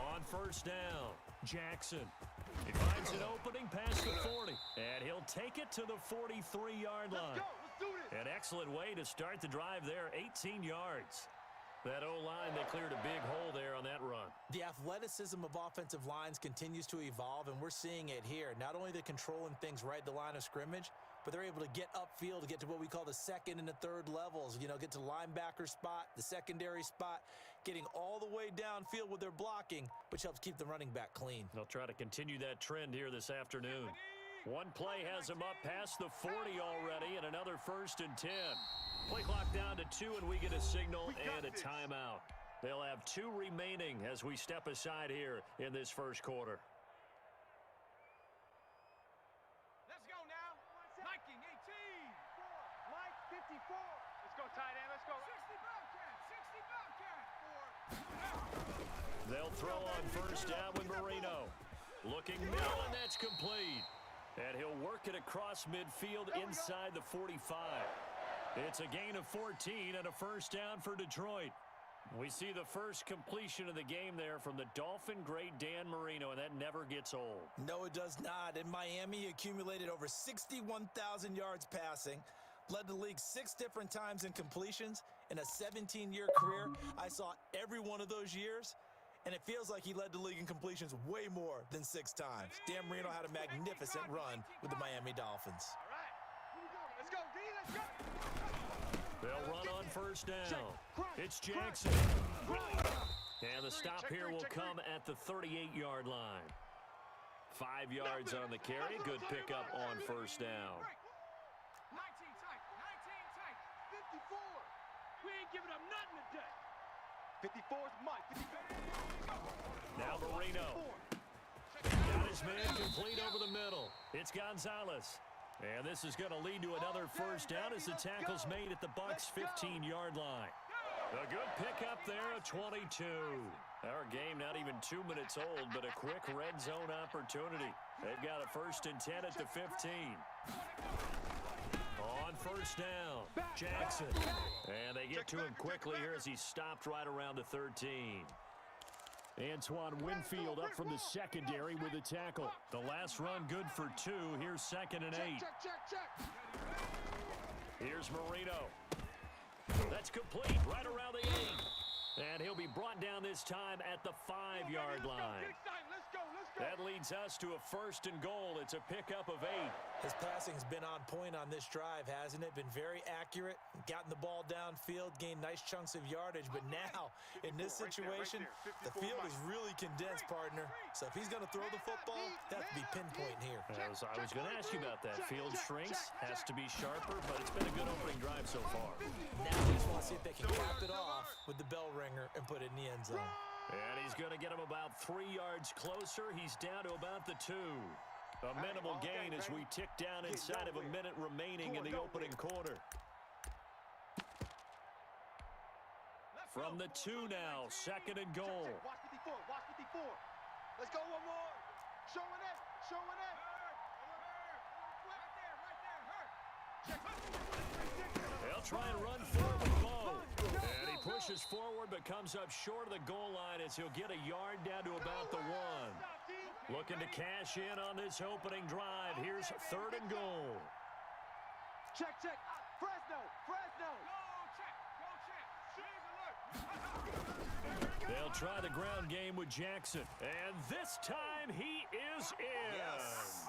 On first down, Jackson. He finds an opening past the 40, and he'll take it to the 43-yard line. Let's go, let's do this. An excellent way to start the drive there, 18 yards. That O-line, they cleared a big hole there on that run. The athleticism of offensive lines continues to evolve, and we're seeing it here. Not only they're controlling things right at the line of scrimmage, but they're able to get upfield to get to what we call the second and the third levels. You know, get to the linebacker spot, the secondary spot, getting all the way downfield with their blocking, which helps keep the running back clean. They'll try to continue that trend here this afternoon. One play has him up past the 40 already, and another 1st and 10. Play clock down to 2, and we get a signal and a timeout. They'll have 2 remaining as we step aside here in this first quarter. Let's go now. Viking 18. Mike 54. Let's go, tight end. Let's go. 60 Bobcat, 60 Bobcat. They'll throw on first down with Marino. Looking middle, and that's complete. And he'll work it across midfield inside the 45. It's a gain of 14 and a first down for Detroit. We see the first completion of the game there from the Dolphin great Dan Marino, and that never gets old. No, it does not. In Miami, he accumulated over 61,000 yards passing, led the league 6 different times in completions. In a 17-year career, I saw every one of those years, and it feels like he led the league in completions way more than 6 times. Dan Marino had a magnificent run with the Miami Dolphins. All right. Here we go. Let's go, D. Let's go. They'll run on first down. It's Jackson. And the stop here will come at the 38-yard line. 5 yards on the carry. Good pickup on first down. 19 tight, 19 tight. 54. We ain't giving up nothing today. 54 is Mike. 54. Now Marino. Got his man complete over the middle. It's Gonzalez. And this is going to lead to another first down as the tackle's made at the Bucs' 15-yard line. A good pickup there, a 22. Our game not even 2 minutes old, but a quick red zone opportunity. They've got a 1st and 10 at the 15. On first down, Jackson. And they get to him quickly here as he's stopped right around the 13. Antoine Winfield up from the secondary with a tackle. The last run good for 2. Here's 2nd and 8. Check. Here's Marino. That's complete right around the 8. And he'll be brought down this time at the 5-yard line. Let's go. That leads us to a 1st and goal. It's a pickup of 8. His passing's been on point on this drive, hasn't it? Been very accurate, gotten the ball downfield, gained nice chunks of yardage. But now, in this situation, the field is really condensed, partner. So if he's going to throw the football, that has to be pinpoint here. I was going to ask you about that. Field shrinks, has to be sharper, but it's been a good opening drive so far. Now we just want to see if they can cap it off with the bell ringer and put it in the end zone. And he's going to get him about 3 yards closer. He's down to about the 2. A minimal gain as we tick down inside of a minute remaining in the opening quarter. From the 2 now, 2nd and goal. Watch 54. Let's go one more. Showing it. They'll try and run forward with Bo. And he pushes forward but comes up short of the goal line as he'll get a yard down to about the 1. Looking to cash in on this opening drive. Here's 3rd and goal. Check. Fresno. They'll try the ground game with Jackson. And this time he is in. Yes.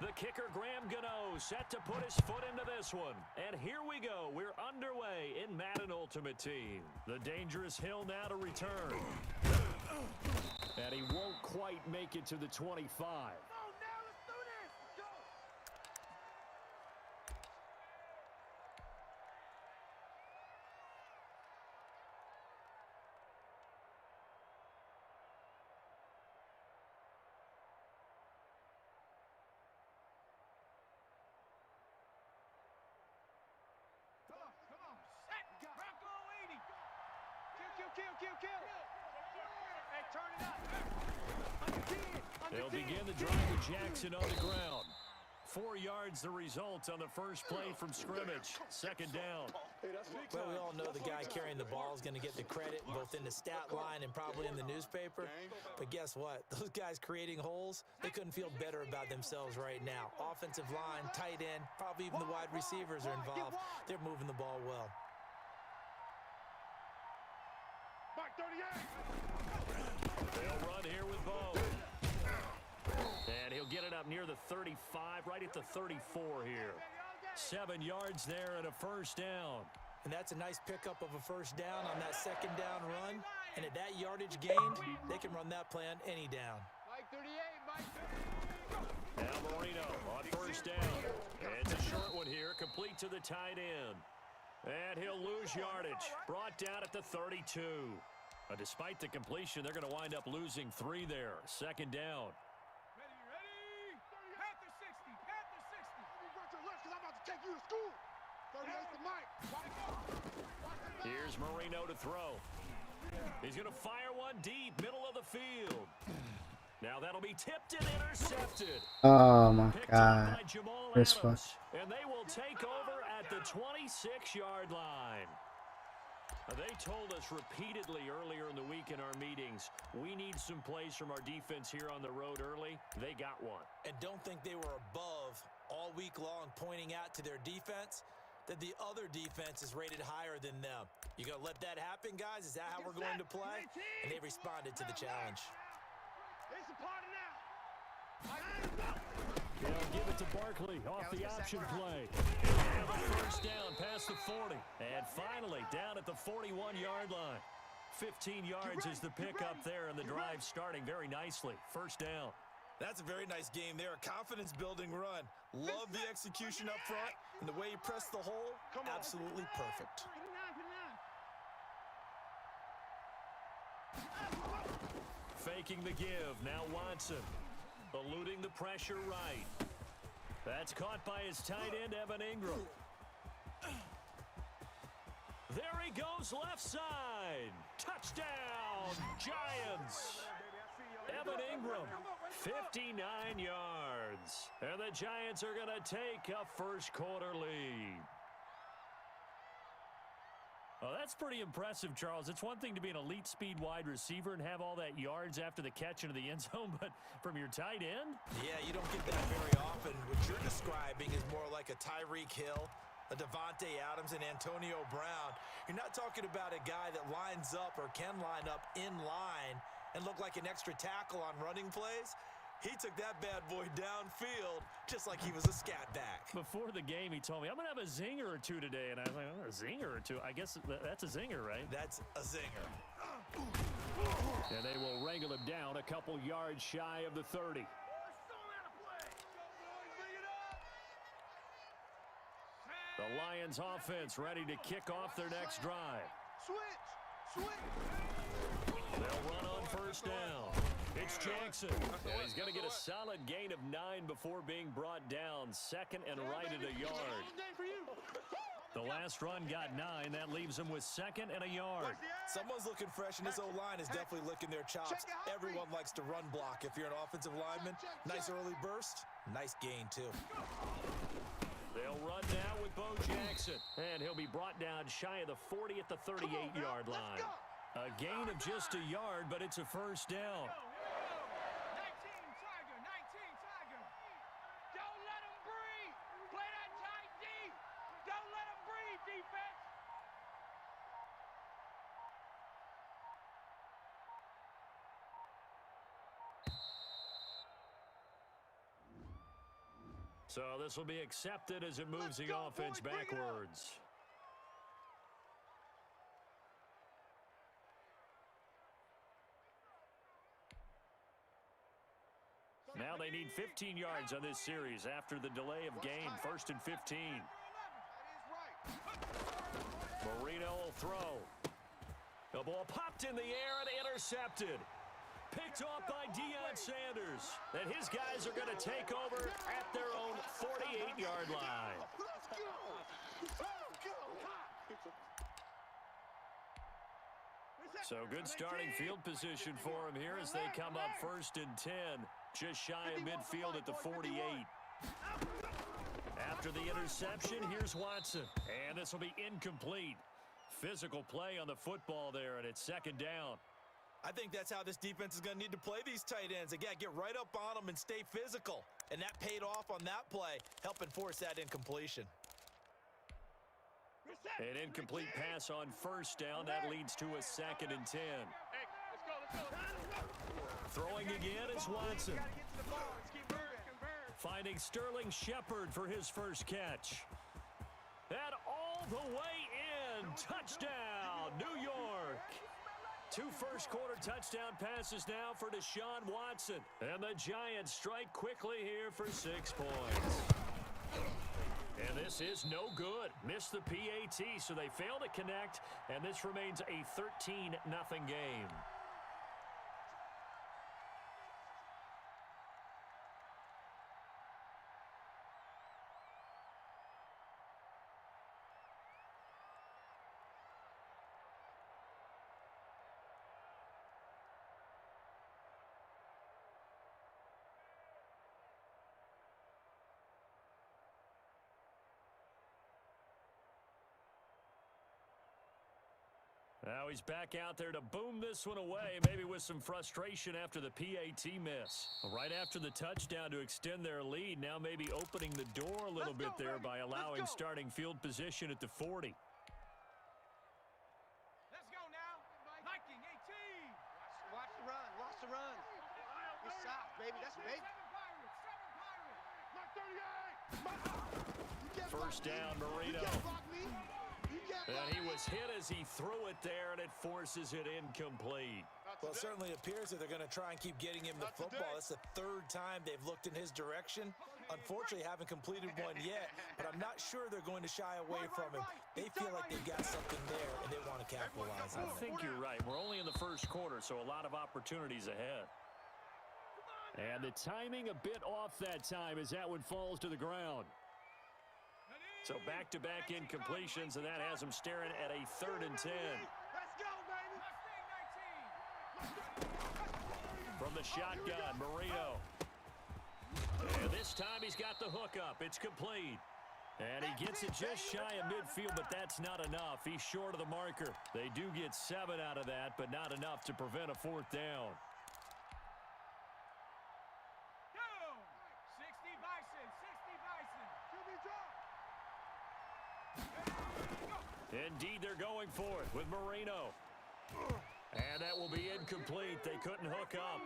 The kicker, Graham Gano, set to put his foot into this one. And here we go. We're underway in Madden Ultimate Team. The dangerous Hill now to return. And he won't quite make it to the 25. Kill. Hey, turn it up. They'll begin the drive with Jackson on the ground. 4 yards the result on the first play from scrimmage. Second down. Well, we all know the guy carrying the ball is going to get the credit both in the stat line and probably in the newspaper. But guess what? Those guys creating holes, they couldn't feel better about themselves right now. Offensive line, tight end, probably even the wide receivers are involved. They're moving the ball well. They'll run here with Bo. And he'll get it up near the 35, right at the 34 here. 7 yards there and a first down. And that's a nice pickup of a first down on that second down run. And at that yardage gained, they can run that play on any down. Now Marino on first down. It's a short one here, complete to the tight end. And he'll lose yardage. Brought down at the 32. Despite the completion, they're going to wind up losing 3 there. Second down. Ready? Panther 60. Panther 60. Here's Marino to throw. He's going to fire one deep, middle of the field. Now that'll be tipped and intercepted. Oh my Picked God. up by Jamal This Adams. And they will take over at the 26-yard line. They told us repeatedly earlier in the week in our meetings, we need some plays from our defense here on the road early. They got one. And don't think they were above all week long pointing out to their defense that the other defense is rated higher than them. You going to let that happen, guys? Is that how we're going to play? And they responded to the challenge. They'll give it to Barkley off the option play. And the first down past the 40. And finally down at the 41-yard line. 15 yards is the pickup there, and the drive starting very nicely. First down. That's a very nice game there. A confidence-building run. Love the execution up front. And the way he pressed the hole, absolutely perfect. Faking the give. Now Watson. Eluding the pressure right. That's caught by his tight end, Evan Ingram. There he goes left side. Touchdown, Giants. Evan Ingram, 59 yards. And the Giants are going to take a first quarter lead. Well, that's pretty impressive, Charles. It's one thing to be an elite speed wide receiver and have all that yards after the catch into the end zone, but from your tight end? Yeah, you don't get that very often. What you're describing is more like a Tyreek Hill, a Devontae Adams, and Antonio Brown. You're not talking about a guy that lines up or can line up in line and look like an extra tackle on running plays. He took that bad boy downfield just like he was a scat back. Before the game, he told me, I'm going to have a zinger or two today. And I was like, oh, a zinger or two? I guess that's a zinger, right? That's a zinger. And they will wrangle him down a couple yards shy of the 30. The Lions offense ready to kick off their next drive. Switch. They'll run on first down. It's Jackson. And he's going to get a solid gain of 9 before being brought down. Second and right at a yard. The last run got 9. That leaves him with second and a yard. Someone's looking fresh, and this O-line is definitely licking their chops. Everyone likes to run block if you're an offensive lineman. Nice early burst. Nice gain, too. They'll run now with Bo Jackson. And he'll be brought down shy of the 40 at the 38-yard line. A gain of just a yard, but it's a first down. 19 Tiger. Don't let him breathe. Play that tight D. Don't let him breathe, defense. So this will be accepted as it moves the offense backwards. Now they need 15 yards on this series after the delay of game. 1st and 15. Marino will throw. The ball popped in the air and intercepted. Picked off by Deion Sanders. And his guys are going to take over at their own 48-yard line. So good starting field position for him here as they come up 1st and 10. Just shy of midfield at the 48. After the interception, here's Watson. And this will be incomplete. Physical play on the football there, and it's 2nd down. I think that's how this defense is going to need to play these tight ends. Again, get right up on them and stay physical. And that paid off on that play, helping force that incompletion. An incomplete pass on 1st down. That leads to a 2nd and 10. Throwing again is Watson. Finding Sterling Shepard for his first catch. And all the way in. Touchdown, New York. 2 first-quarter touchdown passes now for Deshaun Watson. And the Giants strike quickly here for 6 points. And this is no good. Missed the PAT, so they fail to connect, and this remains a 13-0 game. Now he's back out there to boom this one away, maybe with some frustration after the PAT miss. Right after the touchdown to extend their lead, now maybe opening the door a little bit there by allowing starting field position at the 40. Let's go now. Viking 18. Watch the run. Watch the run. You're soft, baby. That's big. 7 Pirates. 7 Pirates. 1st down, Marino. And he was hit as he threw it there, and it forces it incomplete. Well, it certainly appears that they're going to try and keep getting him the football. That's the 3rd time they've looked in his direction. Unfortunately, haven't completed one yet, but I'm not sure they're going to shy away from him. They feel like they've got something there, and they want to capitalize on it. I think you're right. We're only in the 1st quarter, so a lot of opportunities ahead. And the timing a bit off that time as that one falls to the ground. So back-to-back incompletions, and that has them staring at a 3rd and 10. Let's go, baby. From the shotgun, Marino. And this time he's got the hook up. It's complete. And he gets it just shy of midfield, but that's not enough. He's short of the marker. They do get 7 out of that, but not enough to prevent a 4th down. Go. 60 Bison. 60 Bison. Indeed, they're going for it with Marino. And that will be incomplete. They couldn't hook up.